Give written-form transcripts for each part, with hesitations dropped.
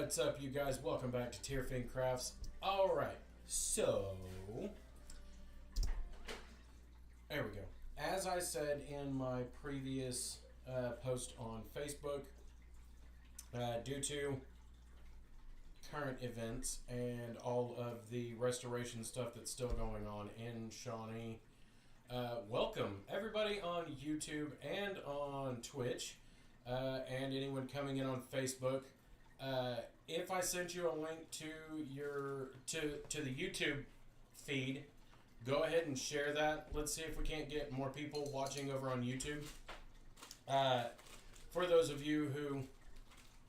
What's up, you guys? Welcome back to Tierfin Crafts. Alright, so there we go. As I said in my previous post on Facebook, due to current events and all of the restoration stuff that's still going on in Shawnee, welcome everybody on YouTube and on Twitch, and anyone coming in on Facebook. If I sent you a link to the YouTube feed, go ahead and share that. Let's see if we can't get more people watching over on YouTube. For those of you who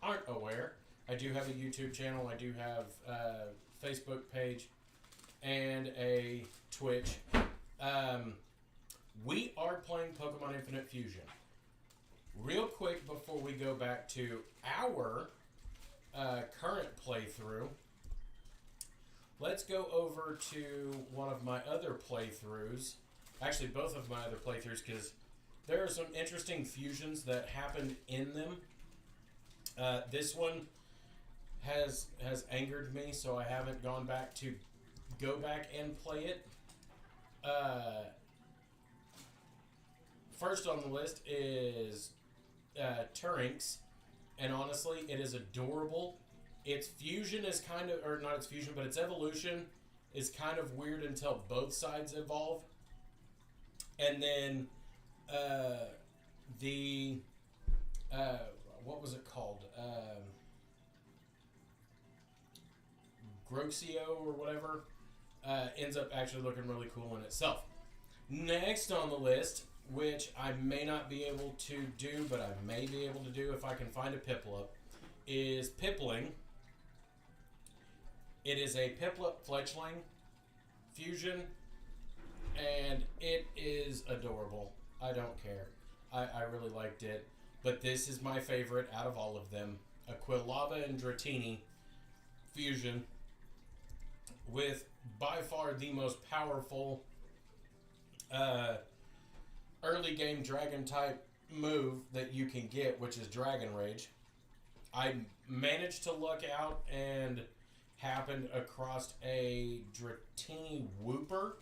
aren't aware, I do have a YouTube channel. I do have a Facebook page and a Twitch. We are playing Pokemon Infinite Fusion. Real quick before we go back to our current playthrough, let's go over to one of my other playthroughs. Actually, both of my other playthroughs, because there are some interesting fusions that happened in them. This one has angered me, so I haven't gone back to go back and play it. First on the list is Turinx. And honestly, it is adorable. Its fusion is kind of, or not its fusion, but its evolution is kind of weird until both sides evolve. And then what was it called? Groxio or whatever ends up actually looking really cool in itself. Next on the list, which I may not be able to do, but I may be able to do if I can find a Piplup, is Pipling. It is a Piplup Fletchling fusion, and it is adorable. I don't care. I really liked it, but this is my favorite out of all of them. A Quilava and Dratini fusion with by far the most powerful early game dragon type move that you can get, which is Dragon Rage. I managed to luck out and happened across a Dratini Wooper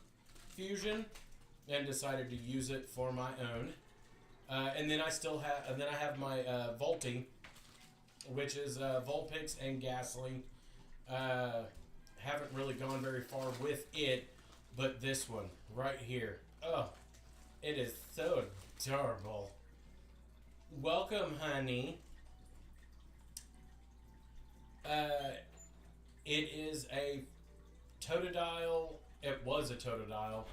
fusion and decided to use it for my own. And then I have my Volti, which is Vulpix and Ghastly. Haven't really gone very far with it, but this one right here, oh, it is so adorable. Welcome, honey. It is a Totodile. It was a Totodile,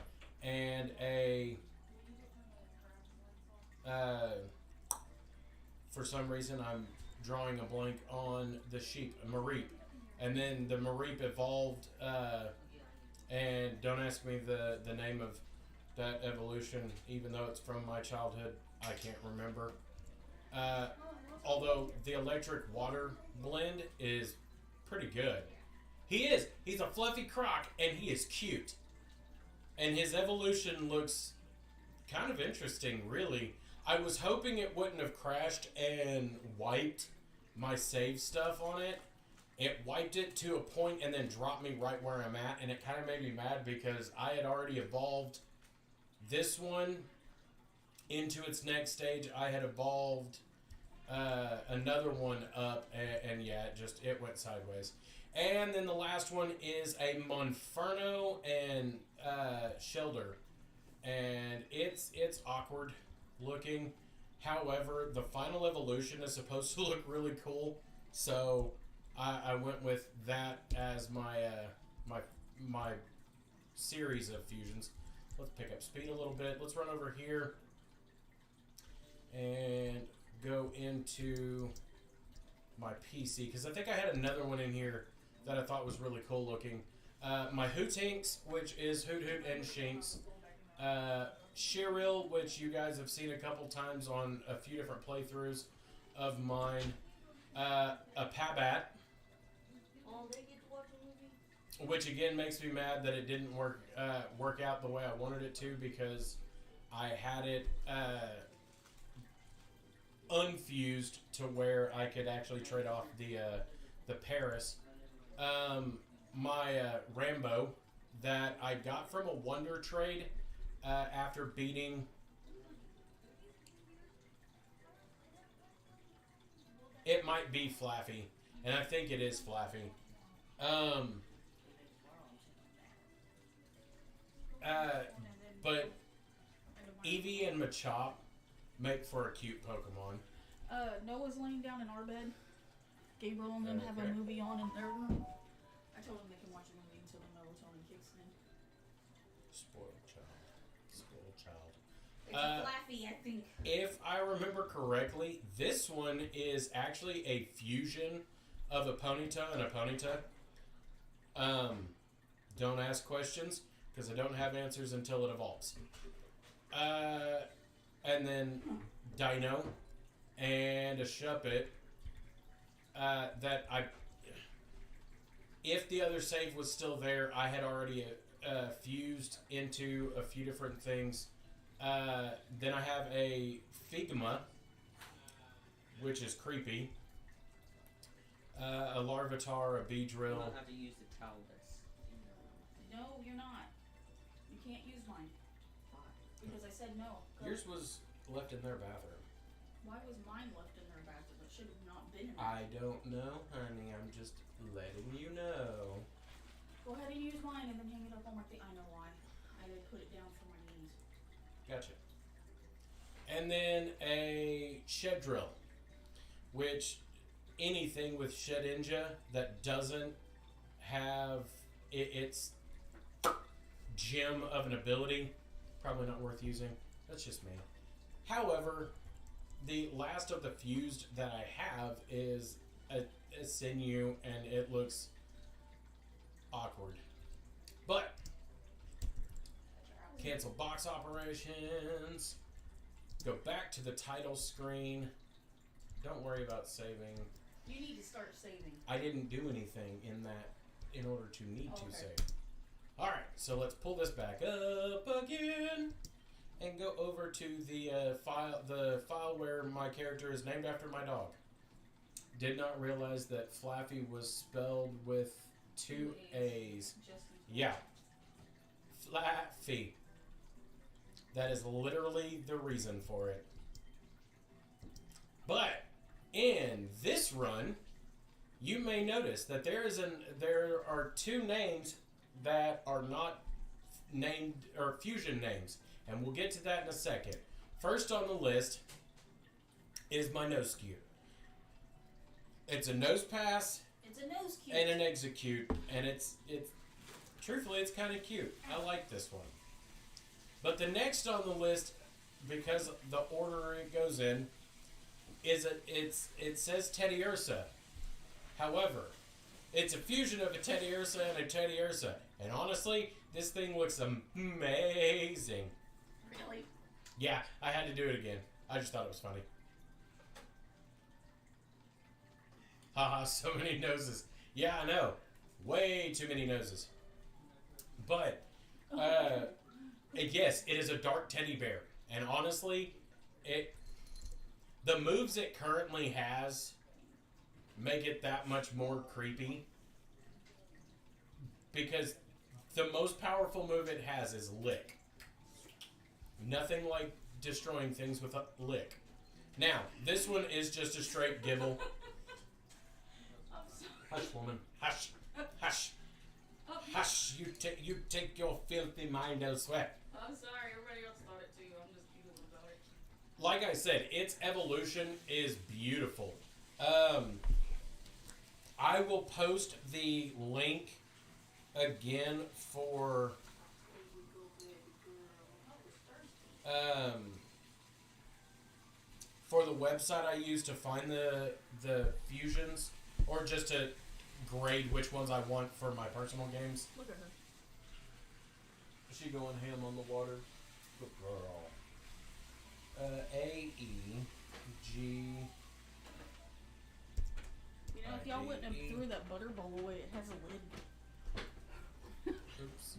and a for some reason I'm drawing a blank on the sheep, a Mareep, and then the Mareep evolved. And don't ask me the name of that evolution, even though it's from my childhood. I can't remember. Although the electric water blend is pretty good. He's a fluffy croc, and he is cute. And his evolution looks kind of interesting, really. I was hoping it wouldn't have crashed and wiped my save stuff on it. It wiped it to a point and then dropped me right where I'm at, and it kind of made me mad because I had already evolved this one into its next stage. I had evolved another one up, and yeah, it went sideways. And then the last one is a Monferno and Shelder, and it's awkward looking. However, the final evolution is supposed to look really cool, so I went with that as my my series of fusions. Let's pick up speed a little bit. Let's run over here and go into my PC, because I think I had another one in here that I thought was really cool looking. My Hootinks, which is Hoot Hoot and Shinx. Sheryl, which you guys have seen a couple times on a few different playthroughs of mine. A Pabat, which again makes me mad that it didn't work out the way I wanted it to, because I had it unfused to where I could actually trade off the the Paris. My Rambo that I got from a Wonder Trade after beating. It might be Flaffy, and I think it is Flaffy. But Eevee and Machop make for a cute Pokemon. Noah's laying down in our bed. Gabriel and them have a movie on in their room. I told them they can watch a movie until the melatonin kicks in. Spoiled child. Spoiled child. It's a Flaffy, I think. If I remember correctly, this one is actually a fusion of a Ponyta and a Ponyta. Don't ask questions, because I don't have answers until it evolves. And then Dino and a Shuppet that I... If the other save was still there, I had already fused into a few different things. Then I have a Figma, which is creepy. A Larvitar, a Beedrill. You don't have to use the Talbus. No, you're not. You can't use mine. Because I said no. Go. Yours was left in their bathroom. Why was mine left in their bathroom? It should have not been in there. I don't know, honey. I'm just letting you know. Go ahead and use mine and then hang it up on my thing. I know why. I did put it down for my knees. Gotcha. And then a Shed Drill, which anything with Shedinja that doesn't have its gem of an ability, probably not worth using. That's just me. However, the last of the fused that I have is a Sinew, and it looks awkward. But cancel box operations. Go back to the title screen. Don't worry about saving. You need to start saving. I didn't do anything in that in order to need to Okay. save. Alright, so let's pull this back up again and go over to the file where my character is named after my dog. Did not realize that Flaffy was spelled with two A's. Yeah. Flaffy. That is literally the reason for it. But in this run, you may notice that there are two names that are not named or fusion names, and we'll get to that in a second. First on the list is my Nosecute. It's a nose pass. It's a nose cute. And an execute, and it's truthfully it's kind of cute. I like this one. But the next on the list, because the order it goes in, is it says Teddiursa. However, it's a fusion of a Teddiursa and a Teddiursa, and honestly, this thing looks amazing. Really? Yeah, I had to do it again. I just thought it was funny. Haha, so many noses. Yeah, I know. Way too many noses. But, yes, it is a dark teddy bear. And honestly, the moves it currently has make it that much more creepy. Because the most powerful move it has is Lick. Nothing like destroying things with a Lick. Now, this one is just a straight Gibble. Hush, woman. Hush. Hush. Hush. You take your filthy mind elsewhere. I'm sorry. Everybody else thought it too. I'm just giggling about it. Like I said, its evolution is beautiful. I will post the link again for the website I use to find the fusions, or just to grade which ones I want for my personal games. Look at her. Is she going ham on the water? Good girl. A, E, G. You know, if y'all wouldn't have threw that butter bowl away, it has a lid. Oops.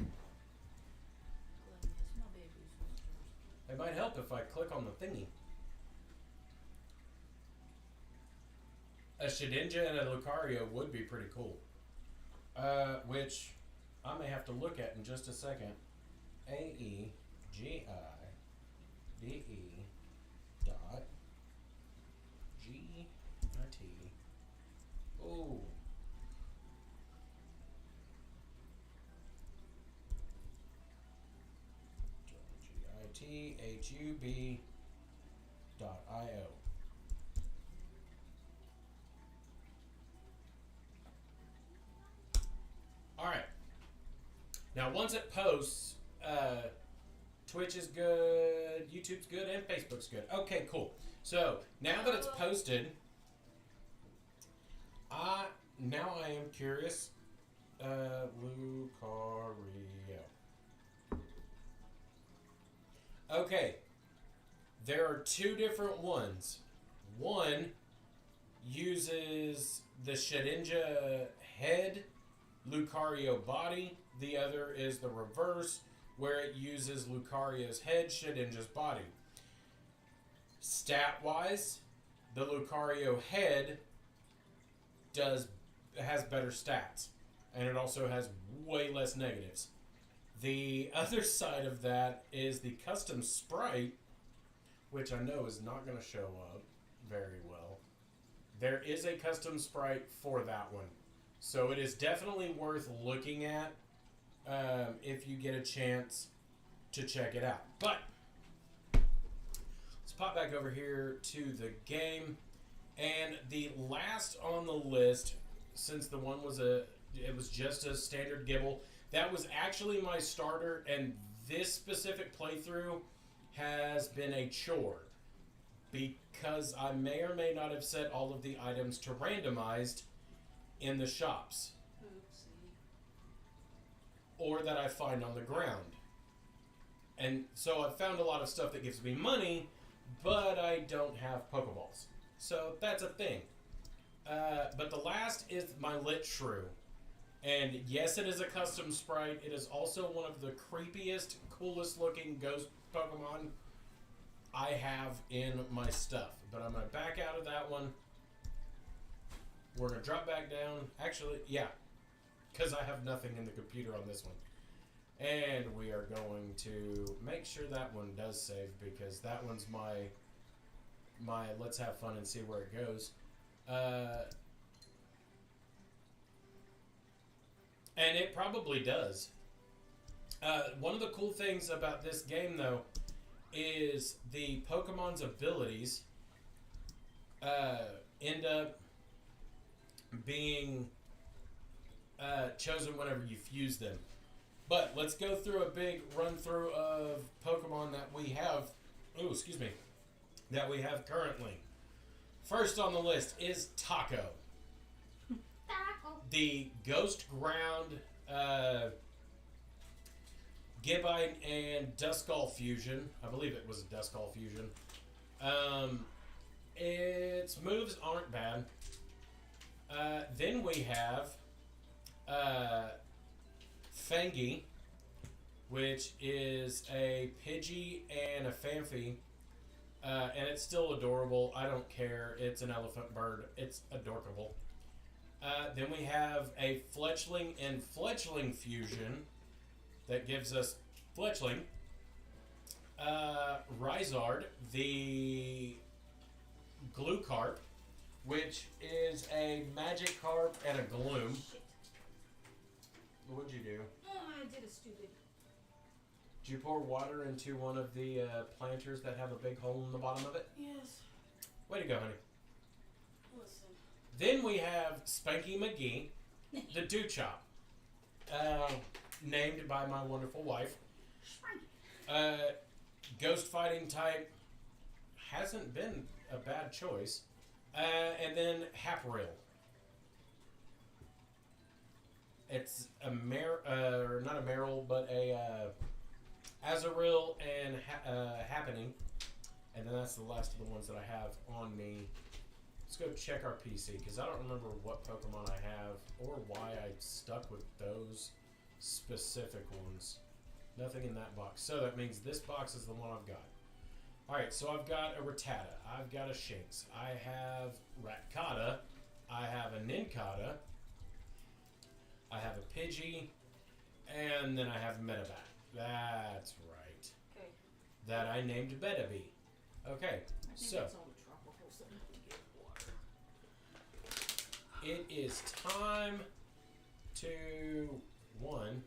It might help if I click on the thingy. a Shedinja and a Lucario would be pretty cool. Which I may have to look at in just a second. AEGIDE dot GIT. Oh. GITHUB.io. Alright. Now, once it posts, Twitch is good, YouTube's good, and Facebook's good. Okay, cool. So, now that it's posted, now I am curious. Lucario. Okay. There are two different ones. One uses the Shedinja head, Lucario body. The other is the reverse, where it uses Lucario's head, Shedinja's body. Stat-wise, the Lucario head has better stats, and it also has way less negatives. The other side of that is the custom sprite, which I know is not going to show up very well. There is a custom sprite for that one, so it is definitely worth looking at if you get a chance to check it out. But let's pop back over here to the game, and the last on the list, since the one was it was just a standard Gible, that was actually my starter, and this specific playthrough has been a chore because I may or may not have set all of the items to randomized in the shops. Oopsie. Or that I find on the ground. And so I've found a lot of stuff that gives me money, but I don't have Pokeballs. So that's a thing. But the last is my Lit Shrew. And yes, it is a custom sprite. It is also one of the creepiest, coolest looking ghost Pokemon I have in my stuff. But I'm going to back out of that one. We're going to drop back down. Actually, yeah. Because I have nothing in the computer on this one. And we are going to make sure that one does save, because that one's my let's have fun and see where it goes. And it probably does. One of the cool things about this game, though, is the Pokemon's abilities end up being chosen whenever you fuse them. But let's go through a big run through of Pokemon that we have. Oh, excuse me. That we have currently. First on the list is Taco. The Ghost Ground Gibite and Duskull fusion. I believe it was a Duskull fusion. Its moves aren't bad. Then we have Fangi, which is a Pidgey and a Phanpy. And it's still adorable. I don't care. It's an elephant bird. It's adorable. Then we have a Fletchling and Fletchling fusion that gives us Fletchling. Rizard, the Gloocarp, which is a Magikarp and a Gloom. Shit. What'd you do? Oh, I did a stupid. Did you pour water into one of the planters that have a big hole in the bottom of it? Yes. Way to go, honey. Listen. Then we have Spanky McGee, the Dewchop, named by my wonderful wife. Ghost fighting type hasn't been a bad choice. And then Hapril. It's a not a Meryl, but a Azuril and Happening. And then that's the last of the ones that I have on me. Let's go check our PC, because I don't remember what Pokemon I have or why I stuck with those specific ones. Nothing in that box. So that means this box is the one I've got. Alright, so I've got a Rattata. I've got a Shinx. I have Rattata. I have a Nincada, I have a Pidgey, and then I have a Medivac. That's right. Okay. That I named Betabee. Okay, I think so that's all the tropicals that have to get water. it is time to one.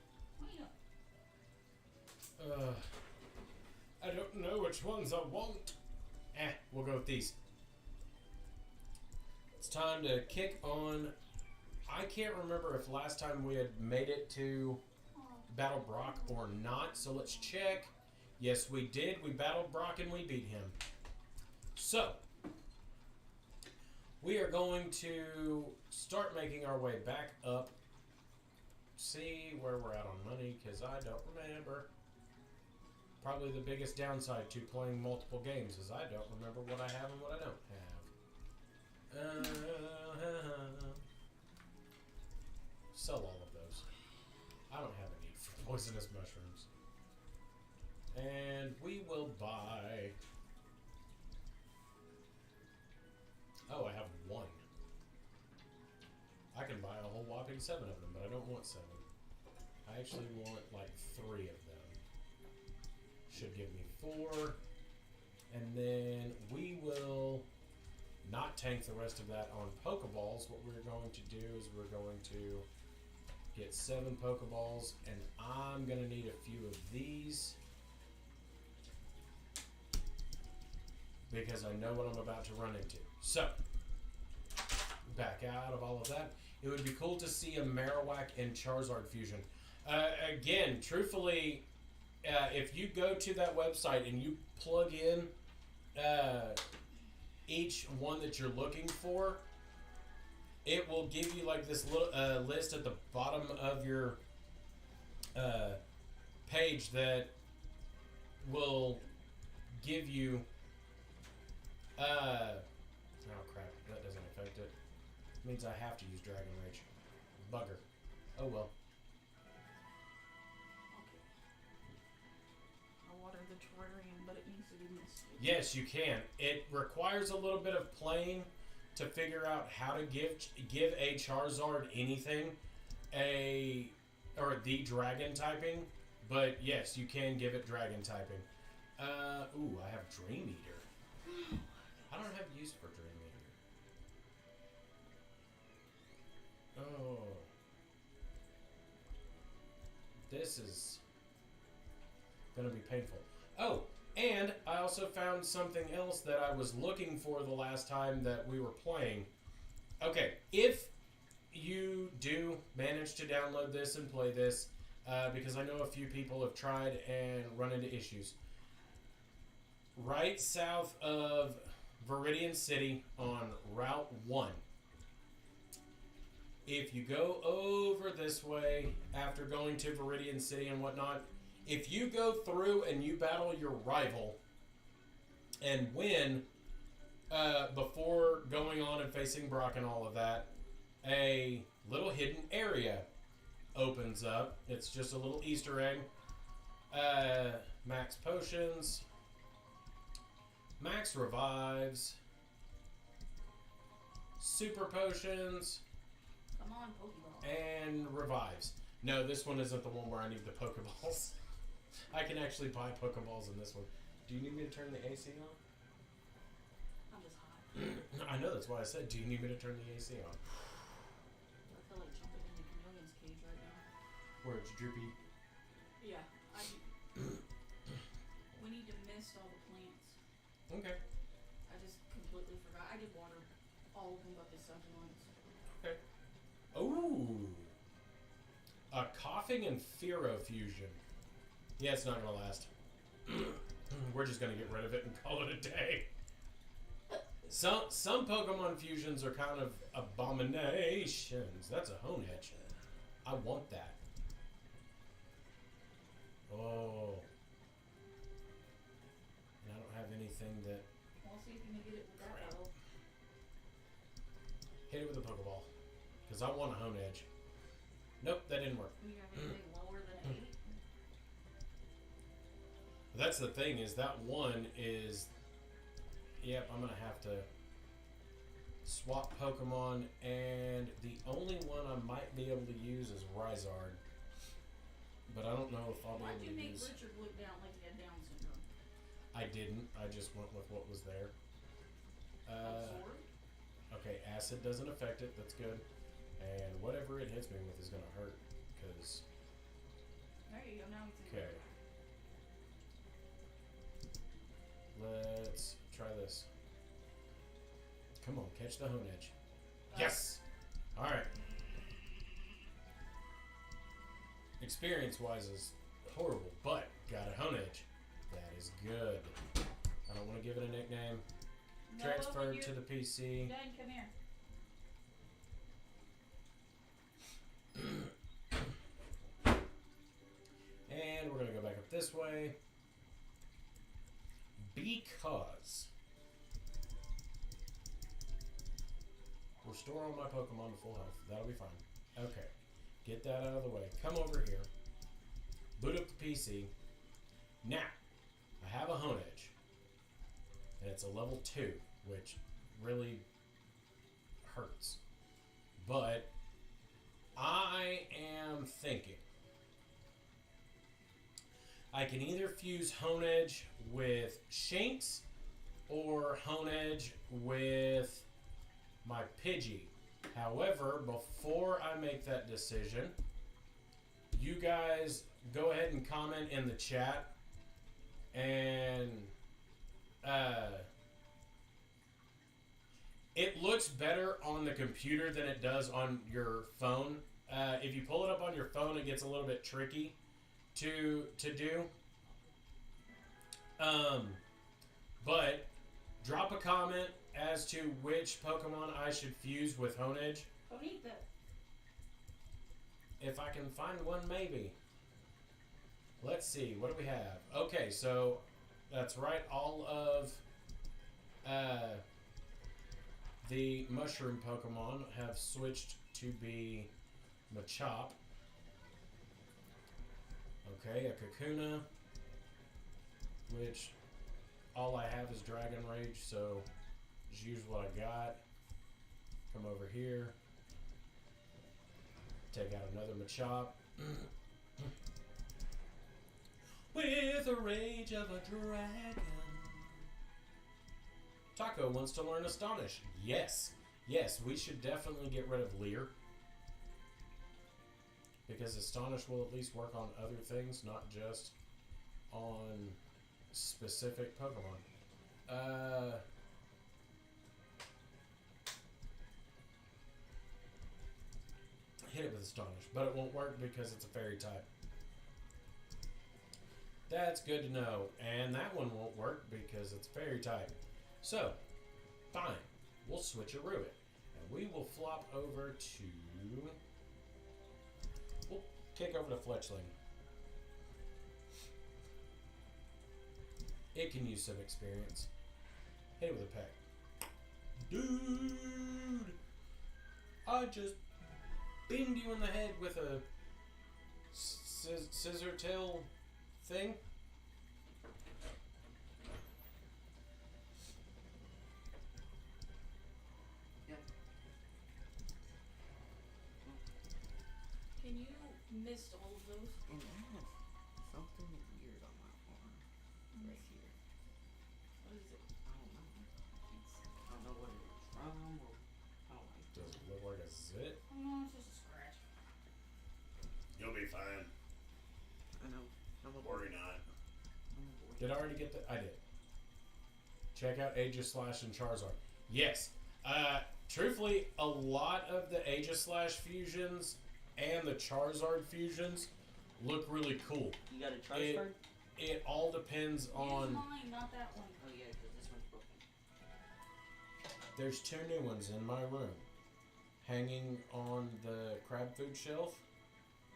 I don't know which ones I want. We'll go with these. It's time to kick on. I can't remember if last time we had made it to Battle Brock or not, so let's check. Yes, we did. We battled Brock and we beat him. So, we are going to start making our way back up. See where we're at on money, because I don't remember. Probably the biggest downside to playing multiple games is I don't remember what I have and what I don't have. Sell all of those. I don't have a need for poisonous mushrooms. And we will buy... Oh, I have one. I can buy a whole whopping 7 of them, but I don't want 7. I actually want like 3 of them. Should give me 4. And then we will not tank the rest of that on Pokeballs. What we're going to do is we're going to get 7 Pokeballs, and I'm going to need a few of these because I know what I'm about to run into. So, back out of all of that. It would be cool to see a Marowak and Charizard fusion. Again, truthfully, if you go to that website and you plug in each one that you're looking for, it will give you like this little list at the bottom of your page that will give you oh crap, that doesn't affect it. It means I have to use Dragon Rage. Bugger. Oh well. Okay. I water the terrarium, but it needs to be misted. Yes, you can. It requires a little bit of playing to figure out how to give a Charizard anything, or the dragon typing. But yes, you can give it dragon typing. Ooh, I have Dream Eater. I don't have use for Dream Eater. Oh. This is gonna be painful. Oh, and I also found something else that I was looking for the last time that we were playing. Okay, if you do manage to download this and play this, because I know a few people have tried and run into issues. Right south of Viridian City on Route 1. If you go over this way after going to Viridian City and whatnot, if you go through and you battle your rival and win before going on and facing Brock and all of that, a little hidden area opens up. It's just a little Easter egg. Max potions, max revives, super potions, Come on, Pokeball. and revives. No, this one isn't the one where I need the Pokeballs. I can actually buy Pokeballs in this one. Do you need me to turn the AC on? I'm just hot. I know, that's why I said, do you need me to turn the AC on? I feel like jumping in the chameleon's cage right now. Where's Droopy? Yeah, we need to mist all the plants. Okay. I just completely forgot. I did water all of them but the second ones. Okay. Ooh. A Coughing and Fearow fusion. Yeah, it's not gonna last. We're just gonna get rid of it and call it a day. Some Pokemon fusions are kind of abominations. That's a Honedge. I want that. Oh. And I don't have anything that... We'll see if you can get it with that Crap. battle. Hit it with a Pokeball. Because I want a Honedge. Nope, that didn't work. Do you have anything lower than 8? That's the thing, is that one is... Yep, I'm going to have to swap Pokemon, and the only one I might be able to use is Rizard. But I don't know if I'll be Why'd able you to make use. Richard look down like he had Down syndrome? I didn't. I just went with what was there. Sword? Okay, acid doesn't affect it. That's good. And whatever it hits me with is gonna hurt. Cause There you go. Now we can. okay, let's try this. Come on, catch the Honedge. Yes. All right. Experience-wise is horrible, but got a Honedge. That is good. I don't want to give it a nickname. Noah, Transferred to the PC. Dad, come here. And we're going to go back up this way. Because restore all my Pokemon to full health. That'll be fine. Okay. Get that out of the way. Come over here. Boot up the PC. Now, I have a Honedge. And it's a level 2, which really hurts. But I am thinking I can either fuse Honedge with Shinx or Honedge with my Pidgey. However, before I make that decision, you guys go ahead and comment in the chat and it looks better on the computer than it does on your phone. If you pull it up on your phone, it gets a little bit tricky to do. But drop a comment as to which Pokemon I should fuse with Honedge. Bonita. If I can find one, maybe. Let's see, what do we have? Okay, so that's right, all of the mushroom Pokemon have switched to be Machop. Okay, a Kakuna, which all I have is Dragon Rage, so just use what I got. Come over here. Take out another Machop. With the rage of a dragon. Taco wants to learn Astonish. Yes. Yes, we should definitely get rid of Leer. Because Astonish will at least work on other things, not just on specific Pokemon. Hit it with Astonish, but it won't work because it's a fairy type. That's good to know. And that one won't work because it's fairy type. So, fine. We'll switcheroo it. And we will flop over to... We'll kick over to Fletchling. It can use some experience. Hit it with a peck. Dude! I just beamed you in the head with a scissor tail thing. Yep. Can you mist all of those? And I have something weird on my arm. Right here. What is it? I don't know. I don't know what it is from or I don't like Does it look like a zit? Oh no, it's just a scratch. You'll be fine. I know. I'm a Worry not. I'm a boy. Did I already get that? I did. Check out Aegislash and Charizard. Yes. Truthfully, a lot of the Aegislash fusions and the Charizard fusions look really cool. You got a Charizard? It all depends Use on... mine, not that one. Oh yeah, because this one's broken. There's 2 new ones in my room. Hanging on the crab food shelf.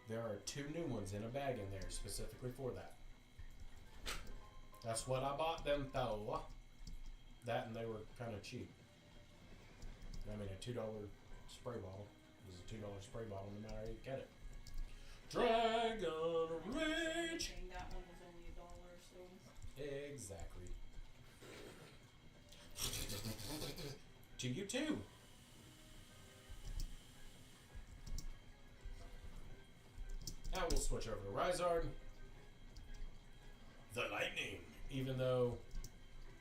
There are 2 new ones in a bag in there specifically for that. That's what I bought them though. That and they were kind of cheap. I mean, a $2 spray bottle is a $2 spray bottle no matter how you get it. Dragon Rage! That one was only $1, so. Exactly. To you too. switch over to Rizard. The lightning, even though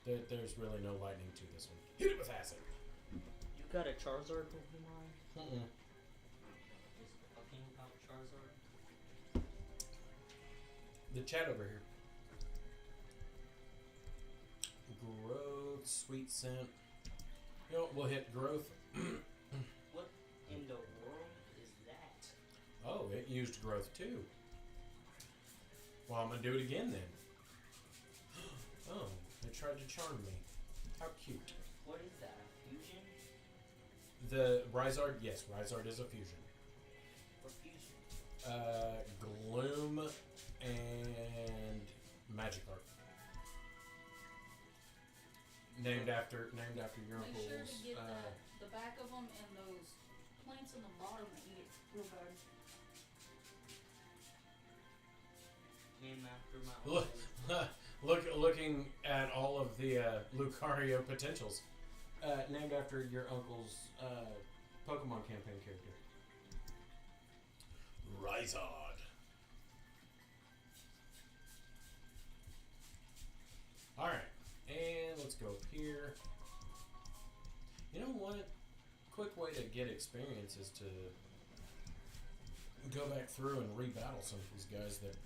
there's really no lightning to this one. Hit it with acid. You got a Charizard Pokemon? Mm-mm. Just talking about Charizard. The chat over here. Growth, sweet scent. You know, we'll hit growth. What in the world is that? Oh, it used growth too. Well, I'm gonna do it again then. Oh, it tried to charm me. How cute. What is that? A fusion The Rizard, yes, Rizard is a fusion. or fusion? Gloom and Magikarp. Named after your Make uncle's. sure to get the back of them and those plants in the bottom that eat it real bad. Named after my Look, uncle. looking at all of the Lucario potentials. Named after your uncle's Pokemon campaign character. Rizard. Alright, and let's go up here. You know what? Quick way to get experience is to go back through and rebattle some of these guys that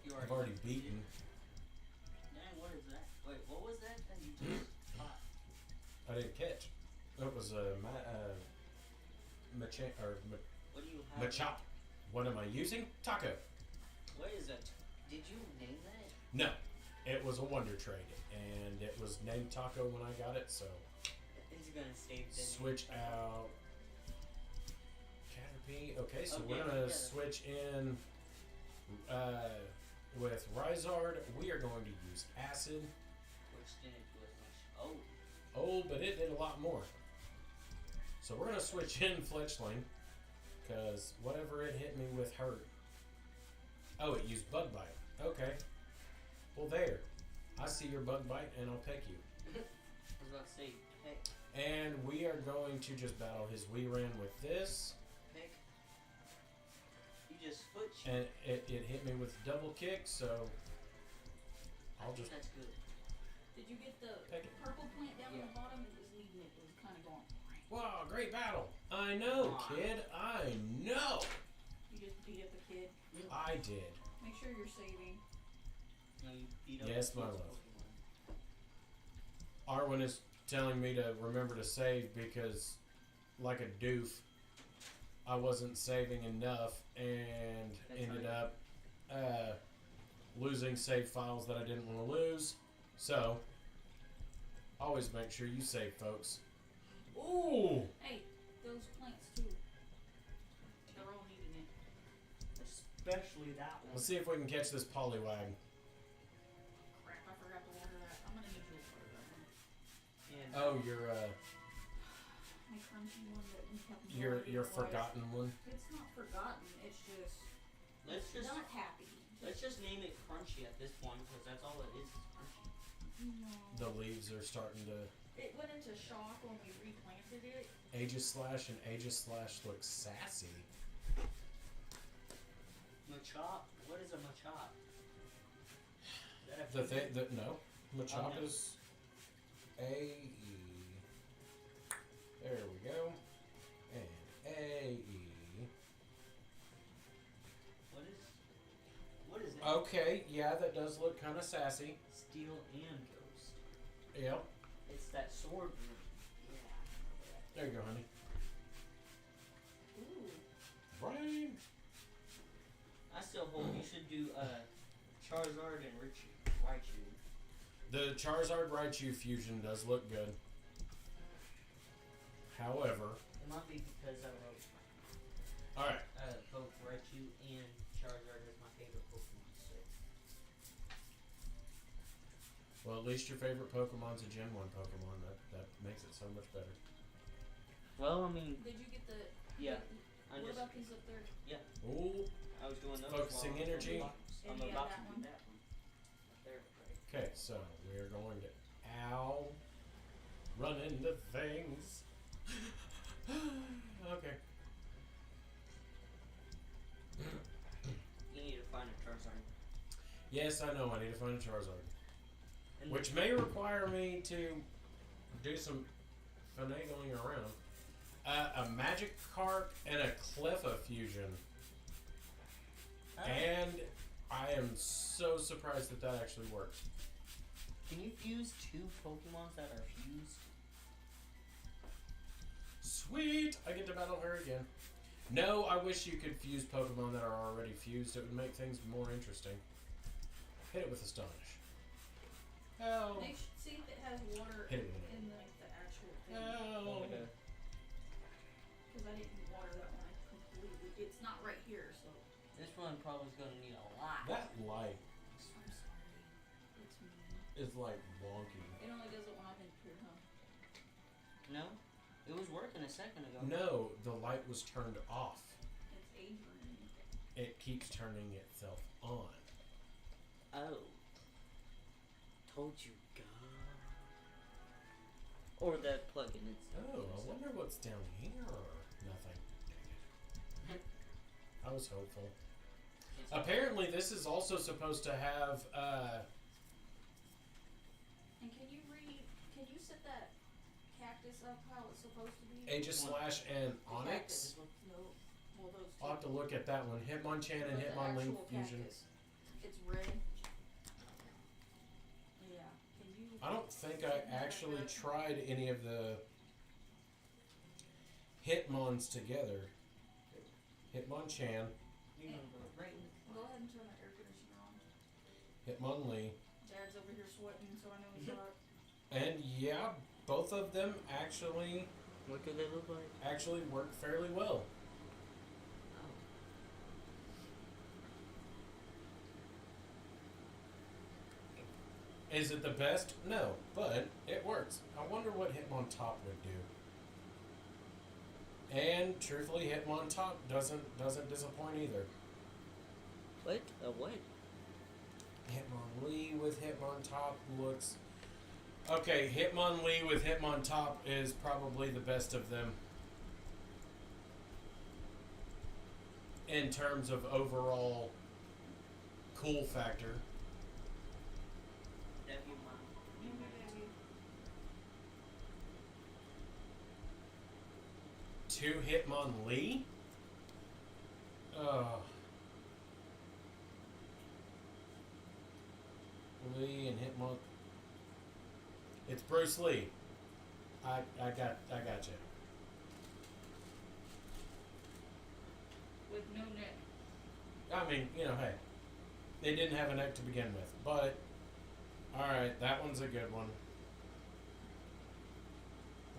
You I've already beaten. Dang, what is that? Wait, what was that that you just caught? I didn't catch. That was a What do you have? Machop. What am I using? Taco. What is it? Did you name that? No, it was a Wonder Trade, and it was named Taco when I got it. So It's gonna save the switch out Caterpie. Okay, so Okay, we're gonna yeah. switch in with Rizard. We are going to use Acid. Which didn't do as much. Oh, Oh, but it did a lot more. So we're gonna switch in Fletchling, because whatever it hit me with hurt. Oh, it used Bug Bite. Okay. Well, there. I see your Bug Bite, and I'll peck you. I was about to say, heck, And we are going to just battle his Weeran with this. heck. You just foot cheat. And it hit me with double kick, so I I'll think just that's good. Did you get the Take it. purple plant down Yeah. in the bottom? It was leading it. It was kind of going. wow, great battle. I know, Come on. kid. I know. You just beat up the kid. I did. Make sure you're saving. No, you beat up Yes, the my kid's love. Pokemon. Arwen is telling me to remember to save because, like a doof, I wasn't saving enough and That's ended right. up losing save files that I didn't want to lose. So, always make sure you save, folks. Ooh! Hey, those plants too. They're all needing it. Especially that one. Let's see if we can catch this Poliwag. Crap, I forgot to water that. I'm gonna need you to water that one. And Oh, your My crunchy one that we have no your idea your why forgotten one. It's not forgotten. It's just let's just not happy. let's just name it Crunchy at this point because that's all it is Crunchy. No. The leaves are starting to It went into shock when we replanted it. Aegislash, and Aegislash looks sassy. Machop? What is a Machop? Is that a The thing fusion? that no, Machop no. is AE. There we go. And AE. What is that? Okay, yeah, that does look kind of sassy. Steel and Ghost. Yep. It's that sword group. Yeah. There you go, honey. Ooh. Right. I still hold you should do Charizard and Raichu. The Charizard Raichu fusion does look good. However, It might be because I wrote all right. both Raichu and Charizard as my favorite Pokemon. So Well, at least your favorite Pokemon's a Gen 1 Pokemon. That makes it so much better. well, I mean, Did you get the? yeah. I What just about these up there? Ooh. I was doing those Focusing while I was energy. on the box. I'm And you about had to that do one? that one. Up there, right. Okay, so we are going to run into things. Okay. Yes, I know. I need to find a Charizard. And Which may require me to do some finagling around. A Magikarp and a Cleffa fusion. And I am so surprised that that actually works. can you fuse 2 Pokemons that are fused? Sweet! I get to battle her again. No, I wish you could fuse Pokemon that are already fused. It would make things more interesting. Hit it with Astonish. Oh. See if it has water Hit it with in like the actual thing. Oh. Because I didn't water that one. I completely. It's not right here, so. This one probably is gonna need a lot. That light I'm sorry. It's mean. is like wonky. It only does it when I'm in here, huh? No? It was working a second ago. No, the light was turned off. It's Adrian. It keeps turning itself on. Oh. Told you, God. Or that plug-in itself. Oh, I wonder what's down here. Nothing. I was hopeful. Apparently, this is also supposed to have. And can you set that cactus up how it's supposed to be? Aegislash and The Onyx. cactus. No. Well, those two. I'll have to look at that one. Hitmonchan and But the Hitmonlee actual fusion. cactus, it's red. Yeah. Can you? I don't think I actually tried any of the Hitmons together. Hitmonchan, You remember right in the Go ahead and turn the air conditioner on. Hitmonlee, Dad's over here sweating, so I know he's hot. and yeah, both of them actually What do they look like? work fairly well. Oh. Is it the best? No, but it works. I wonder what Hitmontop would do. And truthfully, Hitmontop doesn't disappoint either. What? A what? Hitmonlee with Hitmontop looks... Okay, Hitmonlee with Hitmontop is probably the best of them. In terms of overall cool factor. W mom. Two Hitmonlee? Lee and Hitmon. It's Bruce Lee. I got you. With no neck. I mean, hey, they didn't have a neck to begin with, but all right, that one's a good one.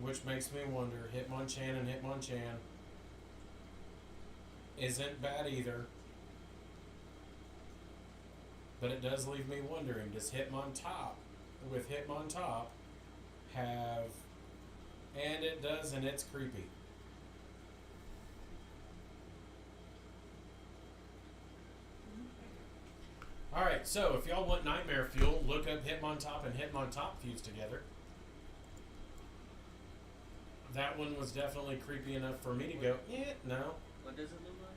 Which makes me wonder, Hitmonchan and Hitmonchan isn't bad either. But it does leave me wondering, does Hitmontop with Hitmontop have... And it does, and it's creepy. Alright, so if y'all want nightmare fuel, look up Hitmontop and Hitmontop fused together. That one was definitely creepy enough for me to go, no. What does it look like?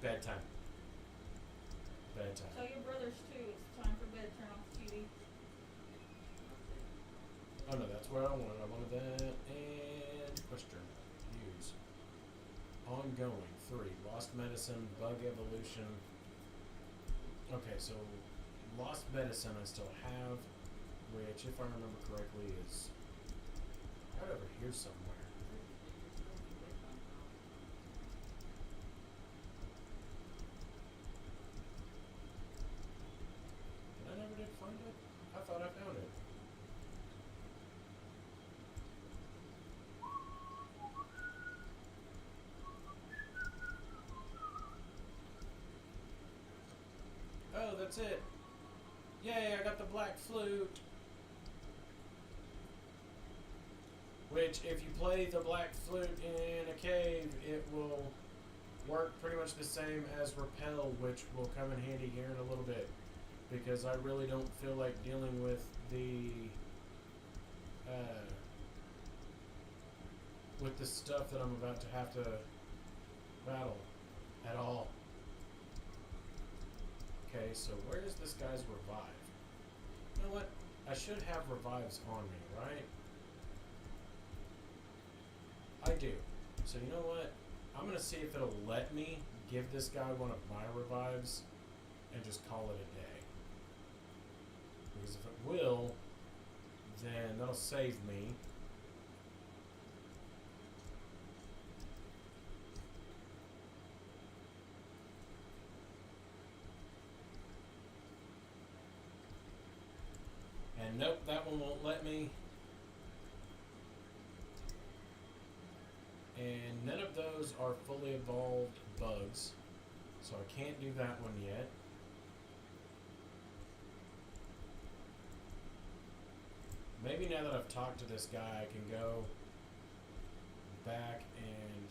Bedtime. Bedtime. Tell your brothers too. It's time for bed. Turn off the TV. Oh no, that's where I wanted. I wanted that and question. Use. Ongoing. 3. Lost Medicine, Bug Evolution. Okay, so Lost Medicine I still have, which if I remember correctly is right over here somewhere. I never did find it? I thought I found it. Oh, that's it. Yay, I got the Black Flute. Which, if you play the Black Flute in a cave, it will work pretty much the same as Repel, which will come in handy here in a little bit. Because I really don't feel like dealing with the stuff that I'm about to have to battle at all. Okay, so where's this guy's revive? You know what? I should have revives on me, right? I do. So you know what? I'm going to see if it'll let me give this guy one of my revives and just call it a day. Because if it will, then that'll save me. And nope, that one won't let me. And none of those are fully evolved bugs. So I can't do that one yet. Maybe now that I've talked to this guy, I can go back and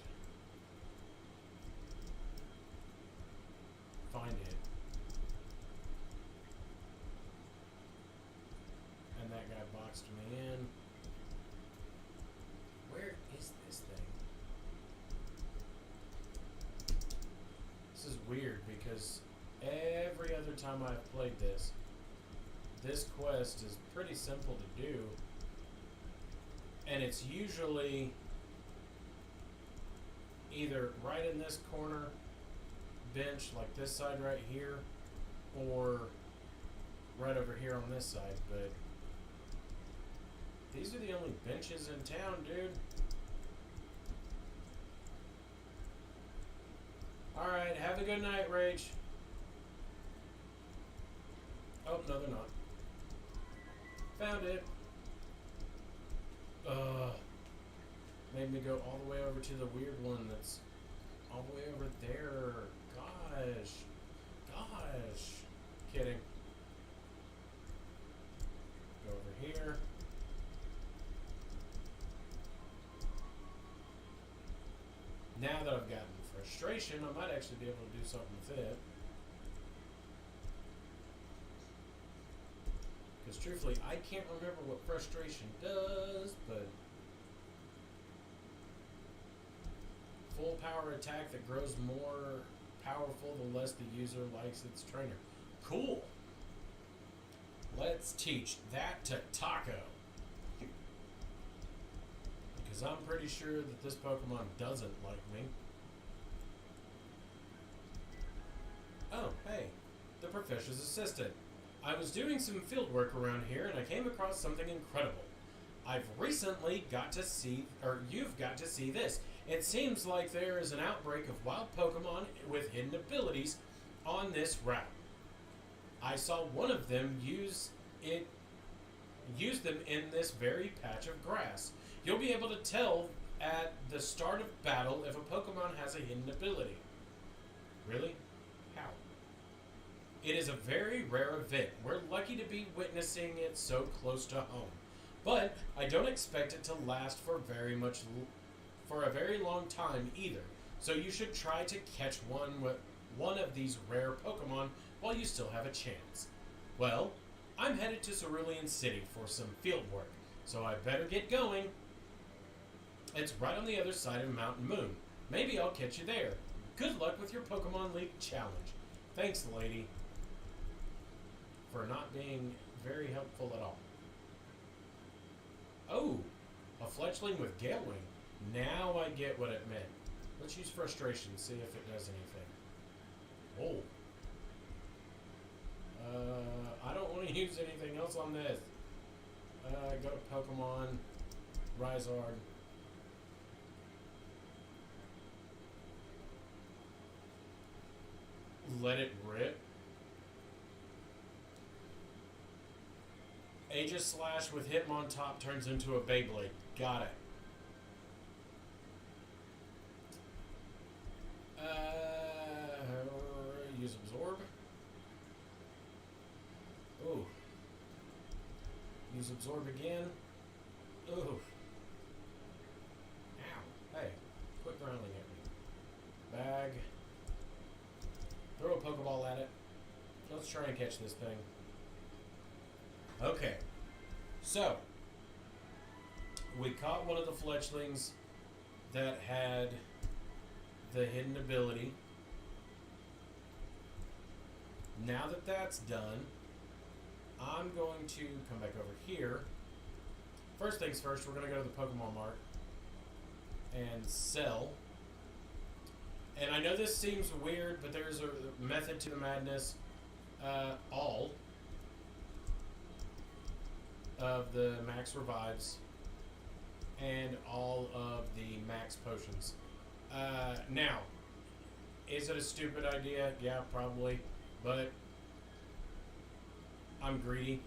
find it. And that guy boxed me in. Where is this thing? This is weird because every other time I've played this quest is pretty simple to do. And it's usually either right in this corner bench, like this side right here, or right over here on this side, but these are the only benches in town, dude. Alright, have a good night, Rach. Oh, no, they're not. Found it. Made me go all the way over to the weird one that's all the way over there. Gosh. Kidding. Go over here. Now that I've gotten frustration, I might actually be able to do something with it. Because truthfully, I can't remember what frustration does, but full power attack that grows more powerful the less the user likes its trainer. Cool. Let's teach that to Taco. Because I'm pretty sure that this Pokemon doesn't like me. Oh, hey. The professor's assistant. I was doing some field work around here and I came across something incredible. I've recently got to see, or you've got to see this. It seems like there is an outbreak of wild Pokemon with hidden abilities on this route. I saw one of them use them in this very patch of grass. You'll be able to tell at the start of battle if a Pokemon has a hidden ability. Really? How? It is a very rare event. We're lucky to be witnessing it so close to home. But I don't expect it to last for a very long time either. So you should try to catch one of these rare Pokemon while you still have a chance. Well, I'm headed to Cerulean City for some field work, so I better get going. It's right on the other side of Mountain Moon. Maybe I'll catch you there. Good luck with your Pokemon League challenge. Thanks, lady, for not being very helpful at all. Oh, a fletchling with Gale Wing. Now I get what it meant. Let's use frustration, see if it does anything. Oh. I don't want to use anything else on this. Go to Pokemon. Rizard. Let it rip. Aegis Slash with Hitmontop turns into a Beyblade. Got it. Use Absorb. Ooh. Use Absorb again. Ooh. Ow. Hey, quit growling at me. Bag. Throw a Pokeball at it. Let's try and catch this thing. Okay. So, we caught one of the fletchlings that had the hidden ability. Now that that's done, I'm going to come back over here. First things first, we're going to go to the Pokemon Mart and sell. And I know this seems weird, but there's a method to the madness. All of the max revives and all of the max potions. Now, is it a stupid idea? Yeah, probably. But I'm greedy.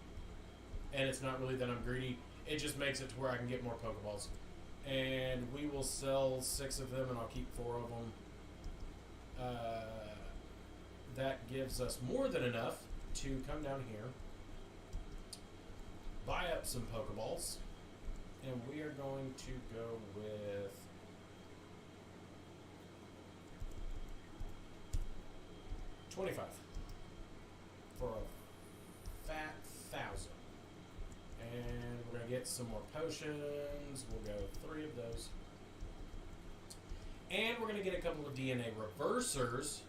And it's not really that I'm greedy. It just makes it to where I can get more Pokeballs. And we will sell 6 of them, and I'll keep 4 of them. That gives us more than enough to come down here, buy up some Pokeballs, and we are going to go with $25 for a fat 1,000. And we're going to get some more potions. We'll go 3 of those. And we're going to get a couple of DNA reversers.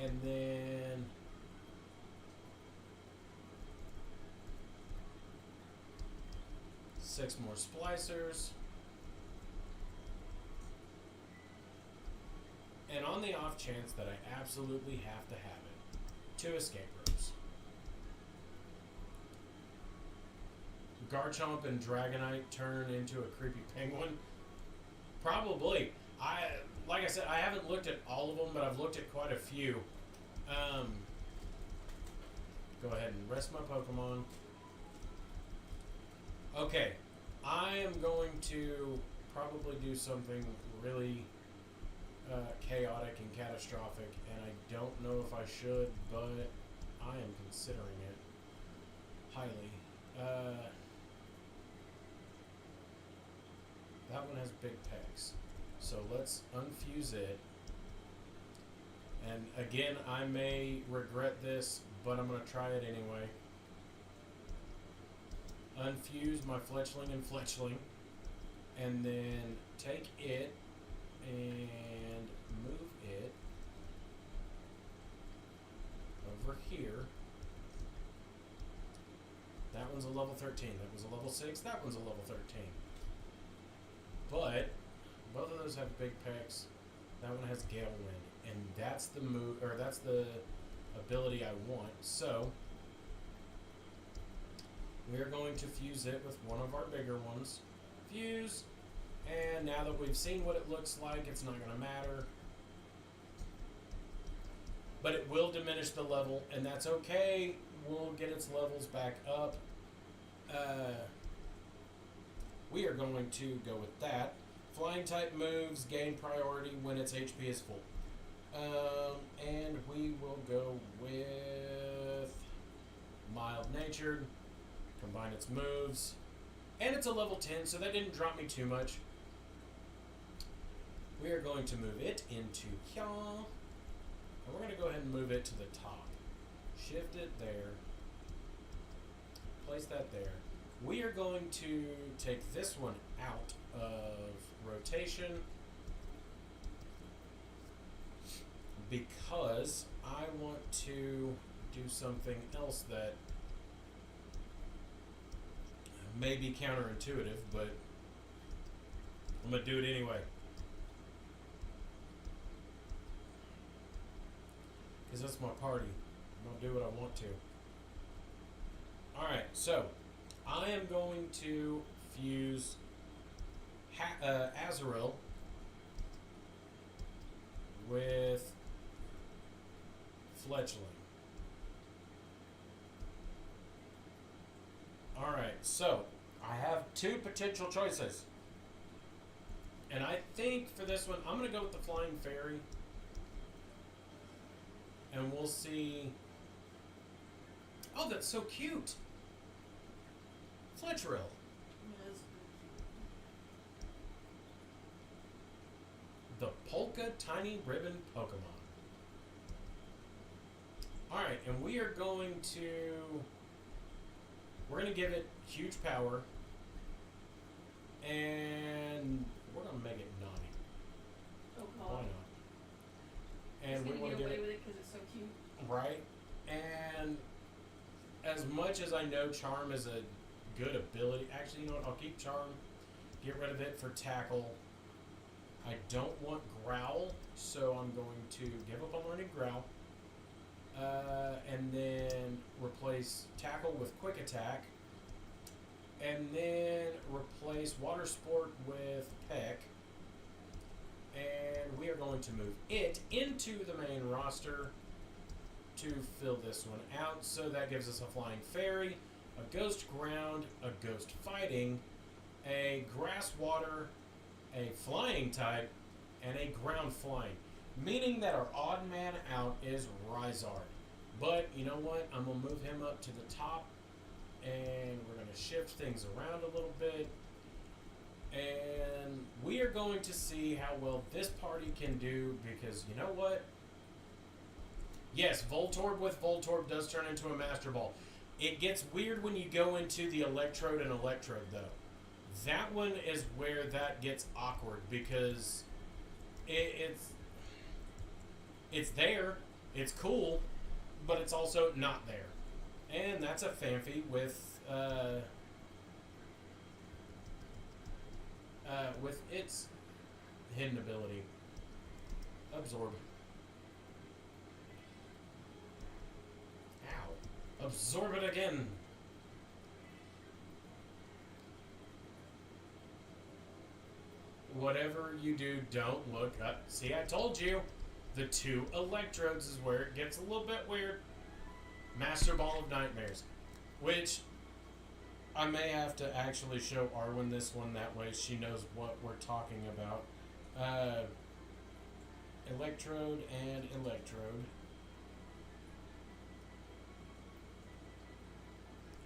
And then six more splicers. And on the off chance that I absolutely have to have it, 2 escape rooms. Garchomp and Dragonite turn into a creepy penguin? Probably. Like I said, I haven't looked at all of them, but I've looked at quite a few. Go ahead and rest my Pokemon. Okay, I am going to probably do something really chaotic and catastrophic, and I don't know if I should, but I am considering it highly. That one has big pecs. So let's unfuse it. And again, I may regret this, but I'm going to try it anyway. Unfuse my Fletchling and Fletchling. And then take it and move it over here. That one's a level 13. That was a level 6. That one's a level 13. But both of those have big pecs. That one has Gale Wind, and that's the move, or that's the ability I want. So we're going to fuse it with one of our bigger ones. Fuse, and now that we've seen what it looks like, it's not going to matter. But it will diminish the level, and that's okay. We'll get its levels back up. We are going to go with that. Flying type moves gain priority when its HP is full. And we will go with mild natured. Combine its moves. And it's a level 10, so that didn't drop me too much. We are going to move it into here. And we're going to go ahead and move it to the top. Shift it there. Place that there. We are going to take this one out of rotation because I want to do something else that may be counterintuitive, but I'm going to do it anyway. Because that's my party. I'm going to do what I want to. Alright, so I am going to fuse Azurill with Fletchling. Alright, so I have 2 potential choices. And I think for this one, I'm going to go with the Flying Fairy. And we'll see. Oh, that's so cute. Fletchrill. Yes. The Polka Tiny Ribbon Pokemon. Alright, and we are going to... We're going to give it huge power. And we're going to make it naughty. Oh, Why God. and He's we gonna want to get get away it with it because it's so cute. right. And as much as I know Charm is a good ability, actually, you know what? I'll keep Charm. Get rid of it for Tackle. I don't want Growl, so I'm going to give up on learning Growl. And then replace Tackle with Quick Attack. And then replace Water Sport with Peck. And we are going to move it into the main roster to fill this one out. So that gives us a Flying Fairy, a Ghost Ground, a Ghost Fighting, a Grass Water, a Flying type, and a Ground Flying. Meaning that our odd man out is Rysard. But you know what? I'm going to move him up to the top. And we're going to shift things around a little bit. And we are going to see how well this party can do. Because you know what? Yes, Voltorb with Voltorb does turn into a Master Ball. It gets weird when you go into the Electrode and Electrode, though. That one is where that gets awkward. Because it's there. It's cool. But it's also not there. And that's a Phanpy with its hidden ability. Absorb. Ow. Absorb it again. Whatever you do, don't look up. See, I told you. The 2 Electrodes is where it gets a little bit weird. Master Ball of Nightmares. Which I may have to actually show Arwen this one, that way she knows what we're talking about. Electrode and Electrode.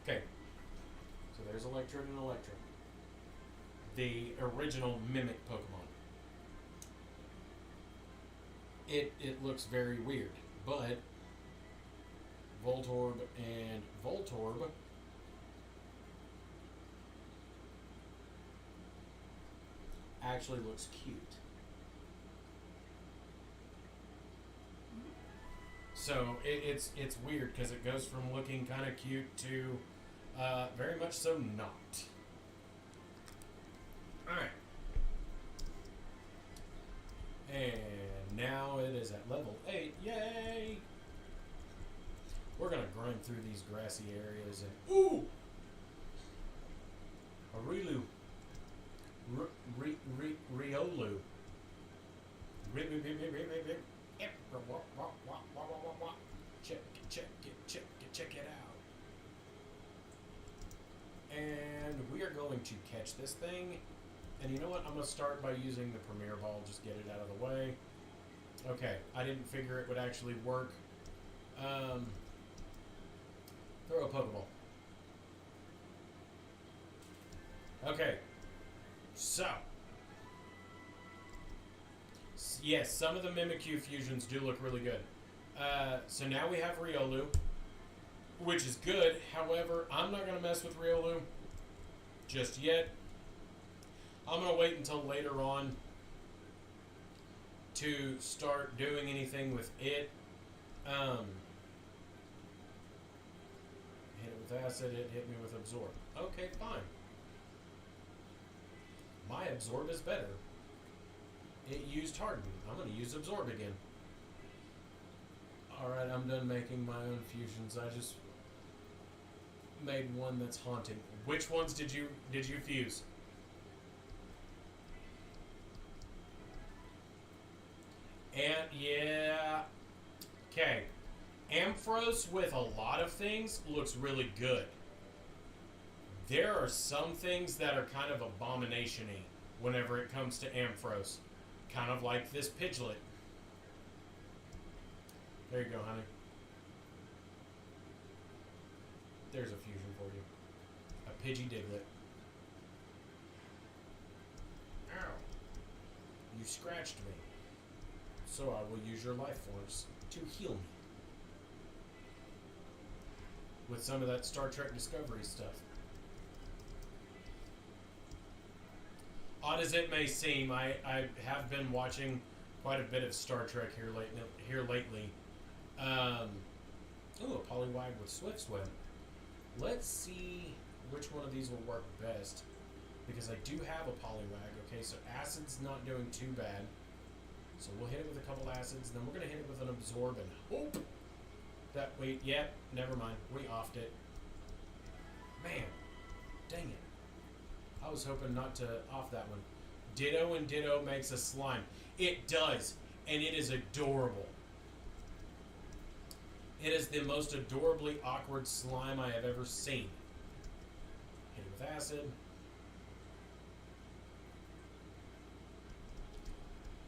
Okay. So there's Electrode and Electrode. The original Mimic Pokemon. It looks very weird, but Voltorb and Voltorb actually looks cute. So it's weird because it goes from looking kind of cute to very much so not. Alright. And now it is at level 8. Yay! We're going to grind through these grassy areas and... Ooh! A Riolu. Riolu. Check it out. And we are going to catch this thing. And you know what? I'm going to start by using the Premier Ball. Just get it out of the way. Okay. I didn't figure it would actually work. Throw a Pokeball. Okay. So. Yes, some of the Mimikyu fusions do look really good. So now we have Riolu, which is good. However, I'm not going to mess with Riolu just yet. I'm going to wait until later on to start doing anything with it. Hit it with Acid, it hit me with Absorb. Okay, fine. My Absorb is better. It used Harden. I'm going to use Absorb again. Alright, I'm done making my own fusions. I just made one that's haunting. Which ones did you fuse? And yeah. Okay. Ampharos with a lot of things looks really good. There are some things that are kind of abomination-y whenever it comes to Ampharos. Kind of like this Pidgeot. There you go, honey. There's a fusion for you. A Pidgey Diglett. Ow. You scratched me. So I will use your life force to heal me. With some of that Star Trek Discovery stuff. Odd as it may seem, I have been watching quite quite a bit of Star Trek here lately. Ooh, a Poliwag with Swift Swim. Let's see which one of these will work best. Because I do have a Poliwag. Okay, so Acid's not doing too bad. So we'll hit it with a couple Acids. Then we're going to hit it with an Absorb and hope that we... Yep, never mind. We offed it. Man, dang it. I was hoping not to off that one. Ditto and Ditto makes a slime. It does. And it is adorable. It is the most adorably awkward slime I have ever seen. Hit it with Acid.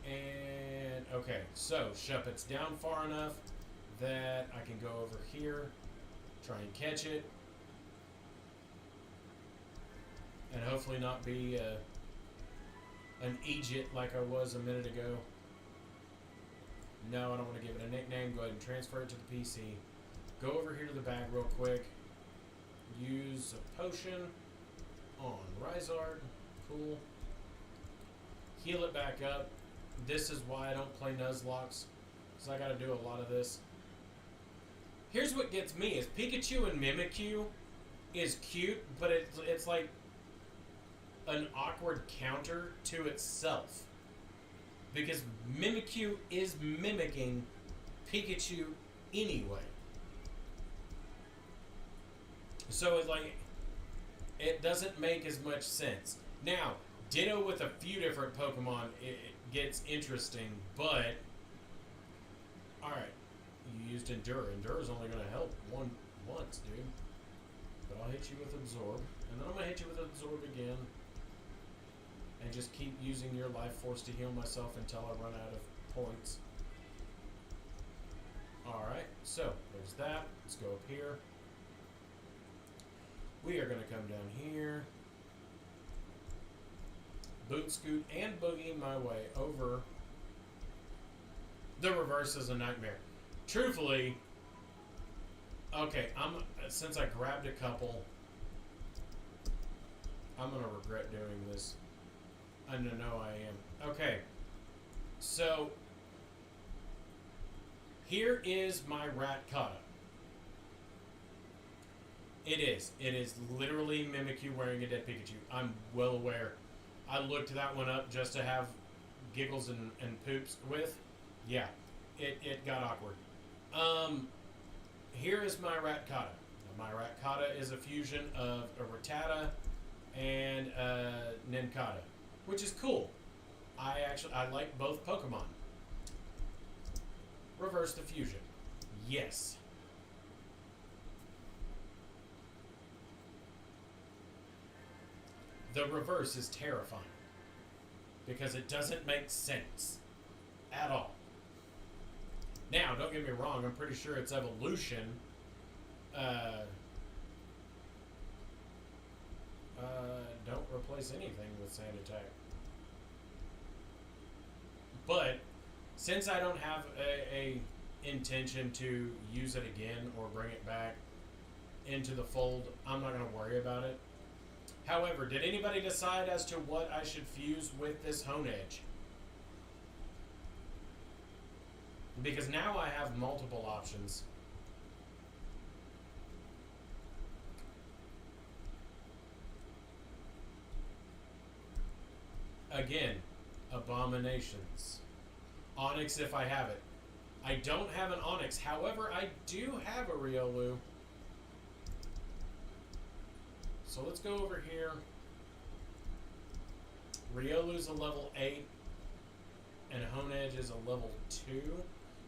And, okay, so Shuppet's down far enough that I can go over here, try and catch it, and hopefully not be an Egypt like I was a minute ago. No, I don't want to give it a nickname. Go ahead and transfer it to the PC. Go over here to the bag real quick. Use a potion on Rysard. Cool. Heal it back up. This is why I don't play Nuzlocke, because I got to do a lot of this. Here's what gets me is Pikachu and Mimikyu is cute, but it's like an awkward counter to itself. Because Mimikyu is mimicking Pikachu anyway. So it's like, it doesn't make as much sense. Now, Ditto with a few different Pokemon, it gets interesting, but... Alright, you used Endure. Endure is only going to help once, dude. But I'll hit you with Absorb, and then I'm going to hit you with Absorb again. And just keep using your Life Force to heal myself until I run out of points. Alright, so there's that. Let's go up here. We are going to come down here. Boot Scoot and Boogie my way over. The reverse is a nightmare. Truthfully, okay, since I grabbed a couple, I'm going to regret doing this. I know I am. Okay. So, here is my Rattata. It is. It is literally Mimikyu wearing a dead Pikachu. I'm well aware. I looked that one up just to have giggles and poops with. Yeah. It got awkward. Here is my Rattata. My Rattata is a fusion of a Rattata and a Nincada, which is cool. I like both Pokemon. Reverse the fusion. Yes. The reverse is terrifying because it doesn't make sense at all. Now, don't get me wrong, I'm pretty sure it's evolution. Don't replace anything with Sand Attack. But since I don't have a intention to use it again or bring it back into the fold, I'm not going to worry about it. However, did anybody decide as to what I should fuse with this Honedge? Because now I have multiple options. Again, Abominations. Onyx if I have it. I don't have an Onyx. However, I do have a Riolu. So let's go over here. Riolu's a level 8. And Honedge is a level 2.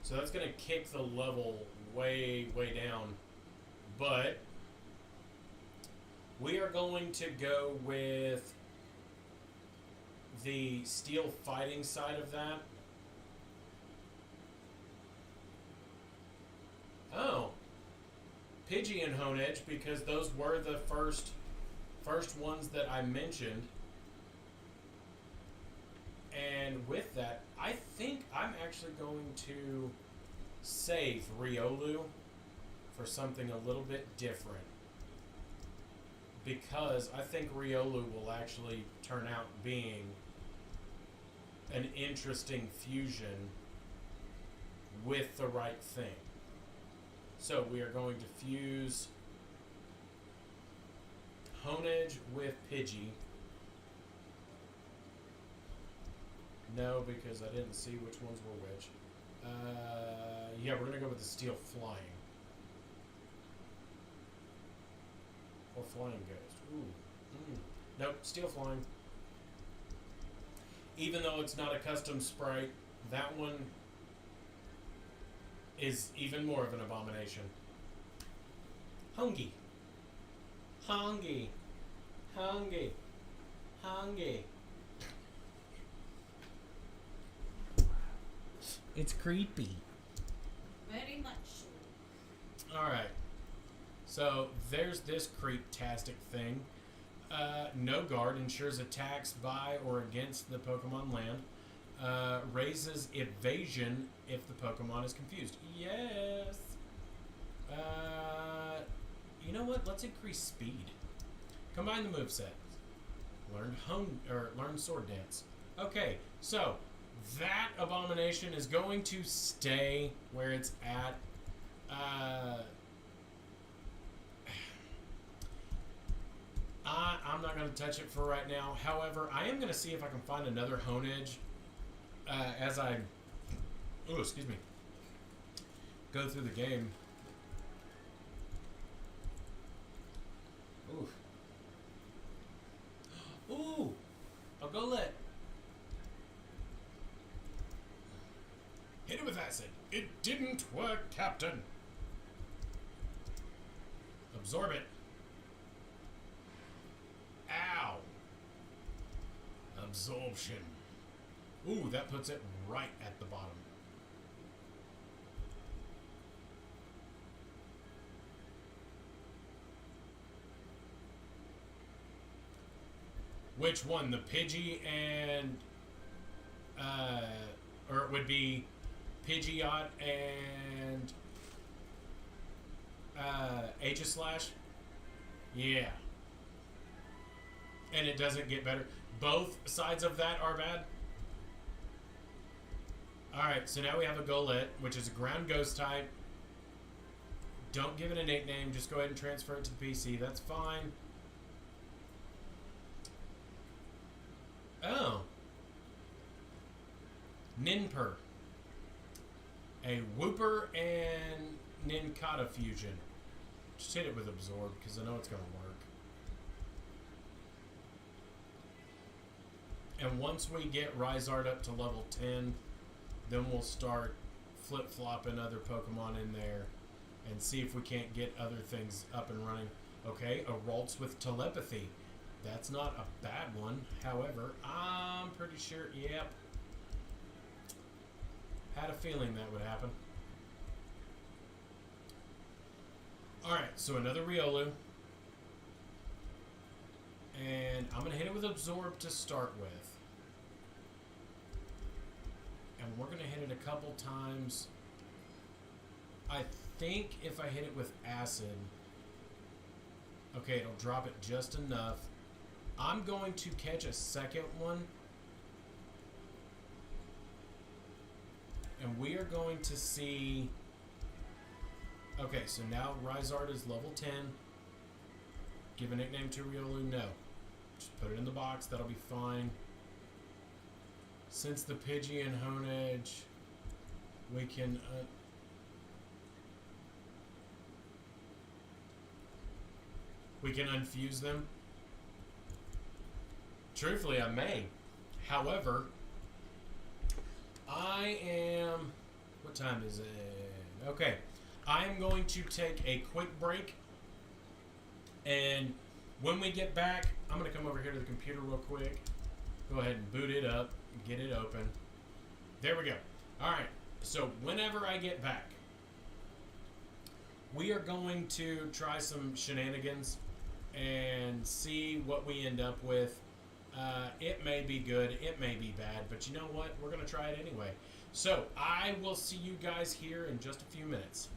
So that's going to kick the level way, way down. But we are going to go with the steel fighting side of that. Oh. Pidgey and Honedge, because those were the first ones that I mentioned. And with that, I think I'm actually going to save Riolu for something a little bit different. Because I think Riolu will actually turn out being an interesting fusion with the right thing. So we are going to fuse Honedge with Pidgey. No, because I didn't see which ones were which. Yeah, we're gonna go with the Steel Flying. Or Flying Ghost. Ooh. Nope, Steel Flying. Even though it's not a custom sprite, that one is even more of an abomination. Hungy. Hungy. Hungy. Hungy. It's creepy. Very much so. Alright. So, there's this creep-tastic thing. No guard ensures attacks by or against the Pokemon land. Raises evasion if the Pokemon is confused. Yes! You know what? Let's increase speed. Combine the moveset. Learn Sword Dance. Okay, so that abomination is going to stay where it's at. I'm not going to touch it for right now. However, I am going to see if I can find another Honedge as I go through the game. Ooh, a Golett. Hit it with acid. It didn't work, Captain. Absorb it. Ow. Absorption. Ooh, that puts it right at the bottom. Which one? The Pidgey and... or it would be Pidgeot and... Aegislash? Yeah. And it doesn't get better. Both sides of that are bad? Alright, so now we have a Golett, which is a ground ghost type. Don't give it a nickname, just go ahead and transfer it to the PC. That's fine. Oh. Ninper. A Wooper and Nincada fusion. Just hit it with Absorb, because I know it's going to work. And once we get Rysard up to level 10, then we'll start flip-flopping other Pokemon in there and see if we can't get other things up and running. Okay, a Ralts with Telepathy. That's not a bad one. However, I'm pretty sure, yep. Had a feeling that would happen. Alright, so another Riolu. And I'm going to hit it with Absorb to start with. And we're going to hit it a couple times. I think if I hit it with Acid, okay, it'll drop it just enough. I'm going to catch a second one. And we are going to see... Okay, so now Rysard is level 10. Give a nickname to Riolu? No. Just put it in the box. That'll be fine. Since the Pidgey and Honedge, we can... we can unfuse them. Truthfully, I may. However, I am... What time is it? Okay. I am going to take a quick break. And when we get back, I'm going to come over here to the computer real quick. Go ahead and boot it up. Get it open. There we go. Alright. So whenever I get back, we are going to try some shenanigans and see what we end up with. It may be good, it may be bad, but you know what? We're going to try it anyway. So, I will see you guys here in just a few minutes.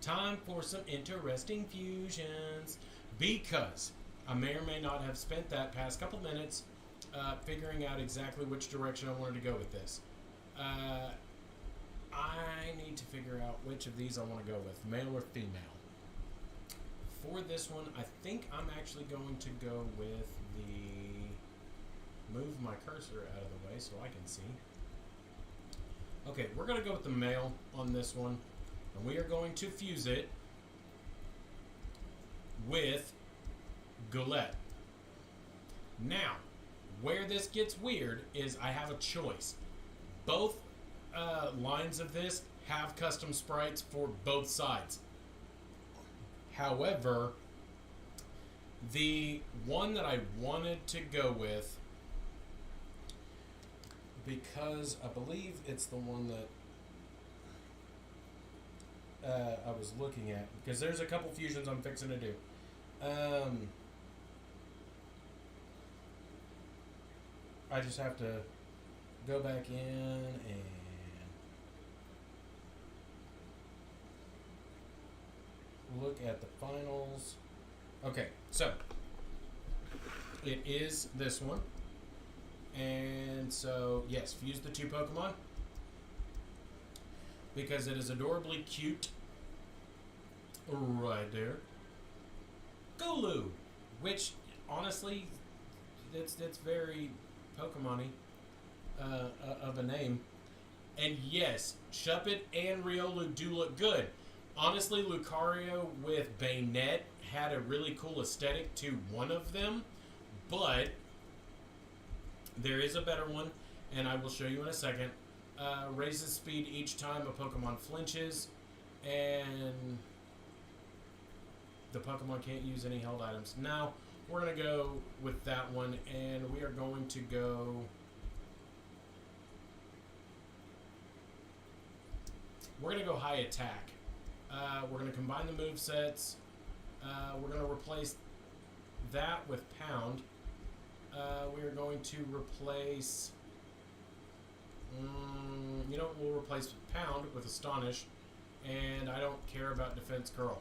Time for some interesting fusions. Because I may or may not have spent that past couple minutes figuring out exactly which direction I wanted to go with this. I need to figure out which of these I want to go with, male or female. For this one, I think I'm actually going to go with the... Move my cursor out of the way so I can see. Okay, we're going to go with the male on this one. And we are going to fuse it with Goulet. Now, where this gets weird is I have a choice. Both lines of this have custom sprites for both sides. However, the one that I wanted to go with, because I believe it's the one that I was looking at, because there's a couple fusions I'm fixing to do. I just have to go back in and look at the finals. Okay, so it is this one. And so, yes, fuse the two Pokemon because it is adorably cute. Right there. Golu, which honestly, it's very Pokemon-y of a name. And yes, Shuppet and Riolu do look good. Honestly, Lucario with Bayonet had a really cool aesthetic to one of them, but there is a better one, and I will show you in a second. Raises speed each time a Pokemon flinches, and the Pokemon can't use any held items. Now, we're going to go with that one, and we are going to go... We're going to go high attack. We're going to combine the movesets. We're going to replace that with Pound. We are going to replace... we'll replace Pound with Astonish, and I don't care about Defense Curl.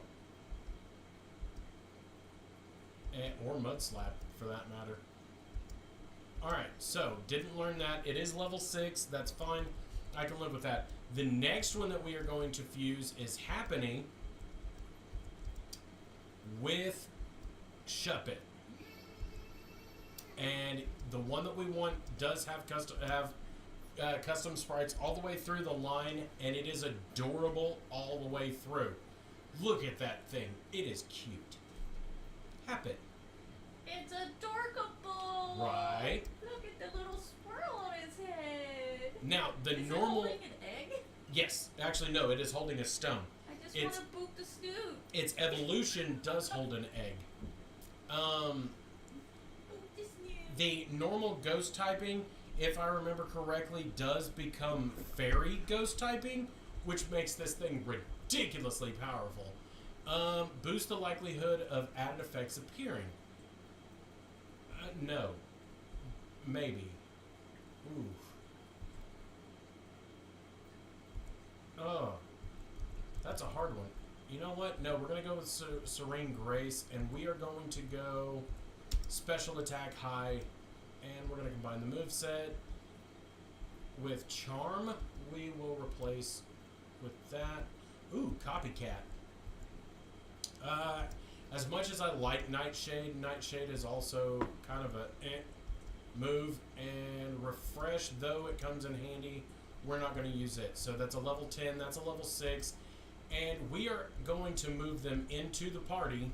Or Mud Slap, for that matter. Alright, so, didn't learn that. It is level 6, that's fine. I can live with that. The next one that we are going to fuse is happening with Shuppet. And the one that we want does have custom sprites all the way through the line, and it is adorable all the way through. Look at that thing. It is cute. Happet. It's adorable. Right. Look at the little swirl on its head. Now, the Is normal... it holding an egg? Yes. Actually, no. It is holding a stone. I just want to boot the snoot. Its evolution does hold an egg. Boot the snoot. The normal ghost typing, if I remember correctly, does become fairy ghost typing, which makes this thing ridiculously powerful. Boost the likelihood of added effects appearing. No. Maybe. Oof. Oh. That's a hard one. You know what? No, we're going to go with Serene Grace, and we are going to go Special Attack High, and we're going to combine the moveset with Charm. We will replace with that. Ooh, Copycat. As much as I like Nightshade, Nightshade is also kind of a move, and Refresh, though it comes in handy, we're not going to use it. So that's a level 10, that's a level 6, and we are going to move them into the party.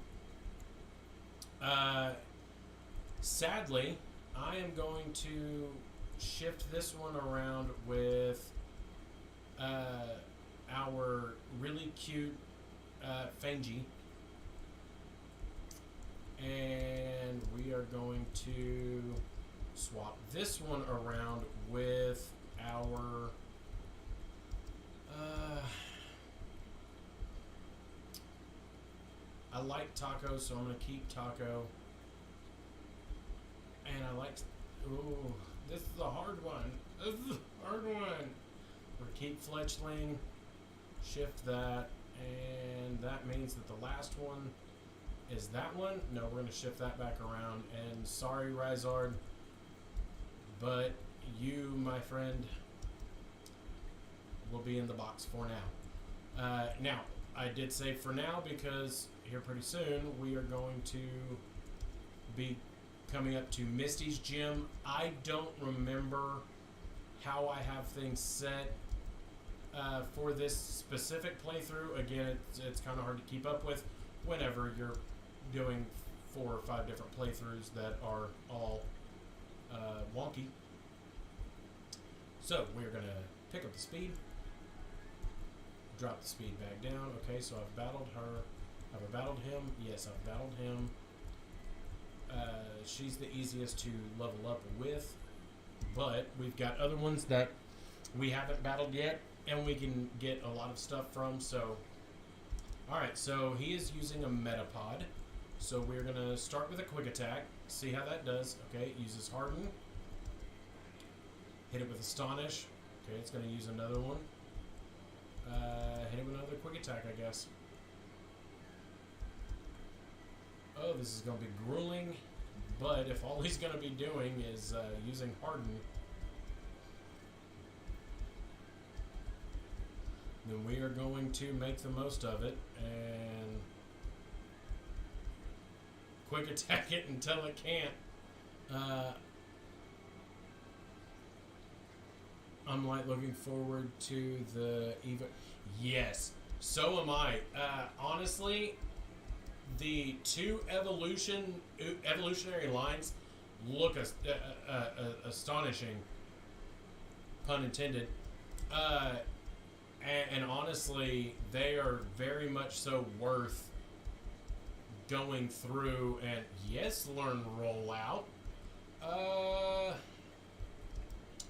Sadly, I am going to shift this one around with our really cute Fangy. And we are going to swap this one around with our I like Taco, so I'm going to keep Taco. And I like... Ooh, this is a hard one. This is a hard one. We're going to keep Fletchling. Shift that. And that means that the last one is that one. No, we're going to shift that back around. And sorry, Rizard, but you, my friend, will be in the box for now. Now, I did say for now because here pretty soon we are going to be coming up to Misty's gym. I don't remember how I have things set for this specific playthrough. Again, it's kind of hard to keep up with whenever you're doing 4 or 5 different playthroughs that are all wonky. So we're going to pick up the speed, drop the speed back down. Okay, so I've battled her. Have I battled him? Yes, I've battled him. She's the easiest to level up with, but we've got other ones that we haven't battled yet, and we can get a lot of stuff from. So, alright, so he is using a Metapod. So we're going to start with a quick attack, see how that does. Okay, it uses Harden. Hit it with Astonish. Okay, it's going to use another one. Hit it with another quick attack, I guess. Oh, this is going to be grueling, but if all he's going to be doing is using Harden, then we are going to make the most of it and quick attack it until it can't. I'm like looking forward to the Yes, so am I. Honestly, the 2 evolutionary lines look astonishing, pun intended. And honestly, they are very much so worth going through and yes, learn rollout.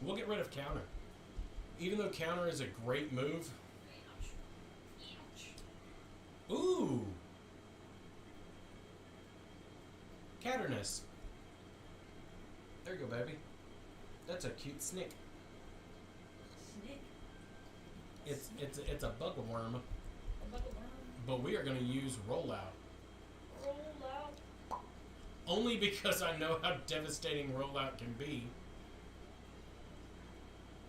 We'll get rid of counter. Even though counter is a great move. Ooh. Catterness. There you go, baby. That's a cute snick. Snick. It's a bug worm. A bug of worm. But we are going to use rollout. Roll out. Only because I know how devastating rollout can be.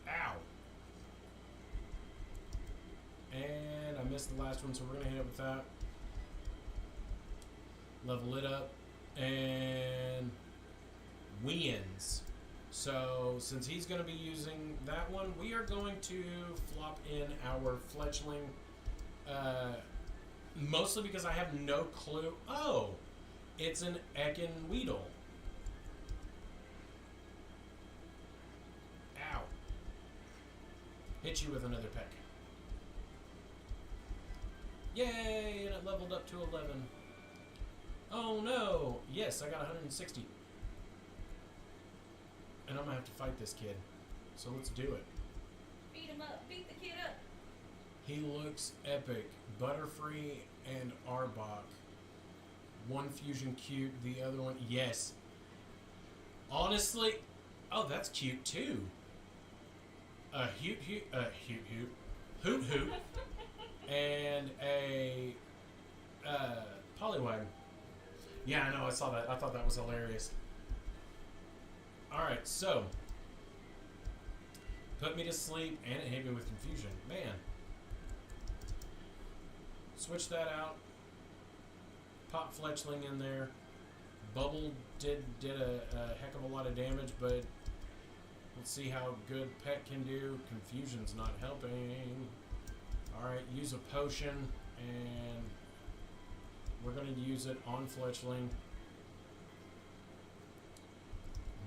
Ow. And I missed the last one, so we're going to hit it with that. Level it up. And wins. So, since he's going to be using that one, we are going to flop in our fletchling. Mostly because I have no clue. Oh! It's an Ekin Weedle. Ow. Hit you with another peck. Yay! And it leveled up to 11. Oh no! Yes, I got 160. And I'm gonna have to fight this kid. So let's do it. Beat him up. Beat the kid up. He looks epic. Butterfree and Arbok. One fusion cute, the other one... Yes. Honestly... Oh, that's cute too. Hoot Hoot. And a... Poliwag. Yeah, I know, I saw that. I thought that was hilarious. Alright, so... Put me to sleep, and it hit me with confusion. Man. Switch that out. Pop Fletchling in there. Bubble did a heck of a lot of damage, but let's see how good Pet can do. Confusion's not helping. Alright, use a potion, and we're going to use it on Fletchling.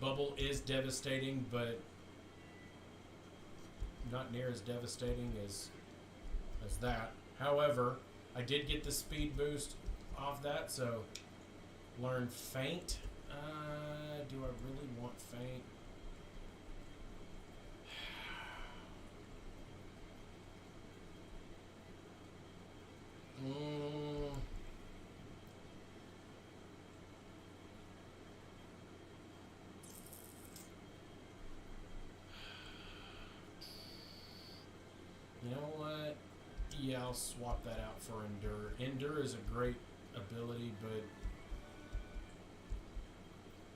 Bubble is devastating, but not near as devastating as that. However, I did get the speed boost off that, so learn Faint. Do I really want Faint? You know what? Yeah, I'll swap that out for Endure. Endure is a great ability, but...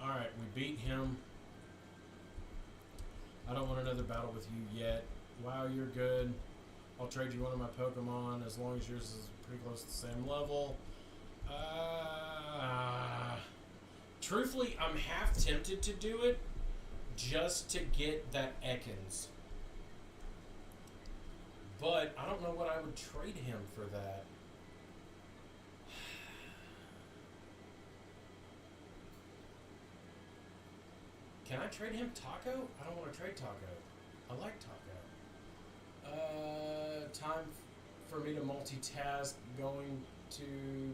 Alright, we beat him. I don't want another battle with you yet. Wow, you're good. I'll trade you one of my Pokemon as long as yours is pretty close to the same level. Truthfully, I'm half tempted to do it just to get that Ekans. But I don't know what I would trade him for that. Can I trade him Taco? I don't want to trade Taco. I like Taco. Time for me to multitask. Going to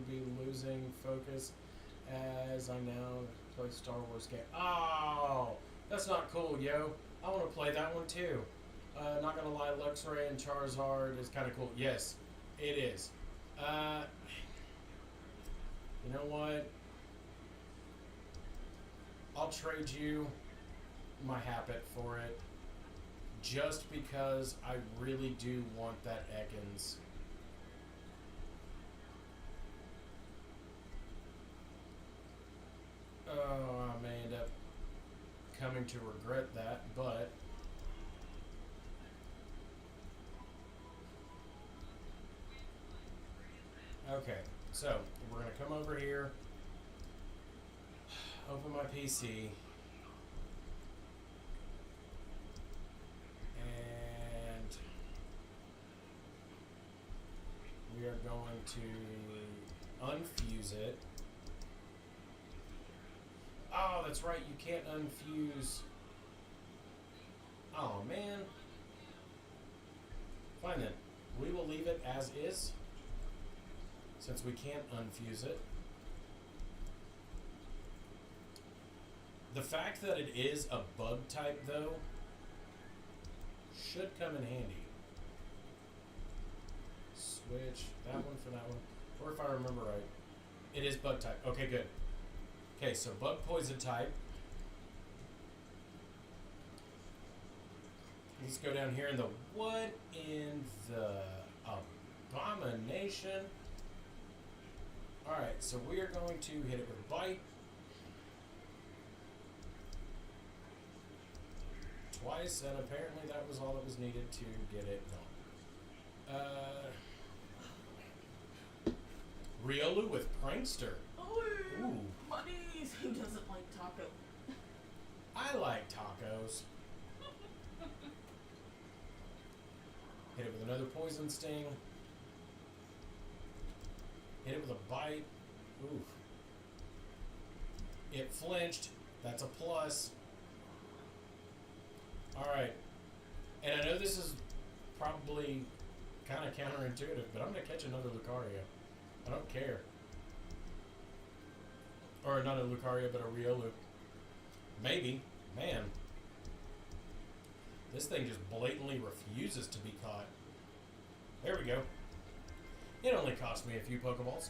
be losing focus as I now play Star Wars game. Oh, that's not cool, yo. I want to play that one too. Not gonna lie, Luxray and Charizard is kind of cool. Yes, it is. You know what? I'll trade you my Happet for it. Just because I really do want that Ekans. Oh, I may end up coming to regret that, but... Okay, so we're going to come over here, open my PC, and we are going to unfuse it. Oh, that's right, you can't unfuse. Oh, man. Fine then. We will leave it as is, since we can't unfuse it. The fact that it is a bug type, though, should come in handy. Switch that one for that one. Or if I remember right, it is bug type. Okay, good. Okay, so bug poison type. Let's go down here in the what in the abomination. Alright, so we are going to hit it with Bite. Twice, and apparently that was all that was needed to get it gone. Riolu with Prankster. Oh, Ooh. buddies! Who doesn't like taco? I like tacos. Hit it with another Poison Sting. Hit it with a Bite. Oof. It flinched. That's a plus. Alright. And I know this is probably kind of counterintuitive, but I'm going to catch another Lucario. I don't care. Or not a Lucario, but a Riolu. Maybe. Man. This thing just blatantly refuses to be caught. There we go. It only cost me a few Pokeballs.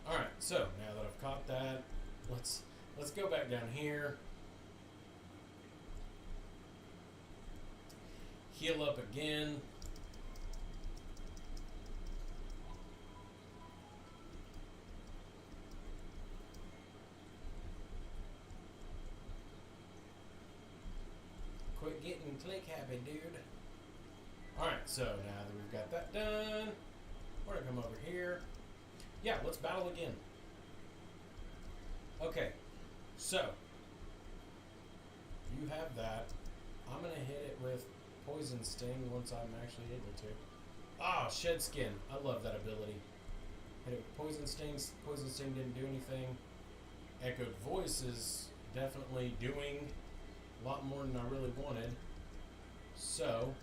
Alright, so now that I've caught that, let's go back down here. Heal up again. Quit getting click happy, dude. Alright, so now that we've got that done, we're gonna come over here. Yeah, let's battle again. Okay, so you have that. I'm gonna hit it with Poison Sting once I'm actually able to. Ah, Shed Skin. I love that ability. Hit it with Poison Sting. Poison Sting didn't do anything. Echoed Voice is definitely doing a lot more than I really wanted. So,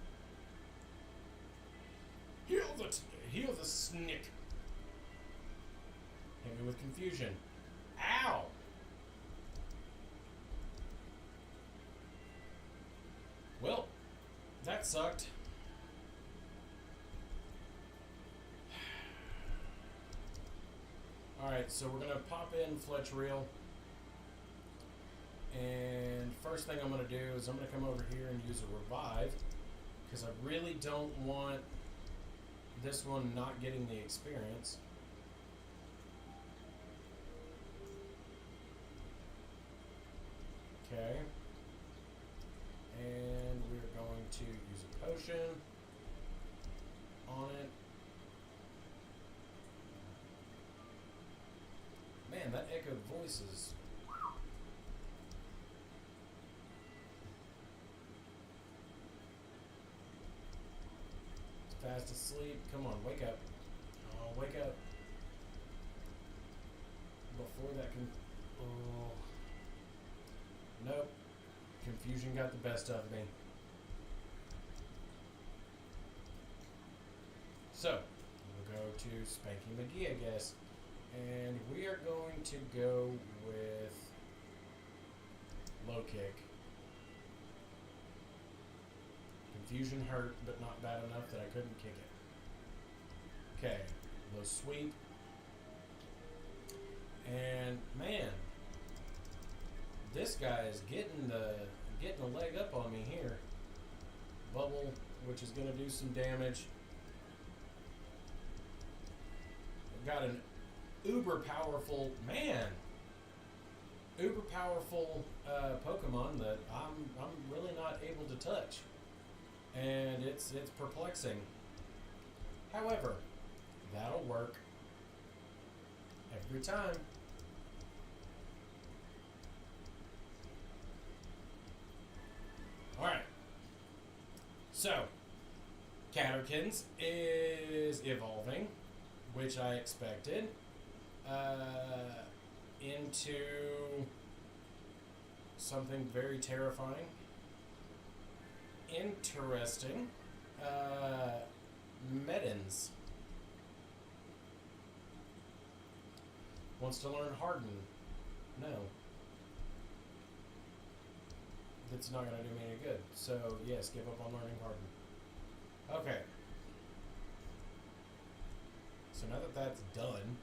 heal the Snick. Hit me with Confusion. Ow! Well, that sucked. Alright, so we're gonna pop in Fletch Reel. And first thing I'm gonna do is I'm gonna come over here and use a revive. Because I really don't want this one not getting the experience. Okay. And we're going to use a potion on it. Man, that echoed voices. Fast asleep. Come on, wake up. Oh, wake up. Before that can... Oh. Nope. Confusion got the best of me. So, we'll go to Spanky McGee, I guess. And we are going to go with low kick. Confusion hurt, but not bad enough that I couldn't kick it. Okay, low sweep. And man, this guy is getting a leg up on me here. Bubble, which is going to do some damage. I've got an uber powerful Pokemon that I'm really not able to touch, and it's perplexing. However, that'll work every time. All right. So, Caterkins is evolving, which I expected. Into something very terrifying. Interesting. Medins wants to learn Harden. No. That's not going to do me any good. So, yes, give up on learning Harden. Okay. So now that that's done,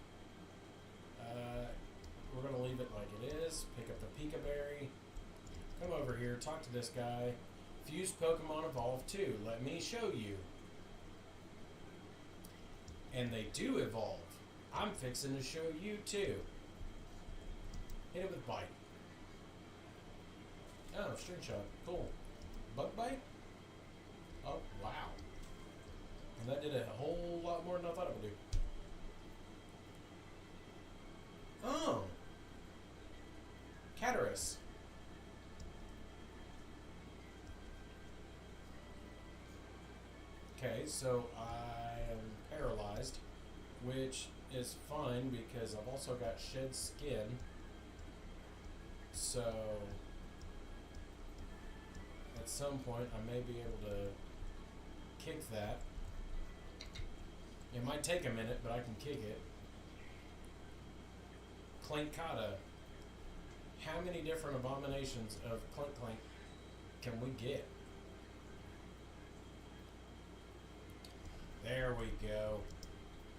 we're going to leave it like it is. Pick up the Pika Berry. Come over here, talk to this guy. Fuse Pokemon evolve too. Let me show you. And they do evolve. I'm fixing to show you too. Hit it with Bite. Oh, String Shot. Cool. Bug Bite? Oh, wow. And that did a whole lot more than I thought it would do. Oh. Caterus. Okay, so I am paralyzed, which is fine because I've also got Shed Skin. So at some point I may be able to kick that. It might take a minute, but I can kick it. Clankata. How many different abominations of Clank Clank can we get? There we go.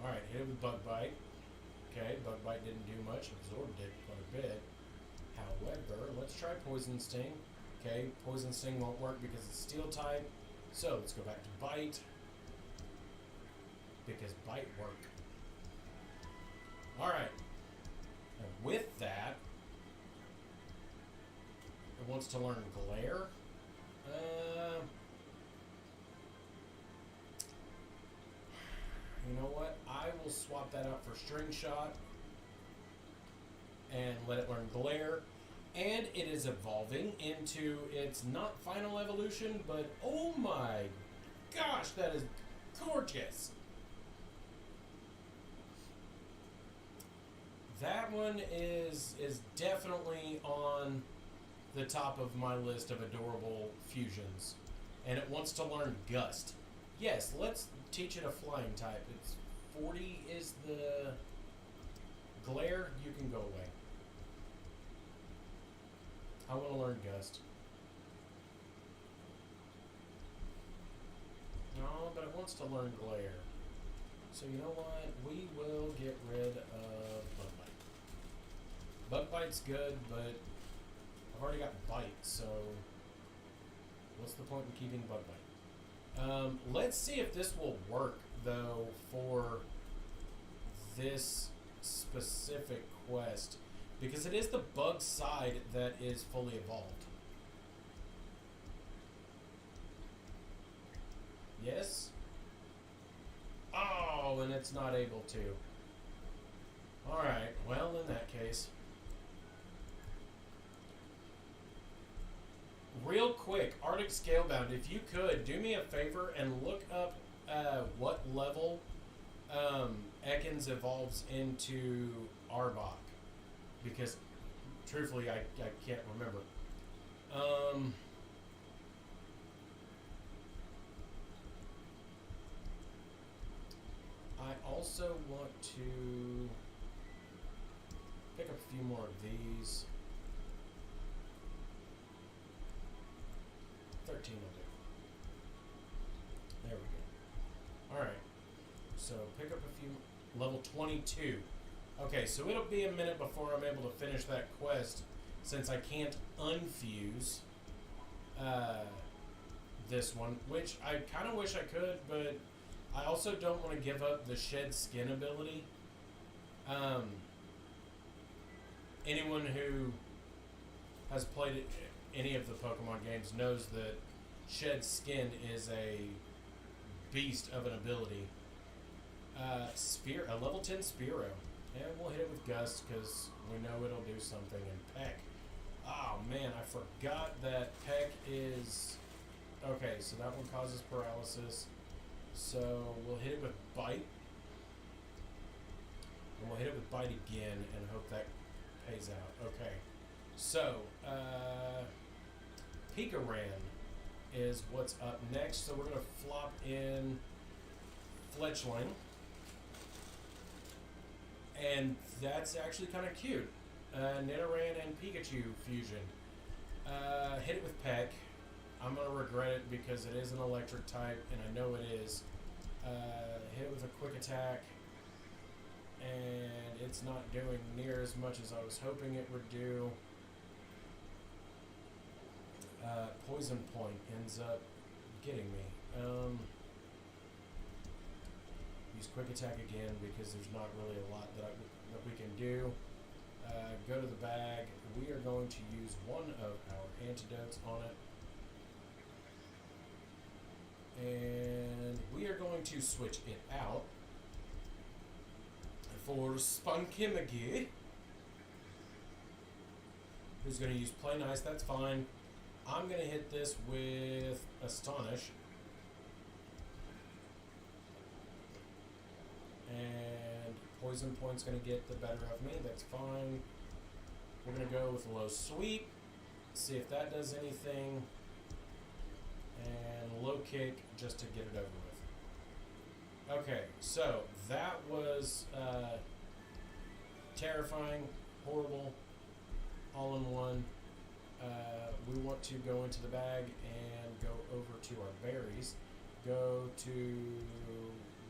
Alright, hit it with Bug Bite. Okay, Bug Bite didn't do much. Absorbed it quite a bit. However, let's try Poison Sting. Okay, Poison Sting won't work because it's Steel type. So, let's go back to Bite. Because Bite worked. Alright. And with that, it wants to learn Glare. You know what? I will swap that out for String Shot and let it learn Glare. And it is evolving into its not final evolution, but oh my gosh, that is gorgeous. That one is definitely on the top of my list of adorable fusions. And it wants to learn Gust. Yes, let's teach it a flying type. It's 40 is the Glare. You can go away. I want to learn Gust. No, but it wants to learn Glare. So you know what? We will get rid of Bug Bug bite's good, but I've already got bite, so what's the point in keeping bug bite? Let's see if this will work though for this specific quest, because it is the bug side that is fully evolved. Yes? Oh, and it's not able to. Alright, well, in that case. Real quick, Arctic Scalebound, if you could, do me a favor and look up what level Ekans evolves into Arbok. Because, truthfully, I can't remember. I also want to pick up a few more of these. 13 will do. There we go. Alright. So pick up a few. Level 22. Okay, so it'll be a minute before I'm able to finish that quest, since I can't unfuse this one, which I kind of wish I could, but I also don't want to give up the shed skin ability. Anyone who has played any of the Pokemon games knows that shed skin is a beast of an ability. A level 10 Spearow. Yeah, we'll hit it with Gust because we know it'll do something. And Peck. Oh man, I forgot that Peck is... Okay, so that one causes paralysis. So we'll hit it with Bite. And we'll hit it with Bite again and hope that pays out. Okay. So, Pikaran is what's up next. So we're going to flop in Fletchling. And that's actually kind of cute. Nidoran and Pikachu fusion. Hit it with Peck. I'm going to regret it because it is an electric type, and I know it is. Hit it with a quick attack. And it's not doing near as much as I was hoping it would do. Poison Point ends up getting me. Use quick attack again because there's not really a lot that we can do. Go to the bag. We are going to use one of our antidotes on it. And we are going to switch it out for Spunkimagi, who's going to use Play Nice. That's fine. I'm going to hit this with Astonish. And Poison Point's going to get the better of me. That's fine. We're going to go with a low sweep. See if that does anything. And low kick just to get it over with. Okay, so that was terrifying, horrible, all in one. We want to go into the bag and go over to our berries. Go to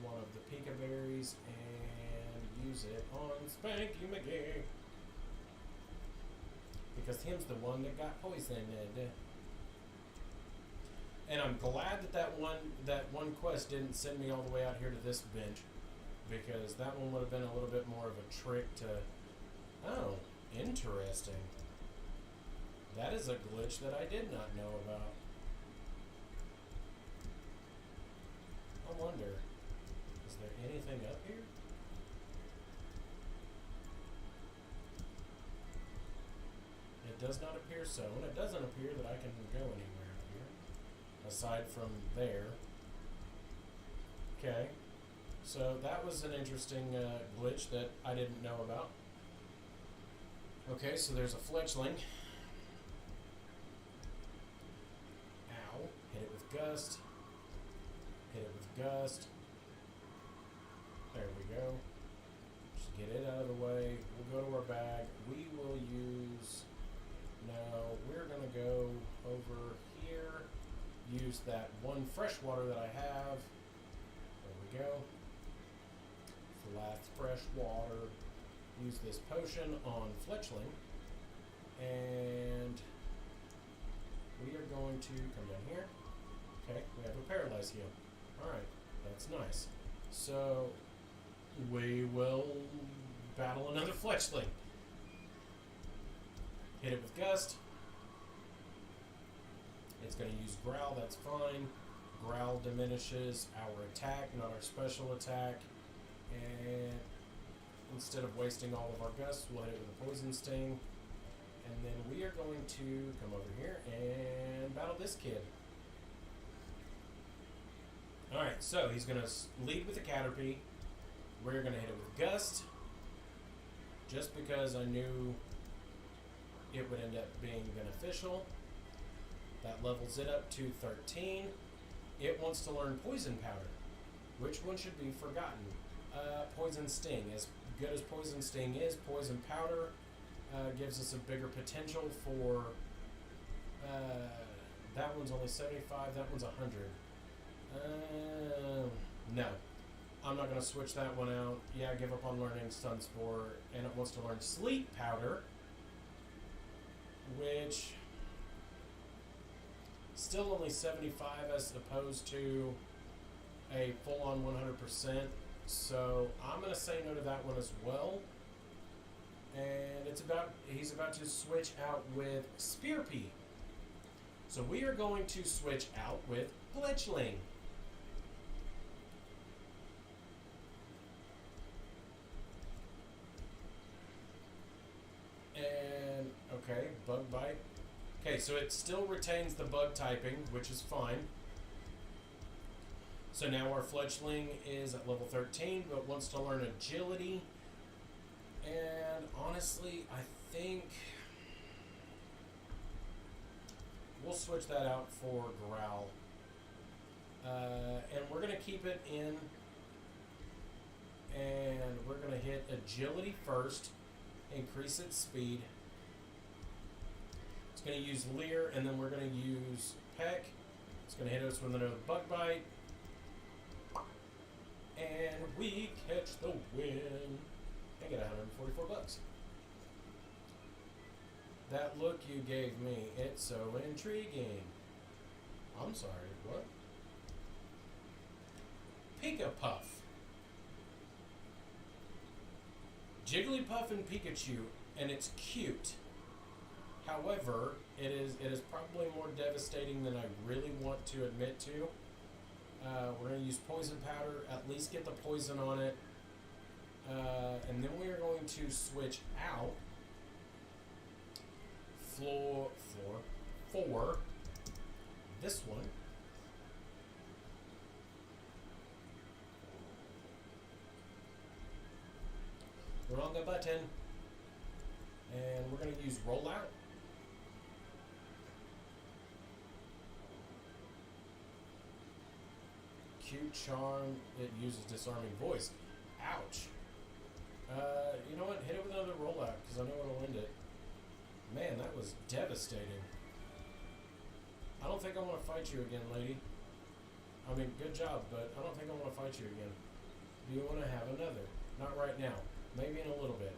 one of the Pika berries and use it on Spanky McGee. Because him's the one that got poisoned. And I'm glad that one quest didn't send me all the way out here to this bench, because that one would have been a little bit more of a trick to... Oh, interesting. That is a glitch that I did not know about. I wonder, is there anything up here? It does not appear so, and it doesn't appear that I can go anywhere up here, aside from there. Okay, so that was an interesting glitch that I didn't know about. Okay, so there's a Fletchling. Ow. Hit it with Gust. Hit it with Gust. There we go. Just get it out of the way. We'll go to our bag. We will use... No, we're going to go over here. Use that one fresh water that I have. There we go. Flat fresh water. use this potion on Fletchling. And we are going to come down here. Okay, we have a Paralyze Heal. Alright, that's nice. So, we will battle another Fletchling. Hit it with Gust. It's going to use Growl, that's fine. Growl diminishes our attack, not our special attack. And instead of wasting all of our Gusts, we'll hit it with a Poison Sting. And then we are going to come over here and battle this kid. Alright, so he's going to lead with a Caterpie. We're going to hit it with Gust. Just because I knew it would end up being beneficial. That levels it up to 13. It wants to learn Poison Powder. Which one should be forgotten? Poison Sting. As good as Poison Sting is, Poison Powder gives us a bigger potential for... that one's only 75, that one's 100. No. I'm not going to switch that one out. Yeah, give up on learning Stun Spore. And it wants to learn Sleep Powder. Which... still only 75 as opposed to a full-on 100%. So I'm going to say no to that one as well. And he's about to switch out with Spearpea. So we are going to switch out with Fletchling. And, okay, Bug Bite. Okay, so it still retains the bug typing, which is fine. So now our Fletchling is at level 13, but wants to learn Agility. And honestly, I think we'll switch that out for Growl. And we're going to keep it in. And we're going to hit Agility first. Increase its speed. It's going to use Leer, and then we're going to use Peck. It's going to hit us with another Bug Bite. And we catch the win. I get 144 bucks. That look you gave me, it's so intriguing. I'm sorry, what? Pika-Puff. Jigglypuff and Pikachu, and it's cute. However, it is probably more devastating than I really want to admit to. We're going to use Poison Powder, at least get the poison on it. And then we are going to switch out for this one. Wrong button. And we're going to use Rollout. Cute Charm. It uses Disarming Voice. Ouch. You know what? Hit it with another Rollout, because I know it'll end it. Man, that was devastating. I don't think I want to fight you again, lady. I mean, good job, but I don't think I want to fight you again. Do you want to have another? Not right now. Maybe in a little bit.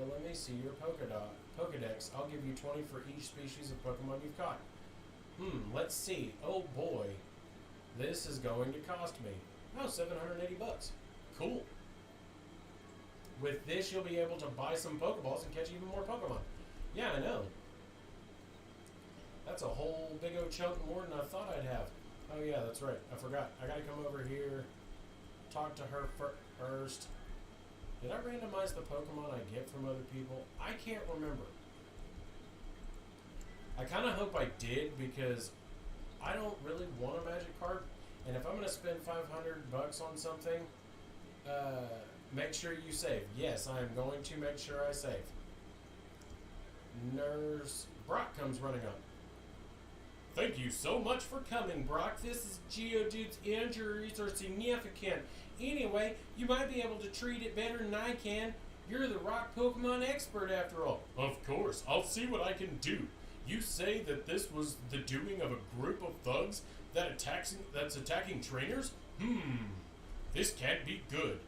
Let me see your Pokedex. I'll give you 20 for each species of Pokemon you've caught. Let's see. Oh boy. This is going to cost me. Oh, 780 bucks. Cool. With this, you'll be able to buy some Pokeballs and catch even more Pokemon. Yeah, I know. That's a whole big old chunk more than I thought I'd have. Oh yeah, that's right. I forgot. I gotta come over here, talk to her first. Did I randomize the Pokemon I get from other people? I can't remember. I kind of hope I did, because I don't really want a magic card. And if I'm going to spend 500 bucks on something, make sure you save. Yes, I am going to make sure I save. Nurse Brock comes running up. Thank you so much for coming, Brock. This is Geodude's injuries are significant. Anyway, you might be able to treat it better than I can. You're the rock Pokemon expert after all. Of course, I'll see what I can do. You say that this was the doing of a group of thugs that's attacking trainers? This can't be good.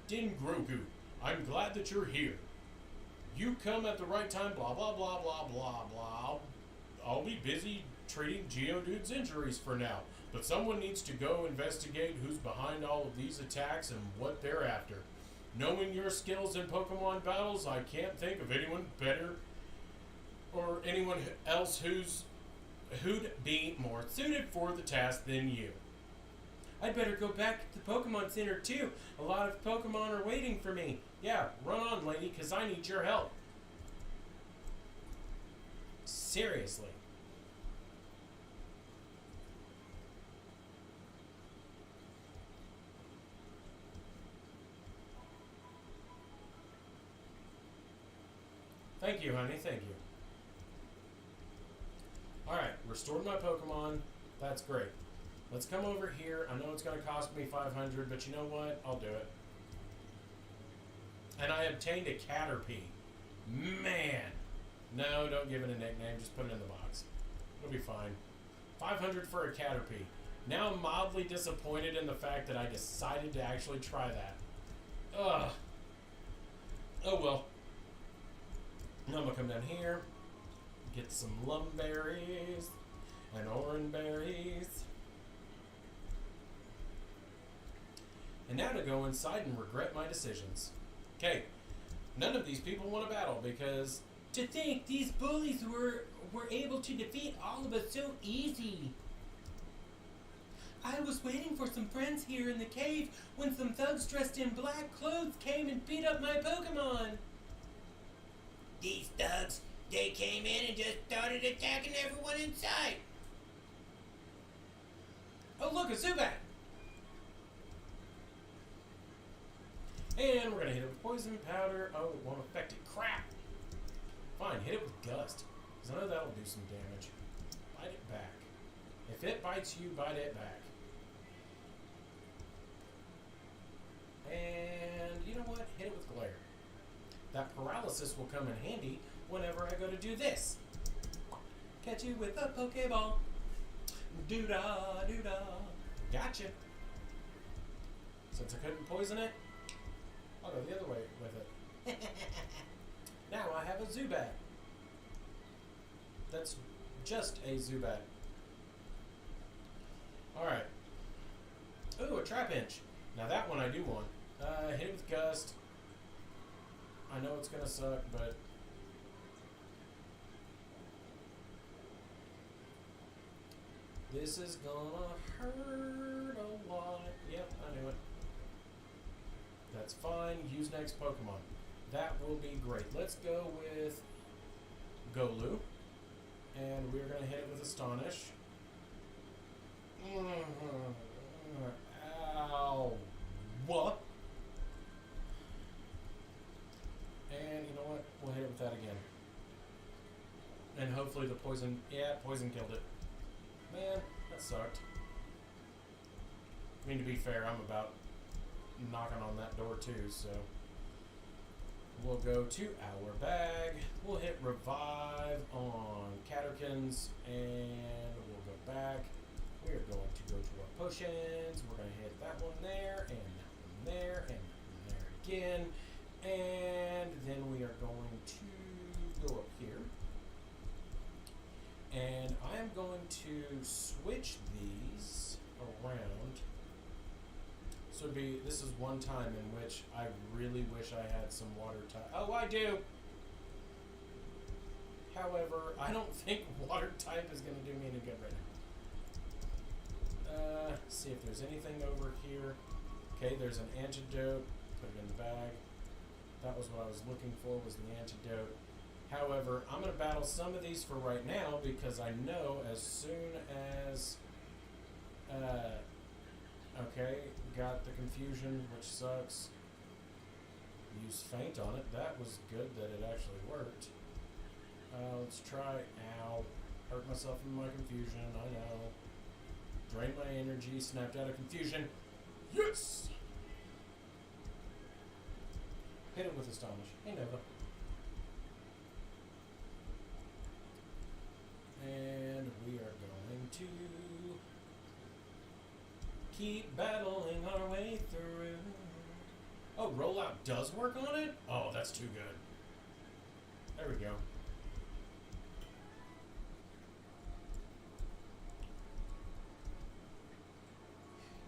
Din Grogu, I'm glad that you're here. You come at the right time, blah, blah, blah, blah, blah, blah. I'll be busy treating Geodude's injuries for now, but someone needs to go investigate who's behind all of these attacks and what they're after. Knowing your skills in Pokemon battles, I can't think of anyone better or anyone else who'd be more suited for the task than you. I'd better go back to the Pokemon Center too. A lot of Pokemon are waiting for me. Yeah, run on, lady, because I need your help. Seriously. Thank you, honey. Thank you. Alright, restored my Pokemon. That's great. Let's come over here. I know it's going to cost me 500, but you know what? I'll do it. And I obtained a Caterpie. Man. No, don't give it a nickname. Just put it in the box. It'll be fine. 500 for a Caterpie. Now I'm mildly disappointed in the fact that I decided to actually try that. Ugh. Oh well. Now I'm going to come down here. Get some lumberries and orange berries. And now to go inside and regret my decisions. Okay, none of these people want to battle because to think these bullies were able to defeat all of us so easy. I was waiting for some friends here in the cave when some thugs dressed in black clothes came and beat up my Pokemon. These thugs, they came in and just started attacking everyone in sight. Oh look, a Zubat! And we're going to hit it with Poison Powder. Oh, it won't affect it. Crap! Fine, hit it with Gust. Because I know that'll do some damage. Bite it back. If it bites you, bite it back. And you know what? Hit it with Glare. That paralysis will come in handy whenever I go to do this. Catch you with a Pokeball. Doo-dah, doo-dah. Gotcha. Since I couldn't poison it, I'll go the other way with it. Now I have a Zubat. That's just a Zubat. Alright. Ooh, a Trapinch. Now that one I do want. Hit it with Gust. I know it's gonna suck, but this is gonna hurt a lot. Yep, I knew it. That's fine. Use next Pokemon. That will be great. Let's go with Golu. And we're going to hit it with Astonish. Ow. What? And you know what? We'll hit it with that again. And hopefully the poison... Yeah, poison killed it. Man, that sucked. I mean, to be fair, I'm about knocking on that door too, so we'll go to our bag. We'll hit Revive on Caterkins, and we'll go back. We are going to go to our potions. We're going to hit that one there, and that one there, and that one there again. And then we are going to go up here. And I am going to switch these around. So this is one time in which I really wish I had some water type. Oh, I do! However, I don't think water type is going to do me any good right now. See if there's anything over here. Okay, there's an antidote. Put it in the bag. That was what I was looking for, was the antidote. However, I'm going to battle some of these for right now because I know as soon as... okay, got the confusion, which sucks. Use Faint on it. That was good that it actually worked. Let's try... Ow. Hurt myself in my confusion, I know. Drained my energy, snapped out of confusion. Yes! Hit it with Astonish. Hey, Nova. And we are going to keep battling our way through. Oh, rollout does work on it? Oh, that's too good. There we go.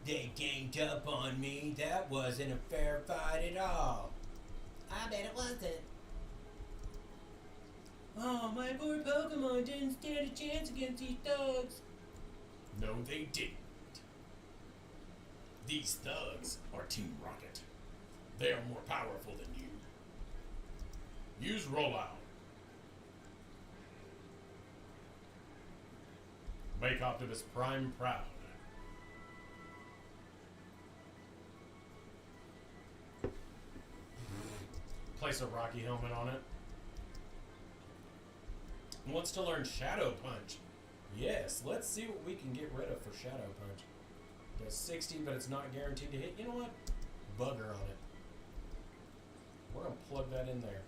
They ganged up on me. That wasn't a fair fight at all. I bet it wasn't. Oh, my poor Pokemon didn't stand a chance against these thugs. No, they didn't. These thugs are Team Rocket. They are more powerful than you. Use rollout. Make Optimus Prime proud. Place a Rocky helmet on it. Wants to learn Shadow Punch. Yes, let's see what we can get rid of for Shadow Punch. Does 60, but it's not guaranteed to hit. You know what? Bugger on it. We're going to plug that in there.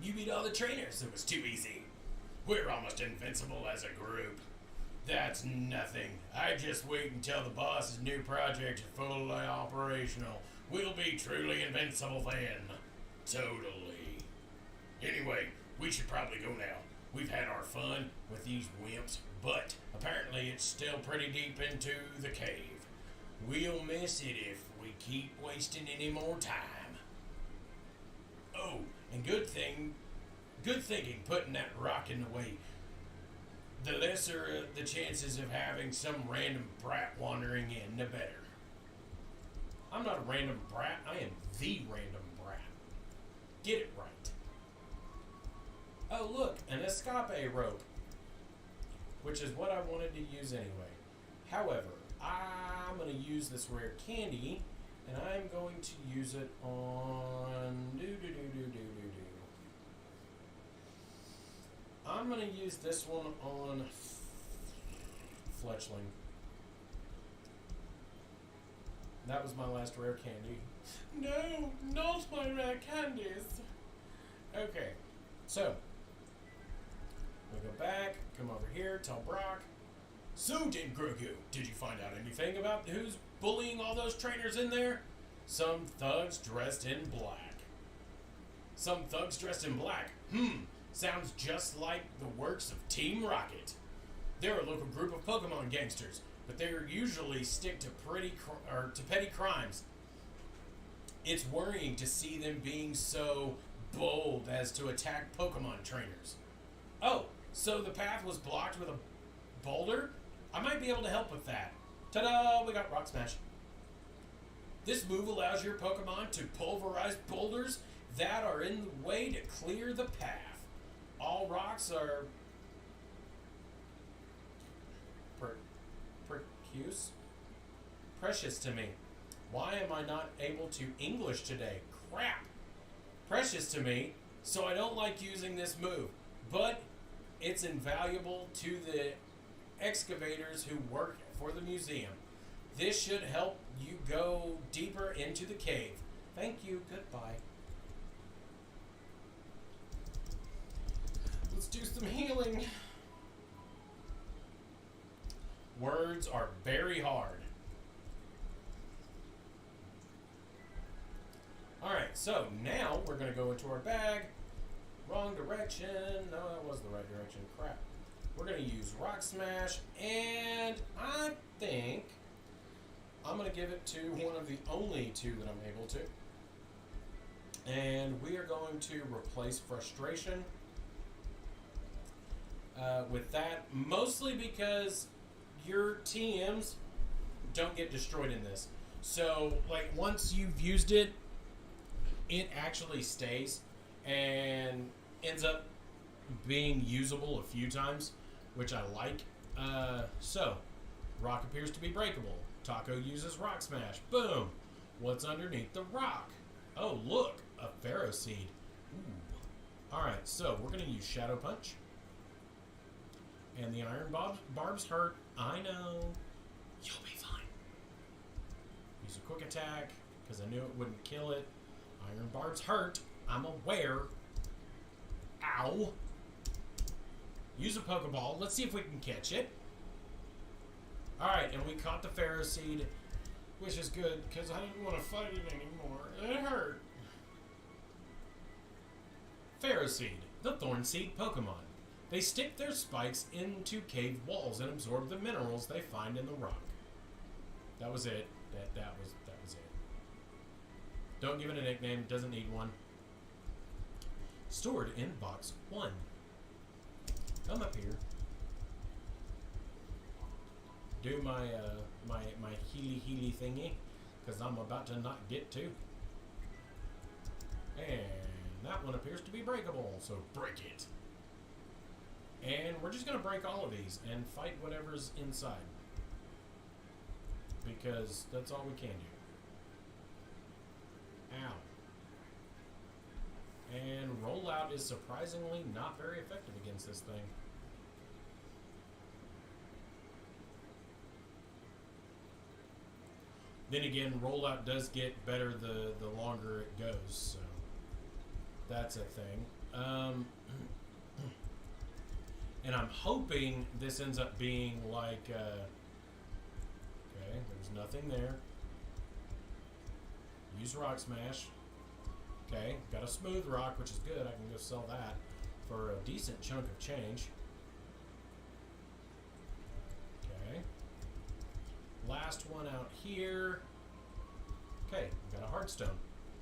You beat all the trainers. It was too easy. We're almost invincible as a group. That's nothing. I just wait until the boss's new project is fully operational. We'll be truly invincible then. Totally. Anyway, we should probably go now. We've had our fun with these wimps, but apparently it's still pretty deep into the cave. We'll miss it if we keep wasting any more time. Oh, and good thinking putting that rock in the way. The lesser the chances of having some random brat wandering in, the better. I'm not a random brat, I am the random brat. Get it right. Oh look, an escape rope. Which is what I wanted to use anyway. However, I'm going to use this rare candy, and I'm going to use it on... I'm going to use this one on Fletchling. That was my last rare candy. No, not my rare candies. Okay, so we'll go back, come over here, tell Brock. So, Din Grogu, did you find out anything about who's bullying all those trainers in there? Some thugs dressed in black. Some thugs dressed in black. Sounds just like the works of Team Rocket. They're a local group of Pokemon gangsters, but they usually stick to petty crimes. It's worrying to see them being so bold as to attack Pokemon trainers. Oh, so the path was blocked with a boulder? I might be able to help with that. Ta-da! We got Rock Smash. This move allows your Pokemon to pulverize boulders that are in the way to clear the path. All rocks are precious to me. Why am I not able to English today? Crap! Precious to me, so I don't like using this move. But it's invaluable to the excavators who work for the museum. This should help you go deeper into the cave. Thank you. Goodbye. Let's do some healing. Words are very hard. Alright, so now we're going to go into our bag. Wrong direction. No, that was the right direction. Crap. We're going to use Rock Smash, and I think I'm going to give it to one of the only two that I'm able to. And we are going to replace Frustration with that, mostly because your TMs don't get destroyed in this. So, like, once you've used it, it actually stays and ends up being usable a few times, which I like. So, rock appears to be breakable. Taco uses Rock Smash. Boom! What's underneath the rock? Oh, look! A Pharaoh Seed. Ooh. Alright, so we're going to use Shadow Punch. And the Iron Barbs hurt. I know. You'll be fine. Use a Quick Attack, because I knew it wouldn't kill it. Iron Barbs hurt. I'm aware. Ow. Use a Pokeball. Let's see if we can catch it. Alright, and we caught the Pharaoh Seed. Which is good, because I didn't want to fight it anymore. It hurt. Ferroseed, the Thornseed Pokemon. They stick their spikes into cave walls and absorb the minerals they find in the rock. That was it. That was it. Don't give it a nickname, it doesn't need one. Stored in box 1. Come up here. Do my my healy thingy, because I'm about to not get to. And that one appears to be breakable, so break it. And we're just gonna break all of these and fight whatever's inside, because that's all we can do. Ow. And rollout is surprisingly not very effective against this thing. Then again, rollout does get better the longer it goes, so that's a thing. And I'm hoping this ends up being like, okay, there's nothing there. Use Rock Smash. Okay, got a Smooth Rock, which is good. I can go sell that for a decent chunk of change. Okay. Last one out here. Okay, got a Heartstone.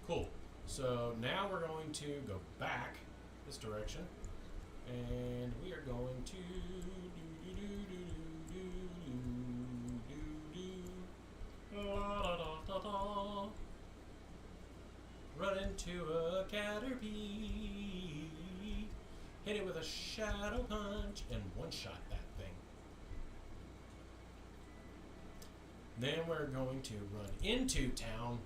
Cool. So now we're going to go back this direction. And we are going to run into a Caterpie, hit it with a Shadow Punch, and one-shot that thing. Then we're going to run into town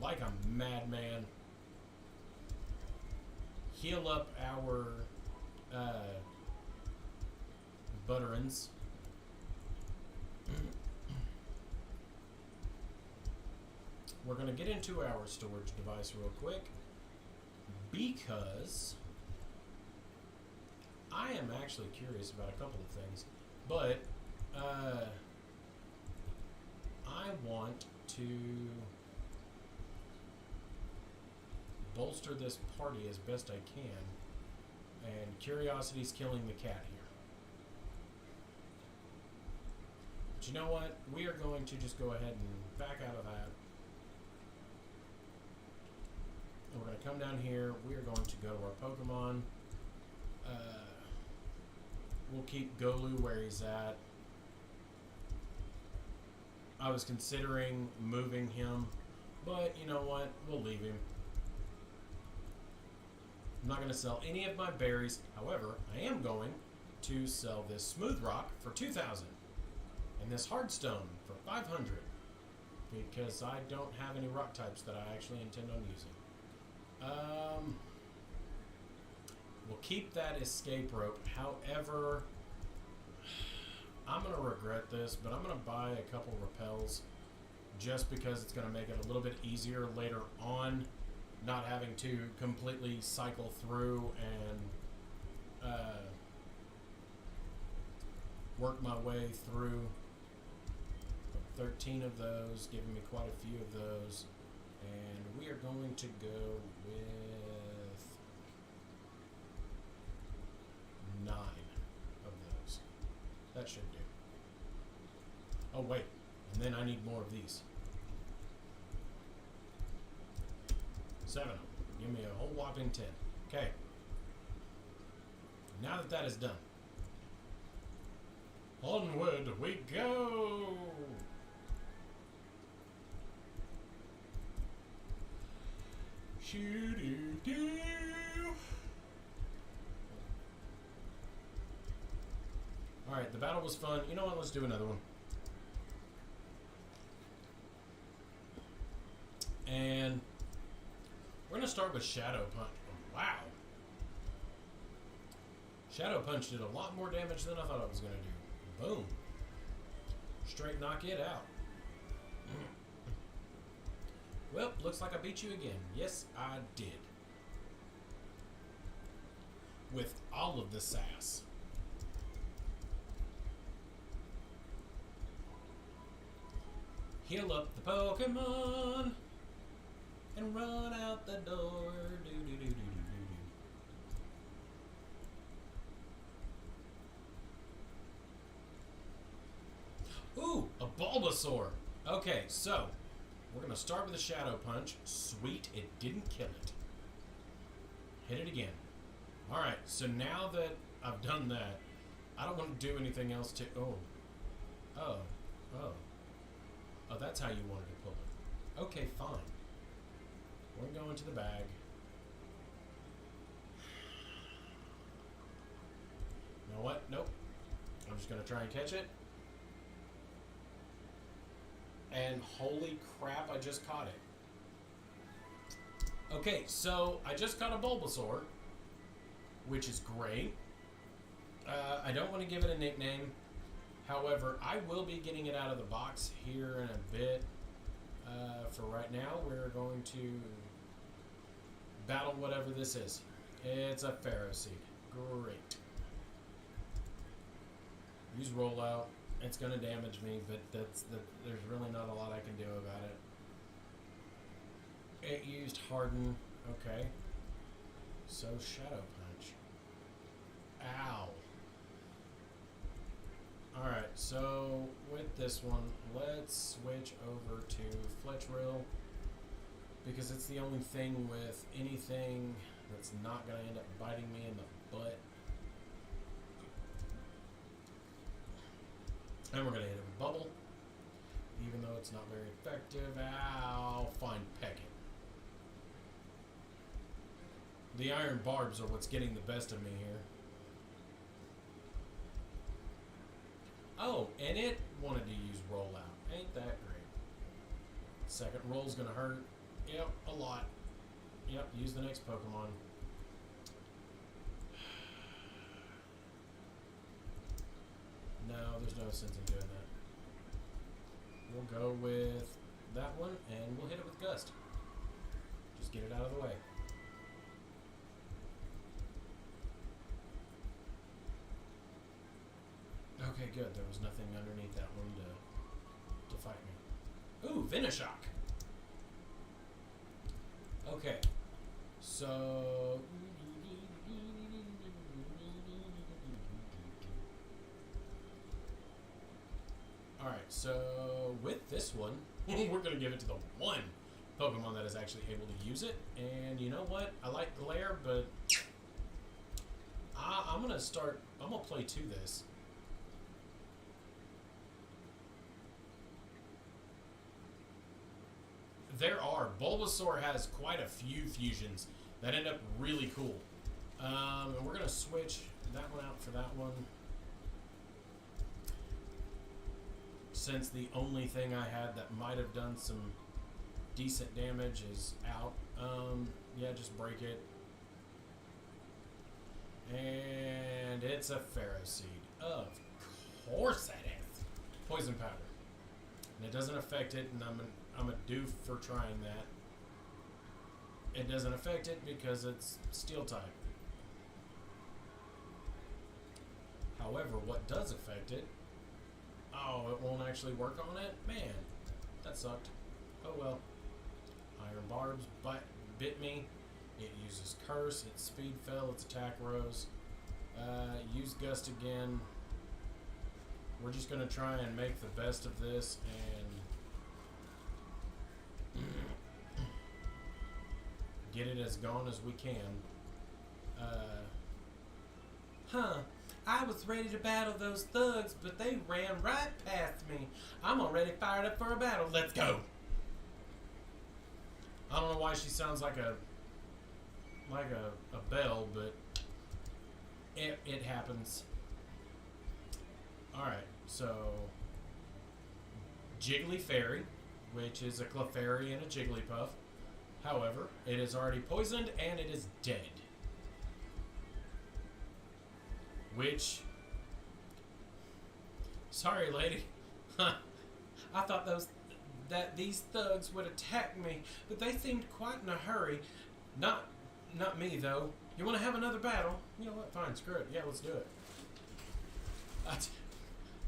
like a madman. Heal up our Butterins. We're going to get into our storage device real quick, because I am actually curious about a couple of things, but I want to bolster this party as best I can, and curiosity's killing the cat here. But you know what? We are going to just go ahead and back out of that. And we're going to come down here. We are going to go to our Pokemon. We'll keep Golu where he's at. I was considering moving him, but you know what? We'll leave him. I'm not going to sell any of my berries. However, I am going to sell this Smooth Rock for 2,000 and this Hardstone for 500, because I don't have any rock types that I actually intend on using. We'll keep that escape rope. However, I'm going to regret this, but I'm going to buy a couple repels just because it's going to make it a little bit easier later on, not having to completely cycle through and work my way through 13 of those, giving me quite a few of those. And we are going to go with 9 of those. That should do. Oh wait, and then I need more of these. 7 of them. Give me a whole whopping 10. Okay. Now that that is done, onward we go! Shoo-doo-doo! Alright, the battle was fun. You know what? Let's do another one. And we're going to start with Shadow Punch. Wow. Shadow Punch did a lot more damage than I thought it was going to do. Boom. Straight knock it out. Well, looks like I beat you again. Yes, I did. With all of the sass. Heal up the Pokemon and run out the door. Do do do do do do. Ooh, a Bulbasaur. Okay, so we're gonna start with a Shadow Punch. Sweet, it didn't kill it. Hit it again. All right, so now that I've done that, I don't want to do anything else to. Oh, that's how you wanted to pull it. Okay, fine. We're going to go into the bag. You know what? Nope. I'm just going to try and catch it. And holy crap, I just caught it. Okay, so I just caught a Bulbasaur, which is great. I don't want to give it a nickname. However, I will be getting it out of the box here in a bit. For right now, we're going to battle whatever this is. It's a Pharaoh Seed. Great. Use Rollout. It's going to damage me, but there's really not a lot I can do about it. It used Harden. Okay. So Shadow Punch. Ow. Alright, so with this one, let's switch over to Fletchrill, because it's the only thing with anything that's not going to end up biting me in the butt. And we're going to hit it with Bubble, even though it's not very effective. Ow, fine, peck it. The Iron Barbs are what's getting the best of me here. Oh, and it wanted to use Rollout. Ain't that great? Second roll's gonna hurt. Yep, a lot. Yep, use the next Pokemon. No, there's no sense in doing that. We'll go with that one, and we'll hit it with Gust. Just get it out of the way. Okay, good. There was nothing underneath that one to fight me. Ooh, Venoshock. Okay, so all right. So with this one, we're gonna give it to the one Pokemon that is actually able to use it. And you know what? I like Glare, but I'm gonna play to this. Bulbasaur has quite a few fusions that end up really cool. And we're going to switch that one out for that one. Since the only thing I had that might have done some decent damage is out. Yeah, just break it. And it's a Pharaoh Seed. Of course that is. Poison Powder. And it doesn't affect it, and I'm a doof for trying that. It doesn't affect it because it's Steel type. However, what does affect it... Oh, it won't actually work on it? Man, that sucked. Oh well. Iron Barbs bit me. It uses Curse, its Speed fell, its attack rose. Use Gust again. We're just going to try and make the best of this and get it as gone as we can. I was ready to battle those thugs, but they ran right past me. I'm already fired up for a battle. Let's go. I don't know why she sounds like a bell, but it happens. Alright, so Jiggly Fairy, which is a Clefairy and a Jigglypuff. However, it is already poisoned and it is dead. Which, sorry lady, I thought these thugs would attack me, but they seemed quite in a hurry. Not me though. You want to have another battle? You know what? Fine, screw it. Yeah, let's do it.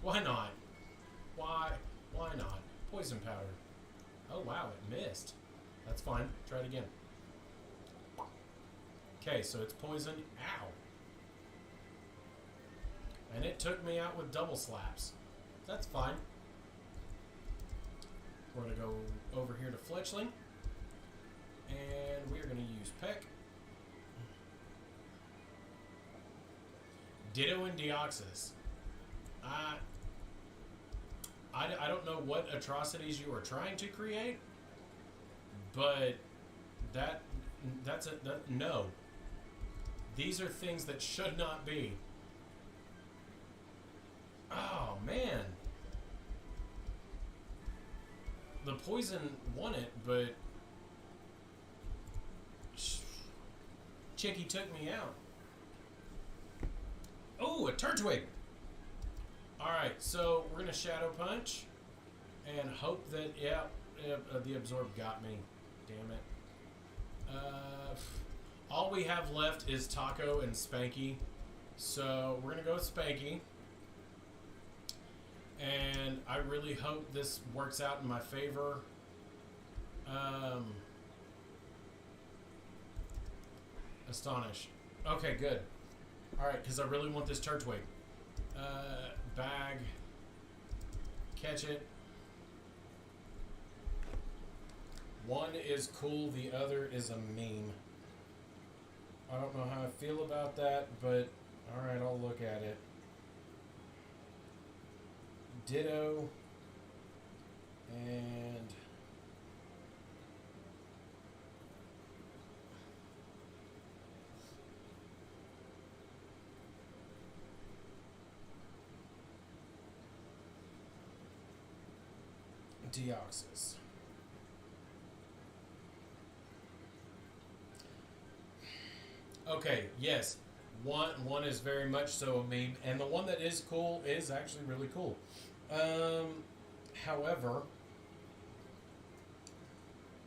Why not? Why not? poison powder. Oh wow, it missed. That's fine. Try it again. Okay, so it's poison. Ow. And it took me out with double slaps. That's fine. We're going to go over here to Fletchling. And we're going to use Peck. Ditto and Deoxys. I don't know what atrocities you are trying to create, but no. These are things that should not be. Oh man. The poison won it, but Chicky took me out. Oh, a Turtwig. Alright, so we're going to Shadow Punch and hope that, the Absorb got me. Damn it. All we have left is Taco and Spanky. So we're going to go with Spanky. And I really hope this works out in my favor. Astonish. Okay, good. Alright, because I really want this Turtwig. Bag. Catch it. One is cool, the other is a meme. I don't know how I feel about that, but alright, I'll look at it. Ditto. And Deoxys. Okay, yes. One is very much so a meme, and the one that is cool is actually really cool. However,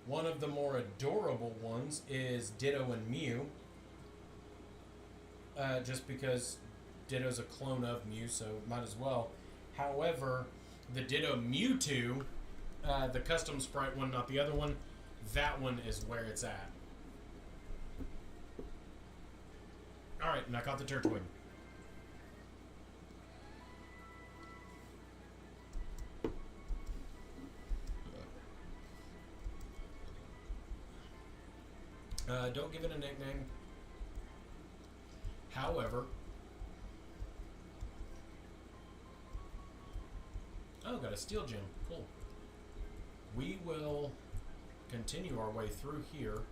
one of the more adorable ones is Ditto and Mew. Just because Ditto's a clone of Mew, so might as well. However, the Ditto Mewtwo, the custom sprite one, not the other one, that one is where it's at. Alright, and I caught the Turtwig. Don't give it a nickname. However... Oh, got a steel gem. Cool. We will continue our way through here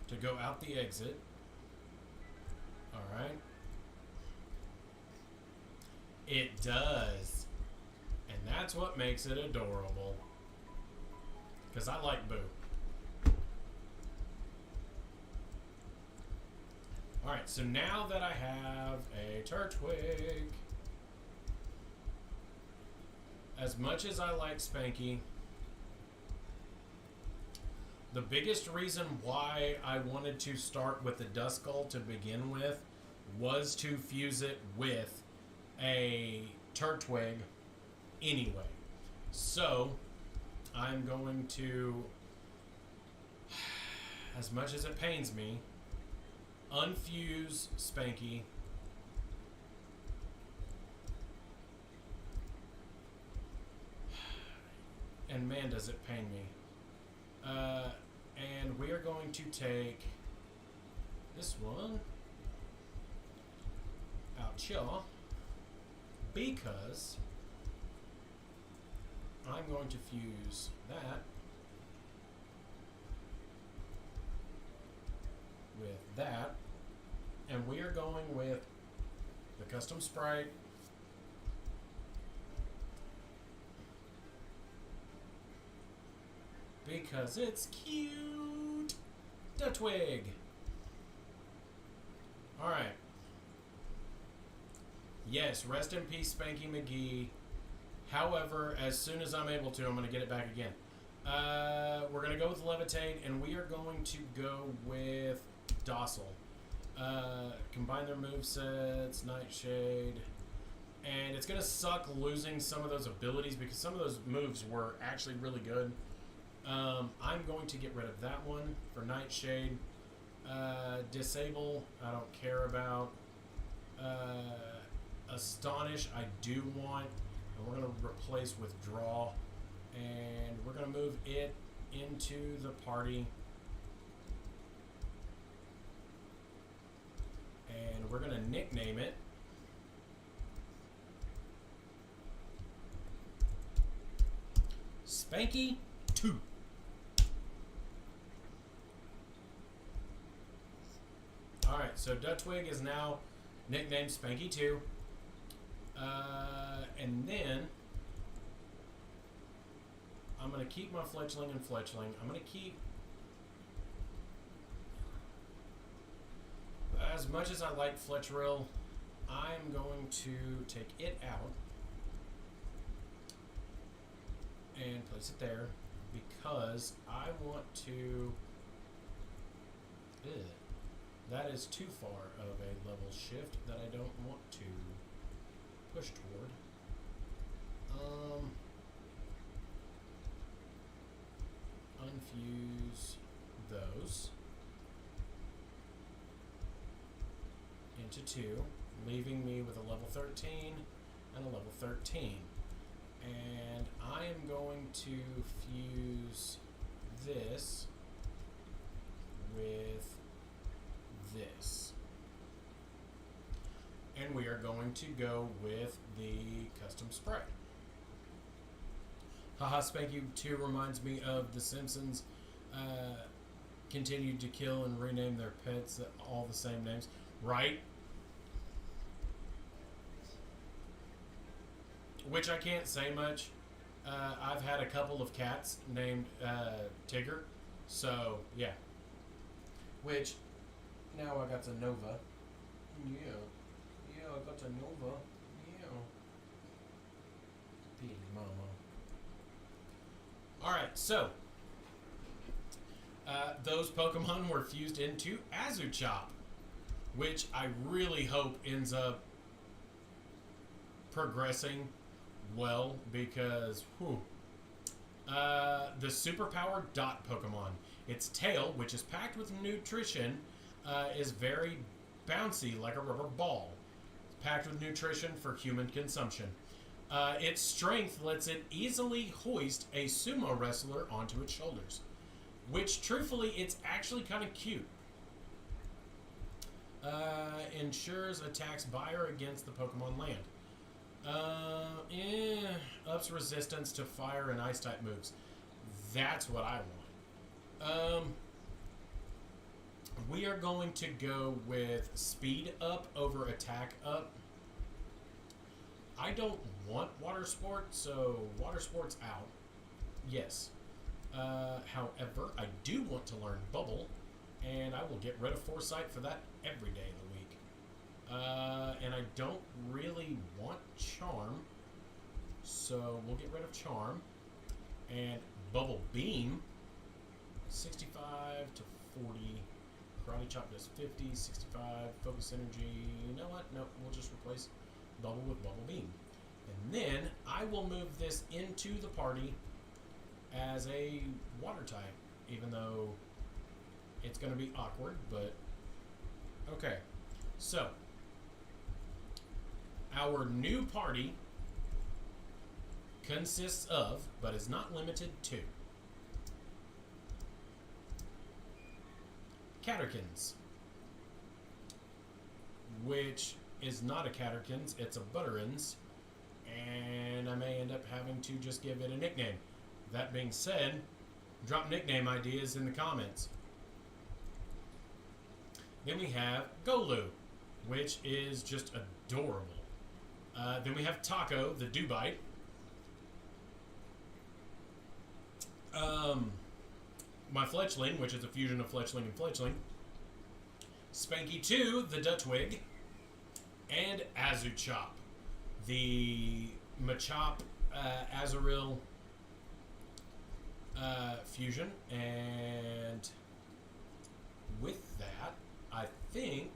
to go out the exit. Alright. It does. And that's what makes it adorable. Because I like Boo. Alright, so now that I have a Turtwig, as much as I like Spanky, the biggest reason why I wanted to start with the Duskull to begin with was to fuse it with a Turtwig anyway. So, I'm going to, as much as it pains me, unfuse Spanky. And man, does it pain me. And we are going to take this one out here because I'm going to fuse that with that, and we are going with the custom sprite because it's cute. Turtwig. Alright. Yes, rest in peace, Spanky McGee. However, as soon as I'm able to, I'm going to get it back again. We're going to go with Levitate, and we are going to go with Docile. Combine their movesets, Nightshade, And it's going to suck losing some of those abilities because some of those moves were actually really good. I'm going to get rid of that one for Nightshade. Disable, I don't care about. Astonish, I do want. And we're going to replace Withdraw. And we're going to move it into the party. And we're going to nickname it. Spanky 2. Alright, so Dutwig is now nicknamed Spanky 2. And then I'm going to keep my Fletchling and Fletchling. I'm going to keep, as much as I like Fletchrill, I'm going to take it out and place it there because I want to. That is too far of a level shift that I don't want to push toward. Unfuse those into 2, leaving me with a level 13 and a level 13. And I am going to fuse this with this. And we are going to go with the custom spray. Haha, Spanky 2 reminds me of The Simpsons. Continued to kill and rename their pets all the same names. Right? Which I can't say much. I've had a couple of cats named Tigger. So, yeah. Which, now I got a Nova. Yeah. Yeah, I got a Nova. Yeah. Pig mama. Alright, so. Those Pokemon were fused into Azuchop. Which I really hope ends up progressing well because, whew. The superpowered dot Pokemon. Its tail, which is packed with nutrition, is very bouncy like a rubber ball. It's packed with nutrition for human consumption. Its strength lets it easily hoist a sumo wrestler onto its shoulders. Which, truthfully, it's actually kind of cute. Ensures attacks by or against the Pokemon land. Ups resistance to fire and ice type moves. That's what I want. We are going to go with speed up over attack up. I don't want water sport, so water sport's out. Yes. However, I do want to learn bubble, and I will get rid of foresight for that every day of the week. And I don't really want charm, so we'll get rid of charm. And bubble beam, 65 to 40. Karate chop does 50, 65. Focus energy. You know what? No, we'll just replace bubble with bubble beam. And then I will move this into the party as a water type, even though it's going to be awkward, but okay. So, our new party consists of, but is not limited to, Caterkins, which is not a Caterkins, it's a Butterins, and I may end up having to just give it a nickname. That being said, drop nickname ideas in the comments. Then we have Golu, which is just adorable. Then we have Taco, the Dewbite. My Fletchling, which is a fusion of Fletchling and Fletchling. Spanky 2, the Dutwig. And Azuchop, the Machop Azurill fusion. And with that, I think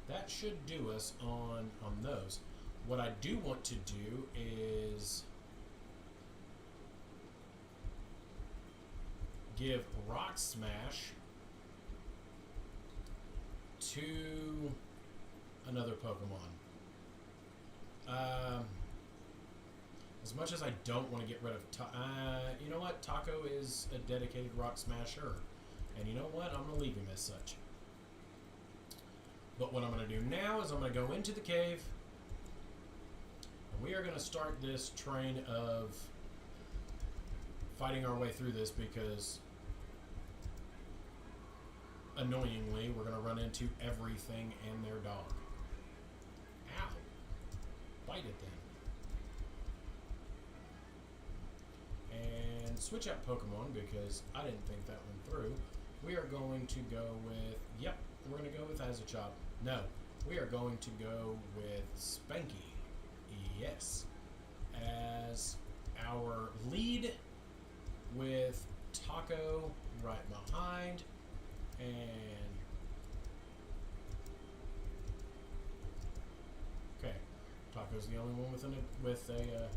that should do us on those. What I do want to do is give Rock Smash to another Pokemon. As much as I don't want to get rid of... you know what? Taco is a dedicated Rock Smasher. And you know what? I'm going to leave him as such. But what I'm going to do now is I'm going to go into the cave. And we are going to start this train of fighting our way through this because... annoyingly, we're going to run into everything and their dog. Ow. Bite it then. And switch out Pokemon because I didn't think that one through. We are going to go with... Yep, we're going to go with Azuchop. No, we are going to go with Spanky. Yes. As our lead with Taco right behind. And okay, Taco's the only one with a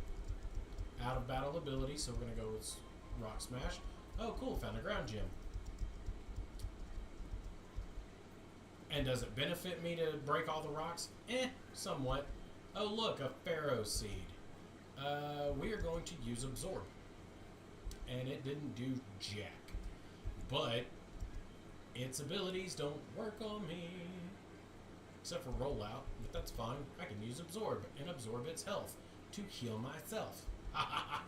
out of battle ability, so we're gonna go with Rock Smash. Oh, cool! Found a ground gem. And does it benefit me to break all the rocks? Somewhat. Oh, look, a Pharaoh seed. We are going to use Absorb, and it didn't do jack, but its abilities don't work on me. Except for Rollout, but that's fine. I can use Absorb and absorb its health to heal myself. Ha ha ha!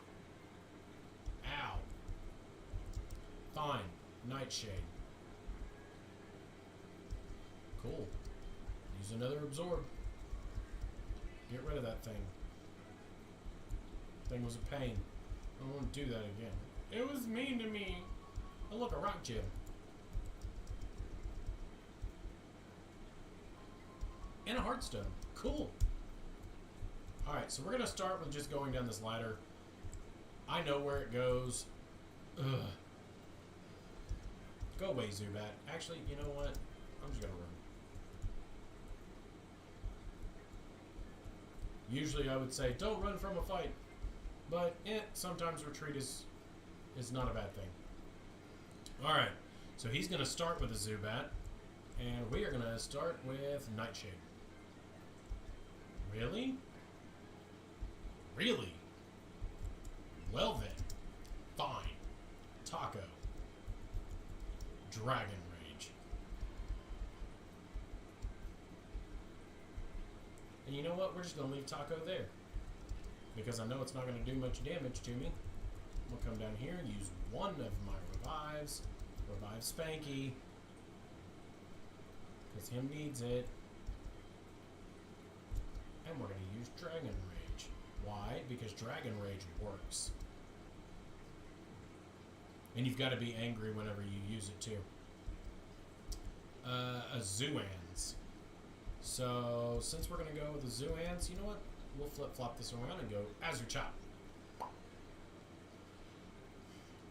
Ow. Fine. Nightshade. Cool. Use another Absorb. Get rid of that thing. Thing was a pain. I don't want to do that again. It was mean to me. Oh look, a rock gem. And a Heartstone. Cool. Alright, so we're going to start with just going down this ladder. I know where it goes. Ugh. Go away, Zubat. Actually, you know what? I'm just going to run. Usually I would say, don't run from a fight. But, sometimes retreat is not a bad thing. Alright, so he's going to start with a Zubat. And we are going to start with Nightshade. Really? Really? Well then. Fine. Taco. Dragon Rage. And you know what? We're just going to leave Taco there. Because I know it's not going to do much damage to me. We'll come down here and use one of my revives. Revive Spanky. Because him needs it. And we're going to use Dragon Rage. Why? Because Dragon Rage works. And you've got to be angry whenever you use it too. A Zooans. So, since we're going to go with the Zooans, you know what? We'll flip-flop this around and go Azuchop.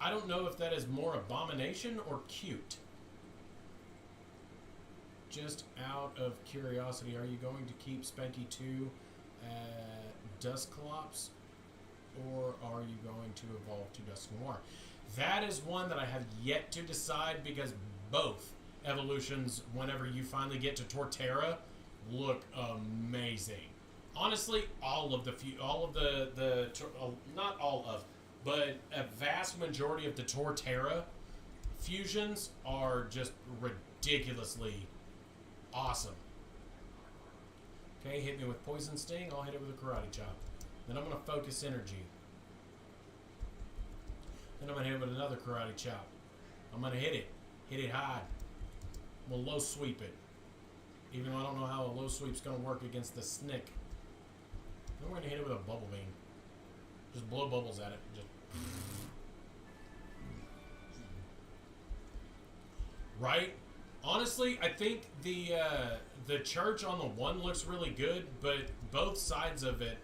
I don't know if that is more Abomination or cute. Just out of curiosity, are you going to keep Spanky 2 at Dusclops? Or are you going to evolve to Dusknoir? That is one that I have yet to decide because both evolutions, whenever you finally get to Torterra, look amazing. Honestly, not all of, but a vast majority of the Torterra fusions are just ridiculously awesome. Okay, hit me with Poison Sting. I'll hit it with a Karate Chop. Then I'm going to focus energy. Then I'm going to hit it with another Karate Chop. I'm going to hit it. Hit it hard. We'll low sweep it. Even though I don't know how a low sweep's going to work against the Snick. Then we're going to hit it with a Bubble Beam. Just blow bubbles at it. Just... Right? Honestly, I think the church on the one looks really good, but both sides of it,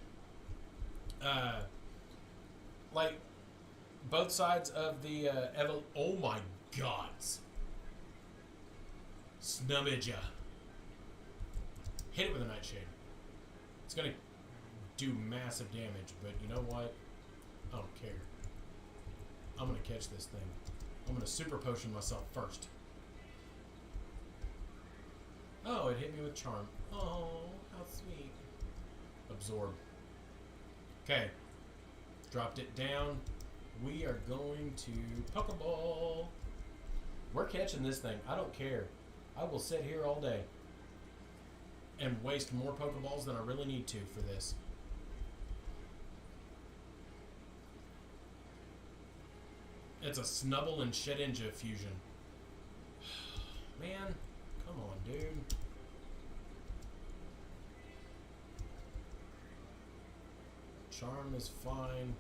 like both sides of the oh my gods, Snubidja. Hit it with a Nightshade. It's gonna do massive damage, but you know what? I don't care. I'm gonna catch this thing. I'm gonna super potion myself first. Oh, it hit me with charm. Oh, how sweet. Absorb. Okay. Dropped it down. We are going to Pokeball. We're catching this thing. I don't care. I will sit here all day and waste more Pokeballs than I really need to for this. It's a Snubble and Shedinja fusion. Man, come on, dude. Charm is fine.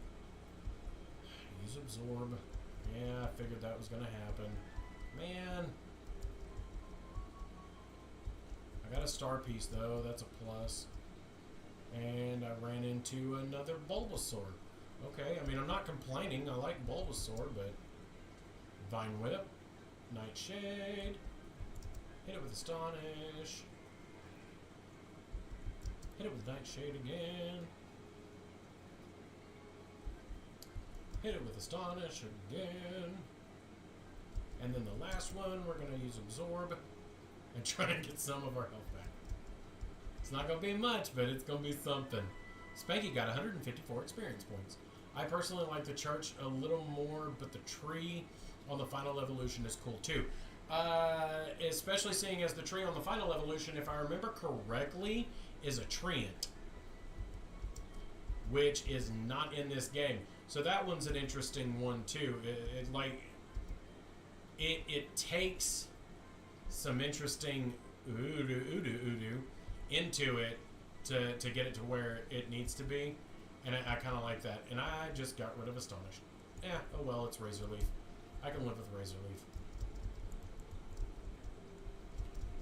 Use Absorb. Yeah, I figured that was gonna happen. Man. I got a star piece though, that's a plus. And I ran into another Bulbasaur. Okay, I mean, I'm not complaining. I like Bulbasaur, but Vine Whip, Nightshade, hit it with Astonish, hit it with Nightshade again, hit it with Astonish again, and then the last one, we're going to use Absorb and try and get some of our health back. It's not going to be much, but it's going to be something. Spanky got 154 experience points. I personally like the church a little more, but the tree on the final evolution is cool too. Especially seeing as the tree on the final evolution, if I remember correctly, is a treant, which is not in this game. So that one's an interesting one too. It takes some interesting udu into it to get it to where it needs to be. And I kind of like that. And I just got rid of Astonish. Oh well, it's Razor Leaf. I can live with Razor Leaf.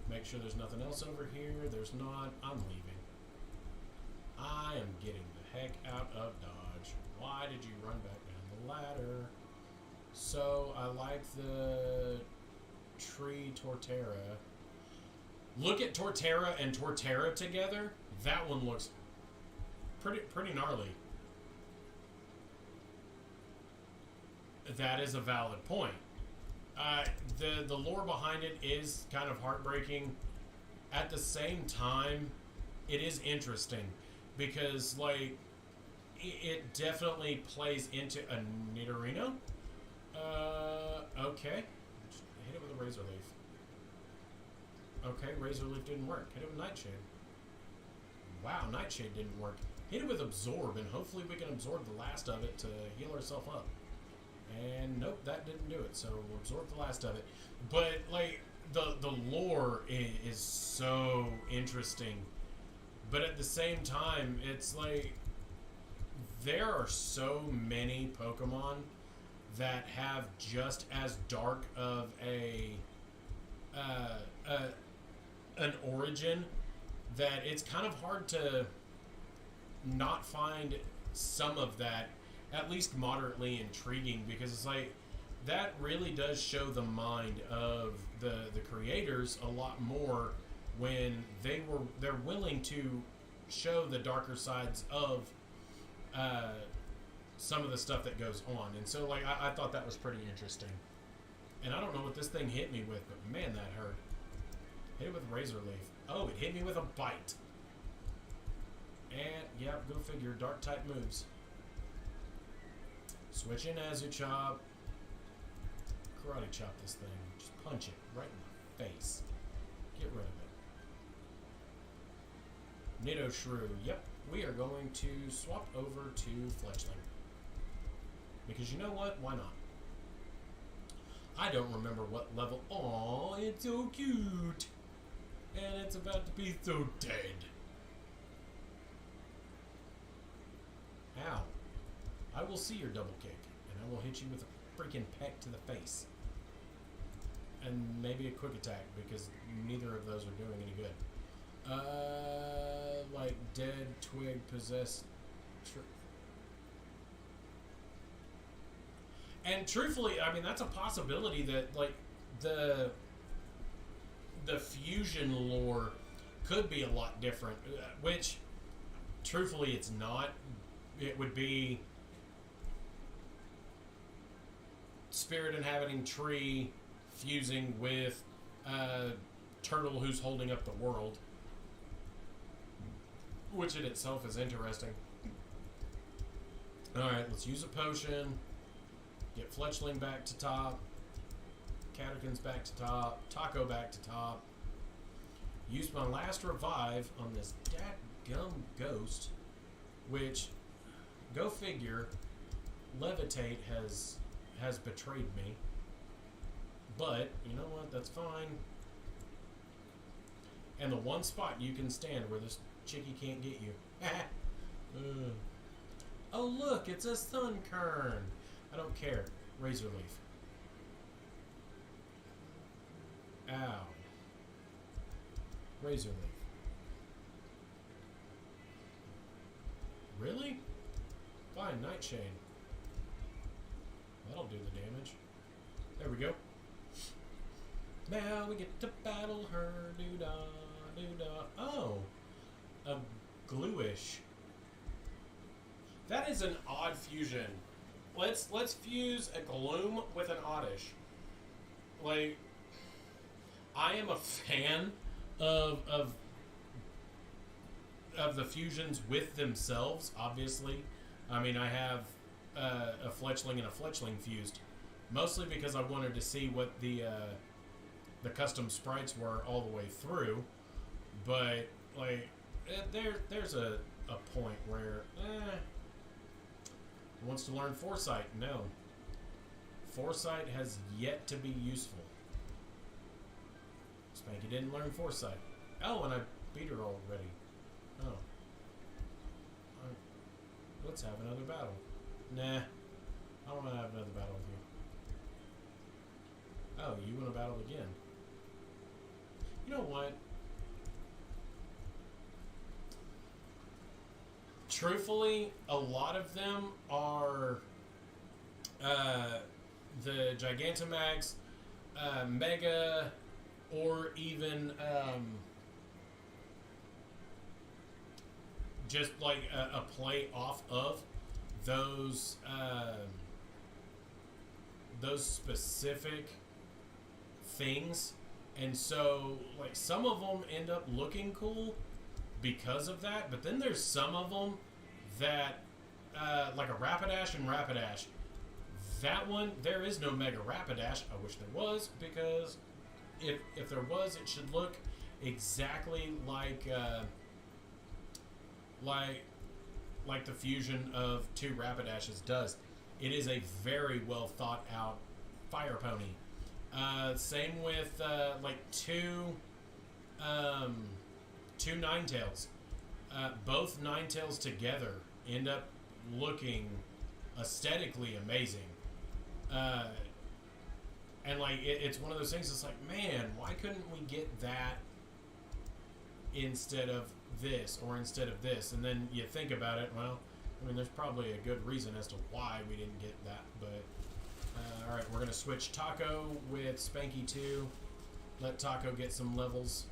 Make sure there's nothing else over here. There's not. I'm leaving. I am getting the heck out of Dodge. Why did you run back down the ladder? So, I like the tree Torterra. Look at Torterra and Torterra together. That one looks pretty gnarly. That is a valid point. The lore behind it is kind of heartbreaking. At the same time, it is interesting because like it definitely plays into a Nidorino. Okay. Just hit it with a Razor Leaf. Okay, Razor Leaf didn't work. Hit it with Nightshade. Wow, Nightshade didn't work. Hit it with Absorb, and hopefully we can absorb the last of it to heal ourselves up. And nope, that didn't do it, so we'll absorb the last of it. But, like, the lore is so interesting. But at the same time, it's like, there are so many Pokemon that have just as dark of an origin that it's kind of hard to not find some of that at least moderately intriguing, because it's like that really does show the mind of the creators a lot more when they're willing to show the darker sides of some of the stuff that goes on. And so like I thought that was pretty interesting. And I don't know what this thing hit me with, but man, that hurt. Hit it with Razor Leaf. Oh, it hit me with a bite. And, yep, go figure. Dark type moves. Switch in Azuchop. Karate chop this thing. Just punch it right in the face. Get rid of it. Nidoshrew. Yep, we are going to swap over to Fletchling. Because you know what? Why not? I don't remember what level. Aw, it's so cute. And it's about to be so dead. Ow. I will see your double kick, and I will hit you with a freaking peck to the face. And maybe a quick attack, because neither of those are doing any good. Like dead twig possessed. And truthfully, I mean, that's a possibility that, like, the fusion lore could be a lot different, which truthfully, it's not. It would be Spirit Inhabiting Tree fusing with Turtle who's holding up the world, which in itself is interesting. Alright, let's use a potion. Get Fletchling back to top. Catechins back to top. Taco back to top. Use my last revive on this dadgum ghost, which, go figure, Levitate has betrayed me. But, you know what, that's fine. And the one spot you can stand where this chickie can't get you. Oh look, it's a Sun Kern. I don't care. Razor Leaf. Ow. Razor Leaf. Really? Fine, Nightshade. That'll do the damage. There we go. Now we get to battle her. Doo-da, doo-da. Oh. A Gluish. That is an odd fusion. Let's fuse a Gloom with an Oddish. Like, I am a fan of the fusions with themselves, obviously. I mean, I have a Fletchling and a Fletchling fused, mostly because I wanted to see what the custom sprites were all the way through. But like, there's a point where wants to learn Foresight. No, Foresight has yet to be useful. Spanky didn't learn Foresight. Oh, and I beat her already. Oh. Let's have another battle. Nah. I don't want to have another battle with you. Oh, you want to battle again? You know what? Truthfully, a lot of them are the Gigantamax, Mega, or even just like a play off of those specific things. And so, like, some of them end up looking cool because of that, but then there's some of them that, like a Rapidash and Rapidash. That one, there is no Mega Rapidash. I wish there was, because if there was, it should look exactly like the fusion of two Rapidashes does. It is a very well thought out Fire Pony. Same with like two Ninetales. Both Ninetales together end up looking aesthetically amazing. And like it's one of those things. It's like, man, why couldn't we get that instead of this, or instead of this? And then you think about it. Well, I mean, there's probably a good reason as to why we didn't get that. But all right, we're gonna switch Taco with Spanky 2. Let Taco get some levels.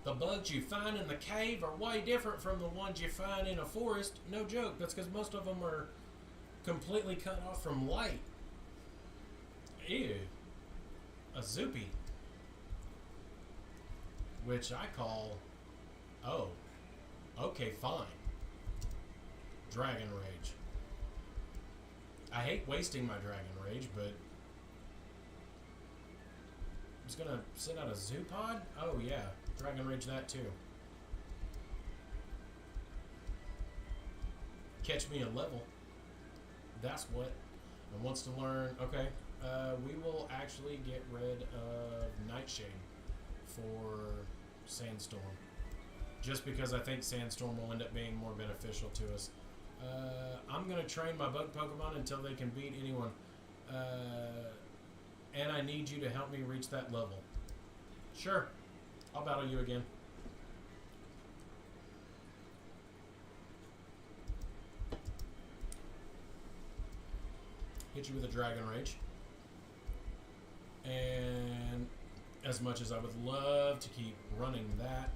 The bugs you find in the cave are way different from the ones you find in a forest. No joke. That's because most of them are completely cut off from light. Ew. A Zoopy. Which I call... Oh. Okay, fine. Dragon Rage. I hate wasting my Dragon Rage, but... I'm just gonna send out a Zoopod? Oh, yeah. Dragon Rage that, too. Catch me a level. That's what. And wants to learn... Okay. We will actually get rid of Nightshade for Sandstorm. Just because I think Sandstorm will end up being more beneficial to us. I'm going to train my bug Pokemon until they can beat anyone. And I need you to help me reach that level. Sure. I'll battle you again. Hit you with a Dragon Rage. And as much as I would love to keep running that,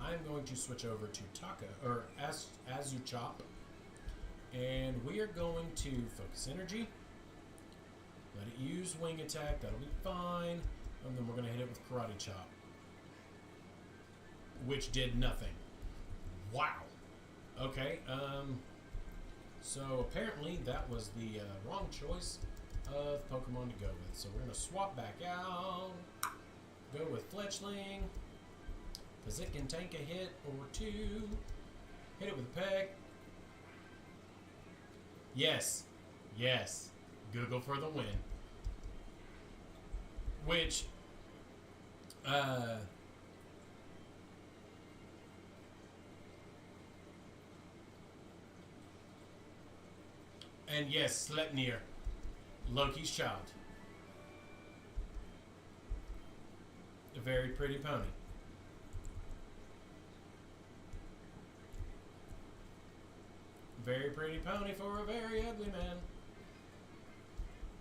I'm going to switch over to Taka, or Azuchop. And we are going to focus energy. Let it use wing attack. That'll be fine. And then we're going to hit it with Karate Chop. Which did nothing. Wow. Okay. So apparently that was the wrong choice of Pokemon to go with. So we're going to swap back out. Go with Fletchling. Because it can tank a hit or two. Hit it with a Peck. Yes. Yes. Google for the win. Which, and yes, Sleipnir, Loki's child. A very pretty pony. Very pretty pony for a very ugly man.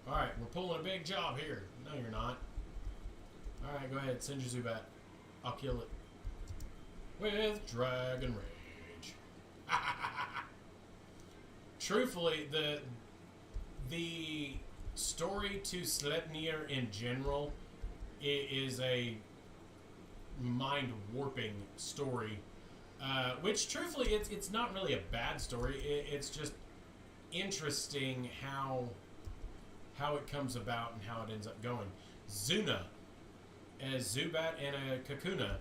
Alright, we're pulling a big job here. No, you're not. Alright, go ahead. Send your Zubat. I'll kill it. With Dragon Rage. Truthfully, the story to Sleipnir in general is a mind-warping story. Which, truthfully, it's not really a bad story. It's just interesting how it comes about and how it ends up going. Zuna as Zubat and a Kakuna,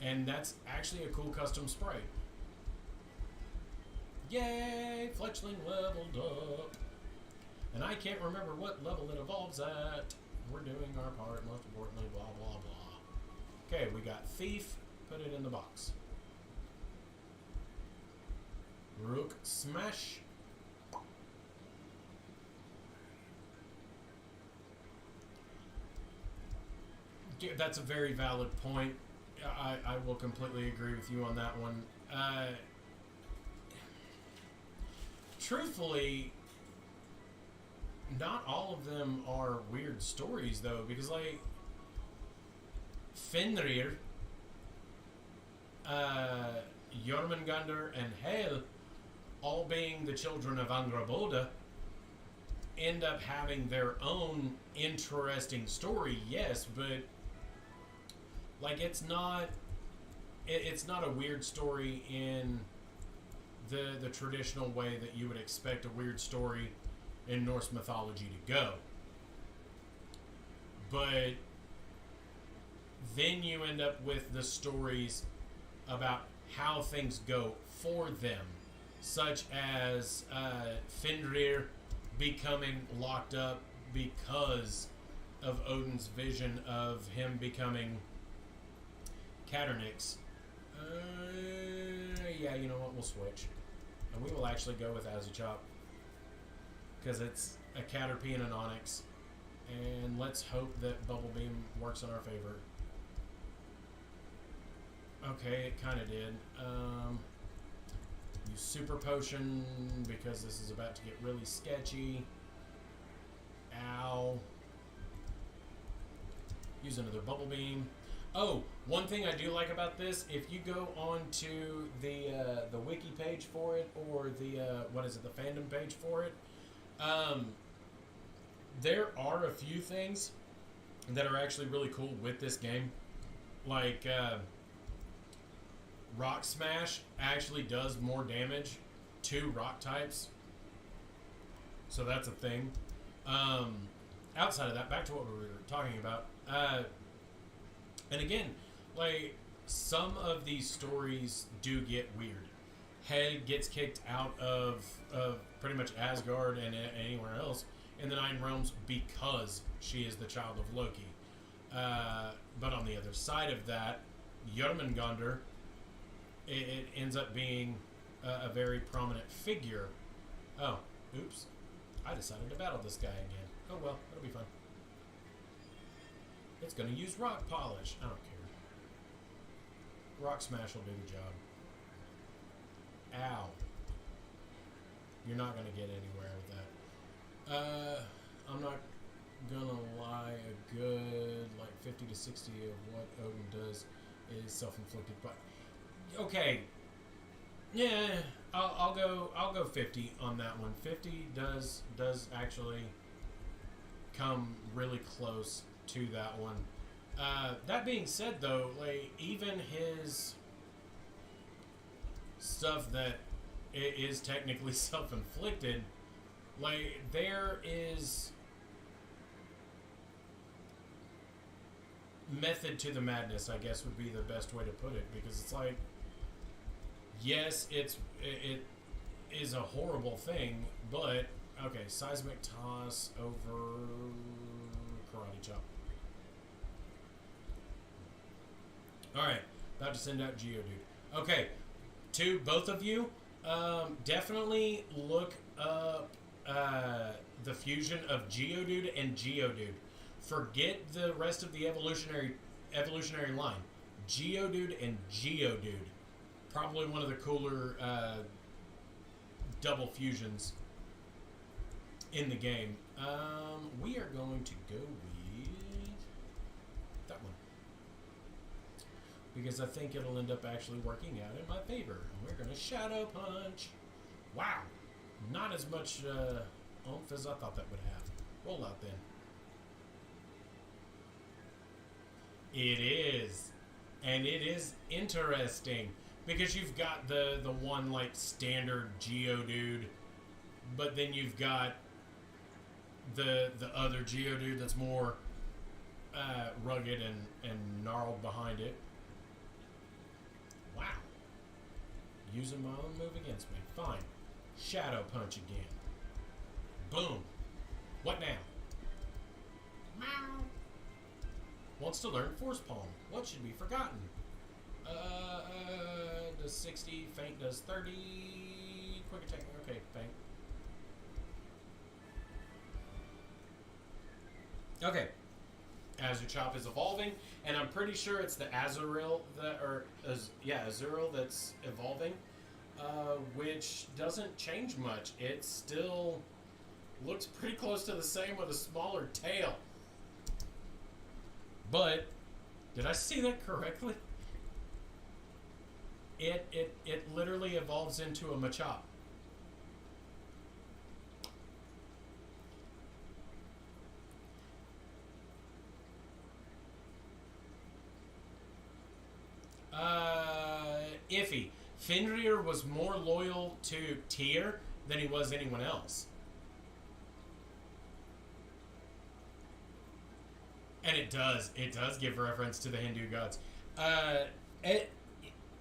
and that's actually a cool custom spray. Yay! Fletchling leveled up. And I can't remember what level it evolves at. We're doing our part, most importantly, blah, blah, blah. Okay, we got Thief. Put it in the box. Rook Smash. That's a very valid point. I will completely agree with you on that one. Truthfully, not all of them are weird stories, though, because, like, Fenrir, Jormungandr, and Hel, all being the children of Angrboda, end up having their own interesting story, yes, but like it's not a weird story in the traditional way that you would expect a weird story in Norse mythology to go. But then you end up with the stories about how things go for them, such as Fenrir becoming locked up because of Odin's vision of him becoming Catternix. Yeah, you know what? We'll switch. And we will actually go with Azuchop. Because it's a Caterpie and an Onix. And let's hope that Bubble Beam works in our favor. Okay, it kind of did. Use Super Potion because this is about to get really sketchy. Ow. Use another Bubble Beam. Oh, one thing I do like about this, if you go on to the wiki page for it, or the, the fandom page for it, there are a few things that are actually really cool with this game. Like, Rock Smash actually does more damage to rock types. So that's a thing. Outside of that, back to what we were talking about. And again, like, some of these stories do get weird. Hel gets kicked out of pretty much Asgard and anywhere else in the Nine Realms because she is the child of Loki. But on the other side of that, Jormungandr, it ends up being a very prominent figure. Oh, oops. I decided to battle this guy again. Oh well, it'll be fun. It's going to use Rock Polish. I don't care. Rock Smash will do the job. Ow. You're not going to get anywhere with that. I'm not going to lie. A good, 50 to 60 of what Odin does is self-inflicted. But Okay. Yeah, I'll go 50 on that one. 50 does actually come really close to that one. That being said, though, like even his stuff that is technically self-inflicted, like there is method to the madness, I guess would be the best way to put it, because it's like, yes, it is a horrible thing, but okay, seismic toss over karate chop. All right, about to send out Geodude. Okay, to both of you, definitely look up the fusion of Geodude and Geodude. Forget the rest of the evolutionary line. Geodude and Geodude. Probably one of the cooler double fusions in the game. We are going to go with that one, because I think it'll end up actually working out in my favor. And we're going to Shadow Punch. Wow. Not as much oomph as I thought that would have. Roll out then. It is. And it is interesting, because you've got the one like standard Geodude, but then you've got the other Geodude that's more rugged and gnarled behind it. Wow. Using my own move against me. Fine. Shadow Punch again. Boom. What now? Meow. Wants to learn Force Palm. What should be forgotten? Does 60. Feint does 30. Quick attack. Okay, Feint. Okay. Azuchop is evolving, and I'm pretty sure it's the Azurill Azurill that's evolving, which doesn't change much. It still looks pretty close to the same with a smaller tail. But did I see that correctly? It literally evolves into a Machop. Iffy. Fenrir was more loyal to Tyr than he was anyone else. And it does give reference to the Hindu gods.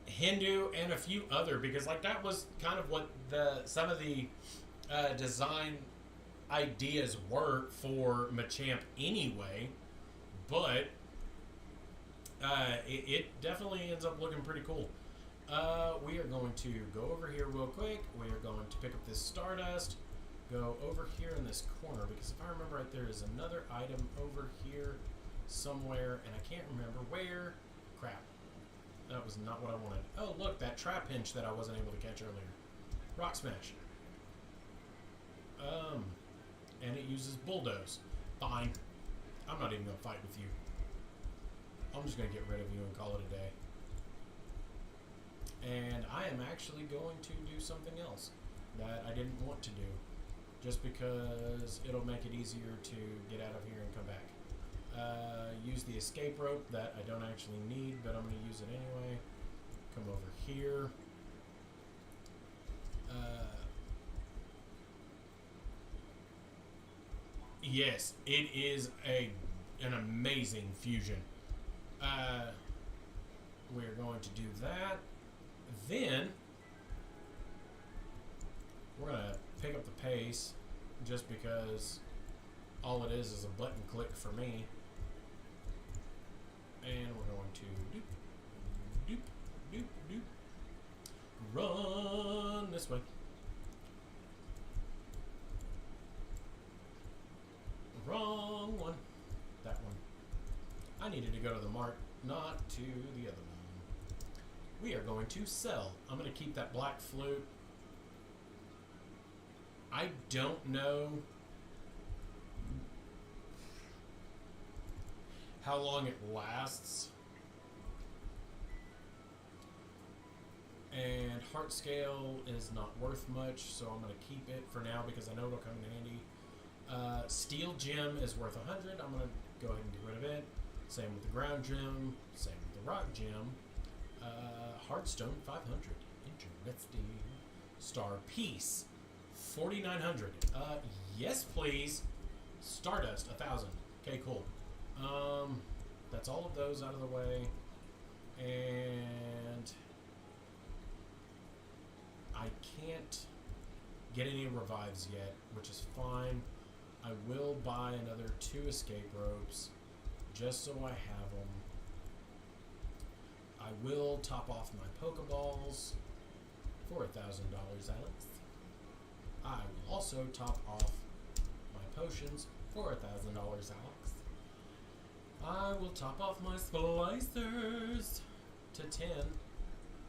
Hindu and a few other, because like that was kind of what some of the design ideas were for Machamp anyway, but it definitely ends up looking pretty cool. We are going to go over here real quick. We are going to pick up this Stardust, go over here in this corner, because if I remember right, there is another item over here somewhere, and I can't remember where. Crap. That was not what I wanted. Oh, look, that Trapinch that I wasn't able to catch earlier. Rock Smash. And it uses Bulldoze. Fine. I'm not even going to fight with you. I'm just going to get rid of you and call it a day. And I am actually going to do something else that I didn't want to do, just because it'll make it easier to get out of here and come back. Use the escape rope that I don't actually need, but I'm going to use it anyway. Come over here. Yes, it is an amazing fusion. We're going to do that. Then we're going to pick up the pace, just because all it is a button click for me. And we're going to doop, doop, doop, doop. Run this way. Wrong one. That one. I needed to go to the mark, not to the other one. We are going to sell. I'm going to keep that Black Flute. I don't know how long it lasts. And heart scale is not worth much, so I'm going to keep it for now because I know it'll come in handy. Steel gem is worth 100. I'm going to go ahead and get rid of it. Same with the ground gem. Same with the rock gem. Heartstone 500. Interesting. Star piece 4,900. Yes, please. Stardust 1,000. Okay, cool. That's all of those out of the way, and I can't get any revives yet, which is fine. I will buy another 2 escape ropes just so I have them. I will top off my Pokeballs for $1,000, Alex. I will also top off my potions for $1,000, Alex. I will top off my splicers to 10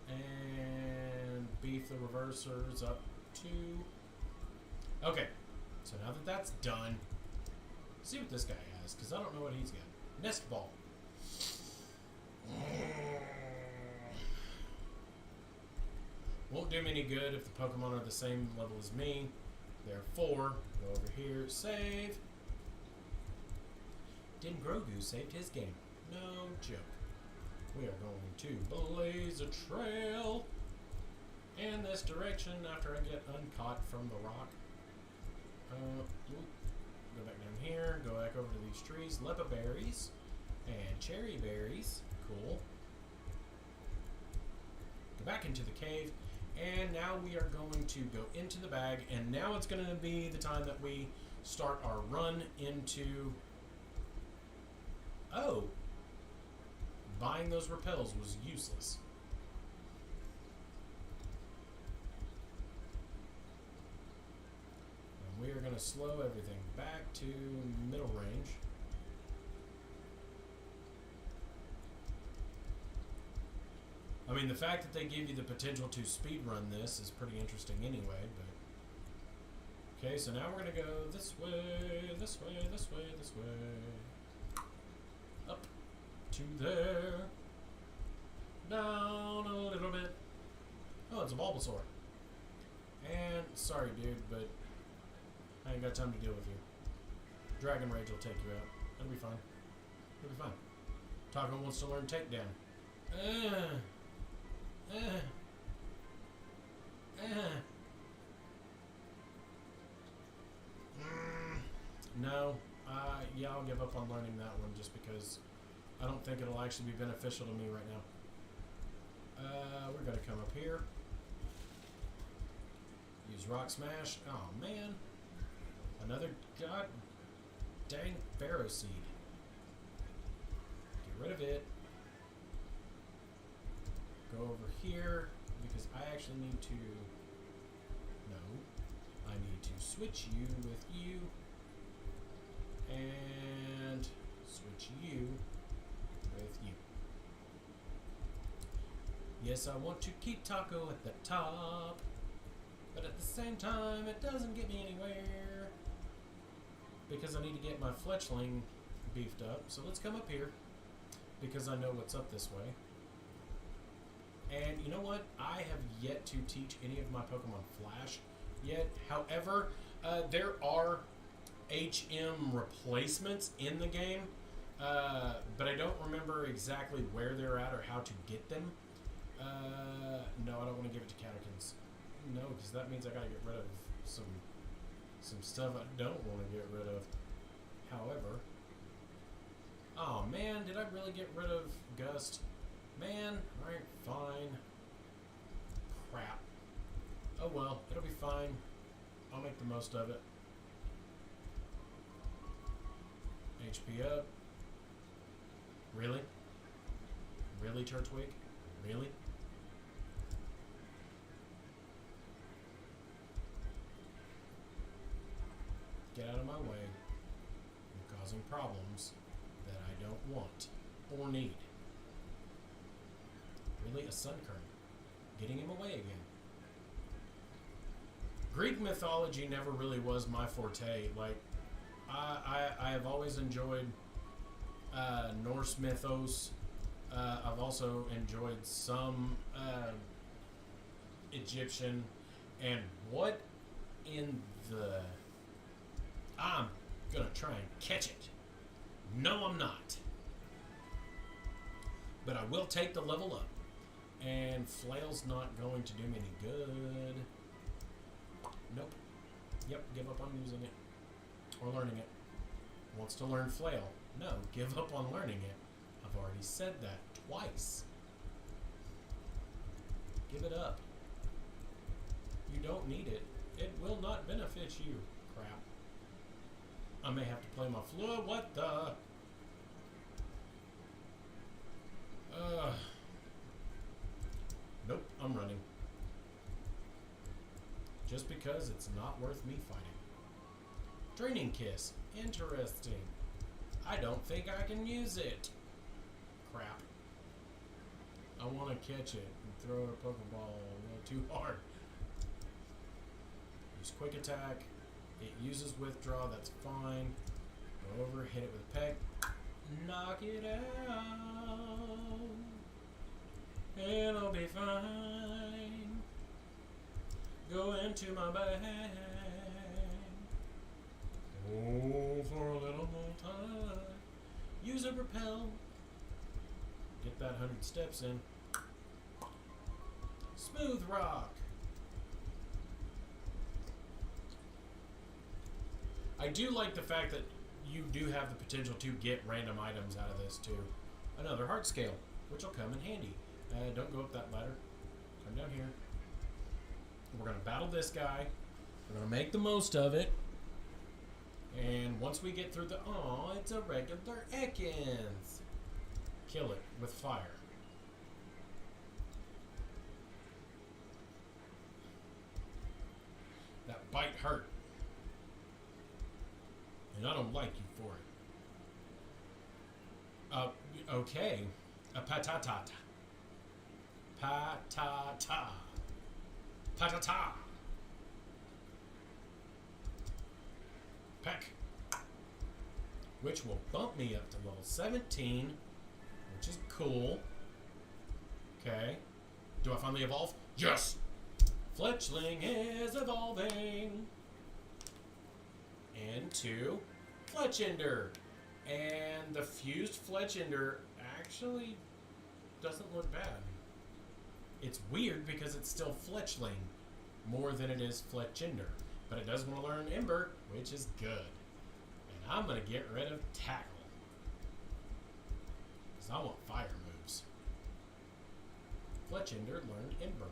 and beef the reversers up to... Okay, so now that that's done, let's see what this guy has, because I don't know what he's got. Nest Ball. Won't do me any good if the Pokemon are the same level as me. Therefore, go over here, save. Din Grogu saved his game. No joke. We are going to blaze a trail in this direction after I get uncaught from the rock. Go back down here. Go back over to these trees. Leppa berries and cherry berries. Cool. Go back into the cave. And now we are going to go into the bag. And now it's going to be the time that we start our run into... Oh, buying those repels was useless. And we are going to slow everything back to middle range. I mean, the fact that they give you the potential to speedrun this is pretty interesting anyway, but... Okay, so now we're going to go this way, this way, this way, this way. Up to there. Down a little bit. Oh, it's a Bulbasaur. And, sorry dude, but I ain't got time to deal with you. Dragon Rage will take you out. It'll be fine. It'll be fine. Taco wants to learn Takedown. No. Yeah, I'll give up on learning that one just because I don't think it'll actually be beneficial to me right now. We're going to come up here. Use Rock Smash. Oh, man. Another god dang Pharaoh Seed. Get rid of it. Go over here because I actually need to... No. I need to switch you with you. And switch you with you. Yes, I want to keep Taco at the top, but at the same time, it doesn't get me anywhere because I need to get my Fletchling beefed up. So let's come up here because I know what's up this way. And you know what? I have yet to teach any of my Pokemon Flash yet. However, there are HM replacements in the game, but I don't remember exactly where they're at or how to get them. No, I don't want to give it to Catechins. No, because that means I gotta get rid of some stuff I don't want to get rid of. However, oh man, did I really get rid of Gust? Man, alright, fine. Crap. Oh well, it'll be fine. I'll make the most of it. HP up. Really? Really, Turtwig? Really? Get out of my way. You're causing problems that I don't want or need. Really? A Sunkern? Getting him away again. Greek mythology never really was my forte. Like, I have always enjoyed Norse mythos. I've also enjoyed some Egyptian, and what in the... I'm gonna try and catch it. No, I'm not. But I will take the level up. And Flail's not going to do me any good. Nope. Yep, give up on using it. Or learning it. Wants to learn Flail. No, give up on learning it. I've already said that twice. Give it up. You don't need it. It will not benefit you. Crap. I may have to play my Fleur. What the? Nope, I'm running. Just because it's not worth me fighting. Draining Kiss. Interesting. I don't think I can use it. Crap. I want to catch it and throw a Pokeball a little too hard. Use Quick Attack. It uses Withdraw, that's fine. Go over, hit it with a Peck. Knock it out. It'll be fine. Go into my bag. Oh, for a little more time. Use a Repel. Get that 100 steps in. Smooth Rock. I do like the fact that you do have the potential to get random items out of this too. Another Heart Scale, which will come in handy. Don't go up that ladder. Come down here. We're going to battle this guy. We're going to make the most of it. And once we get through the... Oh, it's a regular Ekans. Kill it with fire. That bite hurt. And I don't like you for it. Okay. A patata. Patata. Patata. Peck. Which will bump me up to level 17, which is cool. Okay. Do I finally evolve? Yes! Fletchling is evolving into Fletchinder. And the fused Fletchinder actually doesn't look bad. It's weird because it's still Fletchling more than it is Fletchinder. But it does want to learn Ember, which is good. And I'm going to get rid of Tackle. Because I want fire moves. Fletchinder learned Ember.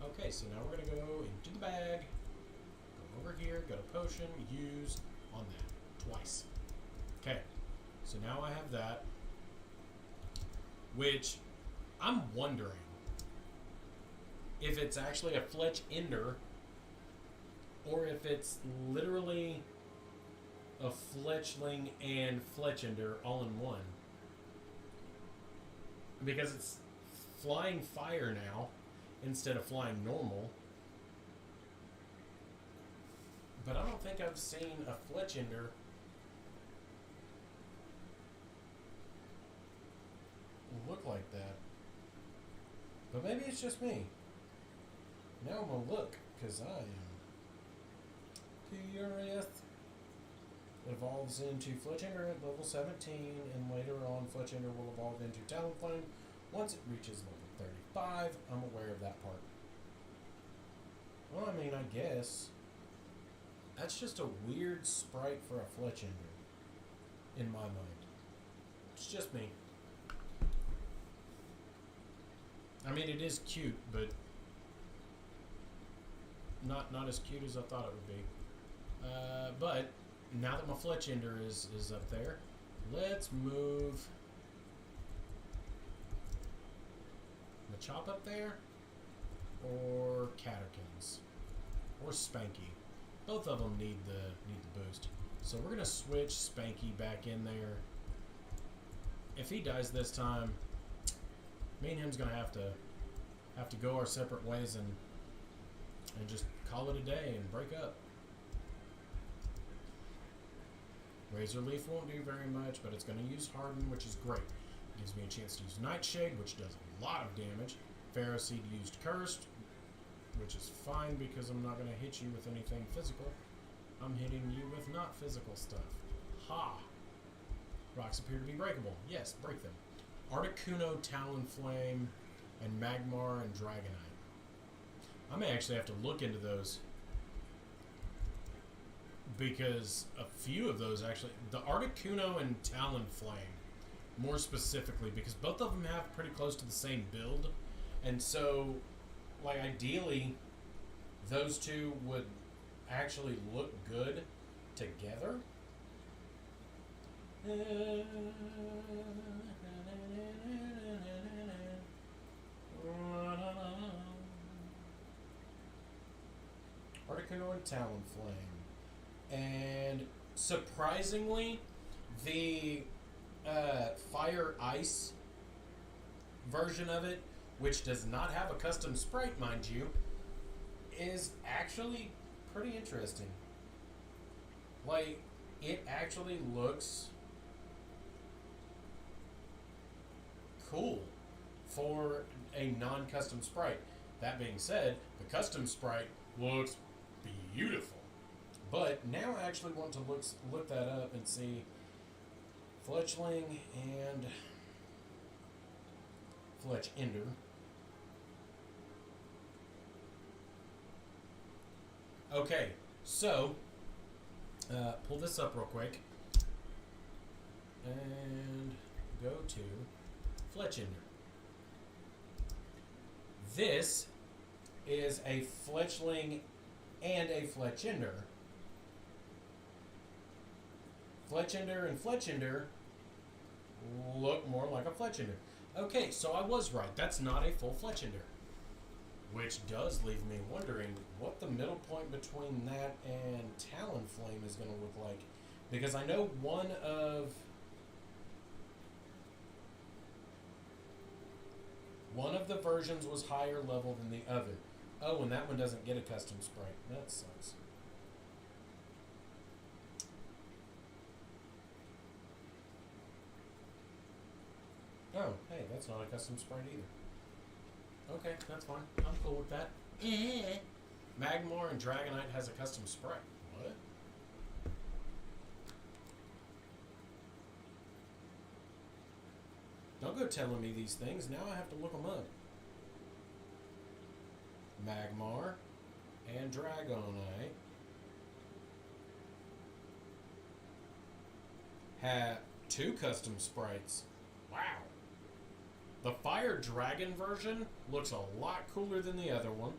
Okay, so now we're going to go into the bag. Go over here, go to Potion, use on that. Twice. Okay, so now I have that. Which, I'm wondering if it's actually a Fletchinder or if it's literally a Fletchling and Fletchinder all in one. Because it's flying fire now instead of flying normal. But I don't think I've seen a Fletchinder look like that. But maybe it's just me. Now I'm going to look, because I am curious. It evolves into Fletchinder at level 17, and later on Fletchinder will evolve into Talonflame once it reaches level 35. I'm aware of that part. Well, I mean, I guess that's just a weird sprite for a Fletchinder in my mind. It's just me. I mean, it is cute, but not as cute as I thought it would be. But now that my Fletchinder is up there, let's move Machop up there, or Caterkins, or Spanky. Both of them need the boost. So we're gonna switch Spanky back in there. If he dies this time, me and him's gonna have to go our separate ways and just call it a day and break up. Razor Leaf won't do very much, but it's going to use Harden, which is great. It gives me a chance to use Nightshade, which does a lot of damage. Pharaoh Seed used Cursed, which is fine because I'm not going to hit you with anything physical. I'm hitting you with not physical stuff. Ha! Rocks appear to be breakable. Yes, break them. Articuno, Talonflame, and Magmar and Dragonite. I may actually have to look into those because a few of those actually, the Articuno and Talonflame, more specifically, because both of them have pretty close to the same build, and so, like, ideally, those two would actually look good together. Articuno and Talonflame. And surprisingly, the Fire Ice version of it, which does not have a custom sprite, mind you, is actually pretty interesting. Like, it actually looks cool for a non-custom sprite. That being said, the custom sprite looks beautiful. But now I actually want to look that up and see Fletchling and Fletchinder. Okay, so pull this up real quick and go to Fletchinder. This is a Fletchling and a Fletchinder. Fletchinder and Fletchinder look more like a Fletchinder. Okay, so I was right. That's not a full Fletchinder. Which does leave me wondering what the middle point between that and Talonflame is going to look like. Because I know one of the versions was higher level than the other. Oh, and that one doesn't get a custom sprite. That sucks. Oh, hey, that's not a custom sprite either. Okay, that's fine. I'm cool with that. Magmar and Dragonite has a custom sprite. What? Don't go telling me these things. Now I have to look them up. Magmar and Dragonite have 2 custom sprites. Wow. The Fire Dragon version looks a lot cooler than the other one.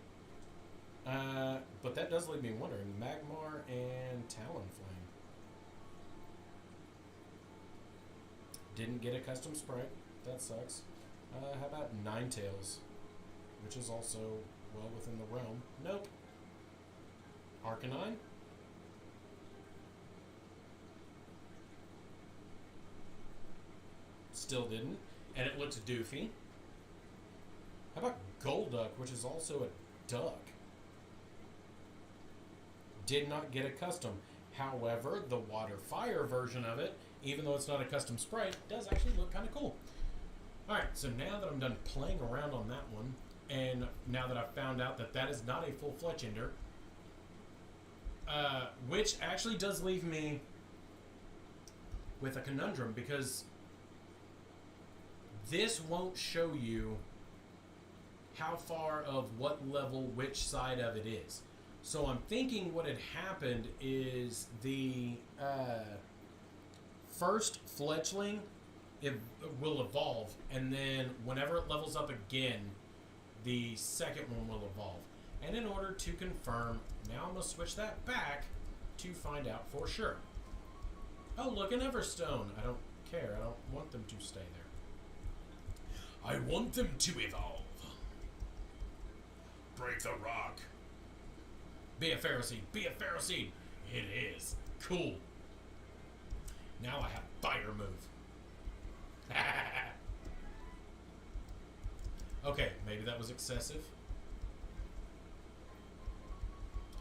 But that does leave me wondering. Magmar and Talonflame. Didn't get a custom sprite. That sucks. How about Ninetales? Which is also well within the realm. Nope. Arcanine? Still didn't. And it looks doofy. How about Golduck, which is also a duck? Did not get a custom. However, the Water Fire version of it, even though it's not a custom sprite, does actually look kind of cool. Alright, so now that I'm done playing around on that one, and now that I've found out that that is not a full Fletchinder, which actually does leave me with a conundrum, because this won't show you how far of what level which side of it is. So I'm thinking what had happened is the first Fletchling will evolve, and then whenever it levels up again, the second one will evolve. And in order to confirm, now I'm going to switch that back to find out for sure. Oh, look, an Everstone. I don't care. I don't want them to stay there. I want them to evolve. Break the rock. Be a Pharisee. Be a Pharisee. It is. Cool. Now I have Fire Move. Okay, maybe that was excessive.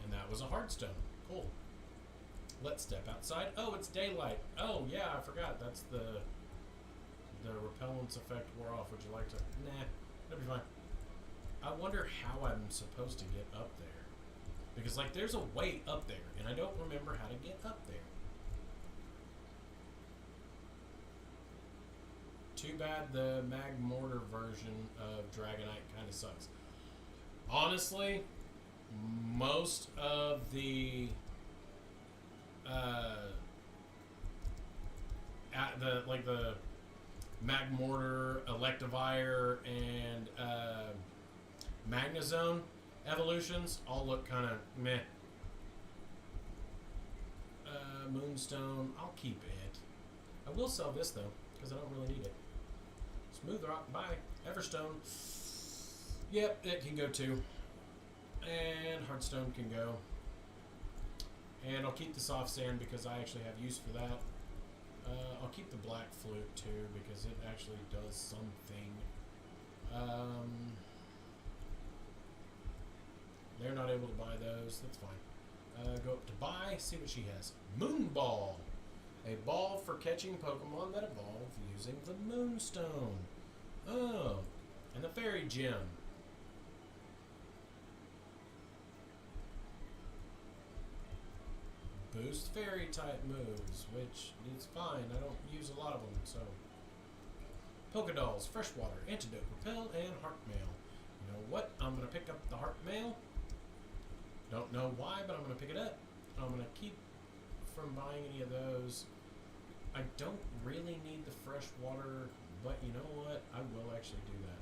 And that was a Heartstone. Cool. Let's step outside. Oh, it's daylight. Oh, yeah, I forgot. That's the repellence effect wore off. Would you like to? Nah, that'd be fine. I wonder how I'm supposed to get up there. Because, like, there's a way up there, and I don't remember how to get up there. Too bad the Mag Mortar version of Dragonite kind of sucks. Honestly, most of the the Mag Mortar, Electivire, and Magnezone evolutions all look kind of meh. Moonstone, I'll keep it. I will sell this though, because I don't really need it. Smooth Rock, bye. Everstone, yep, it can go too. And Heartstone can go. And I'll keep the Soft Sand because I actually have use for that. I'll keep the Black Flute too because it actually does something. They're not able to buy those. That's fine. Go up to buy. See what she has. Moonball. A ball for catching Pokemon that evolve using the Moonstone. Oh. And the Fairy Gem. Boost Fairy type moves, which is fine. I don't use a lot of them, so. Pokedolls, Freshwater, Antidote, Repel, and Heart Mail. You know what? I'm going to pick up the Heart Mail. Don't know why, but I'm going to pick it up. I'm going to keep from buying any of those. I don't really need the Freshwater, but you know what? I will actually do that.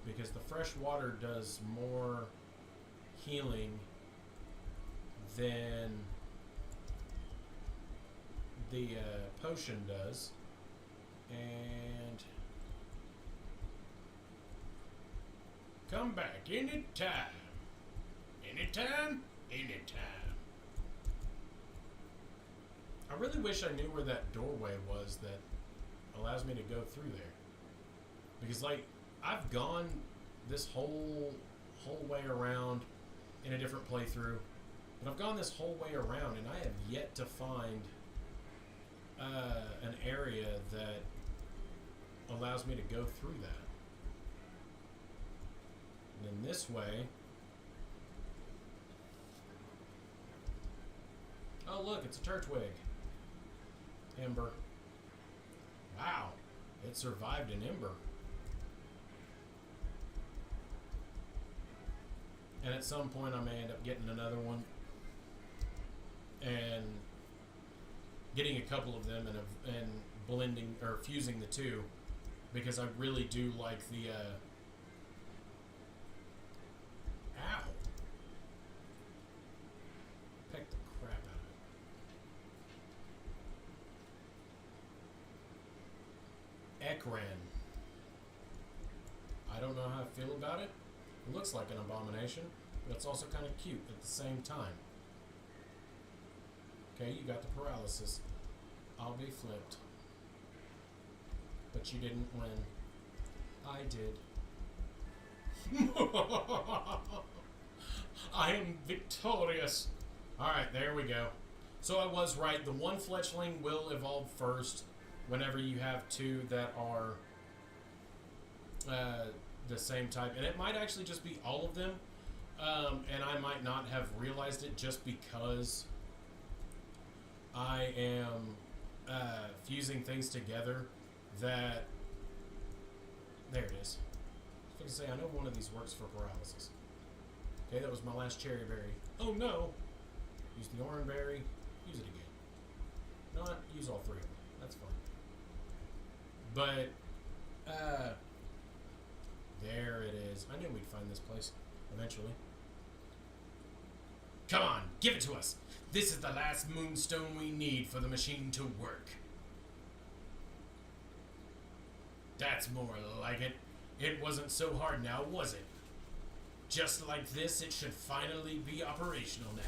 Because the Freshwater does more healing than the potion does. And come back anytime. Anytime, anytime. I really wish I knew where that doorway was that allows me to go through there. Because, like, I've gone this whole way around in a different playthrough. But I've gone this whole way around and I have yet to find an area that allows me to go through that. And then this way... Oh, look, it's a Turtwig. Ember. Wow, it survived an Ember. And at some point I may end up getting another one. And getting a couple of them and blending, or fusing the two. Because I really do like the, Ow! Peck the crap out of it. Ekran. I don't know how I feel about it. It looks like an abomination, but it's also kind of cute at the same time. Okay, you got the paralysis. I'll be flipped. But you didn't win. I did. I am victorious. Alright, there we go. So I was right. The one fletchling will evolve first whenever you have two that are the same type. And it might actually just be all of them. And I might not have realized it just because I am fusing things together that... There it is. I was going to say, I know one of these works for paralysis. Okay, that was my last cherry berry. Oh no! Use the orange berry. Use it again. Not use all three of them. That's fine. But, there it is. I knew we'd find this place eventually. Come on, give it to us. This is the last moonstone we need for the machine to work. That's more like it. It wasn't so hard now, was it? Just like this, it should finally be operational now.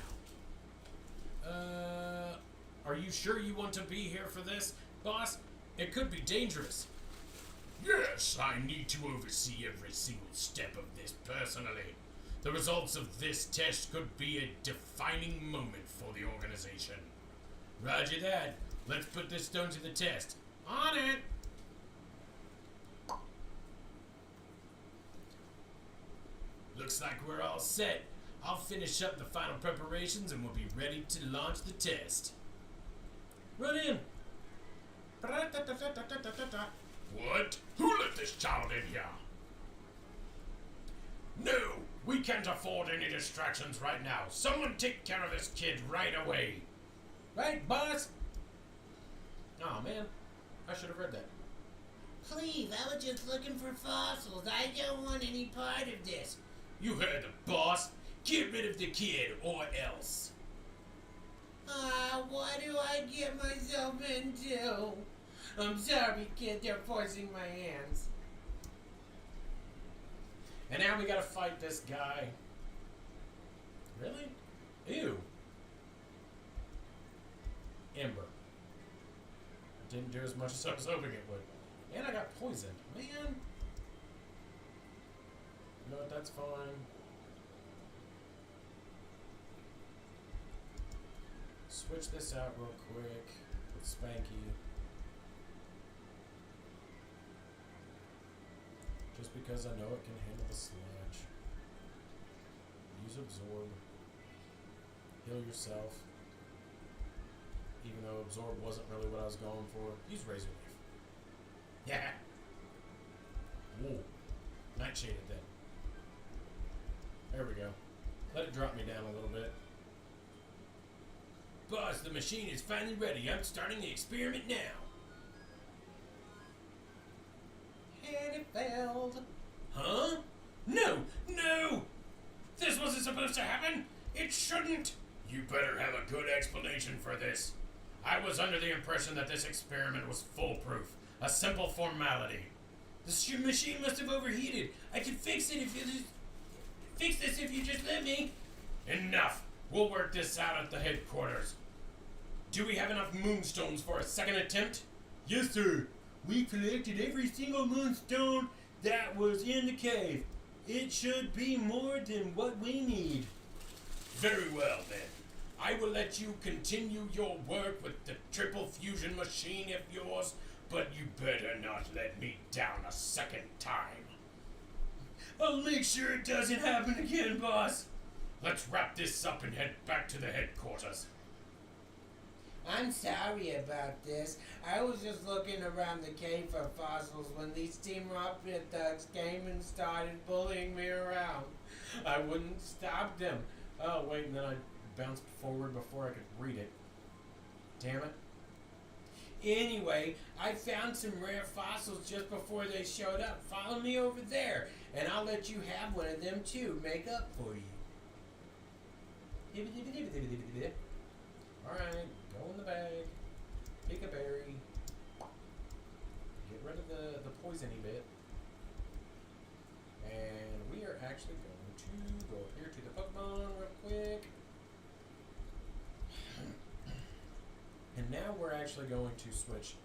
Are you sure you want to be here for this, boss? It could be dangerous. Yes, I need to oversee every single step of this personally. The results of this test could be a defining moment for the organization. Roger that. Let's put this stone to the test. On it! Looks like we're all set. I'll finish up the final preparations and we'll be ready to launch the test. Run in. What? Who let this child in here? No, we can't afford any distractions right now. Someone take care of this kid right away. Right, boss? Oh man, I should have read that. Please, I was just looking for fossils. I don't want any part of this. You heard the boss. Get rid of the kid or else. What do I get myself into? I'm sorry, kid, they're forcing my hands. And now we gotta fight this guy. Really? Ew. Ember. Didn't do as much as I was hoping it would. And I got poisoned. Man. You know what? That's fine. Switch this out real quick with Spanky. Just because I know it can handle the sludge. Use Absorb. Heal yourself. Even though Absorb wasn't really what I was going for. Use Razor Leaf. Yeah. Whoa. Nightshade it then. There we go. Let it drop me down a little bit. Boss, the machine is finally ready. I'm starting the experiment now. And it failed. Huh? No! No! This wasn't supposed to happen! It shouldn't! You better have a good explanation for this. I was under the impression that this experiment was foolproof. A simple formality. The machine must have overheated. I can fix it if you just... Fix this if you just let me. Enough! We'll work this out at the headquarters. Do we have enough moonstones for a second attempt? Yes, sir. We collected every single moonstone that was in the cave. It should be more than what we need. Very well, then. I will let you continue your work with the triple fusion machine of yours, but you better not let me down a second time. I'll make sure it doesn't happen again, boss. Let's wrap this up and head back to the headquarters. I'm sorry about this. I was just looking around the cave for fossils when these Team Rocket thugs came and started bullying me around. I wouldn't stop them. Oh, wait, and then I bounced forward before I could read it. Damn it. Anyway, I found some rare fossils just before they showed up. Follow me over there, and I'll let you have one of them too. Make up for you. Alright, go in the bag. Pick a berry. Get rid of the poisony bit. And we are actually going to go up here to the Pokemon real quick. And now we're actually going to switch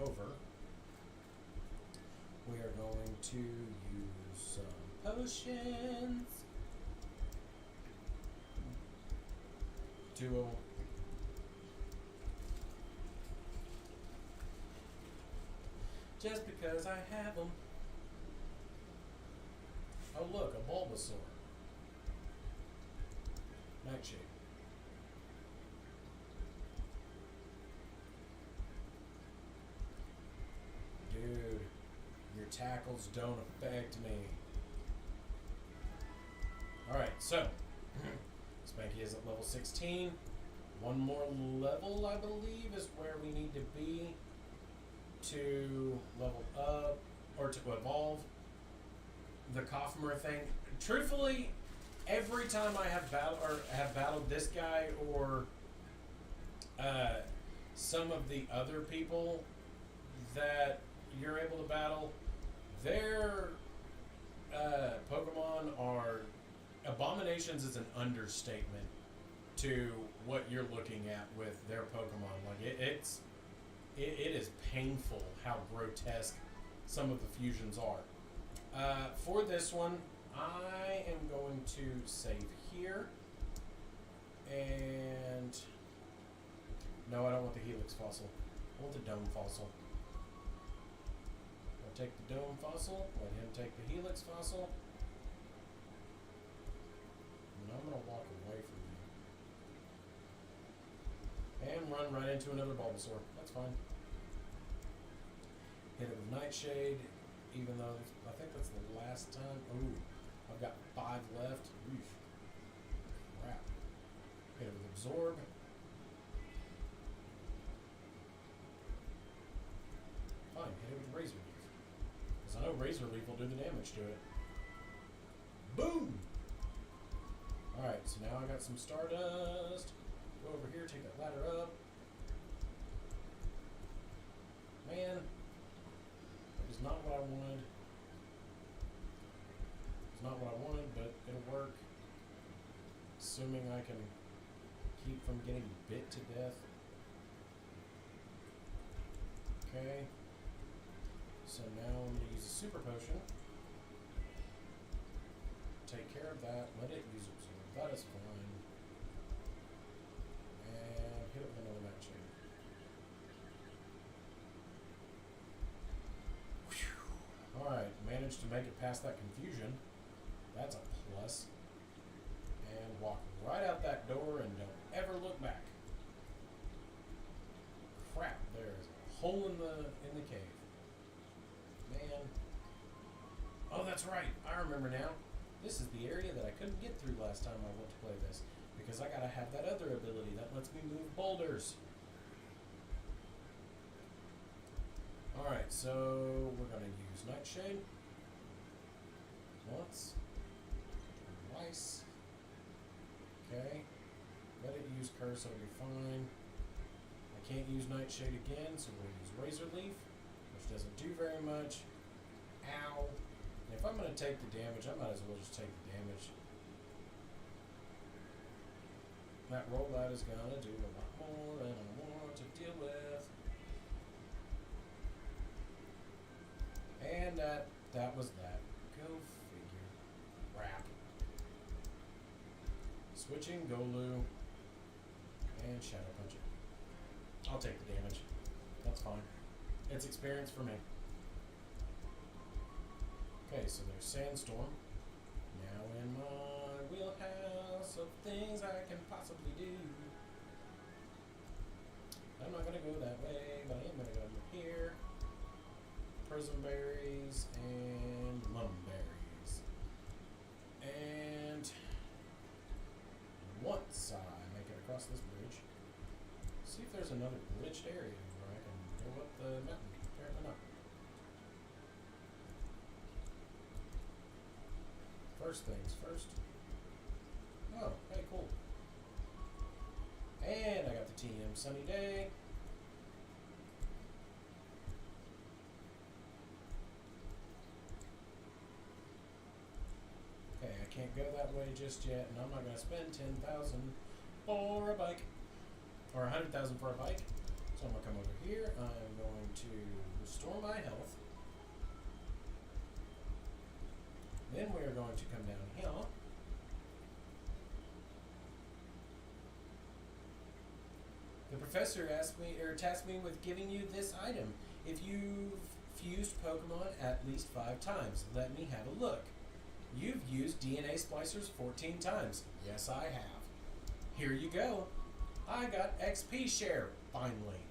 over. We are going to use some potions. Duo. Just because I have them. Oh look, a Bulbasaur. Nightshade. Dude, your tackles don't affect me. Alright, so Spanky is at level 16. One more level, I believe, is where we need to be to level up, or to evolve the Kofmer thing. Truthfully, every time I have battled this guy or some of the other people that you're able to battle, their Pokemon are... Abominations is an understatement to what you're looking at with their Pokemon. Like it is painful how grotesque some of the fusions are. For this one, I am going to save here. And no, I don't want the Helix fossil. I want the Dome fossil. I'll take the dome fossil. Let him take the helix fossil. And I'm gonna walk away from you. And run right into another Bulbasaur. That's fine. Hit it with Nightshade, even though I think that's the last time. Ooh, I've got 5 left. Oof. Crap. Hit it with Absorb. Fine, hit it with Razor Leaf. Because I know Razor Leaf will do the damage to it. Boom! Alright, so now I got some Stardust. Go over here, take that ladder up. Man, that is not what I wanted. It's not what I wanted, but it'll work. Assuming I can keep from getting bit to death. Okay. So now I'm going to use a super potion. Take care of that. Let it use Absorb. That is fine. And hit it with another Nightshade. Alright, managed to make it past that confusion. That's a plus. And walk right out that door and don't ever look back. Crap, there's a hole in the cave. Man. Oh, that's right. I remember now. This is the area that I couldn't get through last time I went to play this. Because I gotta have that other ability that lets me move boulders. Alright, so we're gonna use Nightshade. Once. Twice. Okay. Let it use Curse, it'll be fine. I can't use Nightshade again, so we'll use Razor Leaf, which doesn't do very much. Ow. And if I'm going to take the damage, I might as well just take the damage. That rollout is going to do a lot more than I want to deal with. And that was that. Go figure. Crap. Switching Golu. And Shadow Punch it. I'll take the damage. That's fine. It's experience for me. Okay, so there's Sandstorm. Now in my wheelhouse of things I can possibly do. I'm not going to go that way, but I am going to go over here. Prism Berries and Lum Berries. And once I make it across this bridge, see if there's another glitched area where I can go up the mountain. Apparently not. First things first. Oh, hey, cool. And I got the TM Sunny Day. Okay, I can't go that way just yet, and I'm not going to spend 10,000 for a bike. Or 100,000 for a bike. So I'm going to come over here. I'm going to restore my health. Then we are going to come down here. The professor tasked me with giving you this item. If you've fused Pokemon at least 5 times, let me have a look. You've used DNA splicers 14 times. Yes, I have. Here you go. I got XP share, finally.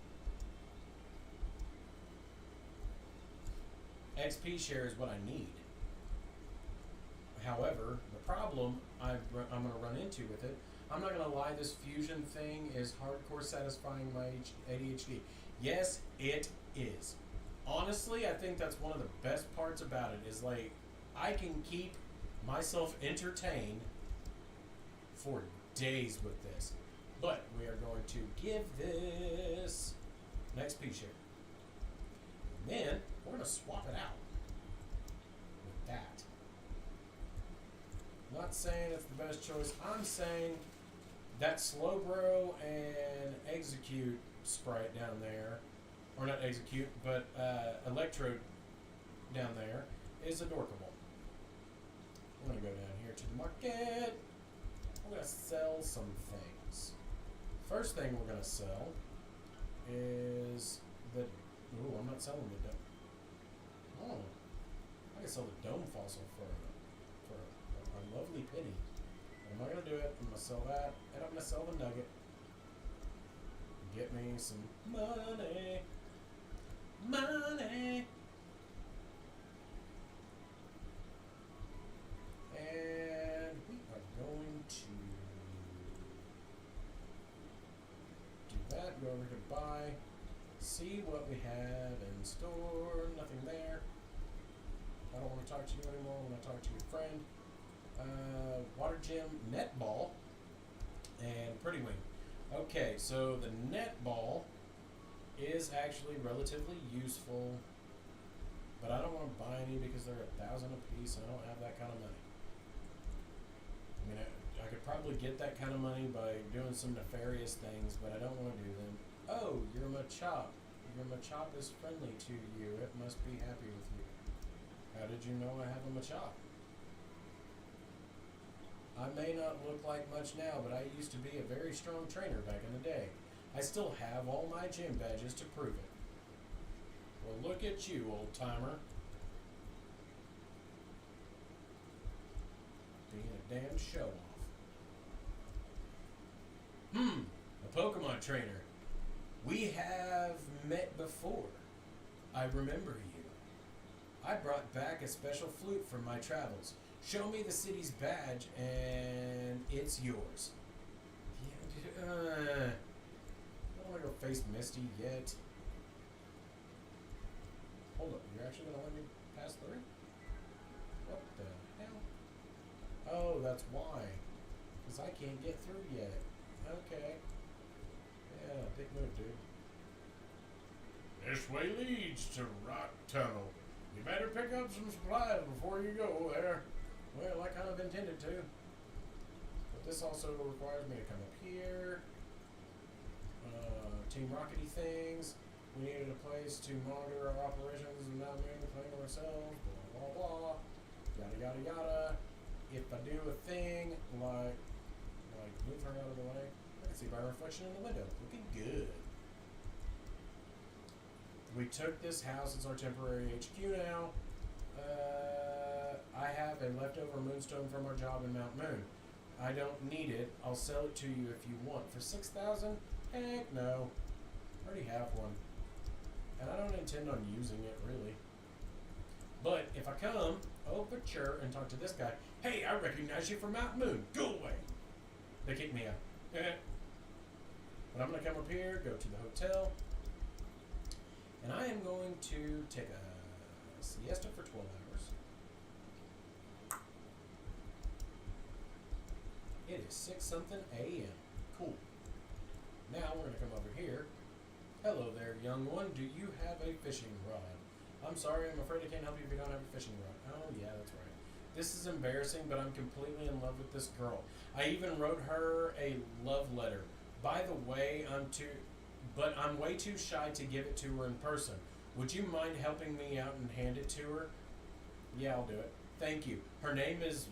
XP share is what I need. However, the problem I'm going to run into with it, I'm not going to lie, this fusion thing is hardcore satisfying my ADHD. Yes, it is. Honestly, I think that's one of the best parts about it, is like, I can keep myself entertained for days with this. But we are going to give this an XP share. And then we're going to swap it out with that. I'm not saying it's the best choice. I'm saying that Slowbro and Execute sprite down there, or not Execute, but Electrode down there is adorable. I'm going to go down here to the market. I'm going to sell some things. First thing we're going to sell is the... Ooh, I'm not selling the... Oh, I can sell the dome fossil for a lovely penny. But I'm not gonna do it. I'm gonna sell that, and I'm gonna sell the nugget. Get me some money. Money. And we are going to do that. Go over to buy. See what we have in store. Nothing there. I don't want to talk to you anymore. I want to talk to your friend. Water gym, netball, and pretty wing. Okay, so the netball is actually relatively useful, but I don't want to buy any because they're 1,000 a piece, and I don't have that kind of money. I mean, I could probably get that kind of money by doing some nefarious things, but I don't want to do them. Oh, your Machop. Your Machop is friendly to you. It must be happy with you. How did you know I have a Machop? I may not look like much now, but I used to be a very strong trainer back in the day. I still have all my gym badges to prove it. Well, look at you, old timer. Being a damn show off. A Pokemon trainer. We have met before. I remember you. I brought back a special flute from my travels. Show me the city's badge, and it's yours. Yeah, I don't want to go face Misty yet. Hold up, you're actually going to let me pass through? What the hell? Oh, that's why. Because I can't get through yet. Okay. Yeah, big move, dude. This way leads to Rock Tunnel. You better pick up some supplies before you go there. Well, I kind of intended to. But this also requires me to come up here. Team Rockety things. We needed a place to monitor our operations and not move anything ourselves. Blah, blah, blah. Yada, yada, yada. If I do a thing like move her out of the way, I can see my reflection in the window. Looking good. We took this house as our temporary HQ now. I have a leftover moonstone from our job in Mount Moon. I don't need it. I'll sell it to you if you want. For 6,000? Heck no. I already have one. And I don't intend on using it, really. But if I come over church and talk to this guy, hey, I recognize you from Mount Moon. Go away. They kick me out. But I'm going to come up here, go to the hotel. And I am going to take a siesta for 12 hours. It is 6-something a.m. Cool. Now we're going to come over here. Hello there, young one. Do you have a fishing rod? I'm sorry, I'm afraid I can't help you if you don't have a fishing rod. Oh, yeah, that's right. This is embarrassing, but I'm completely in love with this girl. I even wrote her a love letter. By the way, I'm way too shy to give it to her in person. Would you mind helping me out and hand it to her? Yeah, I'll do it. Thank you. Her name is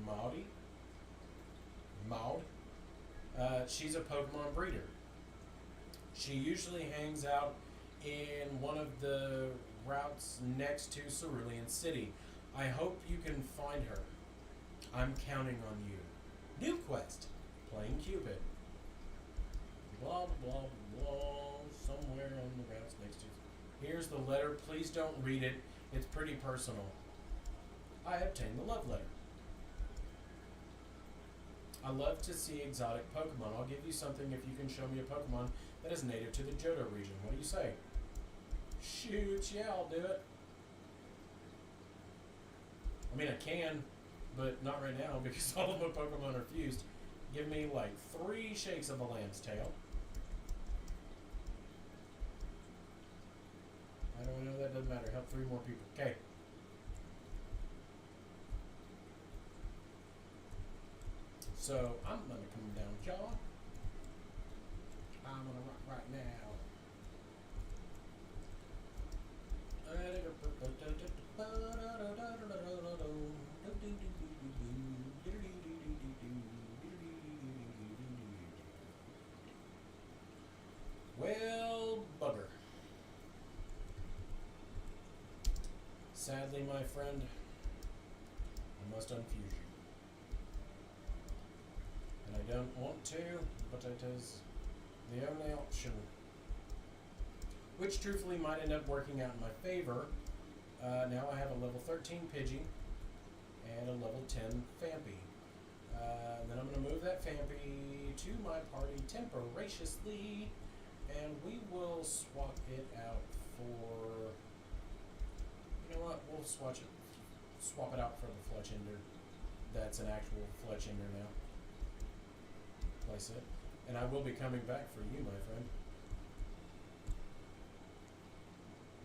Maud. She's a Pokemon breeder. She usually hangs out in one of the routes next to Cerulean City. I hope you can find her. I'm counting on you. New quest. Playing Cupid. Blah, blah, blah. Somewhere on the routes next to. Here's the letter. Please don't read it. It's pretty personal. I obtained the love letter. I love to see exotic Pokemon. I'll give you something if you can show me a Pokemon that is native to the Johto region. What do you say? Shoot, yeah, I'll do it. I mean, I can, but not right now because all of my Pokemon are fused. Give me like 3 shakes of a lamb's tail. How do I know that? Doesn't matter. Help 3 more people. Okay. So, I'm going to come down, y'all. I'm going to rock right now. Well, bugger. Sadly, my friend, I must unfuse you. And I don't want to, but it is the only option. Which truthfully might end up working out in my favor. Now I have a level 13 Pidgey and a level 10 Fampy. And then I'm going to move that Fampy to my party temporariously, and we will swap it out for, you know what, we'll swap it out for the Fletchinder. That's an actual Fletchinder now. Place it. And I will be coming back for you, my friend.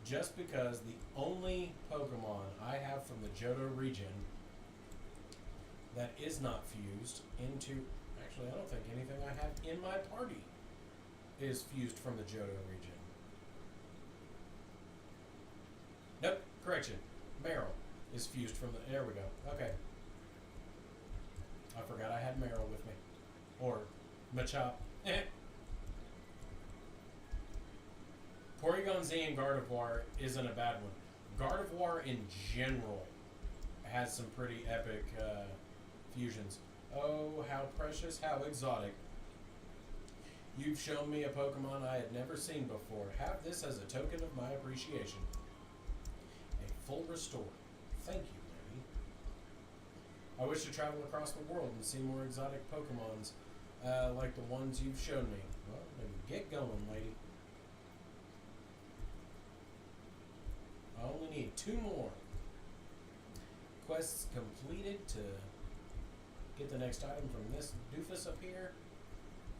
Just because the only Pokemon I have from the Johto region that is not fused into... Actually, I don't think anything I have in my party is fused from the Johto region. Nope, correction. Meryl is fused from the... There we go. Okay. I forgot I had Meryl with me. Or Machop. Porygon Z and Gardevoir isn't a bad one. Gardevoir in general has some pretty epic fusions. Oh, how precious, how exotic. You've shown me a Pokemon I had never seen before. Have this as a token of my appreciation. A full restore. Thank you, lady. I wish to travel across the world and see more exotic Pokemons like the ones you've shown me. Well, then get going, lady. I only need 2 more quests completed to get the next item from this doofus up here.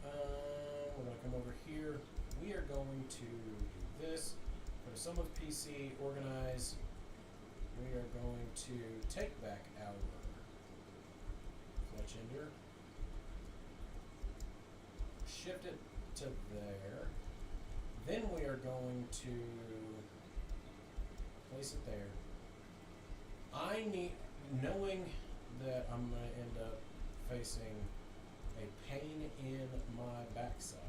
We're going to come over here. We are going to do this. Go to Summons PC, organize. We are going to take back our Fletchinder. Shift it to there. Then we are going to place it there. I need, knowing that I'm going to end up facing a pain in my backside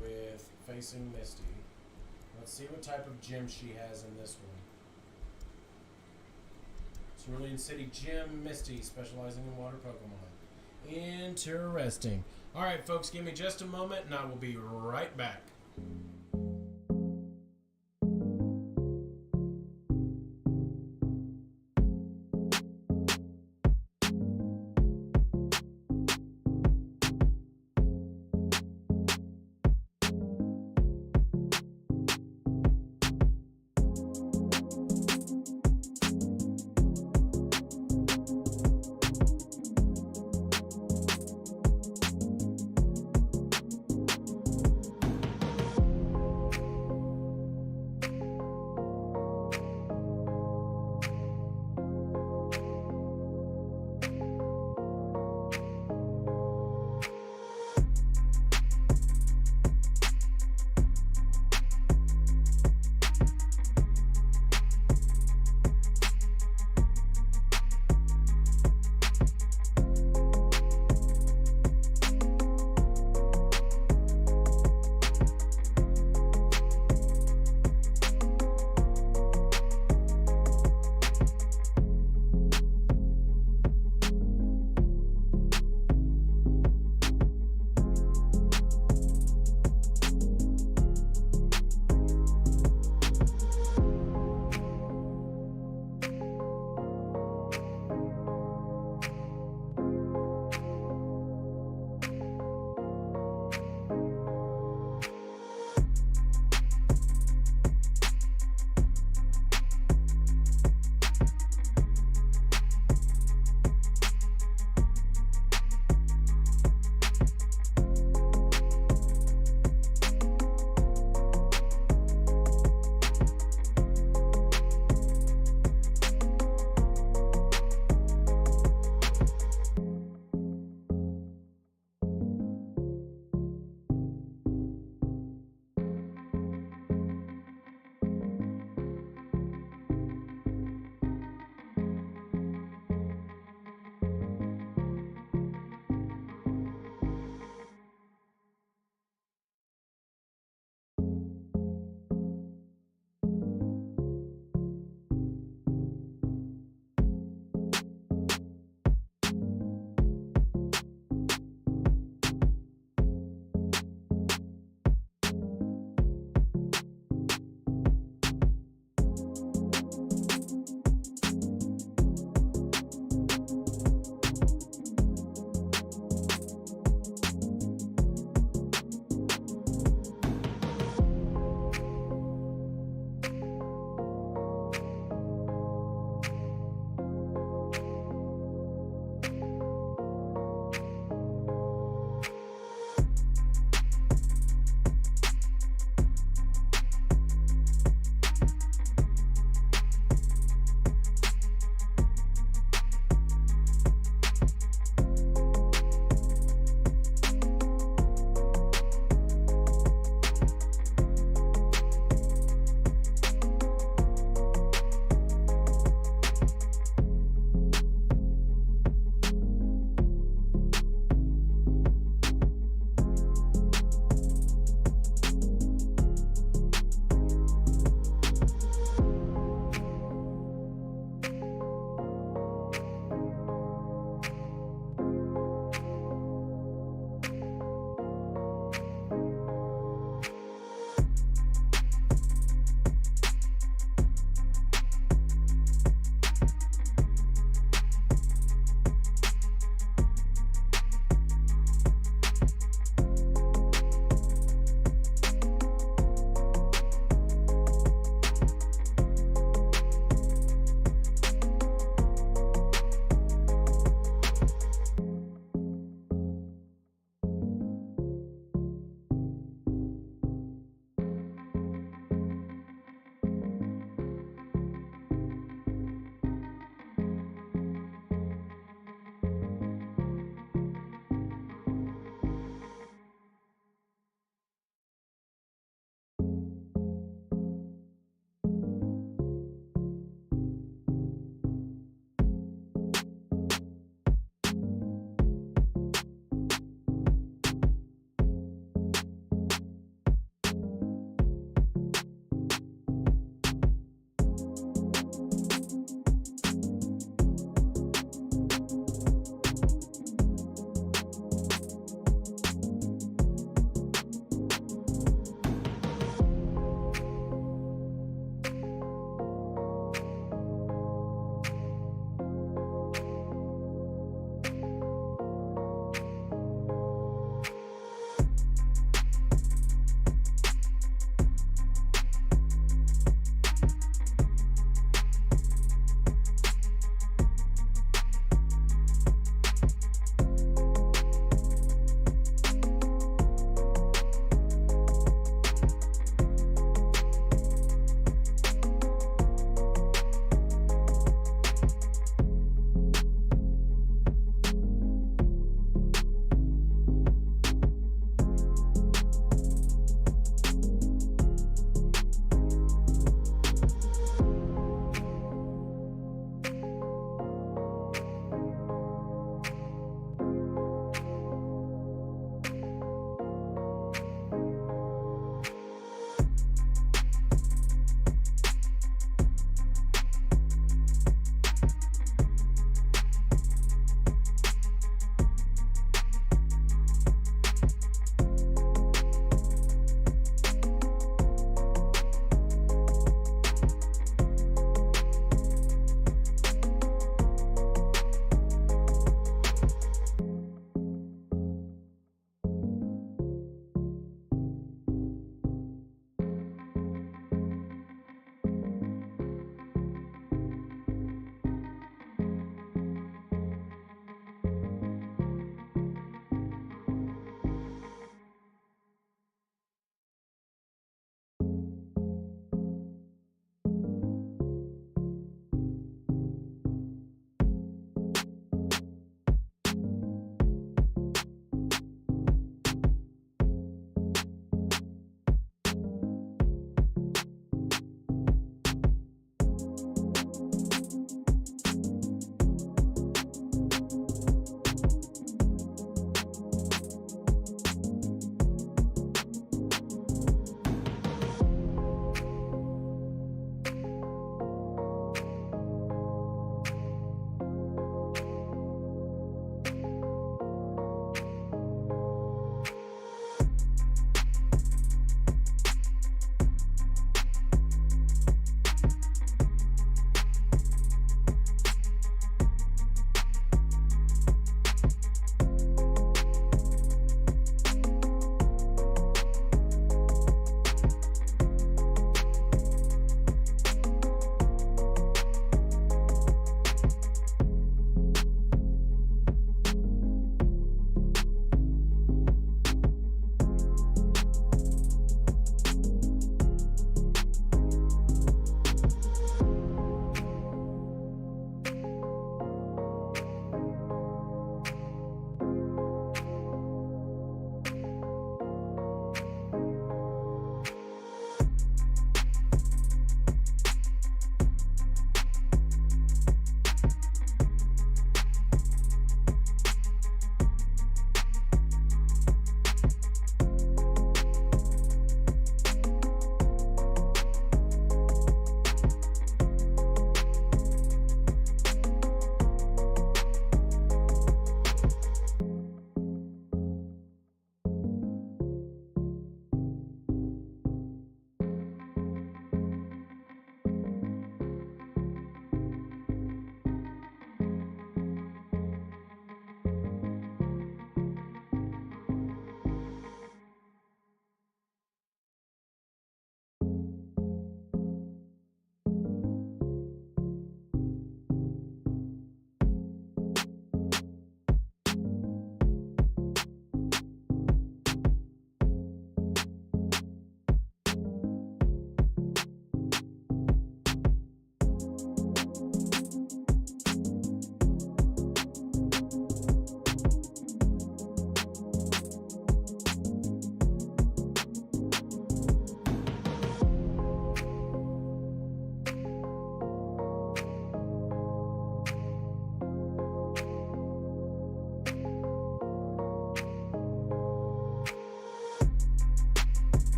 with facing Misty. Let's see what type of gym she has in this one. Cerulean City Gym, Misty, specializing in water Pokemon. Interesting. Alright folks, give me just a moment and I will be right back.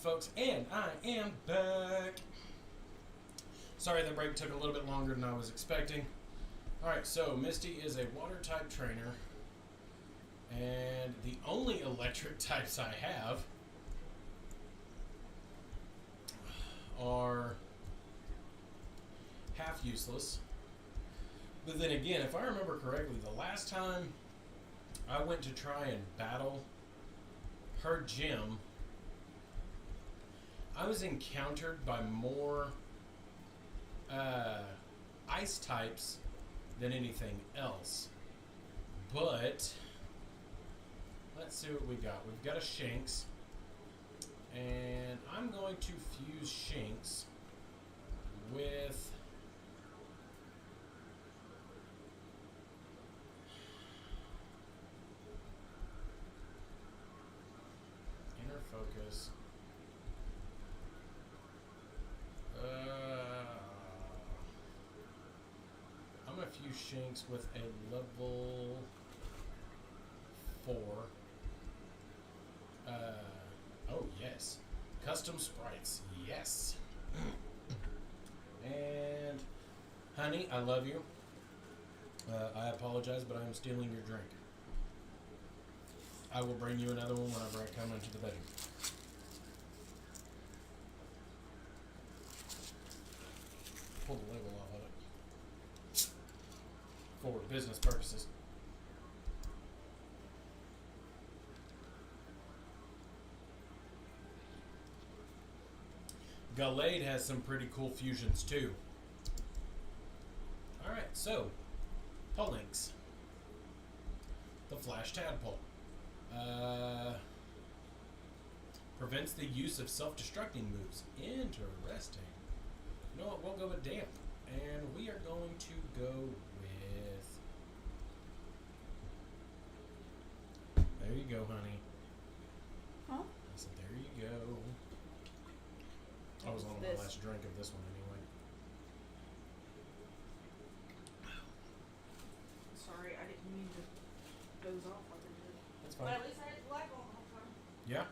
folks, and I am back. Sorry that break took a little bit longer than I was expecting. Alright, so Misty is a water type trainer, and the only electric types I have are half useless. But then again, if I remember correctly, the last time I went to try and battle her gym, I was encountered by more ice types than anything else. But let's see what we got. We've got a Shanks, and I'm going to fuse Shanks with Inner Focus. I'm gonna fuse Shanks with a level 4. Oh yes, custom sprites. Yes. And honey, I love you. I apologize, but I am stealing your drink. I will bring you another one whenever I come into the bedroom. Pull the label off of it for business purposes. Gallade has some pretty cool fusions too. Alright, so Polinx. The Flash Tadpole. Prevents the use of self-destructing moves. Interesting. You know what? We'll go with Damp. And we are going to go with... There you go, honey. Huh? I said, there you go. I was on my last drink of this one anyway. Sorry, I didn't mean to doze off like I did. That's But fine. at least I had the light on the whole time. Yeah.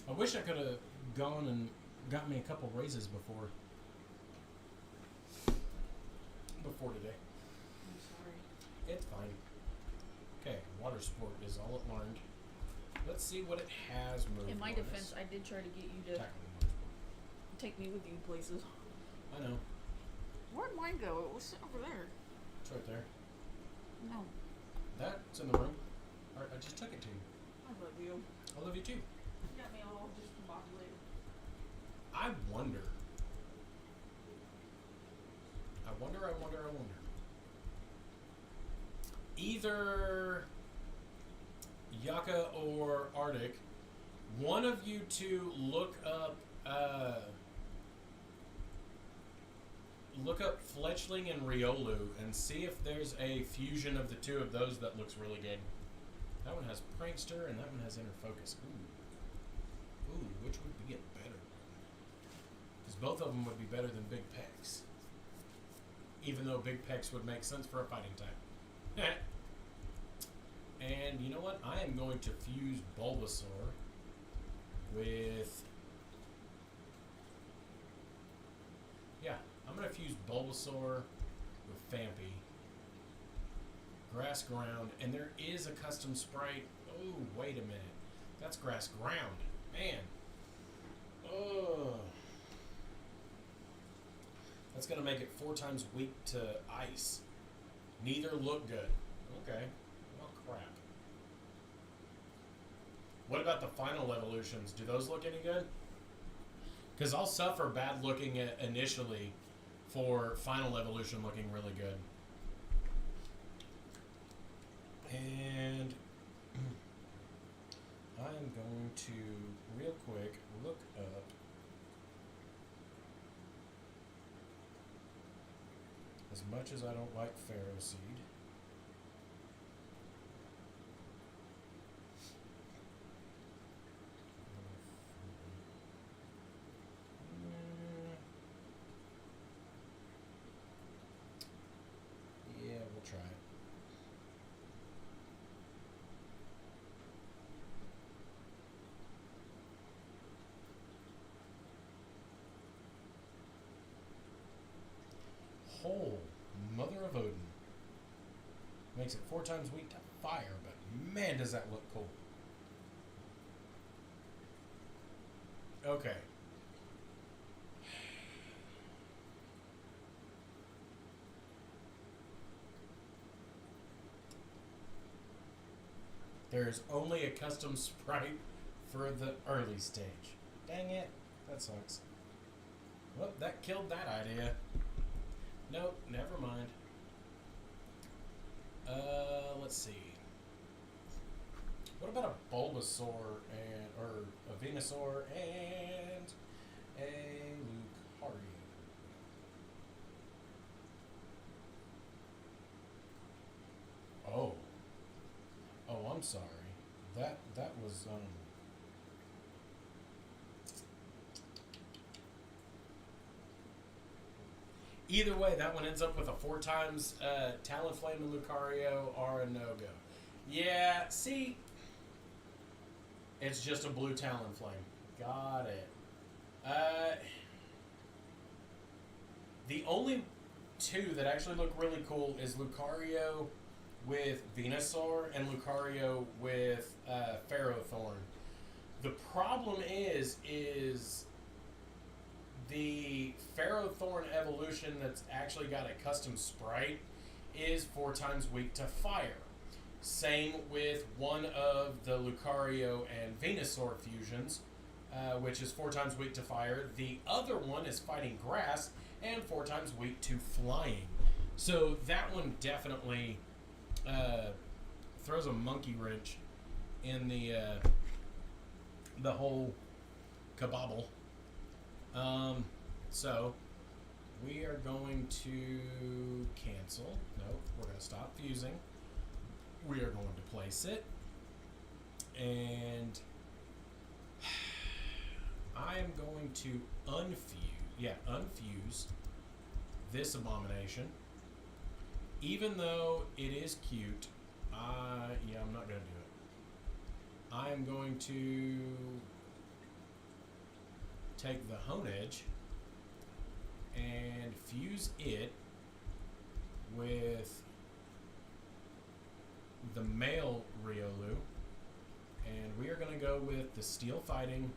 I wish I could have gone and got me a couple raises before today. I'm sorry. It's fine. Okay, water sport is all it learned. Let's see what it has moved. In my defense, I did try to get you to take me with you places. I know. Where'd mine go? It was sitting over there. It's right there. No. That's in the room. Alright, I just took it to you. I love you. I love you too. You got me all discombobulated. I wonder. Either Yaka or Arctic, one of you two look up Fletchling and Riolu and see if there's a fusion of the two of those that looks really good. That one has Prankster and that one has Inner Focus. Ooh, which would be it better? Because both of them would be better than Big Pecs. Even though Big Pecs would make sense for a fighting type. And you know what? I am going to fuse Bulbasaur with... Yeah, I'm going to fuse Bulbasaur with Fampy. Grass Ground, and there is a custom sprite. Oh, wait a minute. That's Grass Ground. Man. Oh. That's going to make it 4 times weak to ice. Neither look good. Okay. Well, crap. What about the final evolutions? Do those look any good? Because I'll suffer bad looking at initially for final evolution looking really good. And I'm going to, real quick, look up as much as I don't like Pharaoh Seed. Yeah, we'll try it. whole mother of Odin. Makes it 4 times weak to fire, but man, does that look cool. Okay. There's only a custom sprite for the early stage. Dang it. That sucks. Well, that killed that idea. Nope, never mind. Let's see. What about a Bulbasaur or a Venusaur and a Lucario? Oh. Oh, I'm sorry. That was Either way, that one ends up with a 4 times Talonflame and Lucario are a no-go. Yeah, see, it's just a blue Talonflame. Got it. The only 2 that actually look really cool is Lucario with Venusaur and Lucario with Ferrothorn. The problem is the Ferrothorn evolution that's actually got a custom sprite is 4 times weak to fire. Same with one of the Lucario and Venusaur fusions, which is 4 times weak to fire. The other one is fighting grass and 4 times weak to flying. So that one definitely throws a monkey wrench in the whole kabobble. So we are going to cancel. No, we're going to stop fusing. We are going to place it. And I am going to unfuse this abomination. Even though it is cute, I'm not going to do it. I am going to take the Honedge and fuse it with the male Riolu, and we are going to go with the Steel Fighting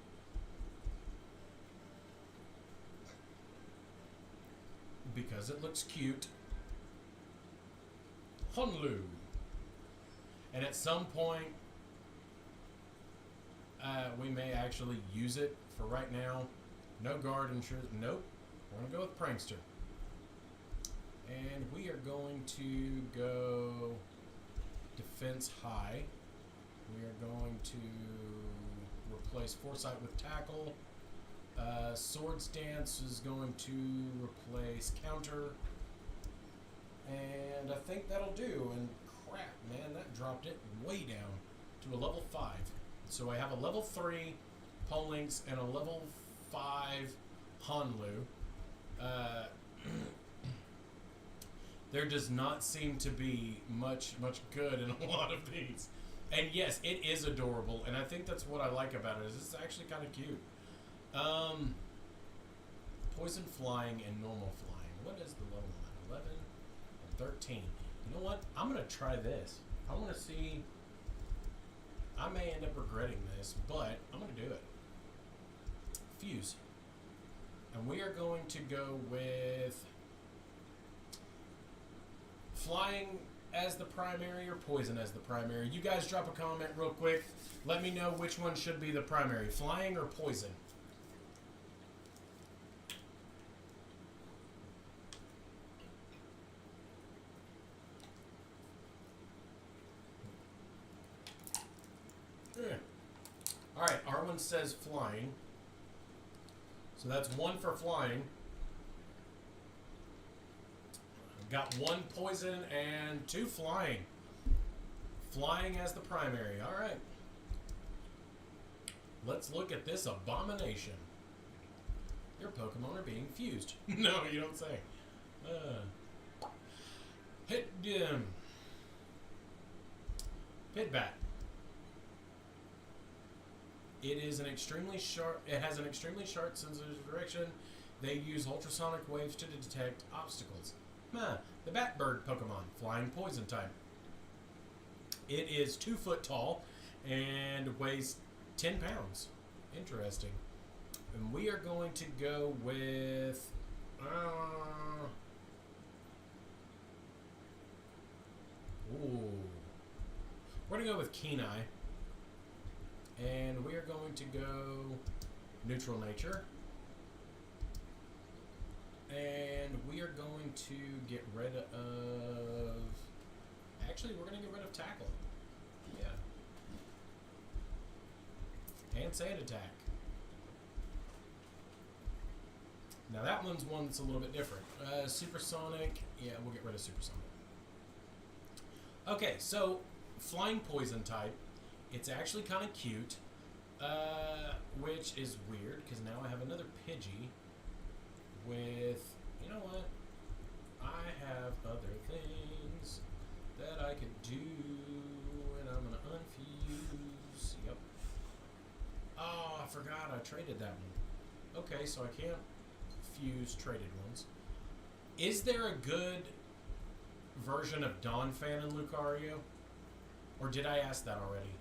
because it looks cute Honlu. And at some point we may actually use it. For right now, no guard ensures. Nope. We're going to go with Prankster. And we are going to go defense high. We are going to replace Foresight with Tackle. Swords Dance is going to replace Counter. And I think that'll do. And crap, man, that dropped it way down to a level 5. So I have a level 3 Polinx and a level 5 Honlu. There does not seem to be much good in a lot of these. And yes, it is adorable, and I think that's what I like about it, is it's actually kind of cute. Poison Flying and Normal Flying. What is the level on? 11 and 13. You know what? I'm going to try this. I want to see. I may end up regretting this, but I'm going to do it. Fuse. And we are going to go with Flying as the primary or Poison as the primary. You guys drop a comment real quick. Let me know which one should be the primary, Flying or Poison. Alright, Arwen says Flying. So that's 1 for Flying. Got 1 Poison and 2 Flying. Flying as the primary. Alright. Let's look at this abomination. Your Pokemon are being fused. No, you don't say. Pitbat. It is an extremely sharp. It has an extremely sharp sense of direction. They use ultrasonic waves to detect obstacles. The Batbird Pokemon, flying poison type. It is 2 foot tall and weighs 10 pounds. Interesting. And we are going to go with. We're going to go with Kenai. And we are going to go neutral nature. And we are going to get rid of. Actually, we're going to get rid of tackle. Yeah. And sand attack. Now that one's one that's a little bit different. Supersonic. Yeah, we'll get rid of supersonic. Okay, so flying poison type. It's actually kind of cute. Which is weird because now I have another Pidgey with, you know what? I have other things that I could do, and I'm gonna unfuse. Yep. Oh, I forgot I traded that one. Okay, so I can't fuse traded ones. Is there a good version of Donphan and Lucario? Or did I ask that already?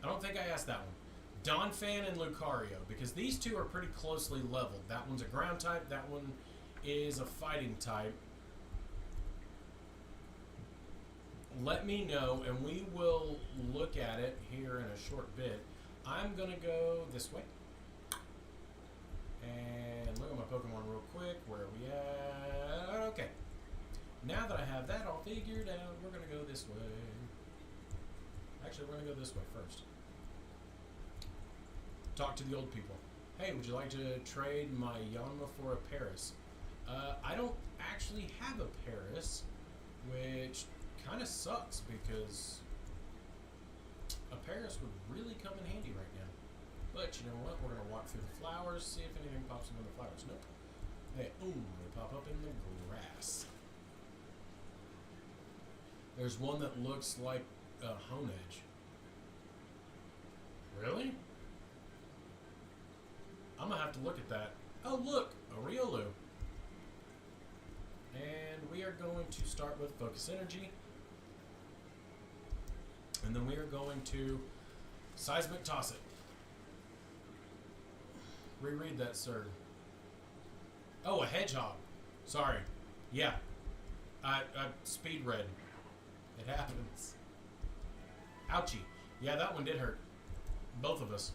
I don't think I asked that one. Donphan and Lucario, because these two are pretty closely leveled. That one's a ground type, that one is a fighting type. Let me know, and we will look at it here in a short bit. I'm going to go this way. And look at my Pokemon real quick. Where are we at? Okay. Now that I have that all figured out, we're going to go this way. Actually, we're going to go this way first. Talk to the old people. Hey, would you like to trade my Yanma for a Paris? I don't actually have a Paris, which kind of sucks because a Paris would really come in handy right now. But you know what? We're going to walk through the flowers, see if anything pops up in the flowers. Nope. Hey, they pop up in the grass. There's one that looks like a Honedge. Really? I'm going to have to look at that. Oh, look! A Riolu. And we are going to start with Focus Energy. And then we are going to Seismic Toss it. Reread that, sir. Oh, a Hedgehog. Sorry. Yeah. I speed read. It happens. Ouchie. Yeah, that one did hurt. Both of us.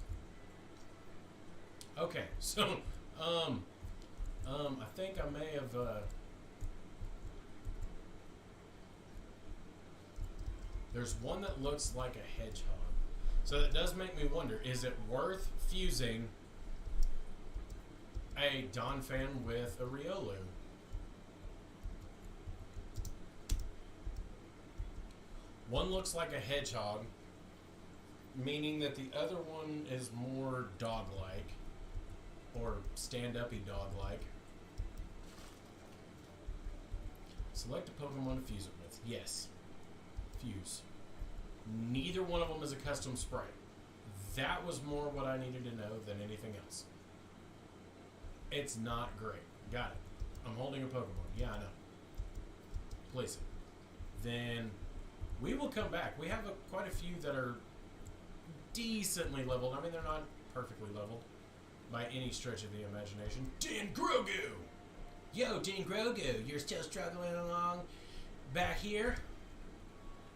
Okay, so, I think I may have, there's one that looks like a hedgehog. So that does make me wonder, is it worth fusing a Donphan with a Riolu? One looks like a hedgehog, meaning that the other one is more dog-like, or stand-uppy dog-like. Select a Pokemon to fuse it with. Yes. Fuse. Neither one of them is a custom sprite. That was more what I needed to know than anything else. It's not great. Got it. I'm holding a Pokemon. Yeah, I know. Place it. Then we will come back. We have quite a few that are decently leveled. I mean, they're not perfectly leveled by any stretch of the imagination. Dendrogu! Yo, Dendrogu, you're still struggling along back here?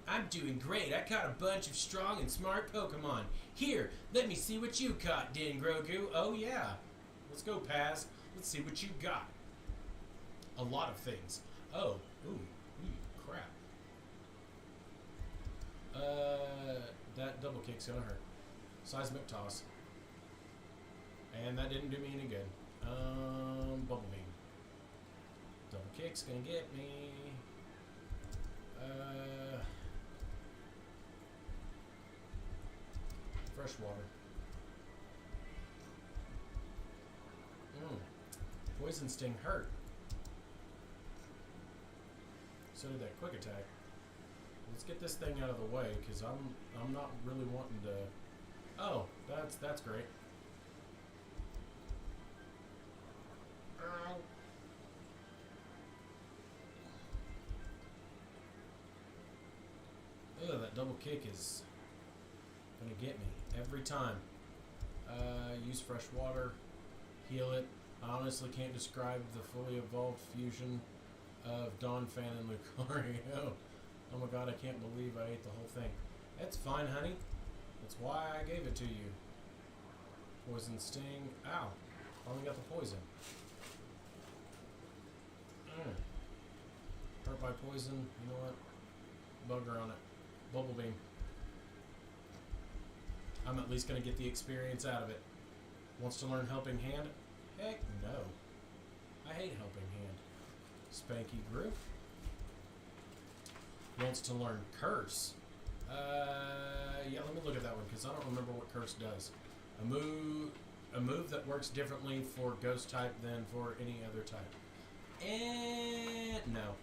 I'm doing great. I caught a bunch of strong and smart Pokemon. Here, let me see what you caught, Dendrogu. Oh, yeah. Let's go, Paz. Let's see what you got. A lot of things. Oh, ooh, crap. That double kick's gonna hurt. Seismic Toss. And that didn't do me any good. Bubble Beam. Double kick's gonna get me. Fresh water. Poison Sting hurt. So did that quick attack. Let's get this thing out of the way, because I'm not really wanting to. Oh, that's great. double kick is gonna get me every time. Use fresh water, heal it. I honestly can't describe the fully evolved fusion of Dawn Fan and Lucario. Oh my god, I can't believe I ate the whole thing. That's fine, honey. That's why I gave it to you. Poison Sting. Ow. Only got the poison. Hurt by poison. You know what? Bugger on it. Bubble Beam. I'm at least going to get the experience out of it. Wants to learn Helping Hand? Heck no. I hate Helping Hand. Spanky Group. Wants to learn Curse. Yeah, let me look at that one because I don't remember what Curse does. A move that works differently for Ghost type than for any other type. And no.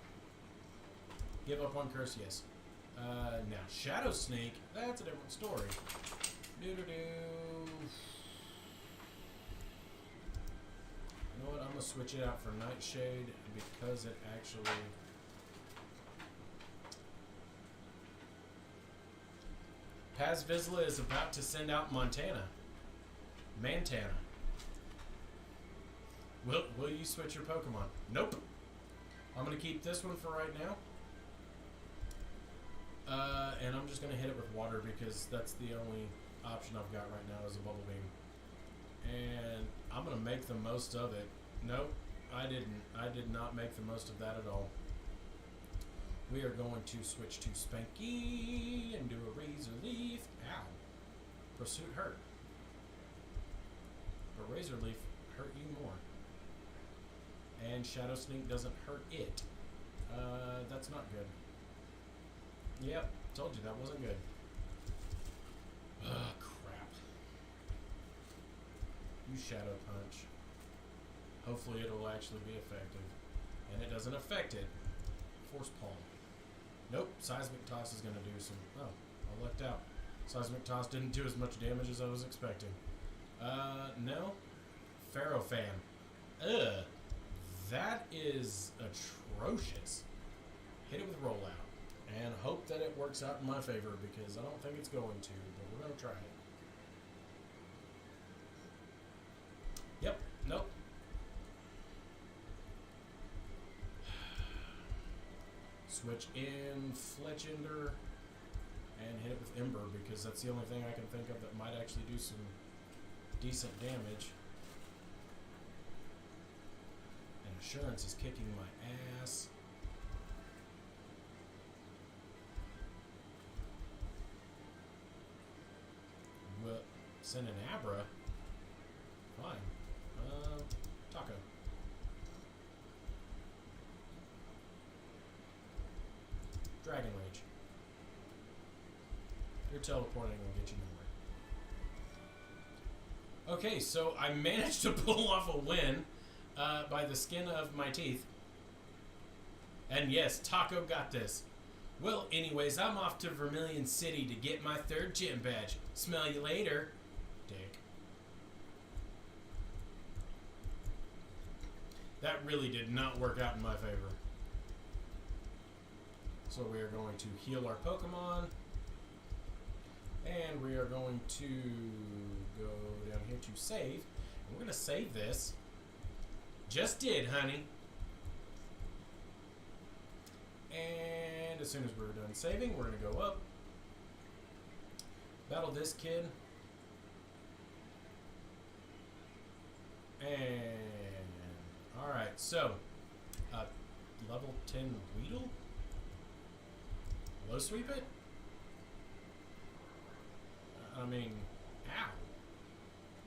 Give up on Curse, yes. Now, Shadow Sneak, that's a different story. Doo-doo-doo. You know what? I'm going to switch it out for Nightshade because it actually... Paz Vizsla is about to send out Mantana. Will you switch your Pokemon? Nope. I'm going to keep this one for right now. And I'm just going to hit it with water because that's the only option I've got right now is a Bubble Beam. And I'm going to make the most of it. Nope, I didn't. I did not make the most of that at all. We are going to switch to Spanky and do a Razor Leaf. Ow. Pursuit hurt. But Razor Leaf hurt you more. And Shadow Sneak doesn't hurt it. That's not good. Yep, told you that wasn't good. Ugh, crap. You Shadow Punch. Hopefully it'll actually be effective. And it doesn't affect it. Force Palm. Nope, Seismic Toss is going to do some... Oh, I lucked out. Seismic Toss didn't do as much damage as I was expecting. No. Pharaoh Fan. Ugh. That is atrocious. Hit it with Rollout. And hope that it works out in my favor because I don't think it's going to, but we're going to try it. Yep. Nope. Switch in Fletchender and hit it with Ember because that's the only thing I can think of that might actually do some decent damage. And Assurance is kicking my ass. Well, send an Abra. Fine. Taco. Dragon Rage. Your teleporting will get you nowhere. Okay, so I managed to pull off a win by the skin of my teeth. And yes, Taco got this. Well, anyways, I'm off to Vermilion City to get my 3rd gym badge. Smell you later, dick. That really did not work out in my favor. So we are going to heal our Pokemon. And we are going to go down here to save. And we're going to save this. Just did, honey. And as soon as we're done saving, we're going to go up. Battle this kid. And alright, so level 10 Weedle? Low sweep it? I mean, ow.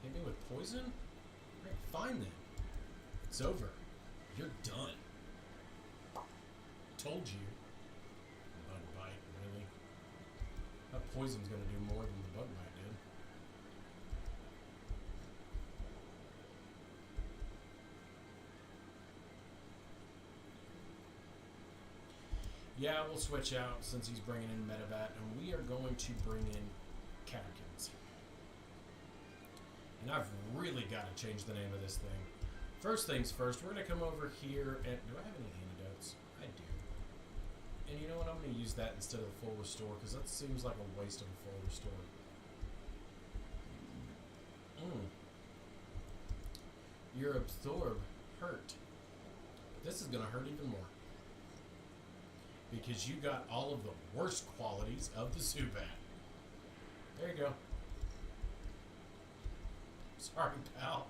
Hit me with poison? Alright, fine then. It's over. You're done. Told you. Bug bite, really? That poison's gonna do more than the bug bite did. Yeah, we'll switch out since he's bringing in Medivac, and we are going to bring in Caterkins. And I've really got to change the name of this thing. First things first, we're going to come over here and... Do I have any antidotes? I do. And you know what? I'm going to use that instead of the full restore because that seems like a waste of a full restore. Your absorb hurt. This is going to hurt even more. Because you got all of the worst qualities of the Zubat. There you go. Sorry, pal.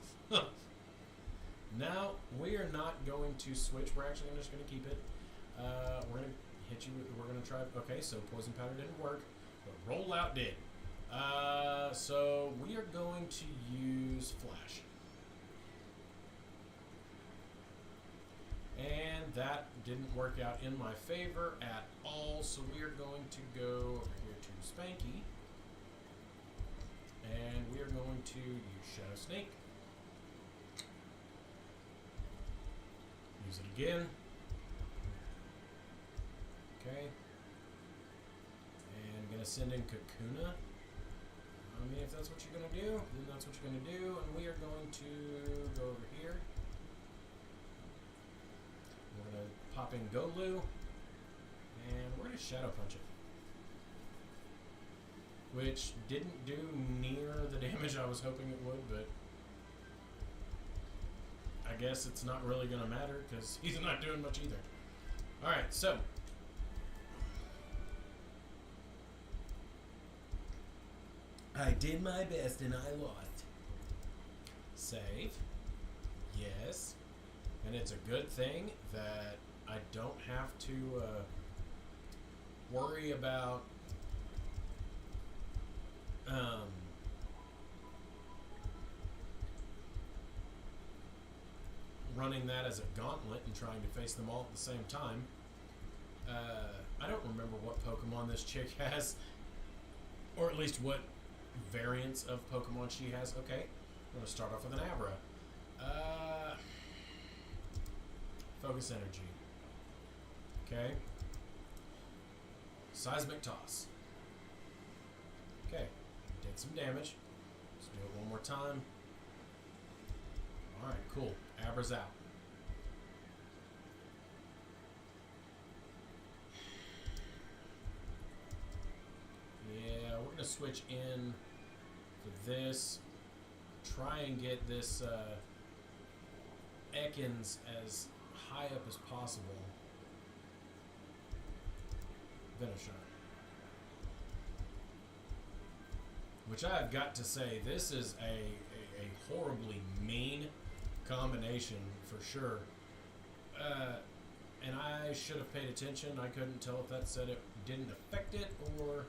Now, we are not going to switch. We're actually just going to keep it. We're going to hit you. We're going to try. Okay, so Poison Powder didn't work, but Rollout did. So we are going to use Flash. And that didn't work out in my favor at all, so we are going to go over here to Spanky. And we are going to use Shadow Snake. Use it again. Okay. And I'm going to send in Kakuna. I mean, if that's what you're going to do, then that's what you're going to do. And we are going to go over here. We're going to pop in Golu. And we're going to Shadow Punch it. Which didn't do near the damage I was hoping it would, but I guess it's not really going to matter because he's not doing much either. Alright, so I did my best and I lost. Save. Yes. And it's a good thing that I don't have to worry about running that as a gauntlet and trying to face them all at the same time. I don't remember what Pokemon this chick has, or at least what variants of Pokemon she has. Okay, I'm going to start off with an Abra. Focus Energy. Okay. Seismic Toss. Okay, did some damage. Let's do it one more time. Alright, cool. Abra's out. Yeah, we're going to switch in for this. Try and get this Ekans as high up as possible. Venushar. Which I've got to say, this is a horribly mean combination for sure. And I should have paid attention. I couldn't tell if that said it didn't affect it or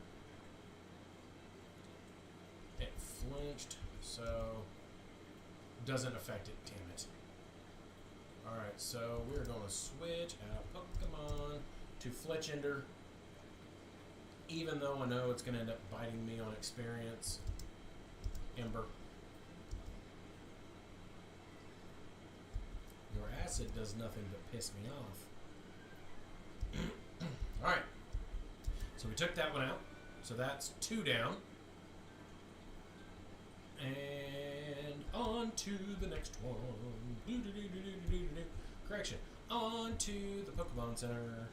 it flinched, so doesn't affect it, damn it. Alright, so we're going to switch out Pokemon to Fletchender. Even though I know it's going to end up biting me on experience. Ember. Your acid does nothing but piss me off. Alright. So we took that one out. So that's 2 down. And on to the next one. Correction. On to the Pokemon Center.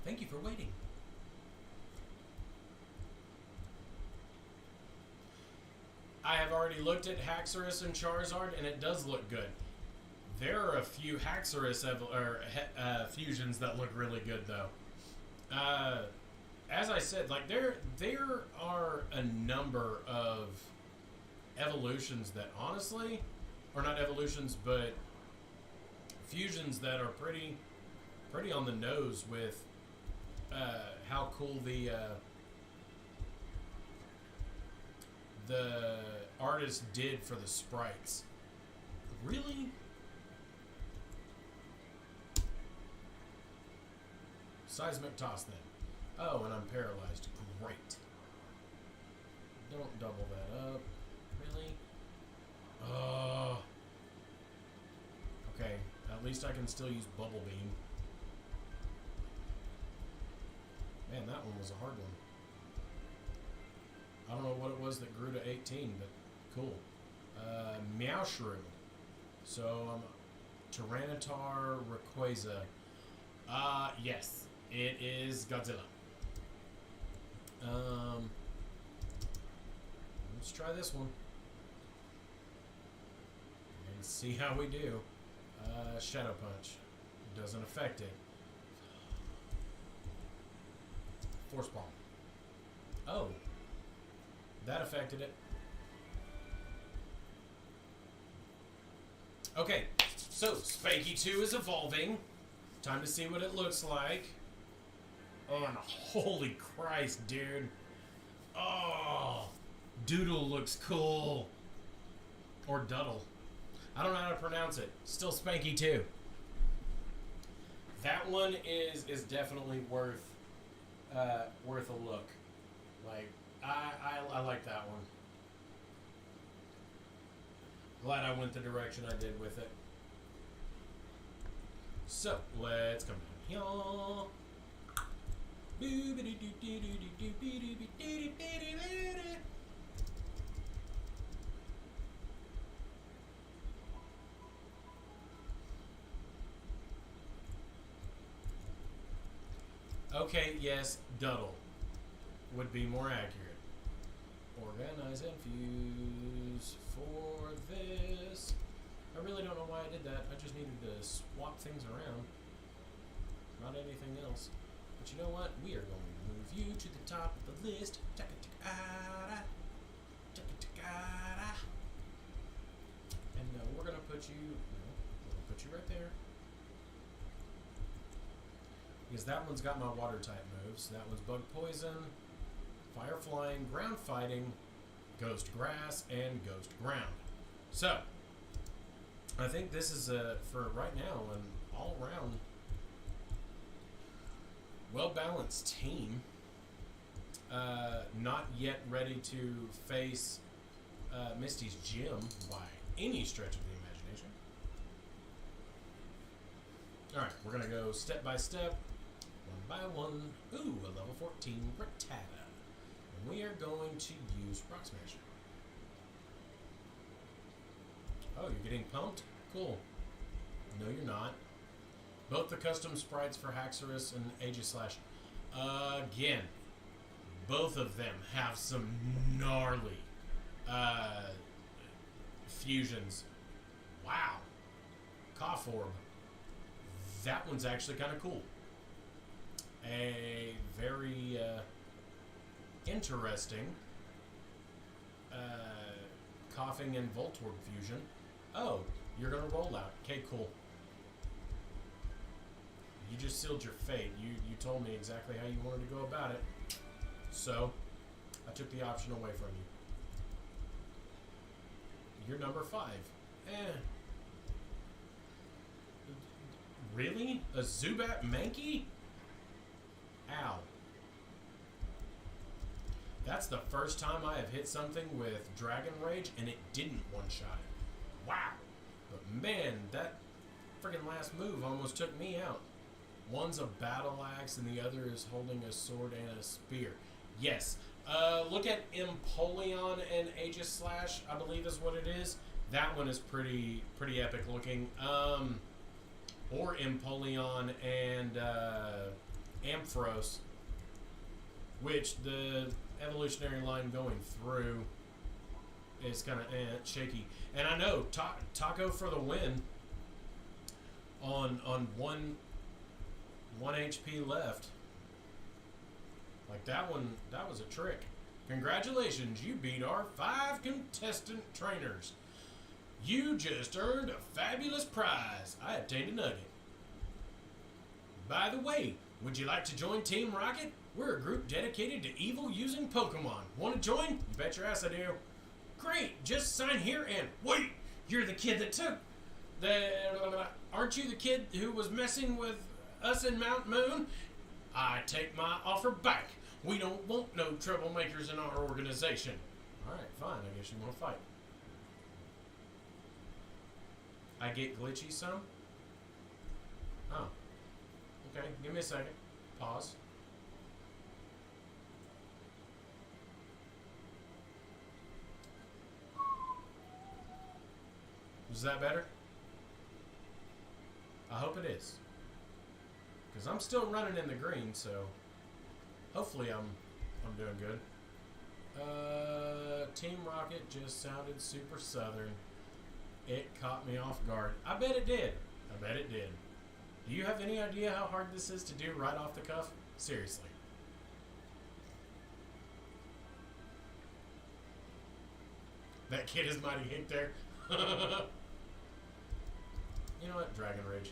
Thank you for waiting. I have already looked at Haxorus and Charizard, and it does look good. There are a few Haxorus fusions that look really good, though. As I said, like there are a number of evolutions that honestly, or not evolutions, but fusions that are pretty on the nose with how cool the artist did for the sprites. Really? Seismic Toss then. Oh, and I'm paralyzed. Great. Don't double that up. Really? Okay, at least I can still use Bubble Beam. Man, that one was a hard one. I don't know what it was that grew to 18, but Cool. Meowshrew. So, Tyranitar Rayquaza. Yes. It is Godzilla. Let's try this one. And see how we do. Shadow Punch. Doesn't affect it. Force Palm. Oh. That affected it. Okay, so Spanky 2 is evolving. Time to see what it looks like. Oh, and holy Christ, dude. Oh, Doodle looks cool. Or Duddle. I don't know how to pronounce it. Still Spanky 2. That one is definitely worth a look. Like, I like that one. Glad I went the direction I did with it. So, let's come down here. Okay, yes, Duddle would be more accurate. Organize and fuse for this. I really don't know why I did that. I just needed to swap things around. Not anything else. But you know what? We are going to move you to the top of the list. And we're going to put you... No, we're going to put you right there. Because that one's got my water type moves. That one's Bug Poison, Fire Flying, Ground Fighting, Ghost Grass, and Ghost Ground. So, I think this is, for right now, an all-around well-balanced team. Not yet ready to face Misty's gym by any stretch of the imagination. Alright, we're going to go step by step, one by one. Ooh, a level 14 Rattata. And we are going to use Rock Smash. Oh, you're getting pumped? Cool. No, you're not. Both the custom sprites for Haxorus and Aegislash. Again, both of them have some gnarly fusions. Wow. Cough Orb. That one's actually kind of cool. A very interesting Coughing and Voltorb fusion. Oh, you're going to roll out. Okay, cool. You just sealed your fate. You told me exactly how you wanted to go about it. So, I took the option away from you. You're number 5. Really? A Zubat Mankey? Ow. That's the first time I have hit something with Dragon Rage and it didn't one-shot it. Wow. But man, that freaking last move almost took me out. One's a battle axe and the other is holding a sword and a spear. Yes. Look at Empoleon and Aegislash, I believe is what it is. That one is pretty epic looking. Or Empoleon and Ampharos, which the evolutionary line going through is kind of shaky. And I know Taco for the win on one HP left. Like that one, that was a trick. Congratulations, you beat our 5 contestant trainers. You just earned a fabulous prize. I obtained a nugget. By the way, would you like to join Team Rocket? We're a group dedicated to evil using Pokemon. Want to join? You bet your ass I do. Great, just sign here and wait. You're the kid that took the... Aren't you the kid who was messing with us in Mount Moon? I take my offer back. We don't want no troublemakers in our organization. Alright, fine. I guess you want to fight. I get glitchy some? Oh. Okay, give me a second. Pause. that better? I hope it is. Because I'm still running in the green, so hopefully I'm doing good. Team Rocket just sounded super southern. It caught me off guard. I bet it did. I bet it did. Do you have any idea how hard this is to do right off the cuff? Seriously. That kid is mighty hink there. You know what? Dragon Rage.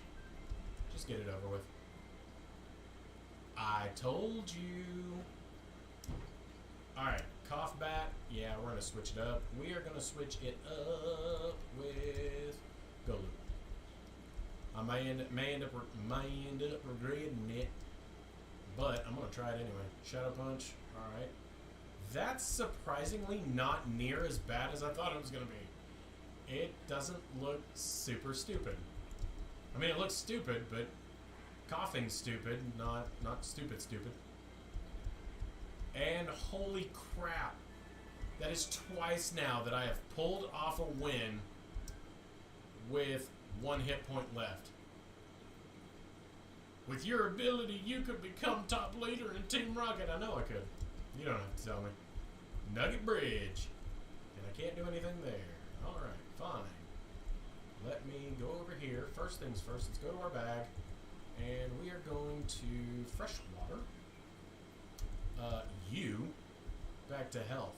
Just get it over with. I told you. Alright, Cough Bat. Yeah, we're going to switch it up. We are going to switch it up with Golu. I may end up regretting it, but I'm going to try it anyway. Shadow Punch. Alright. That's surprisingly not near as bad as I thought it was going to be. It doesn't look super stupid. I mean, it looks stupid, but coughing's stupid, not stupid. And holy crap, that is twice now that I have pulled off a win with 1 hit point left. With your ability, you could become top leader in Team Rocket. I know I could. You don't have to tell me. Nugget Bridge. And I can't do anything there. Alright, fine. Let me go over here. First things first, let's go to our bag. And we are going to freshwater. You back to health.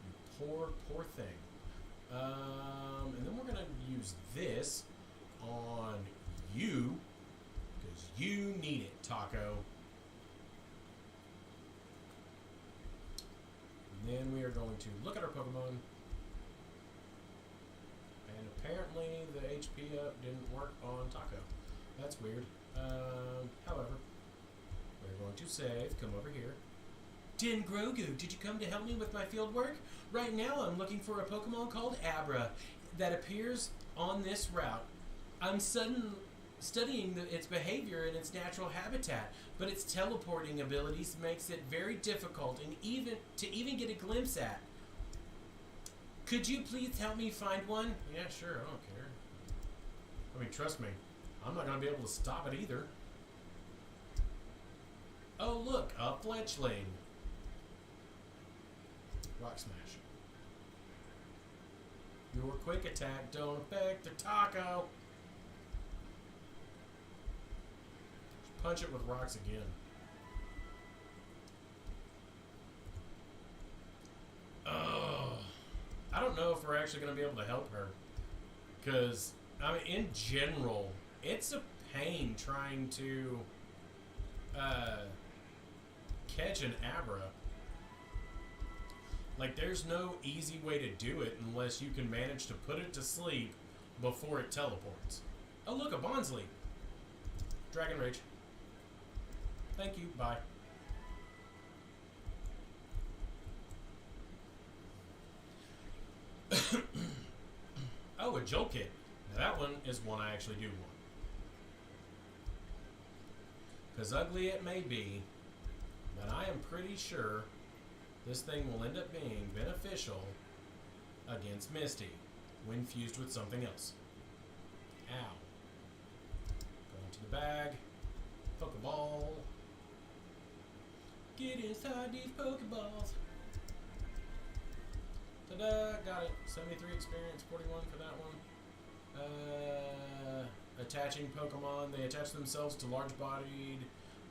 You poor thing. And then we're going to use this on you. Because you need it, Taco. And then we are going to look at our Pokemon. And apparently the HP up didn't work on Taco. That's weird. However, we're going to save. Come over here. Din Grogu, did you come to help me with my field work? Right now I'm looking for a Pokemon called Abra that appears on this route. I'm studying its behavior in its natural habitat, but its teleporting abilities makes it very difficult and even get a glimpse at. Could you please help me find one? Yeah, sure, I don't care. I mean, trust me, I'm not going to be able to stop it either. Oh, look, a Fletchling. Rock Smash. Your quick attack don't affect the Taco. Just punch it with rocks again. Oh, I don't know if we're actually going to be able to help her. Because, I mean, in general, it's a pain trying to catch an Abra. Like, there's no easy way to do it unless you can manage to put it to sleep before it teleports. Oh, look, a Bonsly. Dragon Rage. Thank you. Bye. Oh, a Jolkit. Now, that one is one I actually do want. Because ugly it may be, but I am pretty sure this thing will end up being beneficial against Misty when fused with something else. Ow. Go into the bag. Pokeball. Get inside these Pokeballs. Ta-da! Got it. 73 experience, 41 for that one. Attaching Pokemon. They attach themselves to large-bodied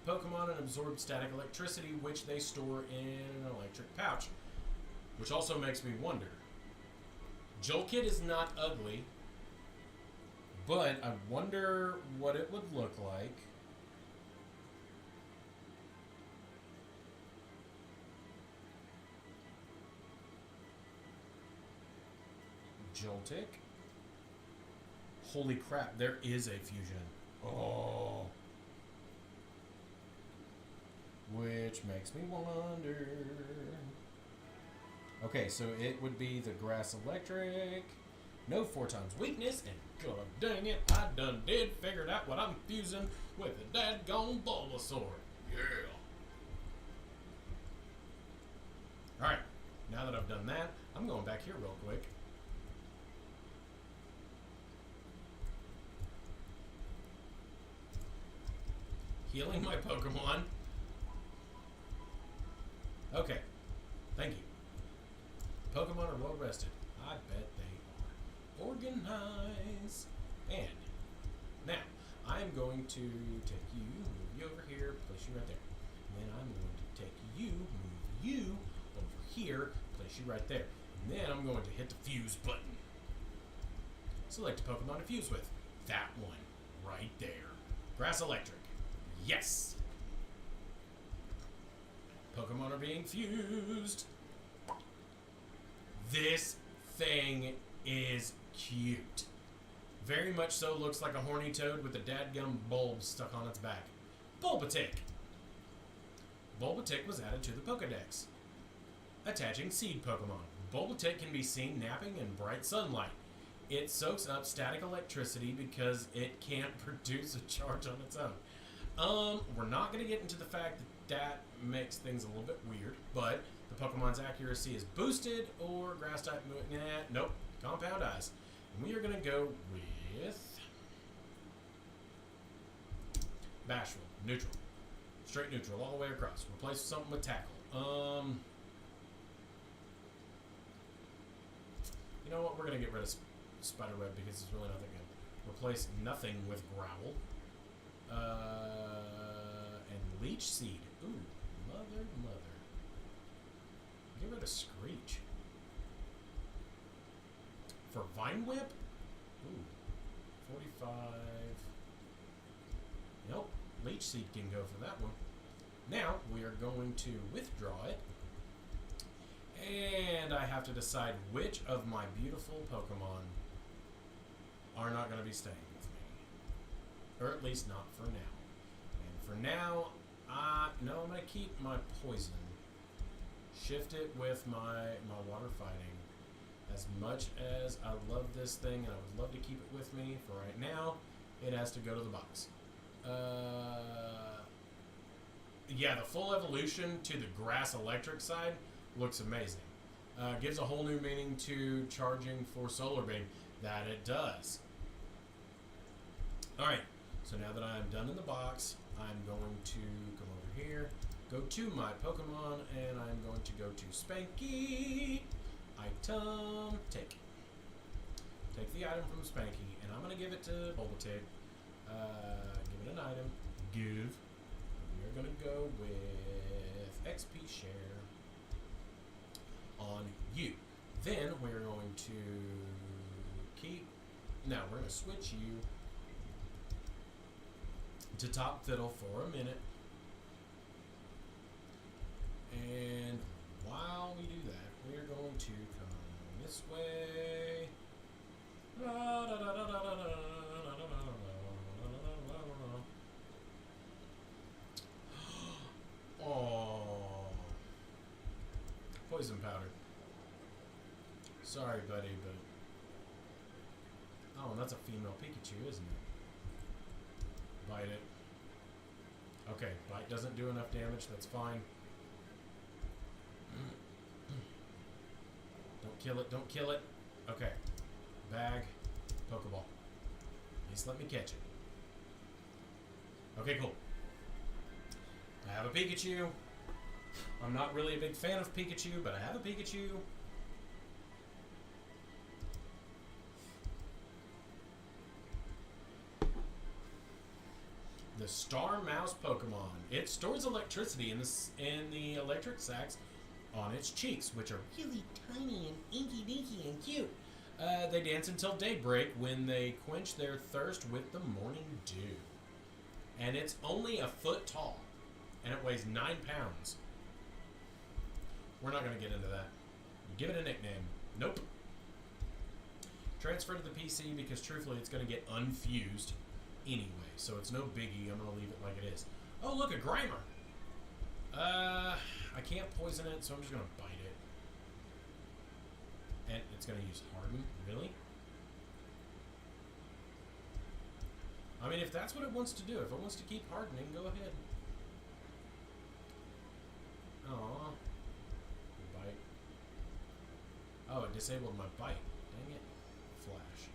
Pokemon and absorb static electricity, which they store in an electric pouch. Which also makes me wonder. Jolkit is not ugly, but I wonder what it would look like. Joltik. Holy crap, there is a fusion. Oh. Which makes me wonder. Okay, so it would be the Grass Electric. No 4 times weakness, and god dang it, I done did figured out what I'm fusing with a dadgone Bulbasaur. Yeah. Alright, now that I've done that, I'm going back here real quick. healing my Pokemon. Okay. Thank you. Pokemon are well rested. I bet they are. Organize. And now, I'm going to take you, move you over here, place you right there. And then I'm going to take you, move you over here, place you right there. And then I'm going to hit the fuse button. Select a Pokemon to fuse with. That one, right there. Grass Electric. Yes! Pokemon are being fused. This thing is cute. Very much so looks like a horny toad with a dadgum bulb stuck on its back. Bulbatic. Bulbatic was added to the Pokedex. Attaching seed Pokemon. Bulbatic can be seen napping in bright sunlight. It soaks up static electricity because it can't produce a charge on its own. We're not going to get into the fact that makes things a little bit weird, but the Pokemon's accuracy is boosted or grass type. Nope. Compound Eyes. And we are going to go with Bashful. Neutral. Straight neutral all the way across. Replace something with Tackle. You know what? We're going to get rid of Spiderweb because it's really not that good. Replace nothing with Growl. And Leech Seed. Ooh, mother. Get rid of Screech. For Vine Whip? Ooh, 45. Nope, Leech Seed can go for that one. Now, we are going to withdraw it. And I have to decide which of my beautiful Pokemon are not going to be staying with me. Or at least not for now. And for now, no, I'm going to keep my Poison. Shift it with my Water Fighting. As much as I love this thing and I would love to keep it with me, for right now, it has to go to the box. Yeah, the full evolution to the Grass Electric side looks amazing. Gives a whole new meaning to charging for Solar Beam. That it does. Alright, so now that I'm done in the box, I'm going to come over here, go to my Pokemon, and I'm going to go to Spanky. Item, take. Take the item from Spanky, and I'm going to give it to Bulbatic. Give it an item. Give. We are going to go with XP share on you. Then we're going to keep. Now we're going to switch you to Top Fiddle for a minute. And while we do that, we're going to come this way. Oh, poison powder. Sorry, buddy, but oh, and that's a female Pikachu, isn't it? Bite it. Okay, bite doesn't do enough damage. That's fine. Don't kill it. Don't kill it. Okay. Bag. Pokeball. At least let me catch it. Okay, cool. I have a Pikachu. I'm not really a big fan of Pikachu, but I have a Pikachu. The Star Mouse Pokemon. It stores electricity in the electric sacs on its cheeks, which are really tiny and inky-dinky and cute. They dance until daybreak when they quench their thirst with the morning dew. And it's only a foot tall. And it weighs 9 pounds. We're not going to get into that. Give it a nickname. Nope. Transfer to the PC because truthfully it's going to get unfused anyway. So it's no biggie. I'm going to leave it like it is. Oh, look, a Grimer. I can't poison it, so I'm just going to bite it. And it's going to use Harden? Really? I mean, if that's what it wants to do, if it wants to keep hardening, go ahead. Aww. Bite. Oh, it disabled my bite. Dang it. Flash.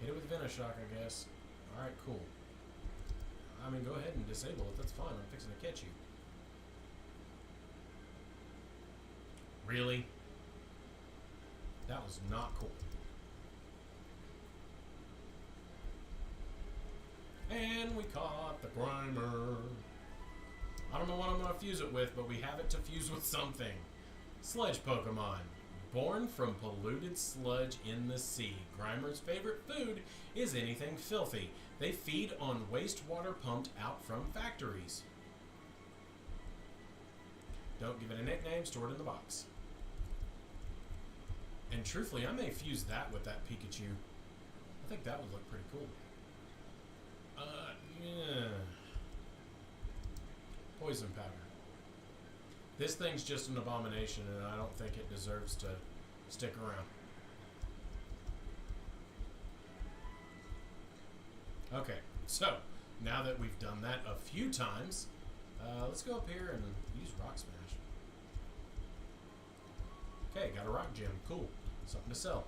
Hit it with Venoshock, I guess. Alright, cool. I mean, go ahead and disable it. That's fine. I'm fixing to catch you. Really? That was not cool. And we caught the Grimer. I don't know what I'm going to fuse it with, but we have it to fuse with something. Sludge Pokemon. Born from polluted sludge in the sea, Grimer's favorite food is anything filthy. They feed on wastewater pumped out from factories. Don't give it a nickname, store it in the box. And truthfully, I may fuse that with that Pikachu. I think that would look pretty cool. Yeah. Poison powder. This thing's just an abomination, and I don't think it deserves to stick around. Okay, so now that we've done that a few times, let's go up here and use Rock Smash. Okay, got a Rock Gem. Cool. Something to sell.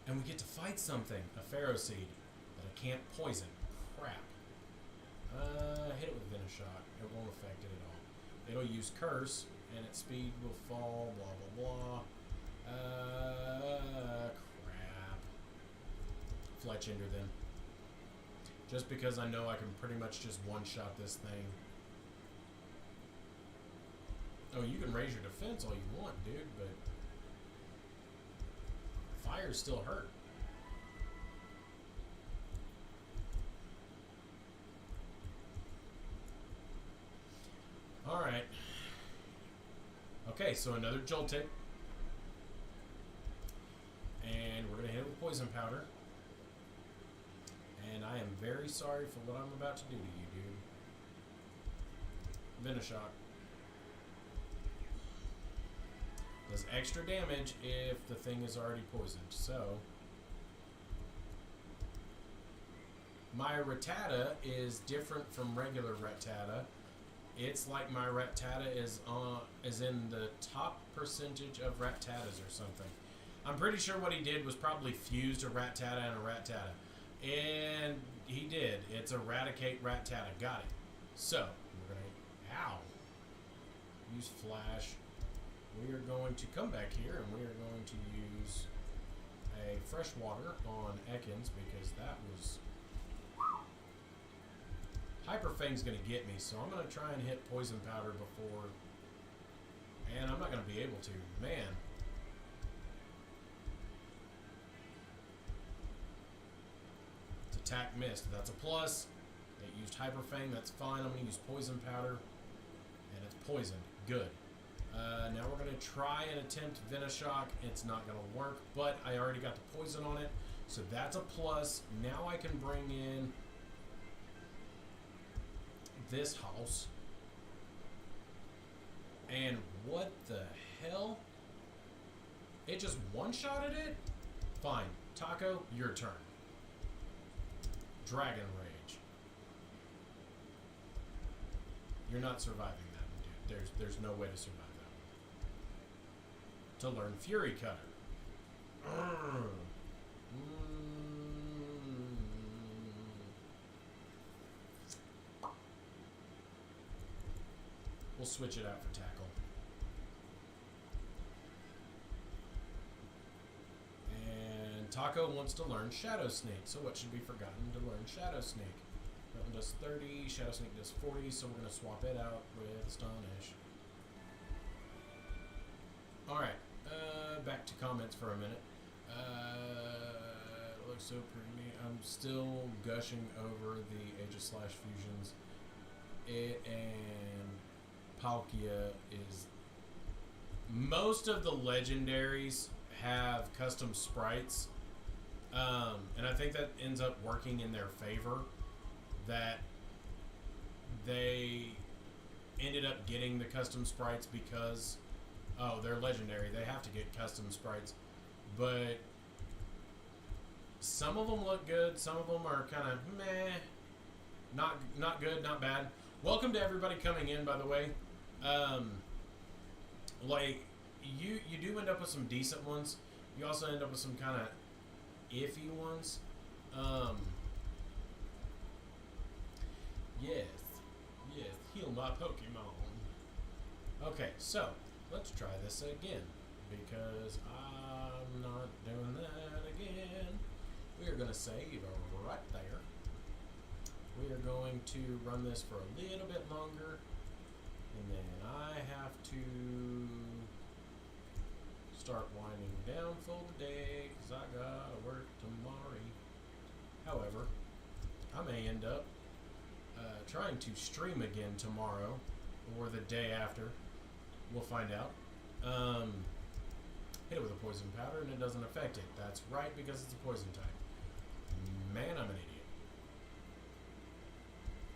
And we get to fight something. A Pharaoh Seed that I can't poison. Crap. Hit it with Venoshock. It won't affect it at all. It'll use Curse, and its speed will fall, blah, blah, blah. Crap. Fletchinder then. Just because I know I can pretty much just one-shot this thing. Oh, you can raise your defense all you want, dude, but fires still hurt. Alright. Okay, so another Joltik. And we're going to hit it with Poison Powder. And I am very sorry for what I'm about to do to you, dude. Venoshock. Does extra damage if the thing is already poisoned. So, my Rattata is different from regular Rattata. It's like my Rattata is in the top percentage of Rattatas or something. I'm pretty sure what he did was probably fused a Rattata and a Rattata. And he did. It's Eradicate Rattata. Got it. So, we're going to... Ow. Use Flash. We are going to come back here and we are going to use a Freshwater on Ekans because that was... Hyper Fang's going to get me, so I'm going to try and hit Poison Powder before... And I'm not going to be able to. Man. It's attack missed. That's a plus. It used Hyper Fang. That's fine. I'm going to use Poison Powder. And it's poisoned. Good. Now we're going to try and attempt Venoshock. It's not going to work, but I already got the poison on it, so that's a plus. Now I can bring in this house. And what the hell? It just one-shotted it? Fine. Taco, your turn. Dragon Rage. You're not surviving that, dude. There's no way to survive that. To learn Fury Cutter. We'll switch it out for Tackle. And Taco wants to learn Shadow Sneak. So what should be forgotten to learn Shadow Sneak? That one does 30, Shadow Sneak does 40, so we're going to swap it out with Astonish. Alright, back to comments for a minute. It looks so pretty. I'm still gushing over the Age of Slash fusions. It and Palkia is... Most of the legendaries have custom sprites. And I think that ends up working in their favor. That they ended up getting the custom sprites because... Oh, they're legendary. They have to get custom sprites. But some of them look good. Some of them are kind of meh. Not good, not bad. Welcome to everybody coming in, by the way. Like, you do end up with some decent ones. You also end up with some kind of iffy ones. Yes, heal my Pokemon. Okay, so let's try this again because I'm not doing that again. We are going to save right there. We are going to run this for a little bit longer, and then I have to start winding down for the day because I gotta work tomorrow. However, I may end up trying to stream again tomorrow or the day after. We'll find out. Hit it with a poison powder and it doesn't affect it. That's right, because it's a poison type. Man, I'm an idiot.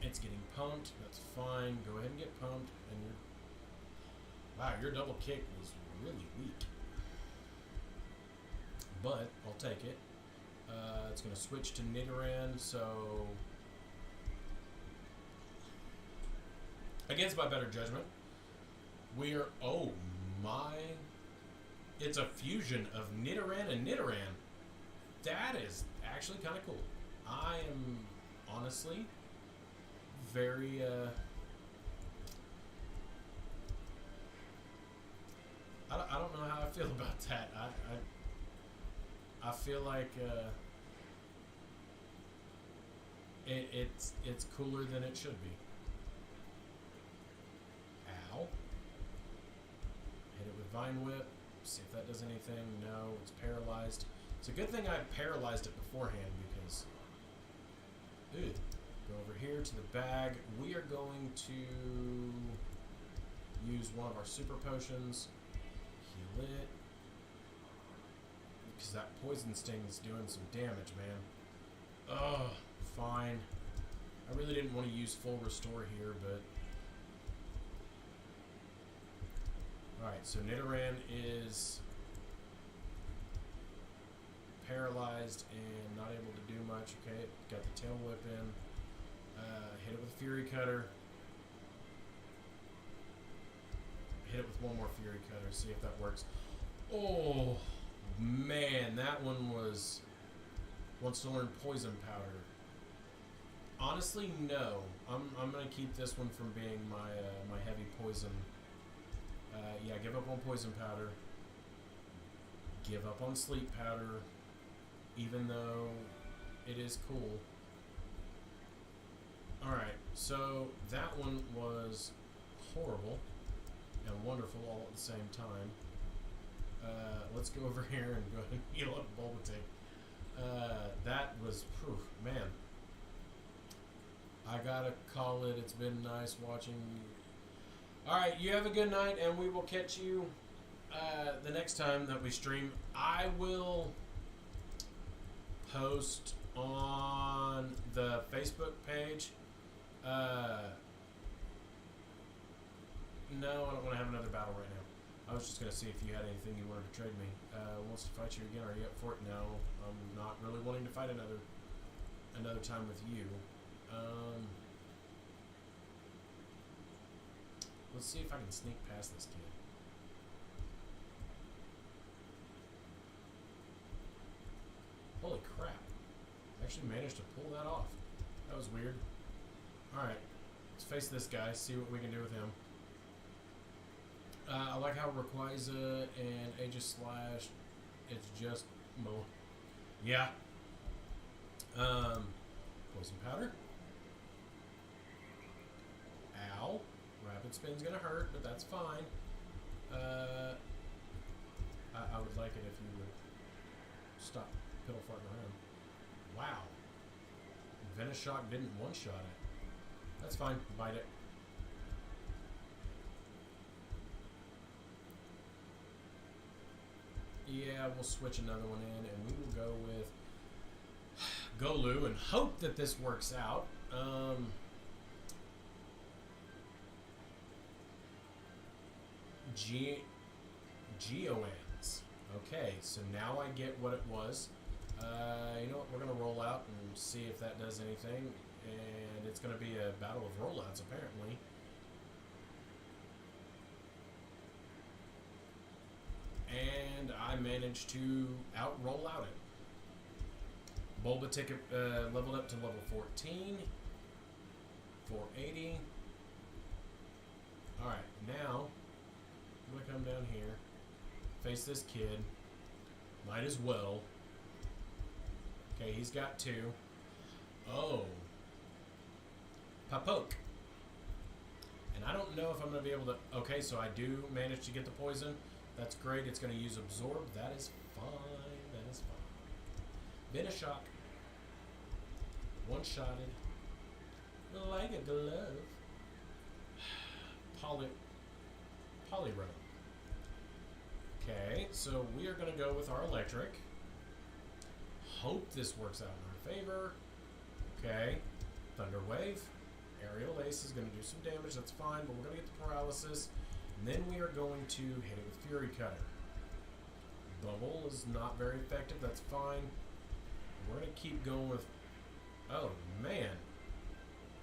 It's getting pumped. That's fine. Go ahead and get pumped. And wow, your double kick was really weak. But I'll take it. It's going to switch to Nidoran, so against my better judgment, we are, oh my, it's a fusion of Nidoran and Nidoran. That is actually kind of cool. I am honestly very, I don't know how I feel about that. I feel like it's cooler than it should be. Ow. Hit it with Vine Whip. See if that does anything. No, it's paralyzed. It's a good thing I paralyzed it beforehand because... Ooh. Go over here to the bag. We are going to use one of our super potions. Heal it. Because that poison sting is doing some damage, man. Ugh, fine. I really didn't want to use full restore here, but... Alright, so Nidoran is paralyzed and not able to do much. Okay, got the tail whip in. Hit it with a Fury Cutter. Hit it with one more Fury Cutter, see if that works. Oh, man, that one was... Wants to learn Poison Powder. Honestly, no. I'm going to keep this one from being my my heavy poison. Yeah, give up on Poison Powder. Give up on Sleep Powder. Even though it is cool. Alright, so that one was horrible and wonderful all at the same time. Let's go over here and go ahead and heal up Bulbatic. That was, whew, man. I gotta call it. It's been nice watching. Alright, you have a good night, and we will catch you the next time that we stream. I will post on the Facebook page. No, I don't want to have another battle right now. I was just going to see if you had anything you wanted to trade me. Wants to fight you again. Are you up for it? No, I'm not really wanting to fight another time with you. Let's see if I can sneak past this kid. Holy crap. I actually managed to pull that off. That was weird. Alright. Let's face this guy, see what we can do with him. I like how Rayquaza and Aegislash, it's just more. Yeah. Poison Powder. Ow. Rapid Spin's gonna hurt, but that's fine. I would like it if you would stop piddle farting around. Wow. Venoshock didn't one-shot it. That's fine. Bite it. Yeah, we'll switch another one in, and we will go with Golu and hope that this works out. Geoans. Okay, so now I get what it was. You know what? We're going to roll out and see if that does anything. And it's going to be a battle of rollouts, apparently. And I managed to out-roll out it. Bulba ticket leveled up to level 14. 480. Alright, now I'm going to come down here. Face this kid. Might as well. Okay, he's got 2. Oh. Papoke. And I don't know if I'm going to be able to... Okay, so I do manage to get the poison. That's great. It's going to use Absorb. That is fine. That is fine. Venoshock. One-shotted. Like a glove. Polyroom. Okay, so we are going to go with our electric. Hope this works out in our favor. Okay. Thunder Wave. Aerial Ace is going to do some damage. That's fine, but we're going to get the paralysis. And then we are going to hit it with Fury Cutter. Bubble is not very effective. That's fine. We're going to keep going with... Oh, man.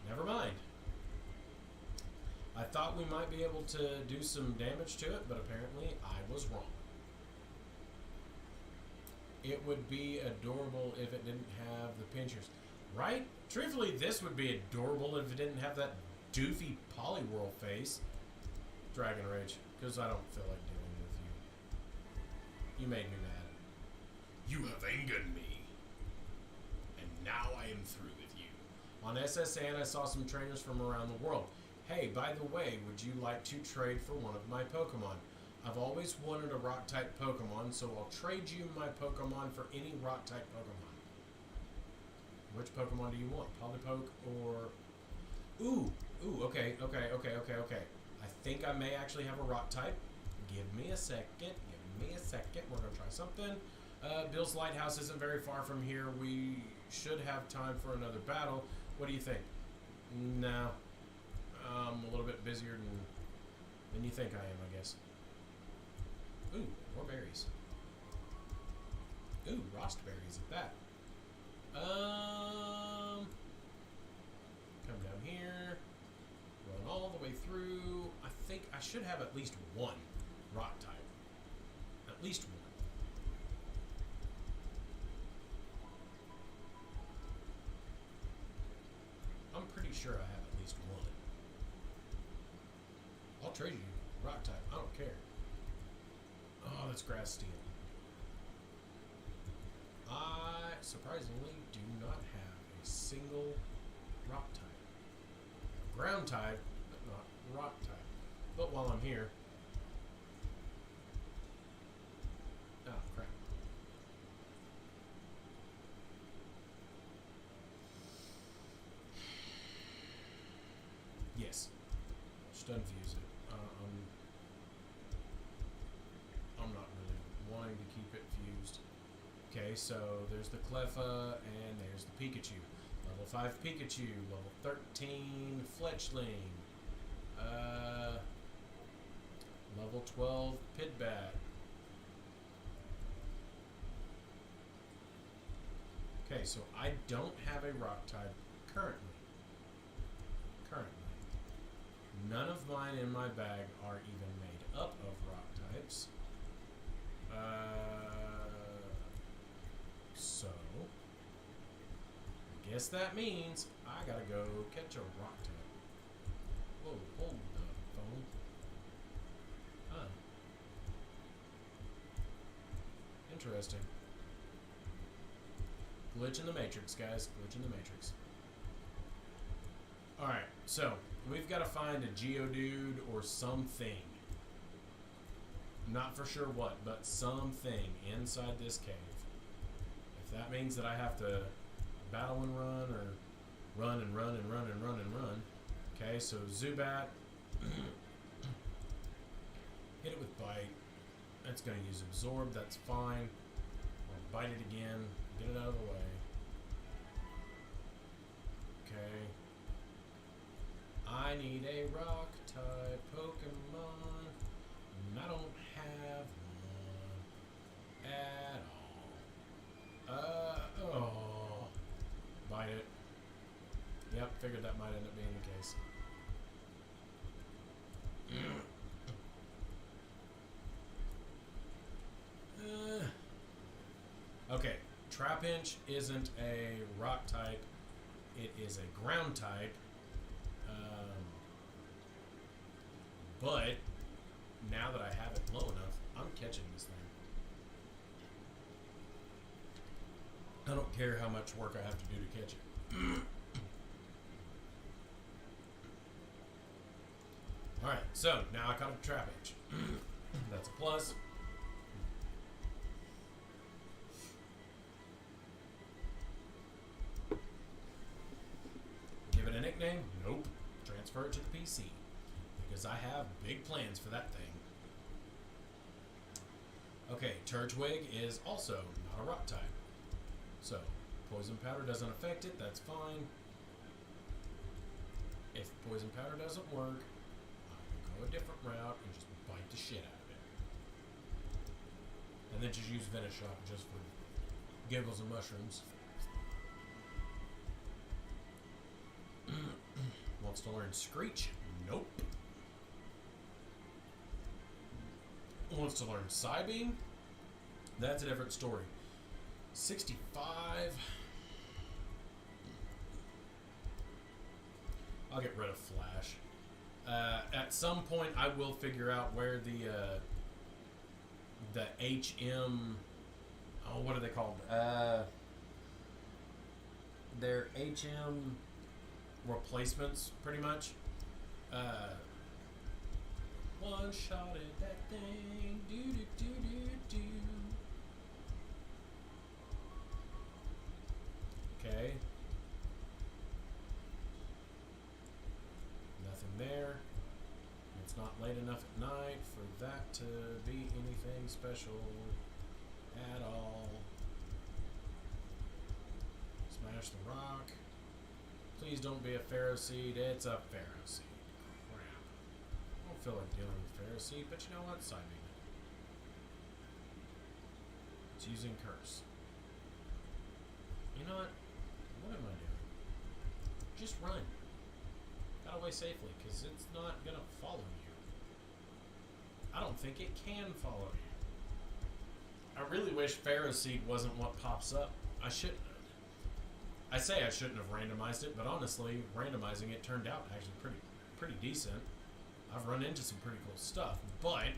Never mind. I thought we might be able to do some damage to it, but apparently I was wrong. It would be adorable if it didn't have the pinchers. Right? Truthfully, this would be adorable if it didn't have that doofy Poliwhirl face. Dragon Rage, because I don't feel like dealing with you. You made me mad. You have angered me. And now I am through with you. On SSN, I saw some trainers from around the world. Hey, by the way, would you like to trade for one of my Pokemon? I've always wanted a Rock-type Pokemon, so I'll trade you my Pokemon for any Rock-type Pokemon. Which Pokemon do you want? Polipoke or... Ooh, okay. I think I may actually have a Rock-type. Give me a second. We're going to try something. Bill's Lighthouse isn't very far from here. We should have time for another battle. What do you think? No. I'm a little bit busier than you think I am, I guess. Ooh, more berries. Ooh, Rost berries at that. Come down here. Run all the way through. I think I should have at least one rock type. At least one. I'm pretty sure I have at least one. I'll trade you rock type. I don't care. Oh, that's grass steel. I surprisingly do not have a single rock type. Ground type, but not rock type. But while I'm here... Oh, crap. Yes. Just unfuse it. I'm not really wanting to keep it fused. Okay, so there's the Cleffa, and there's the Pikachu. Level 5 Pikachu, level 13 Fletchling, level 12 Pidbat. Okay, so I don't have a rock type currently. None of mine in my bag are even made up of rock types. So, I guess that means I gotta go catch a rock type. Whoa, hold the phone. Huh. Interesting. Glitch in the Matrix, guys. Glitch in the Matrix. Alright, so, we've got to find a Geodude or something. Not for sure what, but something inside this cave. If that means that I have to battle and run, or run and run and run and run and run. Okay, so Zubat. Hit it with Bite. That's going to use Absorb, that's fine. I'll bite it again, get it out of the way. Okay. I need a rock type Pokemon, and I don't have one at all. Oh. Bite it. Yep, figured that might end up being the case. Okay, Trap Trapinch isn't a rock type. It is a ground type. But now that I have it low enough, I'm catching this thing. I don't care how much work I have to do to catch it. Alright, so now I caught a Trapinch. That's a plus. Give it a nickname? Nope. Transfer it to the PC. Because I have big plans for that thing. Okay, Turtwig is also not a rock type. So, poison powder doesn't affect it, that's fine. If poison powder doesn't work, I'm going to go a different route and just bite the shit out of it. And then just use Venoshock just for giggles and mushrooms. Wants to learn Screech? Nope. Wants to learn Psybeam? That's a different story. 65. I'll get rid of Flash. At some point, I will figure out where the HM. Oh, what are they called? They're HM replacements, pretty much. One shot at that thing. Do do do do do. Okay. Nothing there. It's not late enough at night for that to be anything special at all. Smash the rock. Please don't be a Pharaoh Seed. It's a Pharaoh Seed. Crap. I don't feel like dealing with Pharaoh Seed, but you know what? Psybeam it. It's using Curse. You know what? What am I doing? Just run. Got away safely, because it's not going to follow you. I don't think it can follow you. I really wish Pharaoh Seed wasn't what pops up. I shouldn't have. I say I shouldn't have randomized it, but honestly, randomizing it turned out actually pretty decent. I've run into some pretty cool stuff, but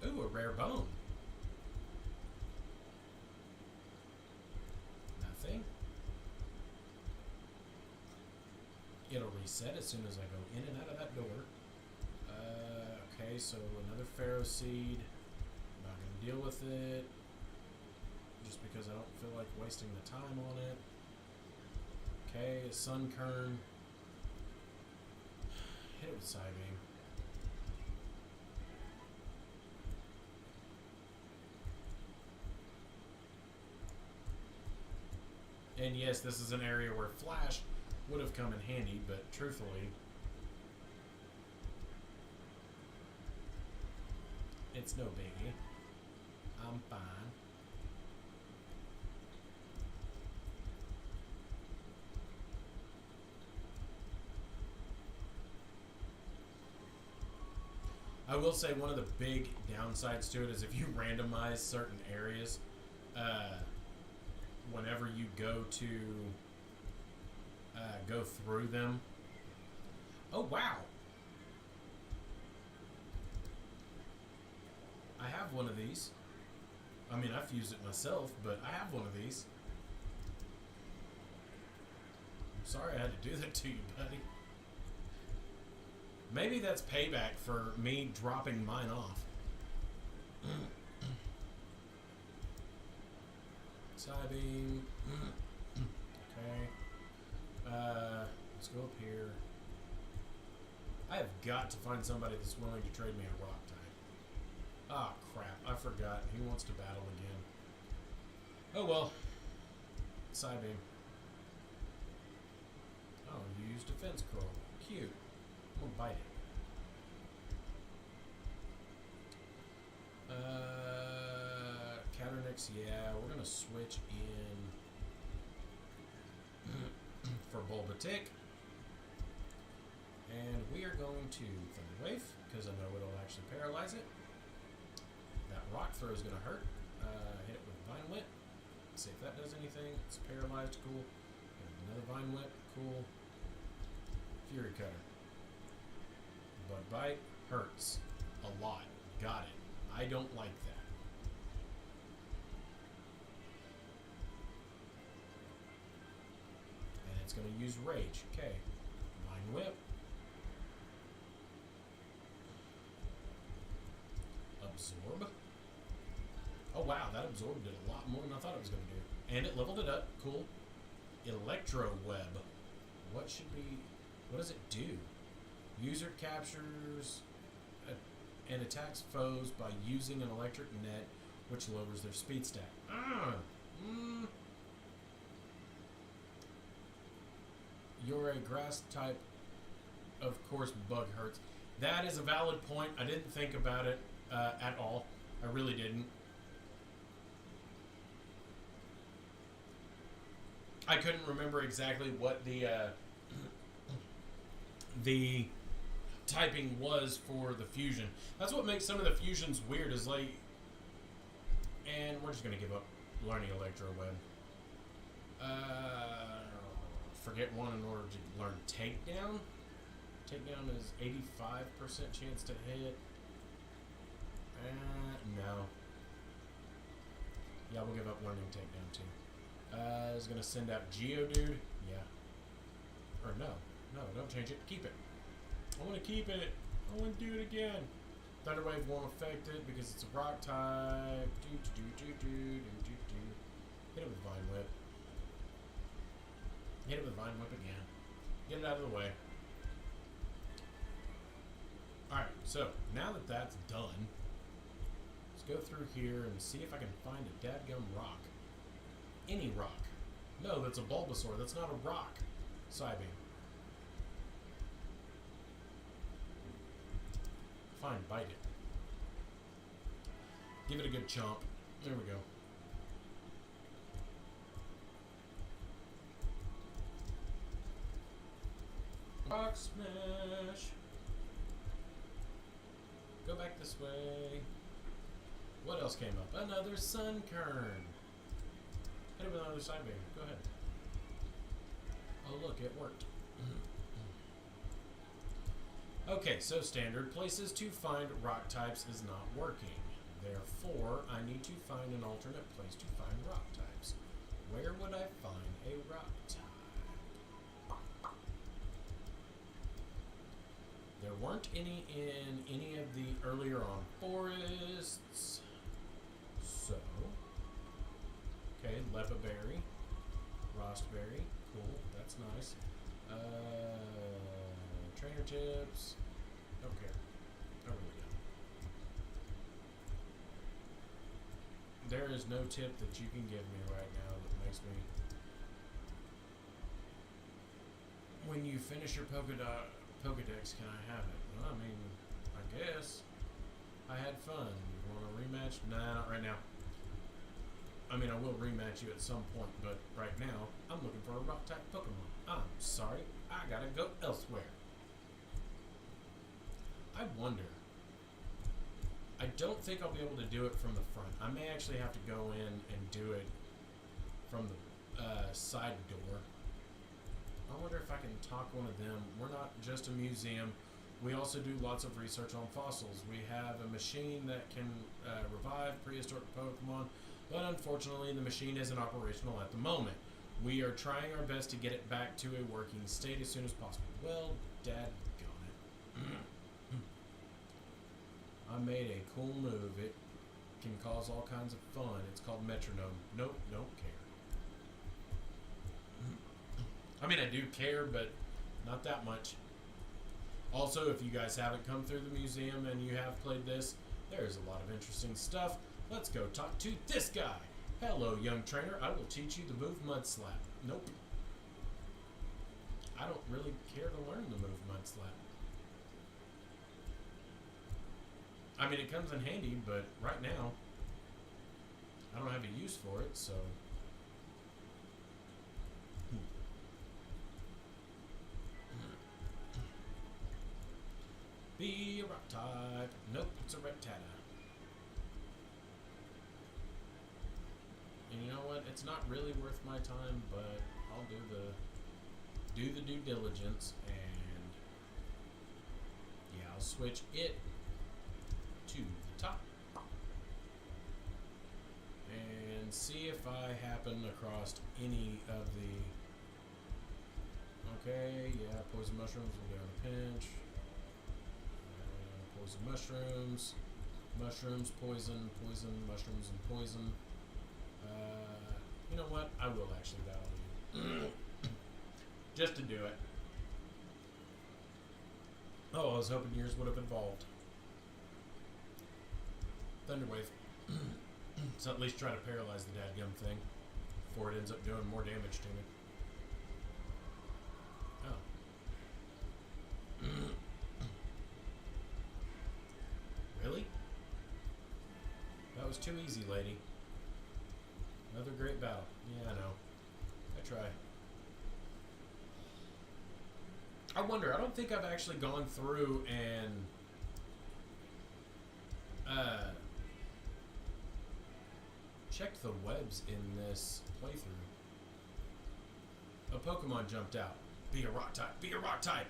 ooh, a rare bone. Nothing. It'll reset as soon as I go in and out of that door. Okay, so another Pharaoh Seed. I'm not going to deal with it. Just because I don't feel like wasting the time on it. Okay, a Sunkern. Hit it with Psybeam. And yes, this is an area where Flash would have come in handy, but truthfully, it's no biggie. I'm fine. I will say one of the big downsides to it is if you randomize certain areas, whenever you go to go through them. Oh wow! I have one of these. I mean, I've used it myself, but I have one of these. I'm sorry I had to do that to you, buddy. Maybe that's payback for me dropping mine off. Psybeam. Okay. Let's go up here. I have got to find somebody that's willing to trade me a rock type. Ah, crap. I forgot. He wants to battle again. Oh, well. Psybeam. Oh, you used Defense Curl. Cute. I'm gonna bite it. Counter Nix, yeah. We're gonna switch in for Bulbatic. And we are going to Thunder Wave, because I know it'll actually paralyze it. That rock throw is going to hurt. Hit it with Vine Whip. See if that does anything. It's paralyzed, cool. Another Vine Whip, cool. Fury Cutter. Bug Bite hurts a lot. Got it. I don't like that. And it's going to use Rage. Okay. Vine Whip. Absorb. Oh wow, that absorbed it a lot more than I thought it was going to do. And it leveled it up. Cool. Electro Web. What does it do? User captures and attacks foes by using an electric net, which lowers their speed stat. You're a grass type. Of course, bug hurts. That is a valid point. I didn't think about it at all. I really didn't. I couldn't remember exactly what the typing was for the fusion. That's what makes some of the fusions weird. Is like, and we're just gonna give up learning Electro Web. Forget one in order to learn Takedown. Takedown is 85% chance to hit. No. Yeah, we'll give up learning Takedown too. Is gonna send out Geodude. Yeah. Or no, don't change it. Keep it. I want to keep it. I want to do it again. Thunder Wave won't affect it because it's a rock type. Hit it with Vine Whip. Hit it with Vine Whip again. Get it out of the way. Alright, so now that that's done, let's go through here and see if I can find a dadgum rock. Any rock. No, that's a Bulbasaur. That's not a rock. Psybeam. Fine, bite it. Give it a good chomp. There we go. Rock Smash. Go back this way. What else came up? Another Sunkern. Hit it with another Psybeam. Go ahead. Oh look, it worked. Okay, so standard places to find rock types is not working. Therefore, I need to find an alternate place to find rock types. Where would I find a rock type? There weren't any in any of the earlier on forests. So, okay, Lepaberry, Rostberry, cool, that's nice. Trainer tips, don't care, I really don't. There is no tip that you can give me right now that makes me. When you finish your Pokedex, can I have it? Well, I mean, I guess. I had fun. You want a rematch? Nah, not right now. I mean, I will rematch you at some point, but right now, I'm looking for a rock-type Pokemon. I'm sorry, I gotta go elsewhere. I wonder. I don't think I'll be able to do it from the front. I may actually have to go in and do it from the side door. I wonder if I can talk one of them. We're not just a museum. We also do lots of research on fossils. We have a machine that can revive prehistoric Pokemon, but unfortunately the machine isn't operational at the moment. We are trying our best to get it back to a working state as soon as possible. Well, dadgone it. I made a cool move. It can cause all kinds of fun. It's called Metronome. Nope, don't care. I mean, I do care, but not that much. Also, if you guys haven't come through the museum and you have played this, there's a lot of interesting stuff. Let's go talk to this guy. Hello, young trainer. I will teach you the move Mud Slap. Nope. I don't really care to learn the move Mud Slap. I mean, it comes in handy, but right now, I don't have a use for it, so... Be a rock type. Nope, it's a Rattata. And you know what? It's not really worth my time, but I'll do the due diligence, and yeah, I'll switch it to the top and see if I happen across any of the. Okay, yeah, poison mushrooms will get on a pinch. Poison mushrooms, mushrooms, poison, poison, mushrooms, and poison. You know what? I will actually battle you. Just to do it. Oh, I was hoping yours would have evolved. Thunderwave. So at least try to paralyze the dadgum thing before it ends up doing more damage to me. Oh. Really? That was too easy, lady. Another great battle. Yeah, I know. I try. I wonder, I don't think I've actually gone through and checked the webs in this playthrough. A Pokemon jumped out. Be a rock type. Be a rock type.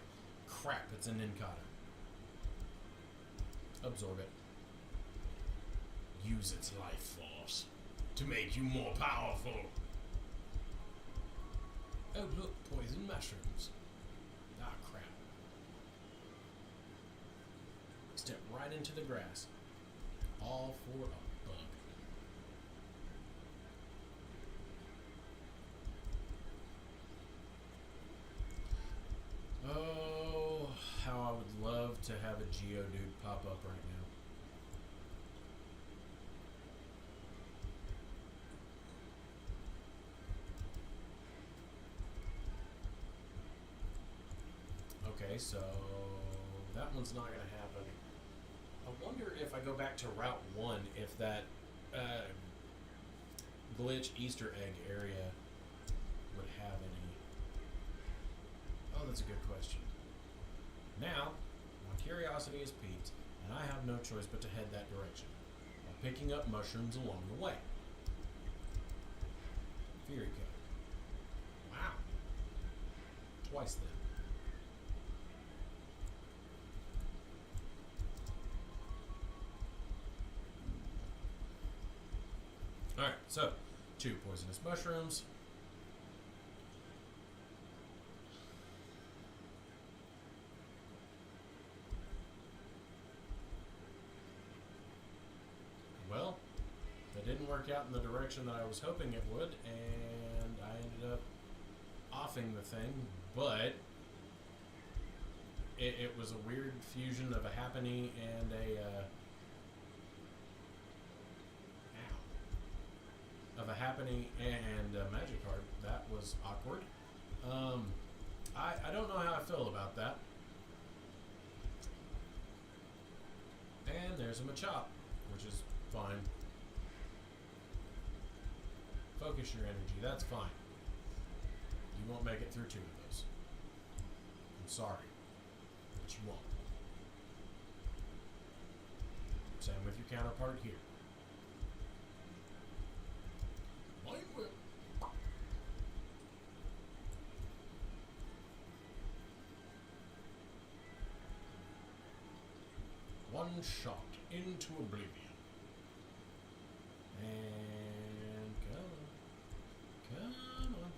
Crap, it's an Nincada. Absorb it. Use its life force to make you more powerful. Oh look, poison mushrooms. Ah, crap. Step right into the grass. All for a bug. Oh, how I would love to have a Geodude pop up right now. Okay, so that one's not going to happen. I wonder if I go back to Route 1, if that glitch Easter egg area would have any. Oh, that's a good question. Now, my curiosity is piqued, and I have no choice but to head that direction, while picking up mushrooms along the way. Fury Code. Wow. Twice then. Alright, so 2 poisonous mushrooms. Well, that didn't work out in the direction that I was hoping it would, and I ended up offing the thing, but it was a weird fusion of a Happiny and a Happiny and a Magikarp. That was awkward. I don't know how I feel about that. And there's a Machop, which is fine. Focus your energy, that's fine. You won't make it through 2 of those. I'm sorry, but you won't. Same with your counterpart here. Mind Whip. One shot into oblivion. And come on.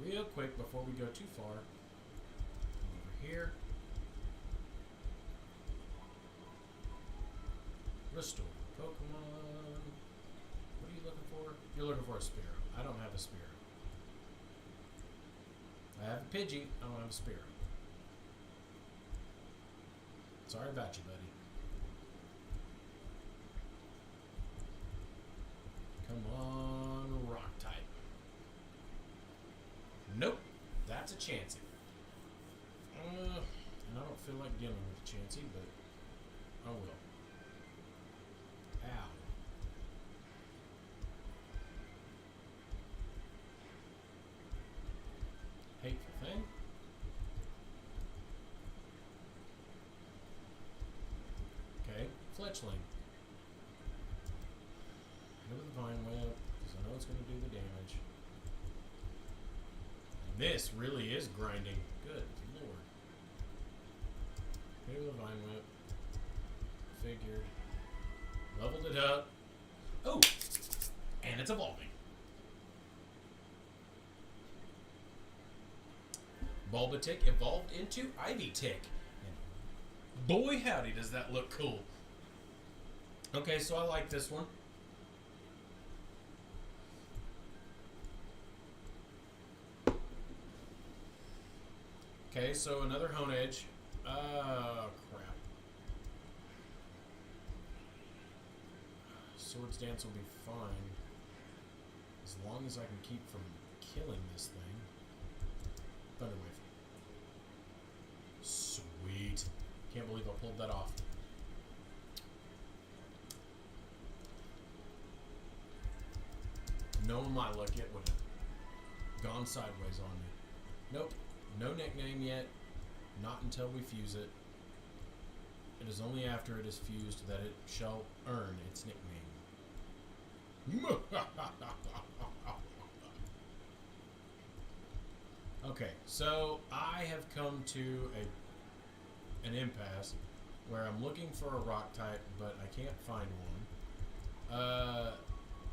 Real quick before we go too far. Over here. Restore Pokemon. What are you looking for? You're looking for a Spearow. I don't have a Spearow. I have a Pidgey. I don't have a Spearow. Sorry about you, buddy. Come on, rock type. Nope, that's a Chansey. And I don't feel like dealing with a Chansey, but I will. Ow. Hateful thing. fletchling. Hit with the Vine Whip, because I know it's going to do the damage. And this really is grinding. Good lord. Hit with the Vine Whip. Figured. Leveled it up. Oh! And it's evolving. Bulbatic evolved into Ivytick. And boy howdy does that look cool. Okay, so I like this one. Okay, so another Honedge. Crap. Swords Dance will be fine. As long as I can keep from killing this thing. Thunder Wave. Sweet. Can't believe I pulled that off. Knowing my luck, it would have gone sideways on me. Nope. No nickname yet. Not until we fuse it. It is only after it is fused that it shall earn its nickname. Okay, so I have come to an impasse where I'm looking for a rock type, but I can't find one.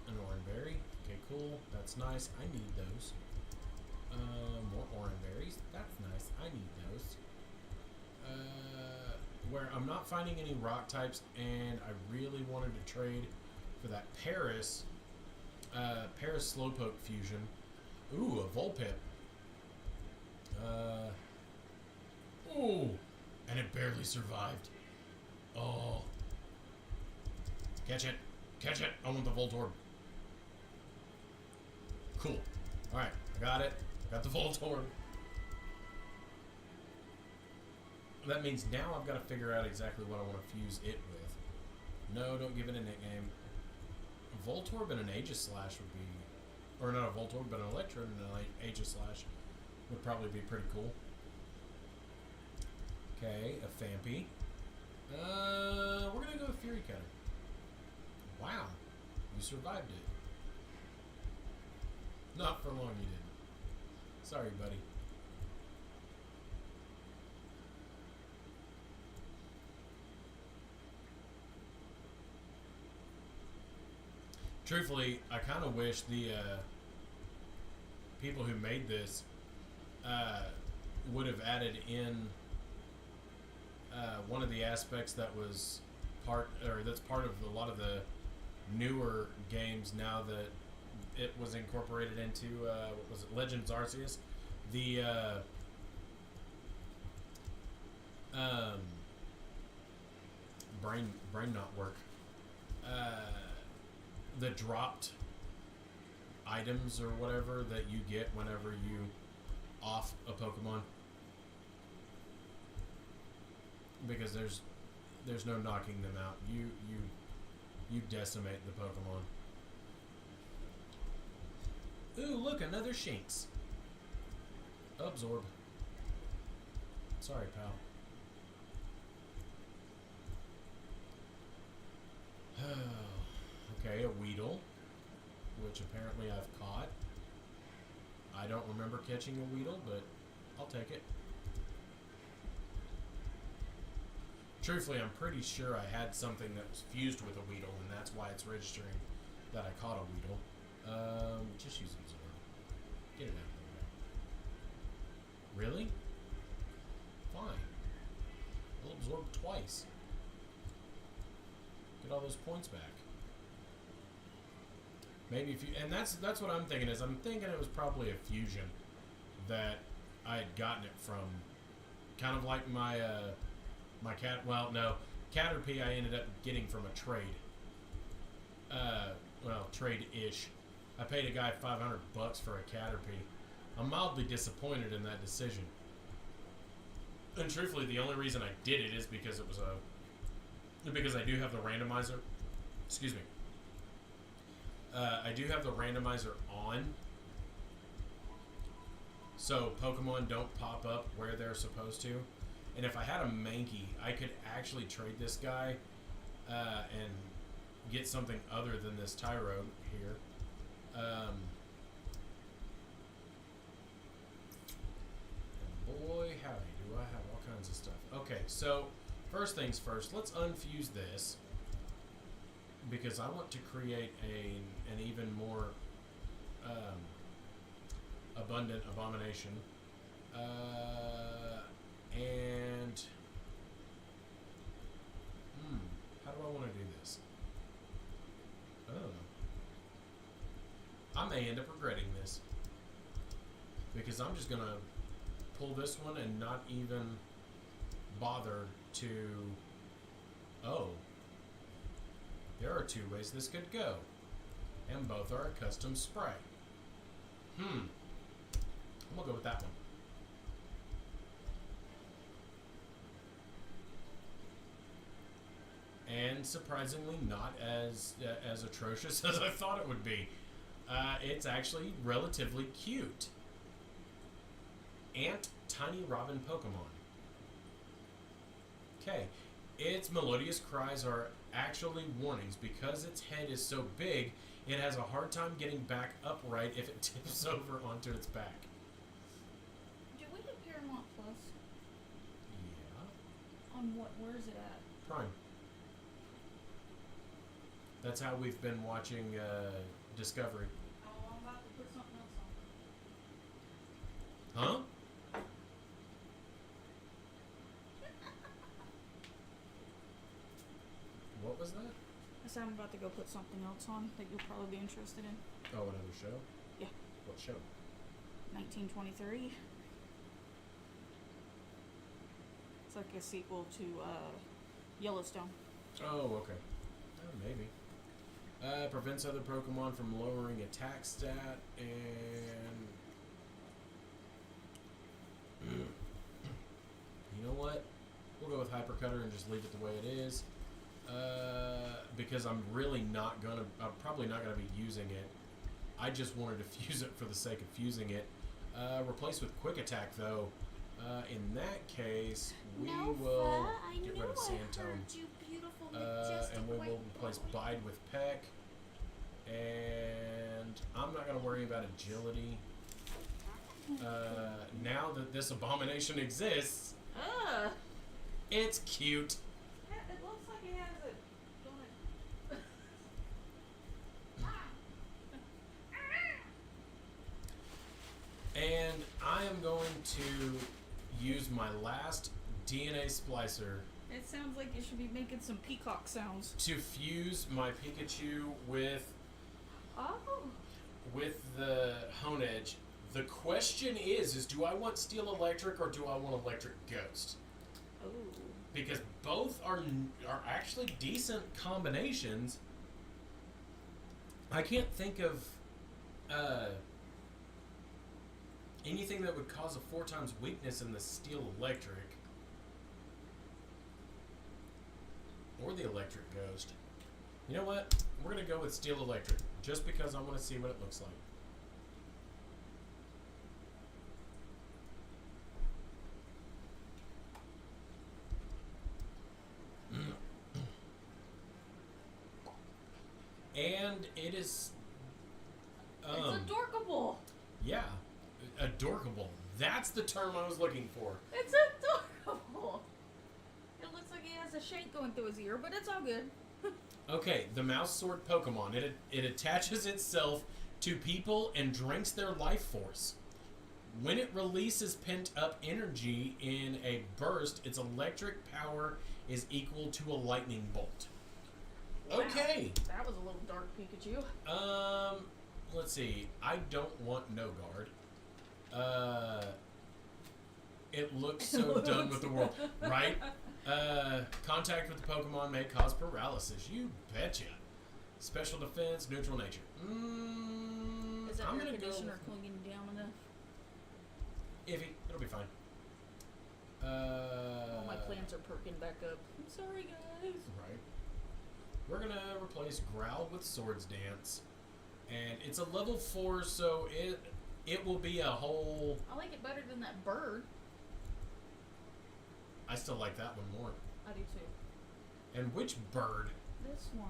An Oranberry. Okay, cool. That's nice. I need those. More Oranberries. That's nice. I need those. Where I'm not finding any rock types, and I really wanted to trade for that Paris Slowpoke fusion. Ooh, a Vulpip. Ooh, and it barely survived. Oh. Catch it. Catch it. I want the Voltorb. Cool. Alright, I got it. Got the Voltorb. That means now I've got to figure out exactly what I want to fuse it with. No, don't give it a nickname. A Voltorb and an Aegislash would be... Or not a Voltorb, but an Electrode and an Aegislash would probably be pretty cool. Okay, a Phanpy. We're going to go with Fury Cutter. Wow. You survived it. Not for long, you didn't. Sorry, buddy. Truthfully, I kind of wish the people who made this would have added in one of the aspects that was that's part of a lot of the newer games now that it was incorporated into what was it, Legends Arceus, the brain not work. The dropped items or whatever that you get whenever you off a Pokemon, because there's no knocking them out. You decimate the Pokemon. Ooh, look, another Shinx. Absorb. Sorry, pal. Okay, a Weedle, which apparently I've caught. I don't remember catching a Weedle, but I'll take it. Truthfully, I'm pretty sure I had something that was fused with a Weedle, and that's why it's registering that I caught a Weedle. Just use Absorb. Get it out of the way. Really? Fine. I'll absorb twice. Get all those points back. Maybe if you, and that's what I'm thinking is I'm thinking it was probably a fusion that I had gotten it from, kind of like my my cat. Well, no, Caterpie I ended up getting from a trade. Well, trade-ish. I paid a guy $500 for a Caterpie. I'm mildly disappointed in that decision. And truthfully, the only reason I did it is because it was because I do have the randomizer. Excuse me. I do have the randomizer on, so Pokemon don't pop up where they're supposed to. And if I had a Mankey, I could actually trade this guy and get something other than this Tyro here. And boy, howdy, do I have all kinds of stuff. Okay, so first things first, let's unfuse this because I want to create an even more abundant abomination. And how do I want to do this? I don't know. I may end up regretting this because I'm just gonna pull this one and not even bother to. Oh, there are two ways this could go, and both are a custom spray. I'm gonna go with that one. And surprisingly, not as atrocious as I thought it would be. It's actually relatively cute. Ant Tiny Robin Pokemon. Okay, its melodious cries are actually warnings. Because its head is so big, it has a hard time getting back upright if it tips over onto its back. Do we have Paramount Plus? Yeah. On what? Where is it at? Prime. That's how we've been watching Discovery. Oh, I'm about to put something else on. Huh? What was that? I said I'm about to go put something else on that you'll probably be interested in. Oh, another show? Yeah. What show? 1923. It's like a sequel to Yellowstone. Oh, okay. Oh, maybe. Prevents other Pokemon from lowering attack stat, and you know what? We'll go with Hyper Cutter and just leave it the way it is. Because I'm probably not gonna be using it. I just wanted to fuse it for the sake of fusing it. Replace with Quick Attack though. In that case, we will get rid of Sandtone. And we will replace Bide with Peck. And I'm not going to worry about agility. Now that this abomination exists, it's cute. It looks like it has it. And I am going to use my last DNA splicer It sounds like you should be making some peacock sounds. to fuse my Pikachu with Oh. the Honedge. The question is do I want Steel Electric or do I want Electric Ghost? Oh. Because both are actually decent combinations. I can't think of anything that would cause a 4 times weakness in the Steel Electric. Or the Electric Ghost. You know what? We're going to go with Steel Electric. Just because I want to see what it looks like. And it is... It's adorkable. Yeah. Adorkable. That's the term I was looking for. It's adorable. It looks like he has a shank going through his ear, but it's all good. Okay, the Mouse Sword Pokemon. It attaches itself to people and drinks their life force. When it releases pent-up energy in a burst, its electric power is equal to a lightning bolt. Wow. Okay. That was a little dark Pikachu. Let's see. I don't want No Guard. It looks so done with the world, right? Contact with the Pokemon may cause paralysis. You betcha. Special defense, neutral nature. Is that I'm air gonna go conditioner cooling down enough? iffy. It'll be fine. All my plants are perking back up. I'm sorry, guys. Right. We're gonna replace Growl with Swords Dance, and it's a level 4, so it will be a whole. I like it better than that bird. I still like that one more. I do too. And which bird? This one.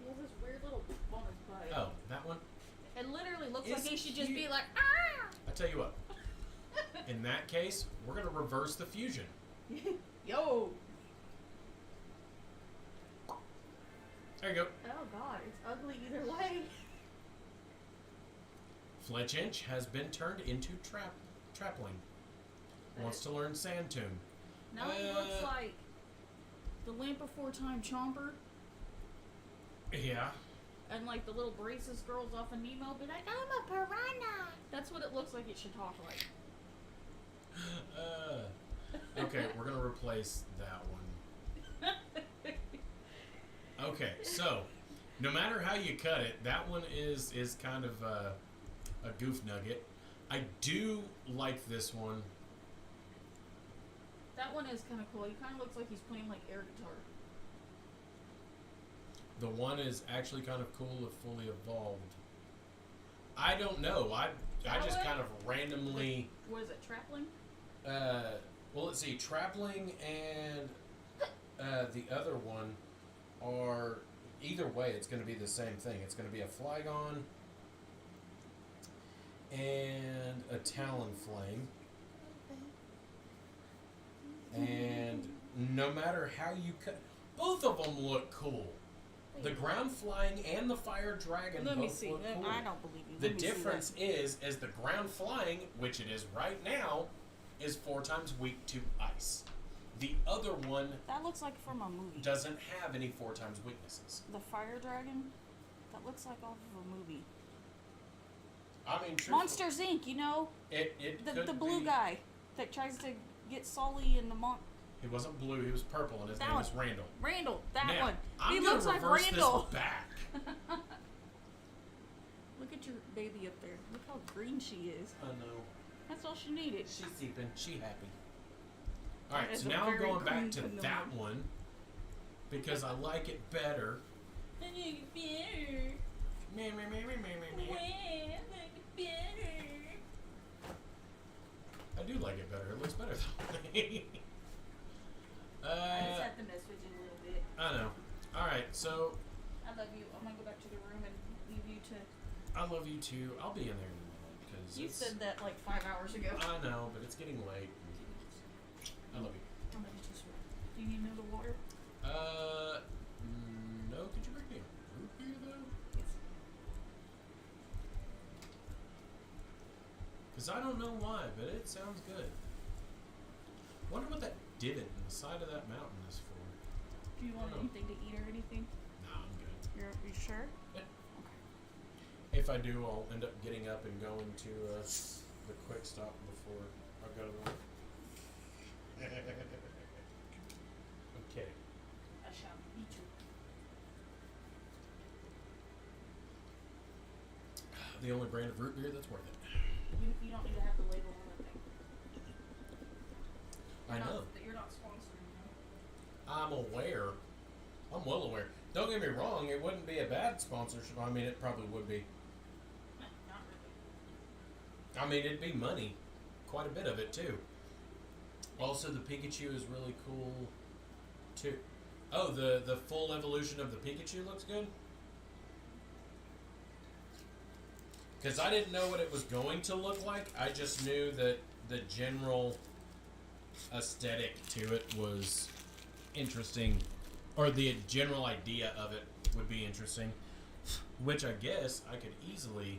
He has this weird little bump on his butt. Oh, that one? It literally looks It's like he should just cute. be like, ah! I tell you what. In that case, we're gonna reverse the fusion. Yo! There you go. Oh god, it's ugly either way. Fletchinch has been turned into Trapling. Wants to learn Sand Tomb. Now he looks like the Lamp of Four-Time Chomper, Yeah. and like the little braces girls off of Nemo be like, I'm a piranha! That's what it looks like it should talk like. Okay, we're gonna replace that one. Okay, so no matter how you cut it, that one is kind of a goof nugget. I do like this one. That one is kind of cool. He kind of looks like he's playing like air guitar. The one is actually kind of cool if fully evolved. I don't know. I just Trapling? kind of randomly. What is it, Trapling? Well, let's see. Trapling and the other one are either way. It's going to be the same thing. It's going to be a Flygon and a Talonflame. And no matter how you cut, both of them look cool. The ground flying and the fire dragon Let me both see. look cool. I don't believe you. The Let me see that. difference is the ground flying, which it is right now, is 4 times weak to ice. The other one That looks like from a movie. doesn't have any 4 times weaknesses. The fire dragon? That looks like off of a movie. I mean, truthfully, Monsters Inc., you know? It The could blue be, guy that tries to get Sully and the He wasn't blue. He was purple, and his That name one. is Randall. Randall, that now, one. I'm He gonna looks like reverse Randall. this back. Look at your baby up there. Look how green she is. I know. That's all she needed. She's sleeping. She happy. All right, That is so a now I'm very going back green to chameleon. that one because I like it better. I like it better. Meh, meh, meh, meh, meh, meh, meh. Well, I like it better. I do like it better. It looks better though. I just have to mess with you a little bit. I know. All right, so I love you. I'm gonna go back to the room and leave you to. I love you too. I'll be in there in a minute because You said that like 5 hours ago. I know, but it's getting late. I love you. I love you too, sweet. Do you need another water? No. Could you bring me a root beer though? Yes. Because I don't know why, but it sounds good. Wonder what that divot in the side of that mountain is for. Do you want Oh. anything to eat or anything? Nah, I'm good. You sure? If I do, I'll end up getting up and going to the quick stop before I go to work. Okay. I shall. Me too. The only brand of root beer that's worth it. You don't need to have the label on that thing. I know. You're not sponsoring them. I'm aware. I'm well aware. Don't get me wrong, it wouldn't be a bad sponsorship. I mean, it probably would be. Not really. I mean, it'd be money. Quite a bit of it, too. Also, the Pikachu is really cool, too. Oh, the full evolution of the Pikachu looks good? Because I didn't know what it was going to look like. I just knew that the general aesthetic to it was interesting. Or the general idea of it would be interesting. Which I guess I could easily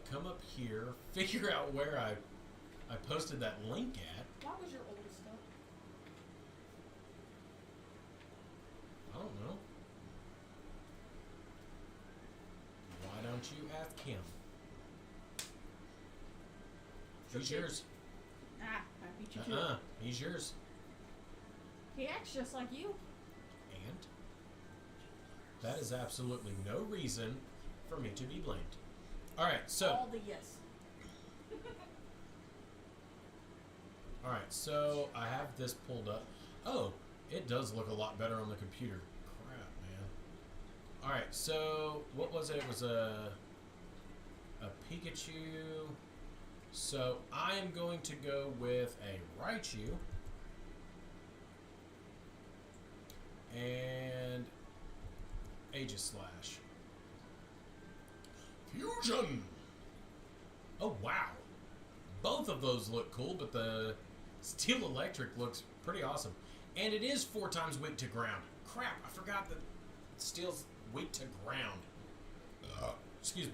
come up here, figure out where I posted that link at. Why was your oldest up? I don't know. Why don't you ask him? He's yours. Ah, I beat you to it. He's yours. He acts just like you. And that is absolutely no reason for me to be blamed. Alright, so All the yes. Alright, so I have this pulled up. Oh, it does look a lot better on the computer. Crap, man. Alright, so what was it? It was a Pikachu. So I am going to go with a Raichu. and Aegis Slash. Fusion! Oh, wow. Both of those look cool, but the Steel Electric looks pretty awesome. And it is 4 times weak to ground. Crap, I forgot that Steel's weak to ground. Excuse me.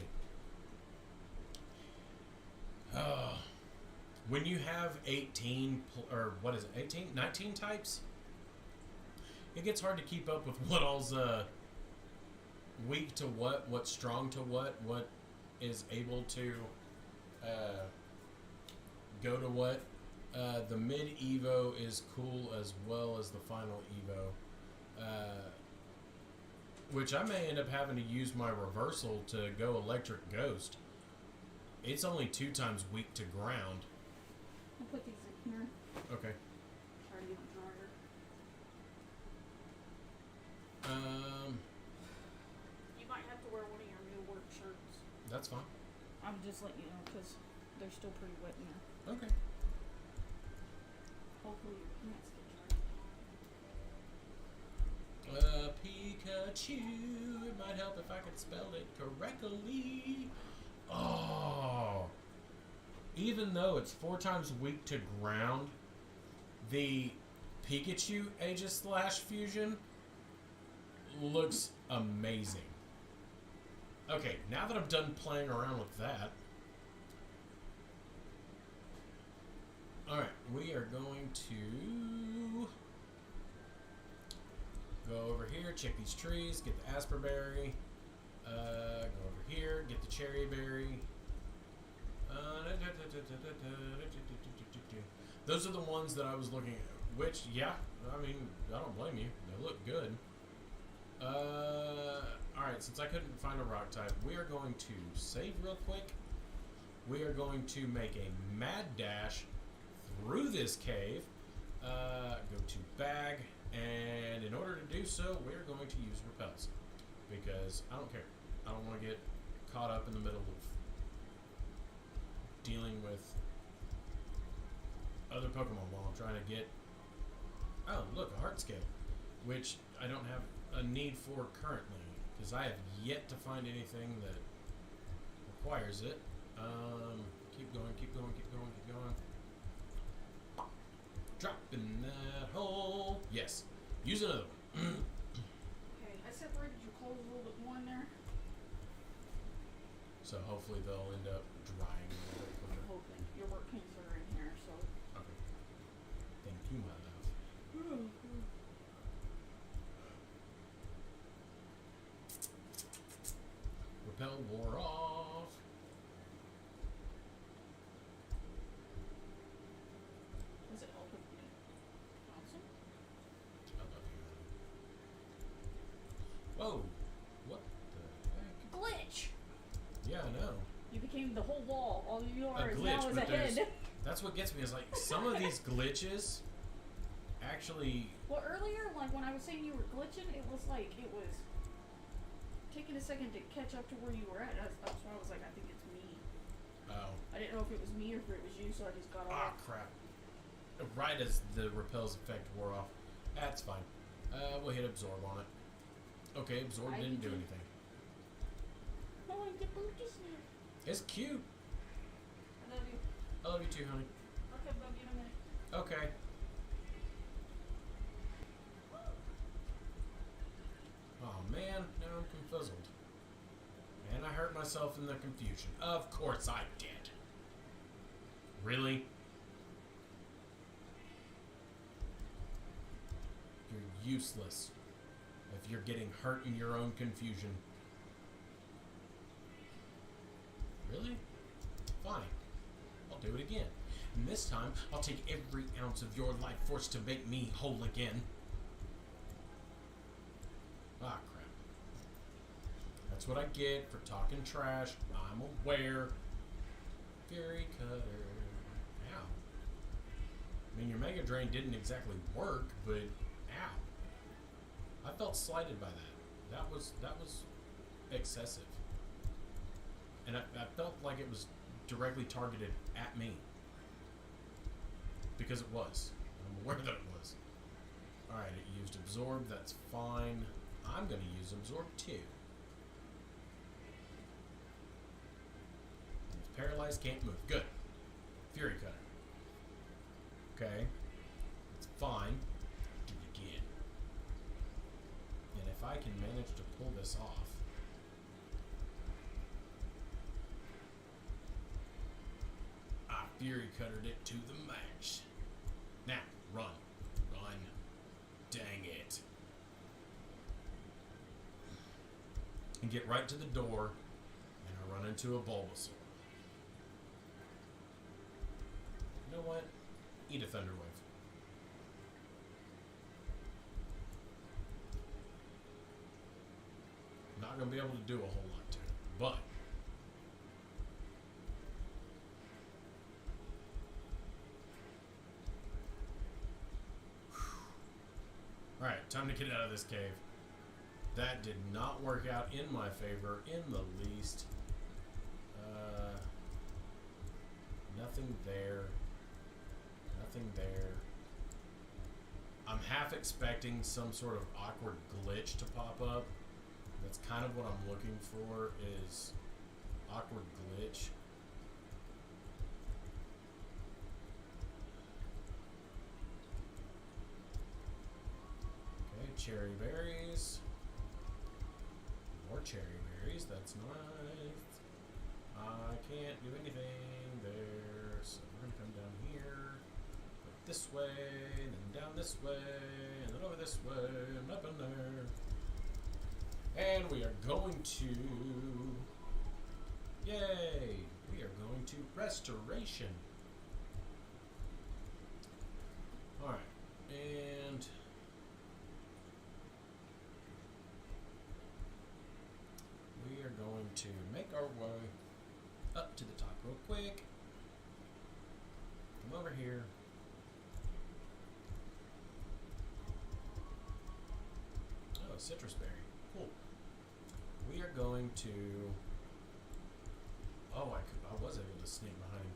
When you have 18, or what is it, 18? 19 types? It gets hard to keep up with what all's weak to what's strong to what is able to go to what. The mid Evo is cool as well as the final Evo. Which I may end up having to use my reversal to go Electric Ghost. It's only 2 times weak to ground. I'll put these in here. Okay. Try to get a dryer. You might have to wear one of your new work shirts. That's fine. I'm just letting you know because they're still pretty wet in there. Okay. Hopefully your pants get dry. Pikachu. It might help if I could spell it correctly. Oh. Even though it's 4 times weak to ground, the Pikachu Aegis Slash fusion looks amazing. Okay, now that I'm done playing around with that, alright, we are going to go over here, check these trees, get the Asper Berry, go over here, get the Cherry Berry. Those are the ones that I was looking at, which, yeah, I mean, I don't blame you. They look good. Alright, since I couldn't find a rock type, we are going to save real quick. We are going to make a mad dash through this cave. Go to bag, and in order to do so, we're going to use repels. Because I don't care. I don't want to get caught up in the middle of dealing with other Pokemon while I'm trying to get... Oh, look, a heart scale. Which I don't have a need for currently. Because I have yet to find anything that requires it. Keep going, keep going, keep going, keep going. Drop in that hole. Yes. Use another one. Okay, I separated your clothes a little bit more in there. So hopefully they'll end up drying a little bit I'm quicker. hoping your work pants are in here, so. Okay. Thank you, my love. Repel wore off. Does it help if we bounce them? I love you. Whoa. What the heck? Glitch! Yeah, I know. You became the whole wall. All you are is glitch, now is a but there's- head. That's what gets me is like some of these glitches actually. Well, earlier, like when I was saying you were glitching, it was like it was taking a second to catch up to where you were at. That's why I was like, I think it's me. Oh. I didn't know if it was me or if it was you, so I just got Ah, off. crap. Right as the repel's effect wore off. That's fine. We'll hit absorb on it. Okay, absorb I didn't do did too. anything. Oh, the boot just now. It's cute. I love you. I love you too, honey. Okay, bug you in a minute. Okay. Oh man, now I'm confuzzled. And I hurt myself in the confusion. Of course I did. Really? You're useless if you're getting hurt in your own confusion. Really? Fine. I'll do it again. And this time, I'll take every ounce of your life force to make me whole again. Ah, crap. That's what I get for talking trash. I'm aware. Fury Cutter. Ow. I mean, your Mega Drain didn't exactly work, but ow. I felt slighted by that. That was excessive. And I felt like it was directly targeted at me. Because it was. I'm aware that it was. Alright, it used Absorb. That's fine. I'm going to use Absorb too. It's paralyzed, can't move. Good. Fury Cutter. Okay. It's fine. Do it again. And if I can manage to pull this off. I Fury Cuttered it to the max. Now, run. Run. Dang it. And get right to the door, and I run into a Bulbasaur. You know what? Eat a Thunder Wave. Not going to be able to do a whole lot to it, but alright, time to get out of this cave. That did not work out in my favor in the least. Nothing there. Nothing there. I'm half expecting some sort of awkward glitch to pop up. That's kind of what I'm looking for, is awkward glitch. Okay, cherry berries. More cherry berries, that's nice. I can't do anything there, so we're gonna come down here, go this way, and then down this way, and then over this way, and up in there. And we are going to, yay, we are going to restoration. Alright, and we are going to make our way up to the top real quick. Come over here. Oh, citrus berry. Cool. We are going to... Oh, I was able to sneak behind him.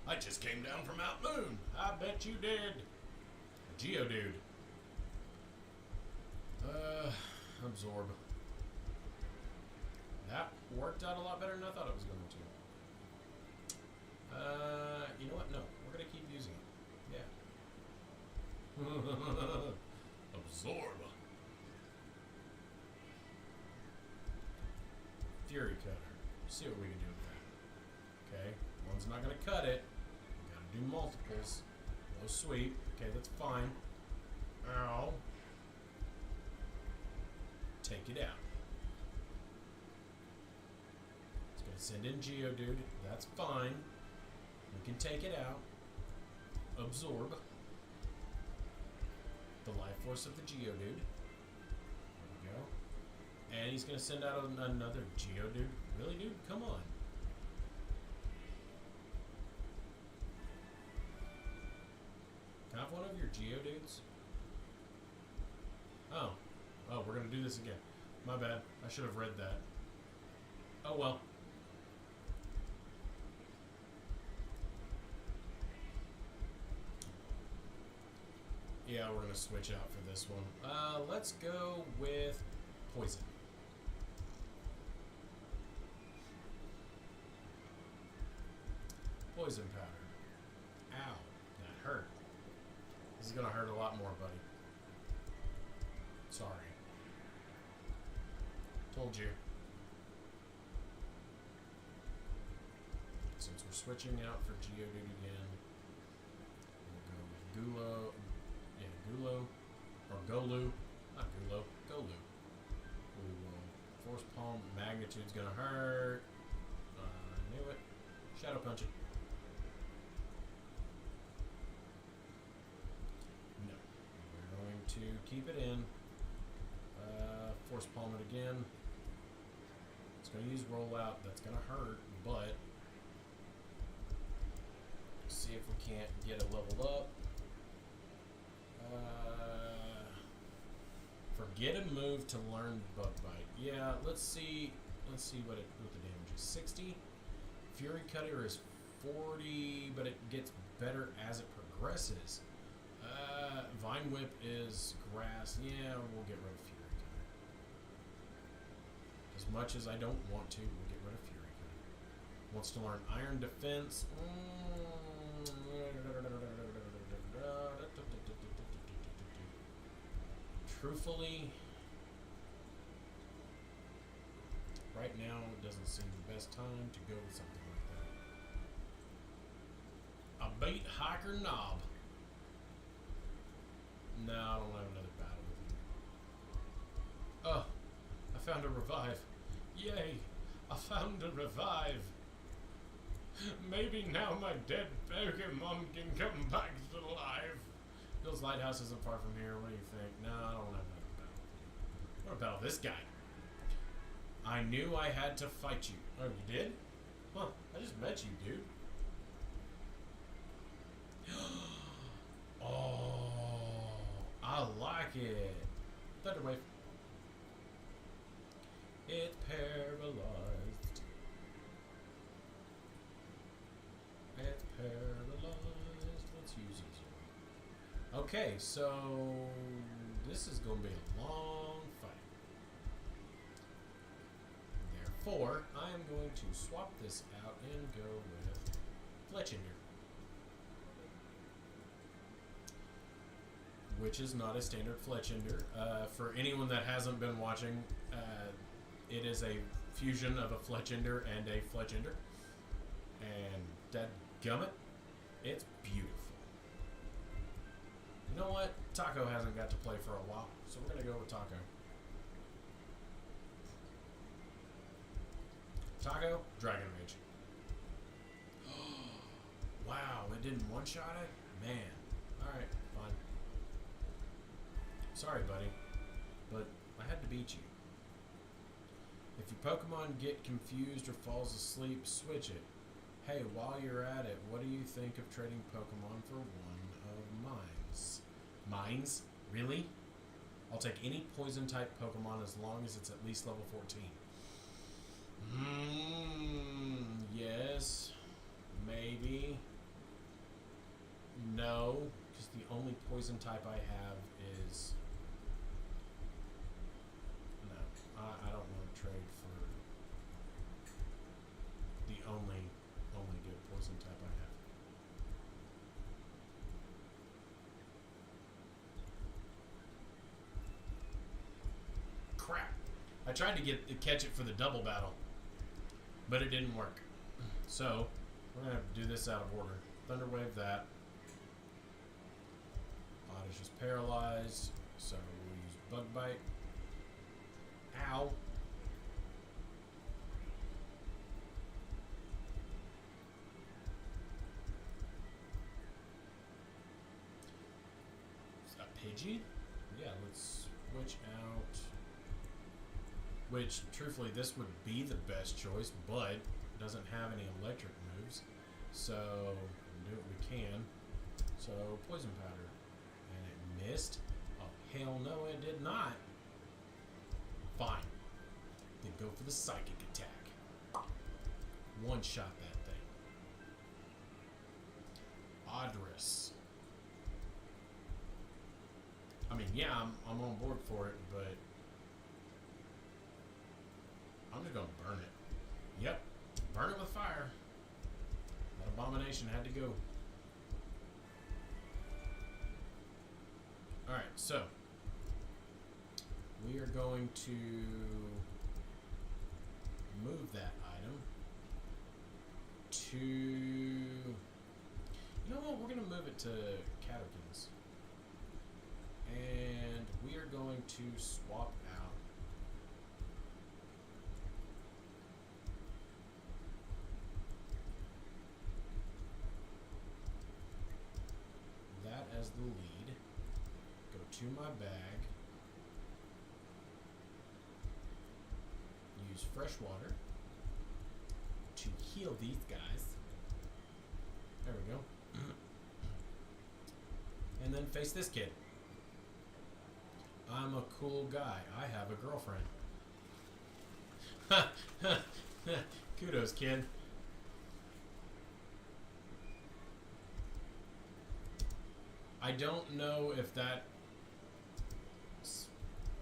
I just came down from Mount Moon. I bet you did. Geodude. Absorb. That worked out a lot better than I thought it was going to. You know what? No, we're going to keep using it. Yeah. Absorb. Fury Cutter. See what we can do with that. Okay, one's not going to cut it. We got to do multiples. No sweep. Okay, that's fine. Ow. Take it out. It's going to send in Geodude. That's fine. We can take it out. Absorb the life force of the Geodude. There we go. And he's going to send out another Geodude. Really, dude? Come on. Can I have one of your Geodudes? Oh. Oh, we're going to do this again. My bad. I should have read that. Oh, well. Yeah, we're going to switch out for this one. Let's go with Poison. Poison powder. Ow. That hurt. This is going to hurt a lot more, buddy. Sorry. Told you. Since we're switching out for Geodude again, we'll go with Gulo. Yeah, Gulo. Or Golu. Not Gulo. Golu. We will Force Palm. Magnitude's gonna hurt. Knew it. Shadow Punch it. No. We're going to keep it in. Force Palm it again. It's going to use Rollout. That's going to hurt, but see if we can't get it leveled up. Forget a move to learn Bug Bite. Yeah, let's see what the damage is. 60. Fury Cutter is 40, but it gets better as it progresses. Vine Whip is grass. Yeah, we'll get rid of Fury Cutter. As much as I don't want to, we'll get rid of Fury Cutter. Wants to learn Iron Defense. Truthfully, right now it doesn't seem the best time to go with something like that. A bait hiker knob. No, I don't have another battle with him. Oh, I found a revive. Yay, I found a revive. Maybe now my dead Pokemon can come back to life. Bill's Lighthouse isn't far from here. What do you think? No, I don't have another battle with you. What about this guy? I knew I had to fight you. Oh, you did? Huh, I just met you, dude. Oh, I like it. Thunderwave. It's paralyzed. It's paralyzed. Let's use easier. Okay, so this is going to be a long fight. Therefore, I am going to swap this out and go with Fletchinder. Which is not a standard Fletchinder. For anyone that hasn't been watching, it is a fusion of a Fletchinder and a Fletchinder. And dadgummit, it's beautiful. You know what? Taco hasn't got to play for a while, so we're going to go with Taco. Taco, Dragon Rage. Wow, it didn't one-shot it? Man. Alright, fine. Sorry, buddy, but I had to beat you. If your Pokemon get confused or falls asleep, switch it. Hey, while you're at it, what do you think of trading Pokemon for one of mines? Mines? Really? I'll take any poison-type Pokemon as long as it's at least level 14. Yes. Maybe. No, because the only poison type I have is... No, I don't want to trade for the only good poison type I have. Crap. I tried to catch it for the double battle, but it didn't work. So, we're going to have to do this out of order. Thunderwave that. Oddish is paralyzed, so we'll use Bug Bite. Ow. A Pidgey? Yeah, let's switch out. Which, truthfully, this would be the best choice, but doesn't have any electric moves. So, we'll do what we can. So, Poison Powder. And it missed? Oh, hell no, it did not. Fine. Then go for the Psychic attack. One-shot that thing. Odrus. I mean, yeah, I'm on board for it, but I'm just gonna burn it. Yep, burn it with fire. That abomination had to go. Alright, so we are going to move that item to... You know what? We're going to move it to Catokins. And we are going to swap out that as the lead. Go to my bag. Use fresh water to heal these guys. There we go. And then face this kid. I'm a cool guy. I have a girlfriend. Kudos, kid. I don't know if that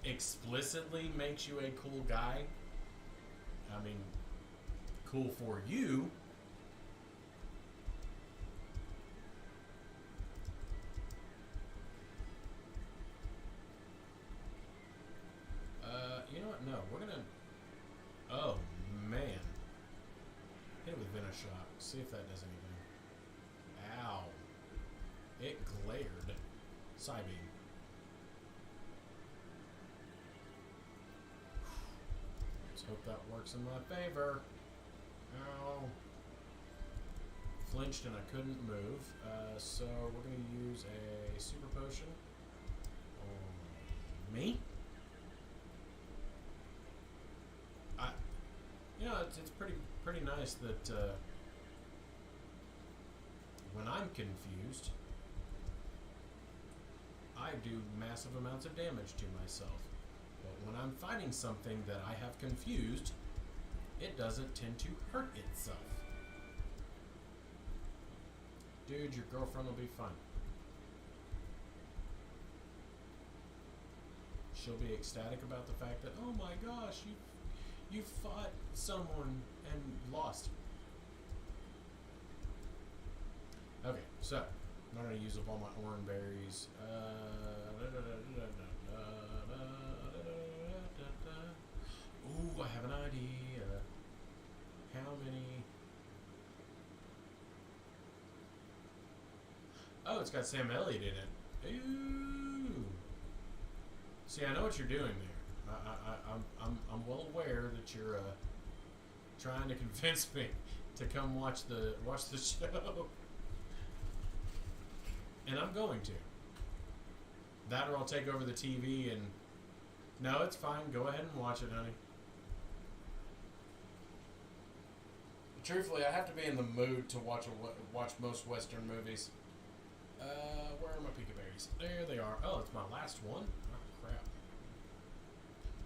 explicitly makes you a cool guy. I mean, cool for you. You know what? No, we're gonna. Oh man, hit it with Venom Shock. See if that does anything. Ow! It glared. Psybeam. Let's hope that works in my favor. Ow. Flinched and I couldn't move. So we're going to use a super potion on me. You know, it's pretty nice that when I'm confused, I do massive amounts of damage to myself. But when I'm fighting something that I have confused, it doesn't tend to hurt itself. Dude, your girlfriend will be fine. She'll be ecstatic about the fact that, oh my gosh, you fought someone and lost. Okay, so I'm going to use up all my orange berries. Ooh, I have an idea. How many? Oh, it's got Sam Elliott in it. Ooh. See, I know what you're doing there. I'm well aware that you're trying to convince me to come watch the show, and I'm going to. That or I'll take over the TV and. No, it's fine. Go ahead and watch it, honey. Truthfully, I have to be in the mood to watch most Western movies. Where are my Pika Berries? There they are. Oh, it's my last one. Oh, crap.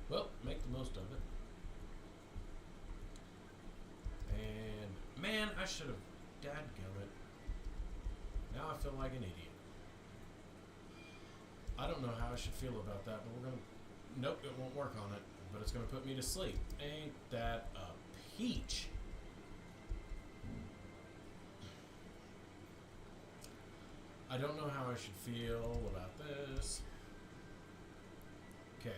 Well, make the most of it. And, man, I should have dadgummit. Now I feel like an idiot. I don't know how I should feel about that, but we're going to... Nope, it won't work on it, but it's going to put me to sleep. Ain't that a peach? I don't know how I should feel about this. Okay.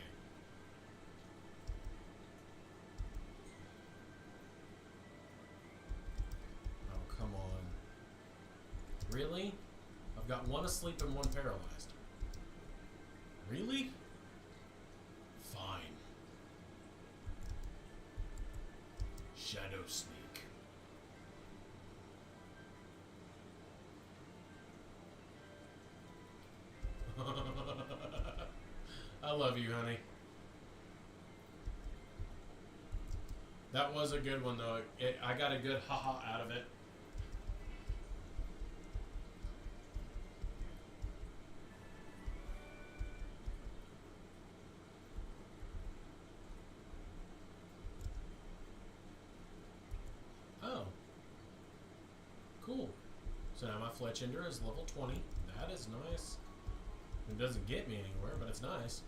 Oh, come on. Really? I've got one asleep and one paralyzed. Really? Fine. Shadow Sneak. I love you, honey. That was a good one, though. I got a good haha out of it. Oh. Cool. So now my Fletchinder is level 20. That is nice. It doesn't get me anywhere, but it's nice.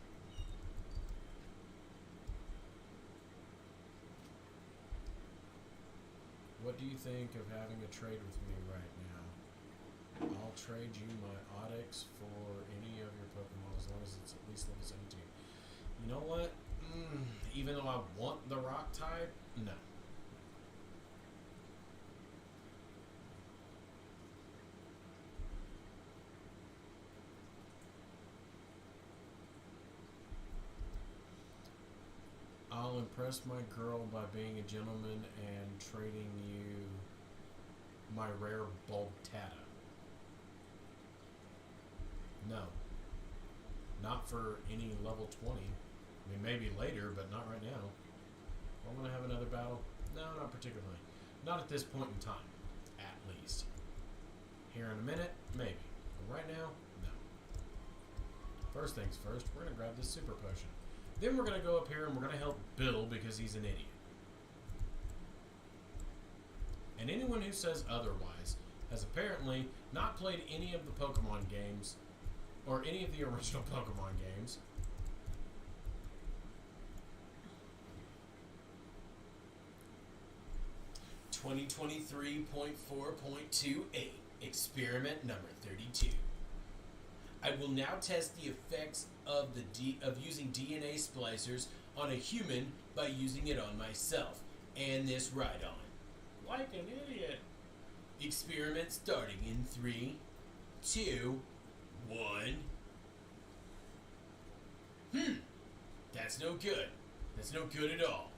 What do you think of having a trade with me right now? I'll trade you my Onix for any of your Pokemon as long as it's at least level 17. You know what? Even though I want the rock type, no. I'll impress my girl by being a gentleman and trading you my rare Bulbtata. No. Not for any level 20. I mean, maybe later, but not right now. I'm going to have another battle? No, not particularly. Not at this point in time, at least. Here in a minute, maybe. But right now, no. First things first, we're going to grab this super potion. Then we're going to go up here and we're going to help Bill because he's an idiot. And anyone who says otherwise has apparently not played any of the Pokemon games or any of the original Pokemon games. .4.28 experiment number 32. I will now test the effects of using DNA splicers on a human by using it on myself and this ride-on. Like an idiot. Experiment starting in 3, 2, 1. That's no good. That's no good at all.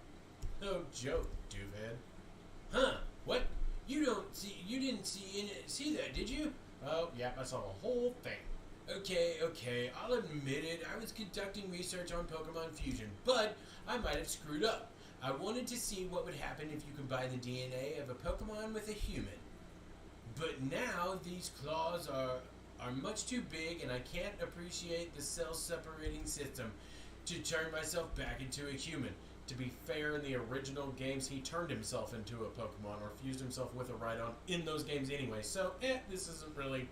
No joke, doofhead. Huh? What? You didn't see that, did you? Oh, yeah, I saw the whole thing. Okay, I'll admit it. I was conducting research on Pokemon Fusion, but I might have screwed up. I wanted to see what would happen if you combine the DNA of a Pokemon with a human. But now these claws are much too big, and I can't appreciate the cell-separating system to turn myself back into a human. To be fair, in the original games, he turned himself into a Pokemon or fused himself with a Rhydon in those games anyway. So, this isn't really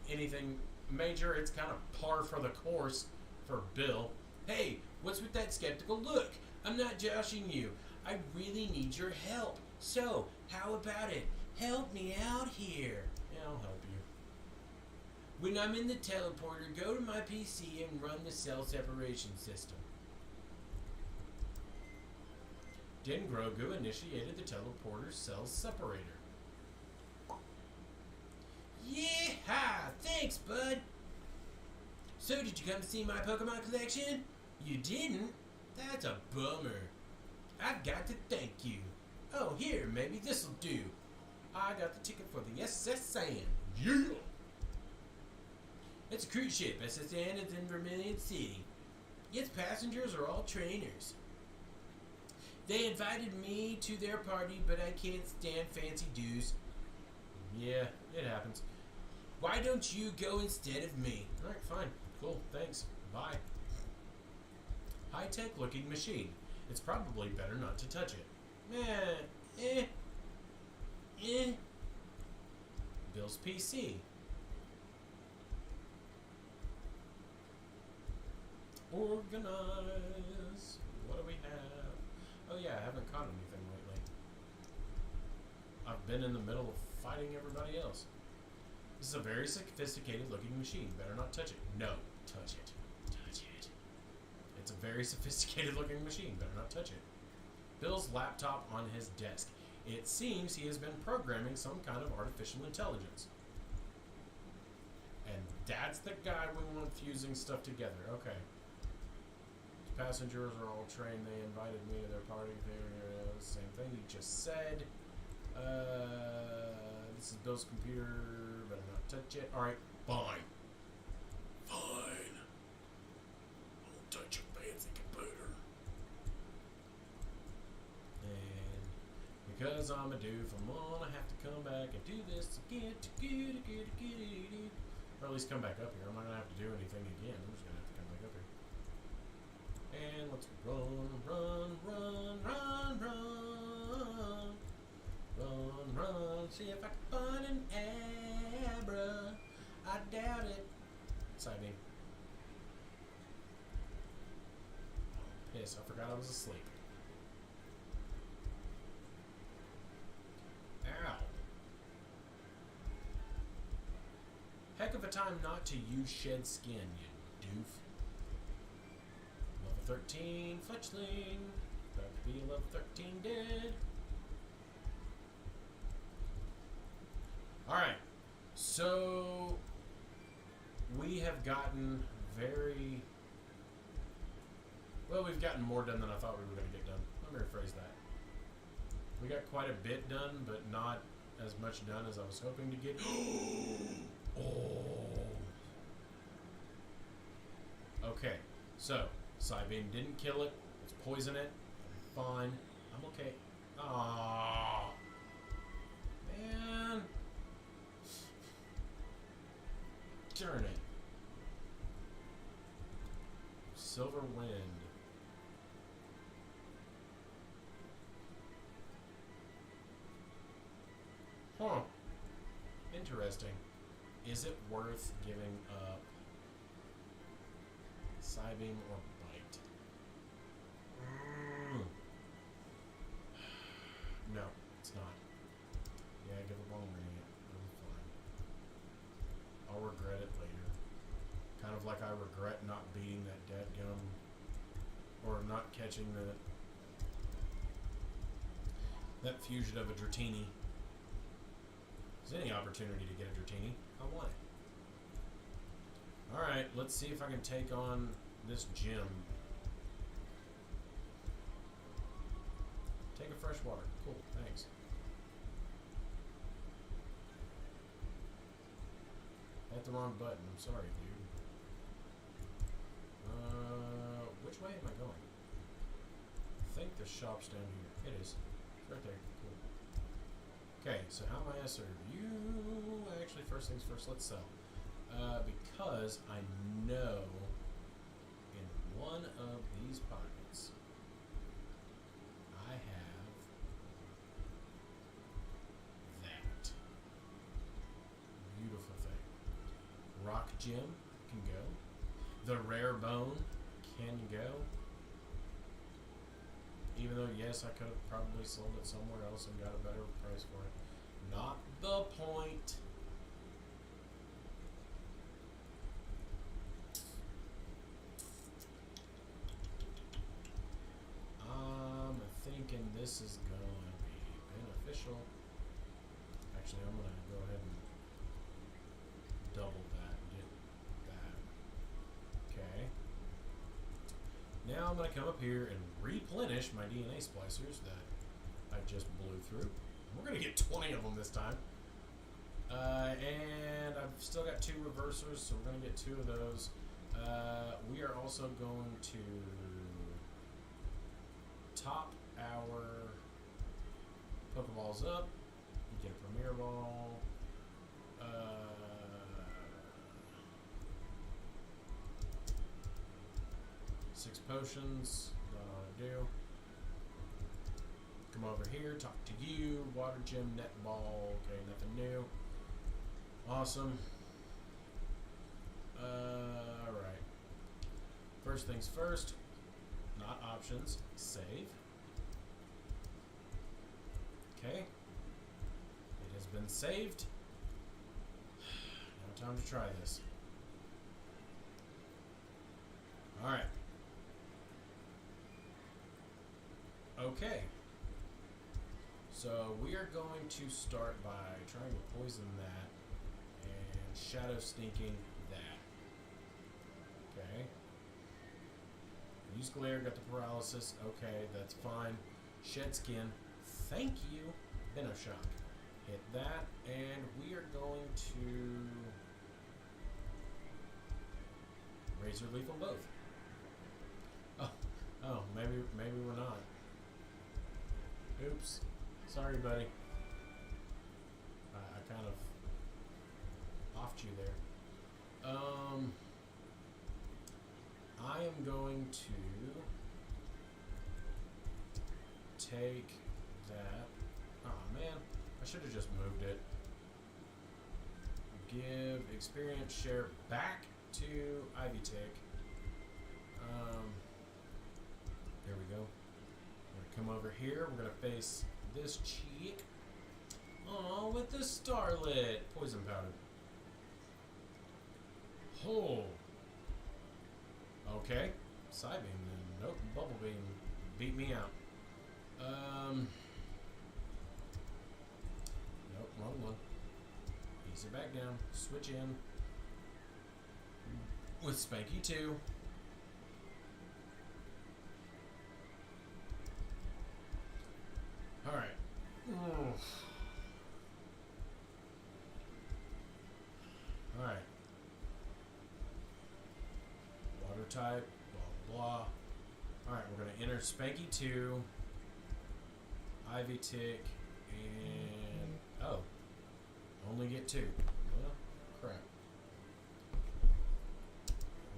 anything major. It's kind of par for the course for Bill. Hey, what's with that skeptical look? I'm not joshing you. I really need your help. So, how about it? Help me out here. Yeah, I'll help you. When I'm in the teleporter, go to my PC and run the cell separation system. Din Grogu initiated the teleporter cell separator. Yeah, thanks, bud. So, did you come to see my Pokemon collection? You didn't? That's a bummer. I've got to thank you. Oh, here, maybe this'll do. I got the ticket for the SSN. Yeah! It's a cruise ship. SSN is in Vermilion City. Its passengers are all trainers. They invited me to their party, but I can't stand fancy dues. Yeah, it happens. Why don't you go instead of me? Alright, fine. Cool, thanks. Bye. High-tech looking machine. It's probably better not to touch it. Bill's PC. Organize. What do we have? Oh yeah, I haven't caught anything lately. I've been in the middle of fighting everybody else. This is a very sophisticated looking machine. Better not touch it. No, touch it. Touch it. It's a very sophisticated looking machine. Better not touch it. Bill's laptop on his desk. It seems he has been programming some kind of artificial intelligence. And that's the guy we want fusing stuff together. Okay. Passengers are all trained. They invited me to their party. Same thing you just said. This is Bill's computer. Better not touch it. Alright, fine. Fine. Don't touch your fancy computer. And because I'm a doof, I'm gonna have to come back and do this again. Or at least come back up here. I'm not gonna have to do anything again. I'm just gonna have to come back up here. And let's run. See if I can find an Abra. I doubt it. Psybeam. Oh, piss. I forgot I was asleep. Ow. Heck of a time not to use shed skin, you doof. Level 13 fletchling. About to be level 13 dead. Alright. So we have gotten very well, we've gotten more done than I thought we were going to get done. Let me rephrase that. We got quite a bit done, but not as much done as I was hoping to get. Oh. Okay. So Psybeam didn't kill it. Let's poison it. Fine. I'm okay. Aww. Man. Darn it. Silver Wind. Huh. Interesting. Is it worth giving up Psybeam or Bite? No, it's not. Yeah, give up on Radiant. It'll be fine. I'll regret it later. Kind of like I regret not beating that dadgum, or not catching that fusion of a Dratini. If there's any opportunity to get a Dratini, I want it. Alright, let's see if I can take on this gym. Take a fresh water. Cool, thanks. Hit the wrong button. I'm sorry, dude. Which way am I going? I think the shop's down here. It is. It's right there. Cool. Okay, so how am I gonna serve you? Actually, first things first, let's sell. Because I know in one of these pockets I have that beautiful thing. Rock Gem can go. The Rare Bone can go. Even though, yes, I could have probably sold it somewhere else and got a better price for it. Not the point. I'm thinking this is going to be beneficial. Actually, I'm going to go ahead and double that and get that. Okay. Now I'm going to come up here and replenish my DNA splicers that I just blew through. We're going to get 20 of them this time. And I've still got 2 reversers, so we're going to get 2 of those. We are also going to top our Pokeballs up, get a Premier Ball. 6 potions, don't know what to do. Come over here, talk to you, Water Gym, Netball, okay, nothing new. Awesome. Alright. First things first, not options, save. Okay. It has been saved. Now time to try this. Alright. Okay. So we are going to start by trying to poison that and shadow sneaking that. Okay. Use glare, got the paralysis. Okay, that's fine. Shed skin. Thank you. Venoshock. Hit that, and we are going to razor leaf on both. Oh, maybe we're not. Oops. Sorry, buddy. I kind of offed you there. I am going to take that. Oh man, I should have just moved it. Give experience share back to Ivy Tick. There we go. We're gonna come over here. We're gonna face this cheek. Oh, with the Starlit poison powder. Oh. Okay. Psybeam then. Nope. Bubble Beam beat me out. Nope. Wrong one. Ease it back down. Switch in. With Spanky 2. Alright. Alright. Water type, blah blah. Alright, we're gonna enter Spanky 2, Ivy Tick, and oh. Only get 2. Well, crap.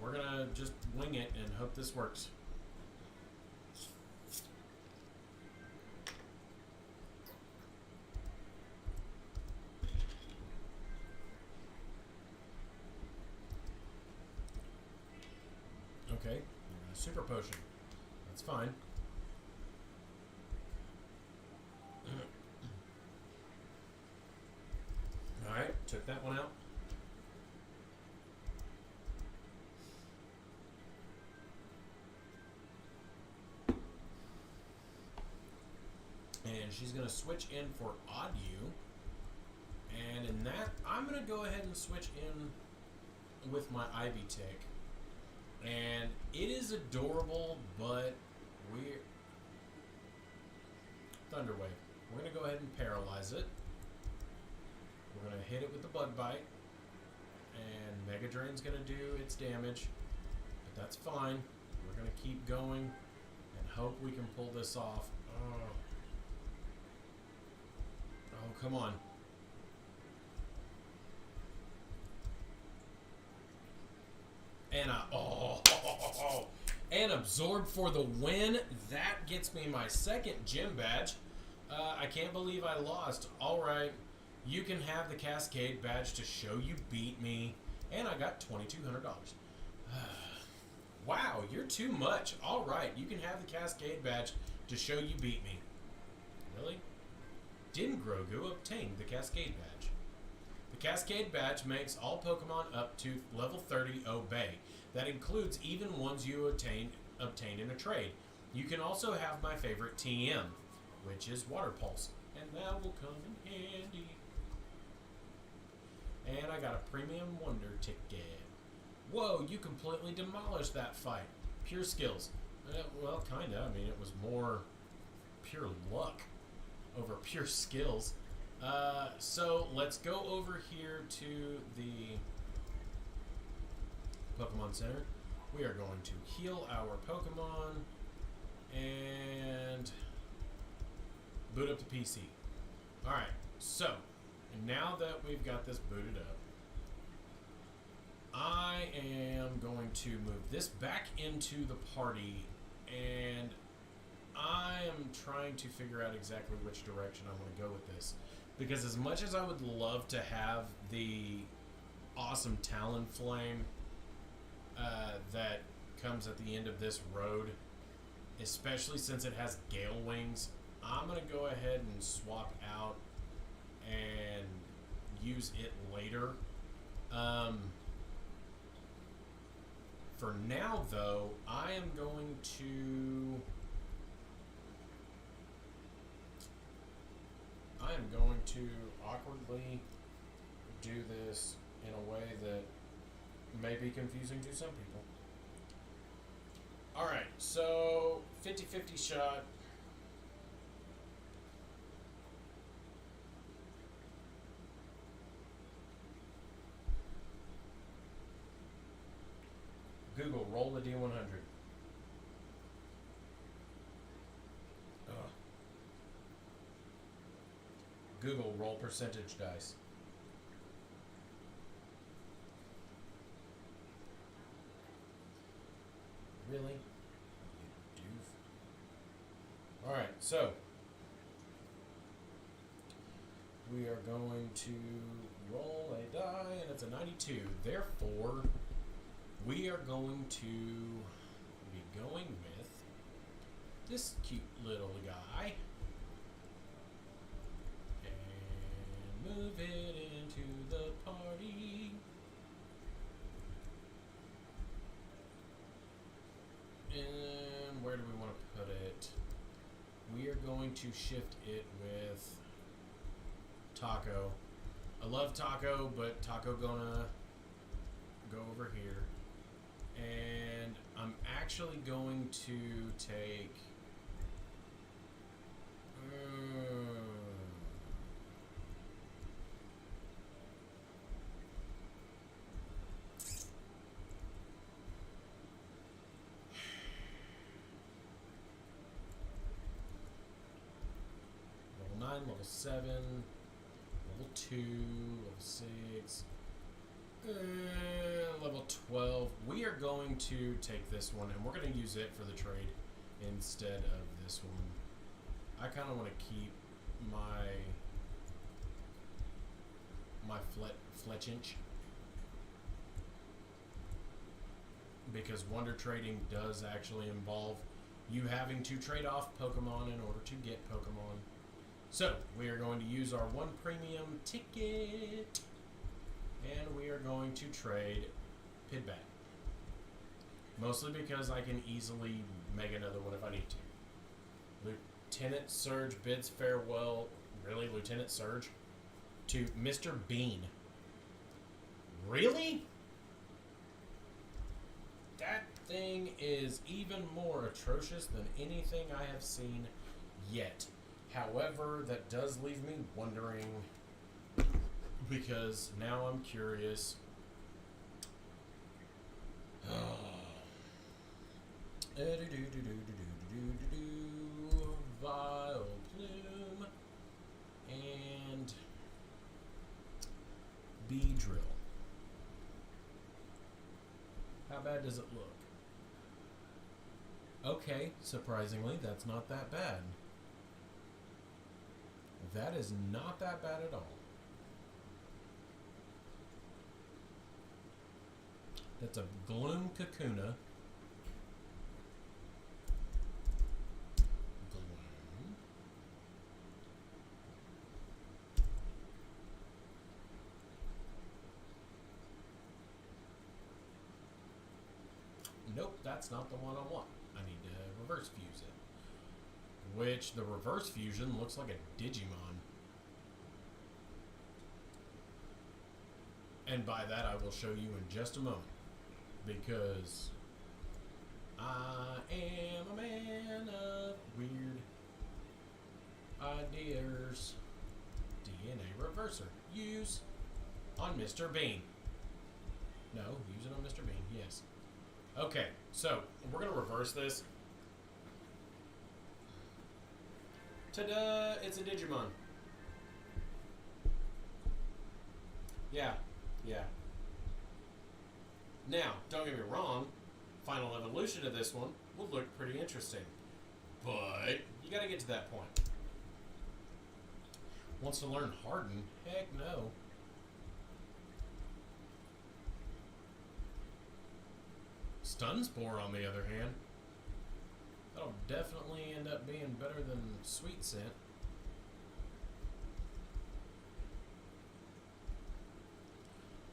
We're gonna just wing it and hope this works. Okay, super potion. That's fine. Alright, took that one out. And she's going to switch in for Odd-U. And in that, I'm going to go ahead and switch in with my Ivy Tick. And it is adorable, but we're... Thunderwave. We're going to go ahead and paralyze it. We're going to hit it with the Bug Bite. And Mega Drain's going to do its damage. But that's fine. We're going to keep going and hope we can pull this off. Oh, come on. And and Absorb for the win. That gets me my second gym badge. I can't believe I lost. Alright, you can have the Cascade badge to show you beat me. And I got $2,200. Wow, you're too much. Alright, you can have the Cascade badge to show you beat me. Really? Din Grogu obtained the Cascade badge. The Cascade badge makes all Pokemon up to level 30 obey. That includes even ones you obtained in a trade. You can also have my favorite TM, which is Water Pulse, and that will come in handy. And I got a Premium Wonder ticket. Whoa, you completely demolished that fight. Pure skills. Well, kinda. I mean, it was more pure luck over pure skills. So let's go over here to the Pokemon Center. We are going to heal our Pokemon and boot up the PC. Alright, so now that we've got this booted up, I am going to move this back into the party, and I am trying to figure out exactly which direction I want to go with this. Because as much as I would love to have the awesome Talonflame that comes at the end of this road, especially since it has Gale Wings, I'm going to go ahead and swap out and use it later. For now, though, I am going to... awkwardly do this in a way that may be confusing to some people. Alright, so 50-50 shot. Google, roll the D100. Google, roll percentage dice. Really? You doof. Alright, so we are going to roll a die, and it's a 92. Therefore, we are going to be going with this cute little guy. Move it into the party. And where do we want to put it? We are going to shift it with Taco. I love Taco, but Taco gonna go over here. And I'm actually going to take... level 7, level 2, level 6, level 12. We are going to take this one, and we're going to use it for the trade instead of this one. I kind of want to keep my Fletchinch. because Wonder Trading does actually involve you having to trade off Pokemon in order to get Pokemon. So, we are going to use our 1 premium ticket, and we are going to trade Pidbat. Mostly because I can easily make another one if I need to. Lieutenant Surge bids farewell, really, Lieutenant Surge, to Mr. Bean. Really? That thing is even more atrocious than anything I have seen yet. However, that does leave me wondering, because now I'm curious. Vile Plume and Beedrill. How bad does it look? Okay, surprisingly, that's not that bad. That is not that bad at all. That's a Gloom Kakuna. Gloom. Nope, that's not the one I want. I need to reverse fuse it. Which, the reverse fusion looks like a Digimon. And by that I will show you in just a moment. Because I am a man of weird ideas. DNA reverser. Use on Mr. Bean. No, use it on Mr. Bean, yes. Okay, so we're going to reverse this. Ta-da! It's a Digimon. Yeah. Now, don't get me wrong, final evolution of this one will look pretty interesting. But you gotta get to that point. Wants to learn Harden? Heck no. Stun Spore, on the other hand, that'll definitely end up being better than Sweet Scent.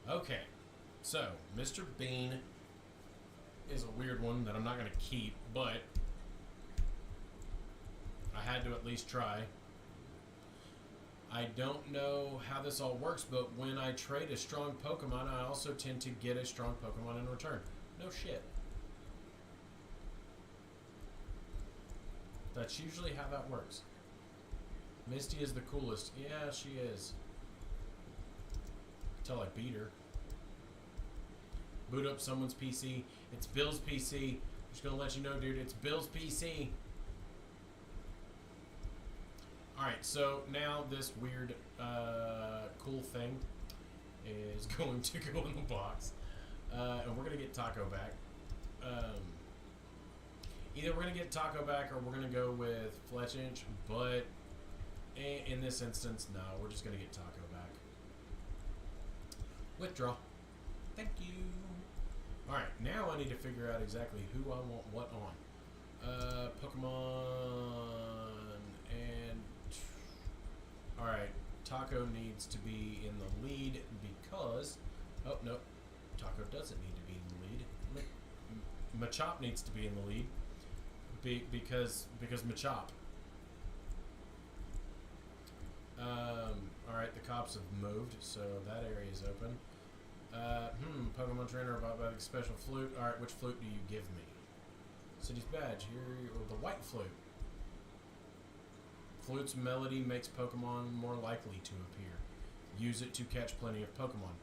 Okay, so Mr. Bean is a weird one that I'm not going to keep, but I had to at least try. I don't know how this all works, but when I trade a strong Pokemon, I also tend to get a strong Pokemon in return. No shit. That's usually how that works. Misty is the coolest. Yeah, she is. Until I beat her. Boot up someone's PC. It's Bill's PC. Just gonna let you know, dude, it's Bill's PC. Alright, so now this weird, cool thing is going to go in the box. And we're gonna get Taco back. Either we're going to get Taco back or we're going to go with Fletchinch, but in this instance, no, we're just going to get Taco back. Withdraw. Thank you. Alright, now I need to figure out exactly who I want what on. Pokemon and... Alright, Taco needs to be in the lead because... Oh, no. Taco doesn't need to be in the lead. Machop needs to be in the lead. Because Machop. Alright, the cops have moved, so that area is open. Pokemon trainer about the special flute. Alright, which flute do you give me? City's badge. Here, or the white flute. Flute's melody makes Pokemon more likely to appear. Use it to catch plenty of Pokemon.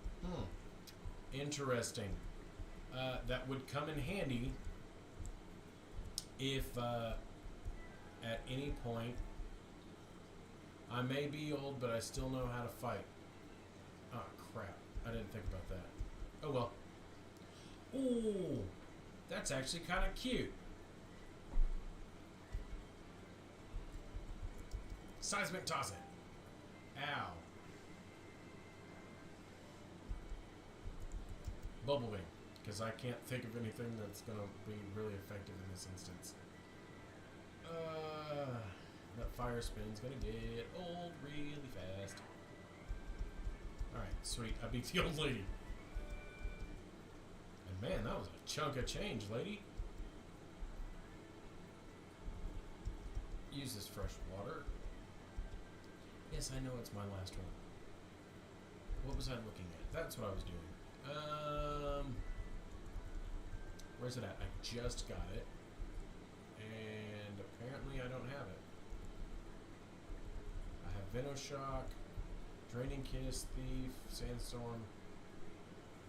Interesting. That would come in handy if at any point I may be old, but I still know how to fight. Oh, crap. I didn't think about that. Oh, well. Ooh, that's actually kind of cute. Seismic toss it. Ow. Bubble Wing. because I can't think of anything that's going to be really effective in this instance. That fire spin's going to get old really fast. Alright, sweet. I beat the old lady. And man, that was a chunk of change, lady. Use this fresh water. Yes, I know it's my last one. What was I looking at? That's what I was doing. Where's it at? I just got it. And apparently I don't have it. I have Venoshock, Draining Kiss, Thief, Sandstorm.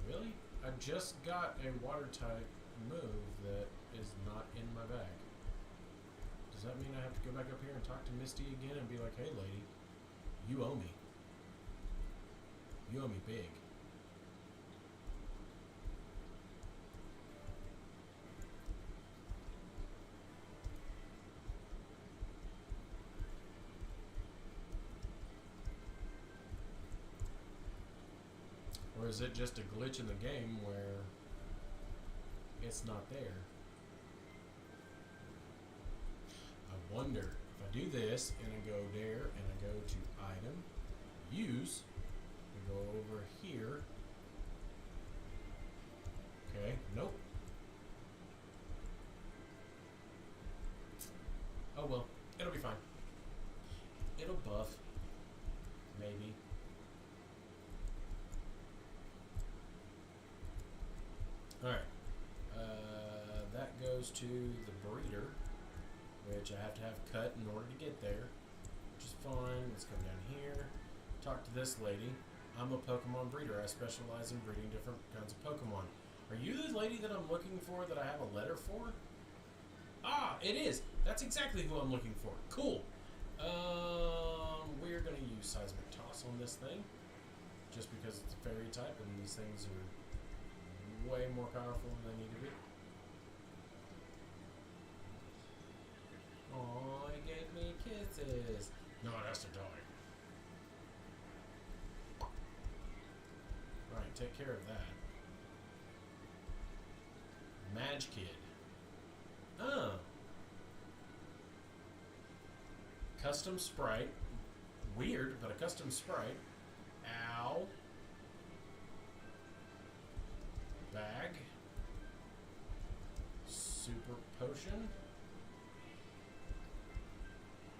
Really? I just got a water type move that is not in my bag. Does that mean I have to go back up here and talk to Misty again and be like, hey lady, you owe me. You owe me big. Or is it just a glitch in the game where it's not there? I wonder if I do this and I go there and I go to item, use, I go over here. Okay, nope. Oh well, it'll be fine. It'll buff. Maybe. Alright. That goes to the breeder, which I have to have cut in order to get there, which is fine. Let's come down here. Talk to this lady. I'm a Pokemon breeder. I specialize in breeding different kinds of Pokemon. Are you the lady that I'm looking for that I have a letter for? Ah, it is. That's exactly who I'm looking for. Cool. We're going to use Seismic Toss on this thing, just because it's a fairy type and these things are way more powerful than they need to be. Oh, it gave me kisses. No, it has to die. Right, take care of that. Madge Kid. Oh. Custom sprite. Weird, but a custom sprite. Ow. Bag. Super potion.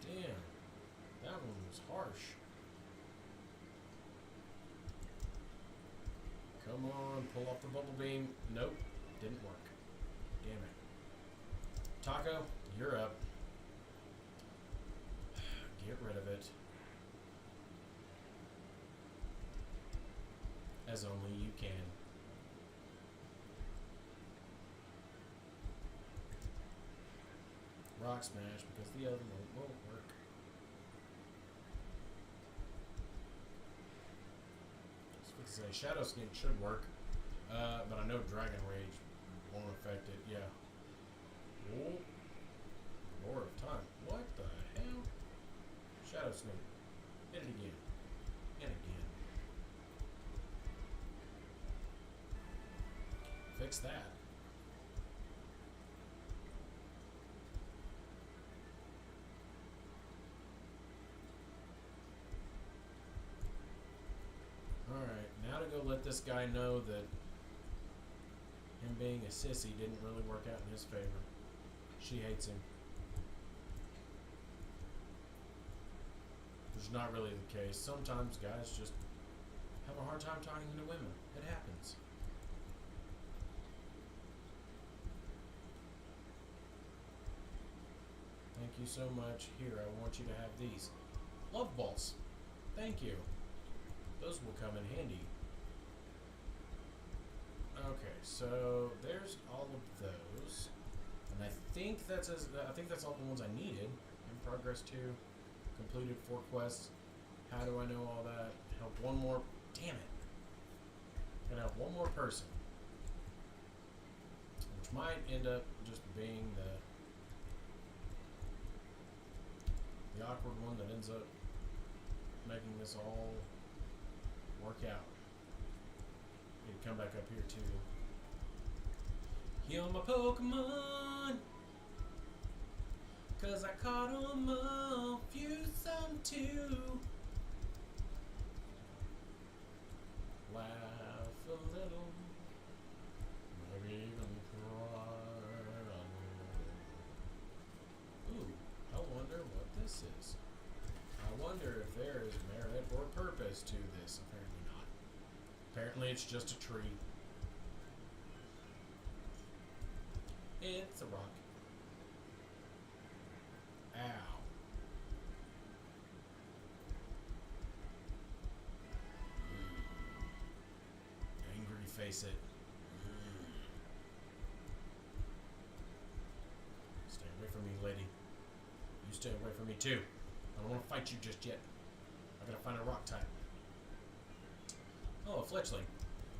Damn. That one was harsh. Come on, pull off the bubble beam. Nope. Didn't work. Damn it. Taco, you're up. Get rid of it. As only you can. Rock Smash, because the other one won't work. I was going to say, Shadow Sneak should work, but I know Dragon Rage won't affect it, yeah. Oh, Lord of Time. What the hell? Shadow Sneak. Hit it again. And again. Fix that. Alright, now to go let this guy know that him being a sissy didn't really work out in his favor. She hates him. Which is not really the case. Sometimes guys just have a hard time talking to women. It happens. Thank you so much. Here, I want you to have these. Love balls. Thank you. Those will come in handy. Okay, so there's all of those. And I think that's all the ones I needed. In progress 2. Completed 4 quests. How do I know all that? Help one more. Damn it. Gonna help one more person. Which might end up just being the awkward one that ends up making this all work out. Need to come back up here too. Heal my Pokemon. Cause I caught 'em all. Fuse some too. Laugh a little. Maybe even cry. Ooh, I wonder what this is. I wonder if there is merit or purpose to this. Apparently not. Apparently it's just a tree. It's a rock. Ow. Angry face it. Stay away from me, lady. You stay away from me too. I don't want to fight you just yet. I gotta find a rock type. Oh, a fletchling.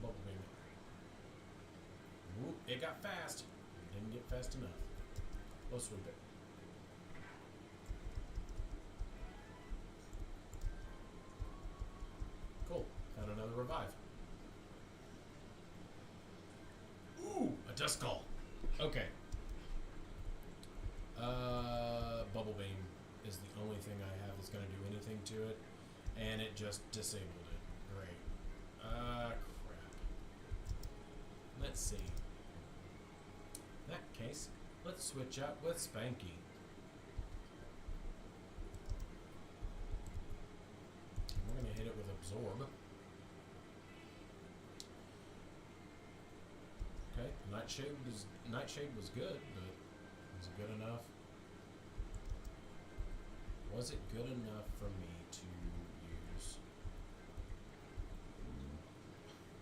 Bubble beam. Ooh, it got fast. Didn't get fast enough. Low sweep it. Cool. Found another revive. Ooh, a Duskull. Okay. Bubble beam is the only thing I have that's going to do anything to it, and it just disabled it. Great. Crap. Let's see. In that case, let's switch up with Spanky. We're going to hit it with Absorb. Okay, Nightshade was good, but was it good enough? Was it good enough for me to use?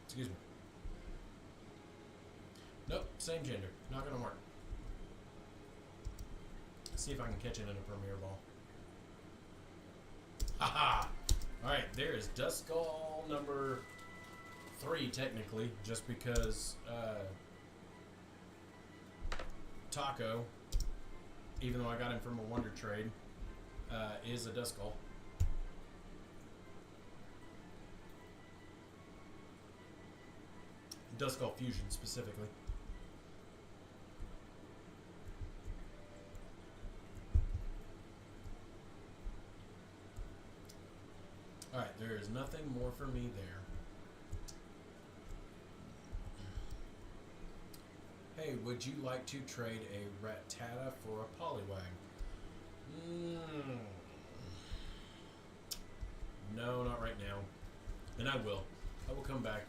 Excuse me. Nope, same gender. Not gonna work. Let's see if I can catch it in a Premier Ball. Haha! Alright, there is Duskull number 3, technically, just because Taco, even though I got him from a Wonder Trade, is a Duskull. Duskull Fusion, specifically. Alright, there is nothing more for me there. Hey, would you like to trade a Rattata for a Poliwag? No, not right now. And I will. I will come back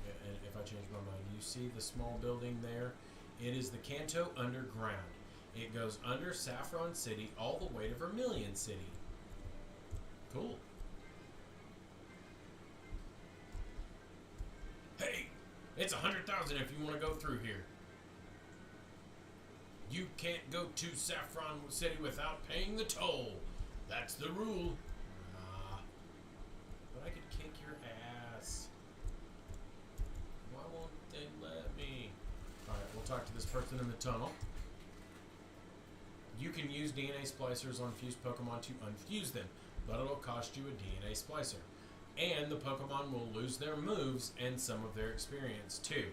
if I change my mind. You see the small building there? It is the Kanto Underground. It goes under Saffron City all the way to Vermilion City. Cool. Hey, it's 100,000 if you want to go through here. You can't go to Saffron City without paying the toll. That's the rule. But I could kick your ass. Why won't they let me? Alright, we'll talk to this person in the tunnel. You can use DNA splicers on fused Pokemon to unfuse them, but it'll cost you a DNA splicer. And the Pokemon will lose their moves and some of their experience too.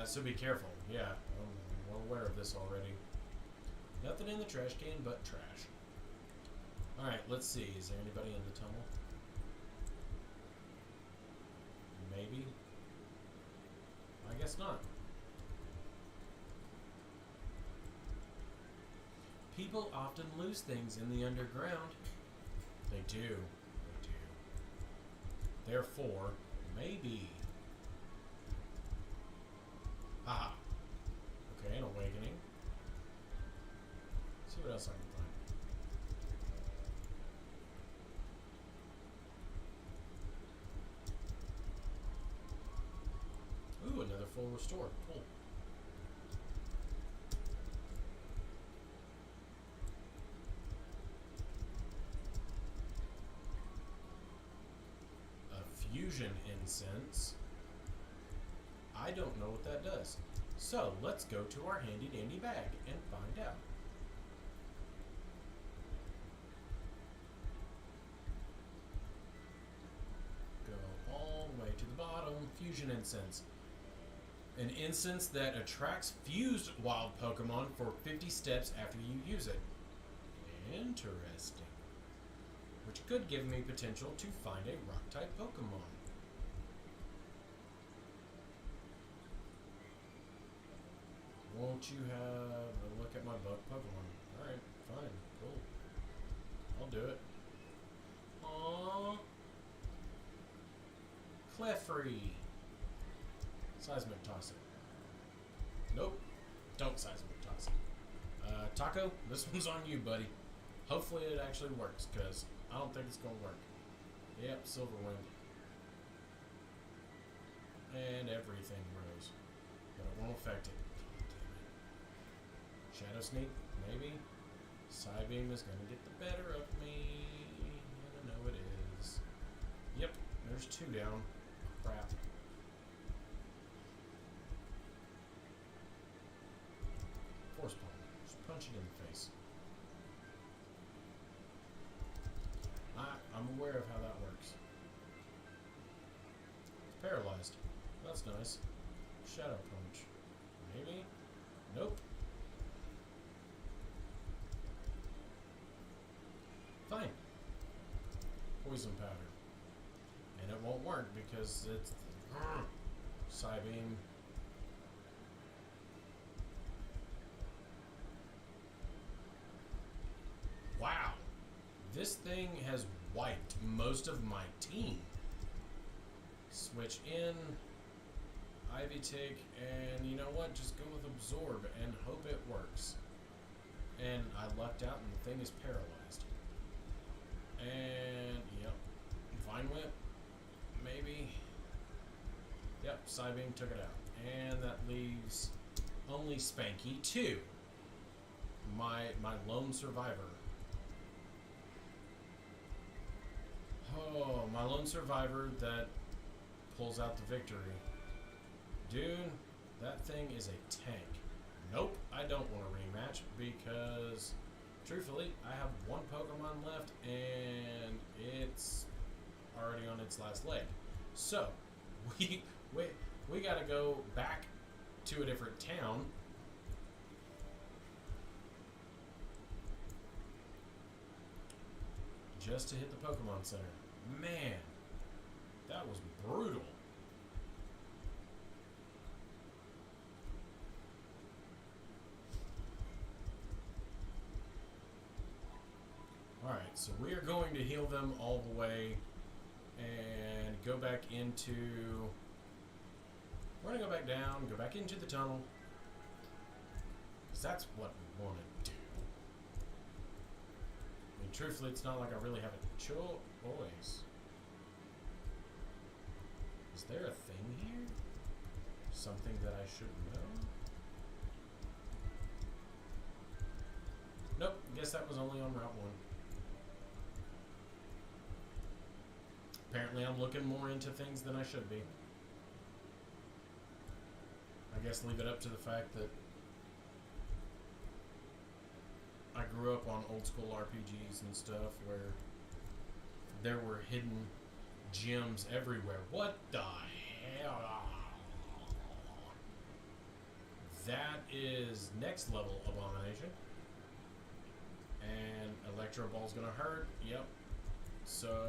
So be careful. Yeah, I'm well aware of this already. Nothing in the trash can but trash. Alright, let's see. Is there anybody in the tunnel? Maybe? I guess not. People often lose things in the underground. They do. They do. Therefore, maybe. Haha. Okay, an awakening. See what else I can find. Ooh, another full restore. Cool. A fusion incense. I don't know what that does. So, let's go to our handy dandy bag and find out. Go all the way to the bottom. Fusion incense. An instance that attracts fused wild Pokemon for 50 steps after you use it. Interesting. Which could give me potential to find a rock-type Pokemon. Won't you have a look at my Pokemon? Alright, fine, cool. I'll do it. Aww. Clefairy. Seismic Toss it. Nope. Don't Seismic Toss it. Taco, this one's on you, buddy. Hopefully it actually works, because I don't think it's going to work. Yep, Silverwind. And everything grows. But it won't affect it. Shadow Sneak, maybe. Psybeam is going to get the better of me. And I know it is. Yep, there's 2 down. Crap. Force Palm. Just punch it in the face. I'm aware of how that works. It's paralyzed. That's nice. Shadow Punch. Maybe? Nope. Fine. Poison Powder. And it won't work because it's Psybeam. Wow. This thing has wiped most of my team. Switch in Ivy Tick, and you know what? Just go with Absorb and hope it works. And I lucked out, and the thing is paralyzed. And yep, Vine Whip, maybe. Yep, Psybeam took it out, and that leaves only Spanky 2, my lone survivor. Oh, my lone survivor that pulls out the victory. Dude, that thing is a tank. Nope, I don't want a rematch because, truthfully, I have 1 Pokemon left and it's already on its last leg. So, we gotta go back to a different town. Just to hit the Pokemon Center. Man, that was brutal. Alright, so we are going to heal them all the way and go back into... We're going to go back down, go back into the tunnel. Because that's what we want to do. I mean, truthfully, it's not like I really have a choice. Is there a thing here? Something that I should know? Nope, guess that was only on Route 1. Apparently I'm looking more into things than I should be. I guess leave it up to the fact that I grew up on old school RPGs and stuff where there were hidden gems everywhere. What the hell? That is next level Abomination. And Electro Ball's gonna hurt. Yep. So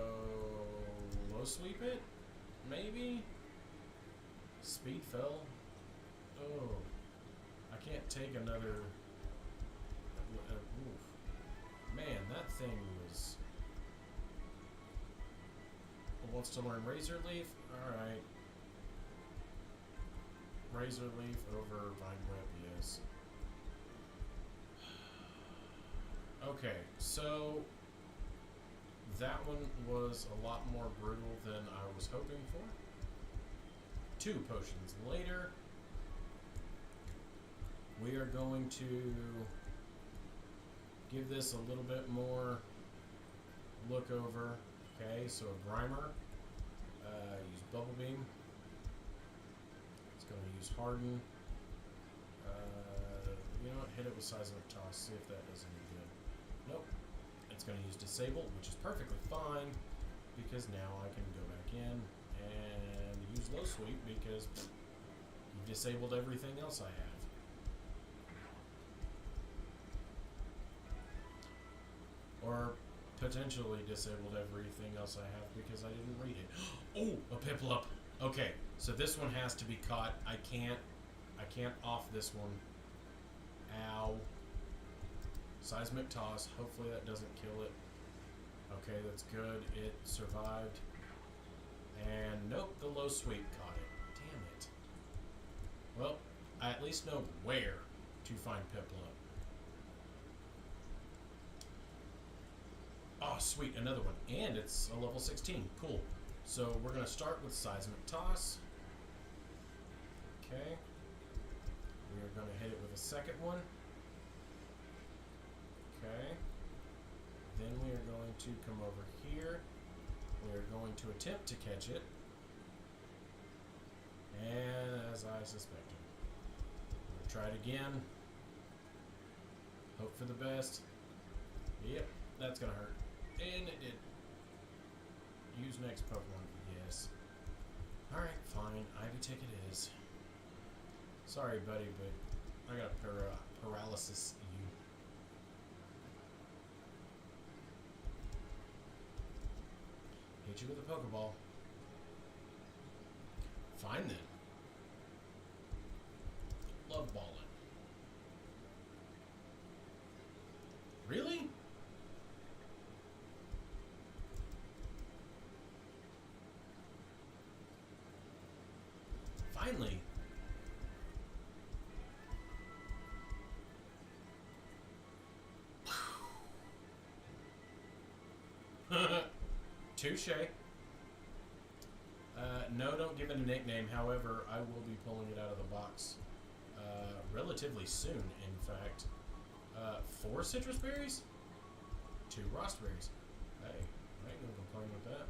low sweep it? Maybe? Speed fell. Oh. I can't take another. Oof. Man, that thing was. Wants to learn Razor Leaf? Alright. Razor Leaf over Vine Whip, yes. Okay, so that one was a lot more brutal than I was hoping for. 2 potions later, we are going to give this a little bit more look over. Okay, so a Grimer, use Bubble Beam. It's going to use Harden. You know what, hit it with Seismic Toss, see if that does any good. Nope. It's going to use Disable, which is perfectly fine, because now I can go back in and use Low Sweep, because disabled everything else I have. Or potentially disabled everything else I have because I didn't read it. Oh, a Piplup. Okay, so this one has to be caught. I can't off this one. Ow. Seismic toss. Hopefully that doesn't kill it. Okay, that's good. It survived. And nope, the low sweep caught it. Damn it. Well, I at least know where to find Piplup. Oh, sweet, another one. And it's a level 16. Cool. So we're going to start with Seismic Toss. Okay. We are going to hit it with a second one. Okay. Then we are going to come over here. We are going to attempt to catch it. And as I suspected. We'll try it again. Hope for the best. Yep, that's going to hurt. And it did. Use next Pokemon. Yes. Alright, fine. Ivy Tick it is. Sorry, buddy, but I got paralysis you. Hit you with a Pokeball. Fine then. Love balling. Really? Finally. Touche. No, don't give it a nickname. However, I will be pulling it out of the box relatively soon, in fact. 4 citrus berries? 2 raspberries. Hey, I ain't gonna complain with that.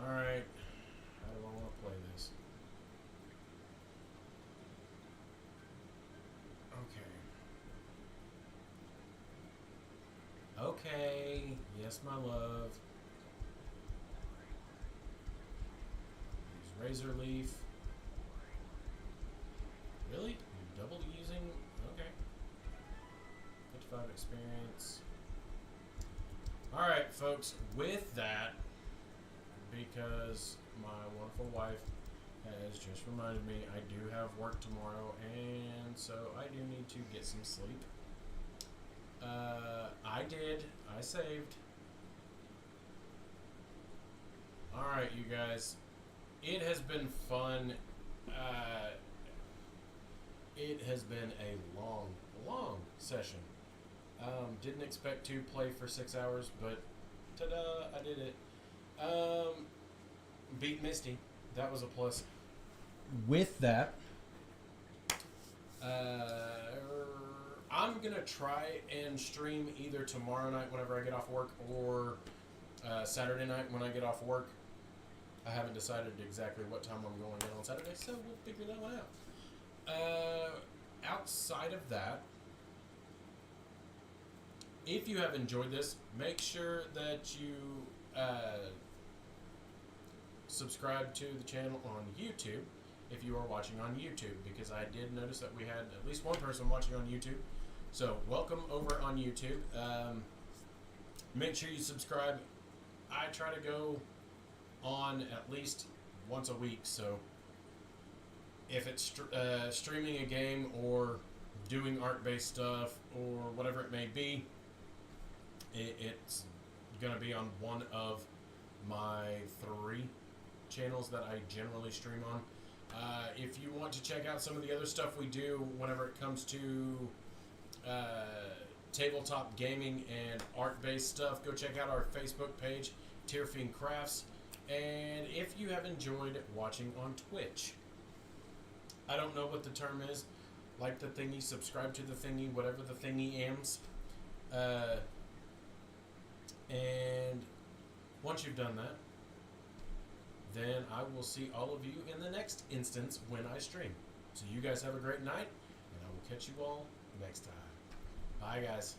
Alright. How do I want to play this? Okay. Okay. Yes, my love. Use Razor Leaf. Really? You doubled using? Okay. 55 experience. Alright, folks. With that, because my wonderful wife has just reminded me I do have work tomorrow, and so I do need to get some sleep. I did. I saved. Alright, you guys. It has been fun. It has been a long session. Didn't expect to play for 6 hours, but ta-da, I did it. Beat Misty. That was a plus. With that, I'm gonna try and stream either tomorrow night whenever I get off work or Saturday night when I get off work. I haven't decided exactly what time I'm going in on Saturday, so we'll figure that one out. Outside of that, if you have enjoyed this, make sure that you subscribe to the channel on YouTube if you are watching on YouTube, because I did notice that we had at least one person watching on YouTube. So welcome over on YouTube. Make sure you subscribe. I try to go on at least once a week, so if it's streaming a game or doing art-based stuff or whatever it may be, it's going to be on one of my 3 channels that I generally stream on. If you want to check out some of the other stuff we do whenever it comes to tabletop gaming and art-based stuff, go check out our Facebook page, Tearfiend Crafts. And if you have enjoyed watching on Twitch, I don't know what the term is, like the thingy, subscribe to the thingy, whatever the thingy is. And once you've done that, then I will see all of you in the next instance when I stream. So you guys have a great night, and I will catch you all next time. Bye, guys.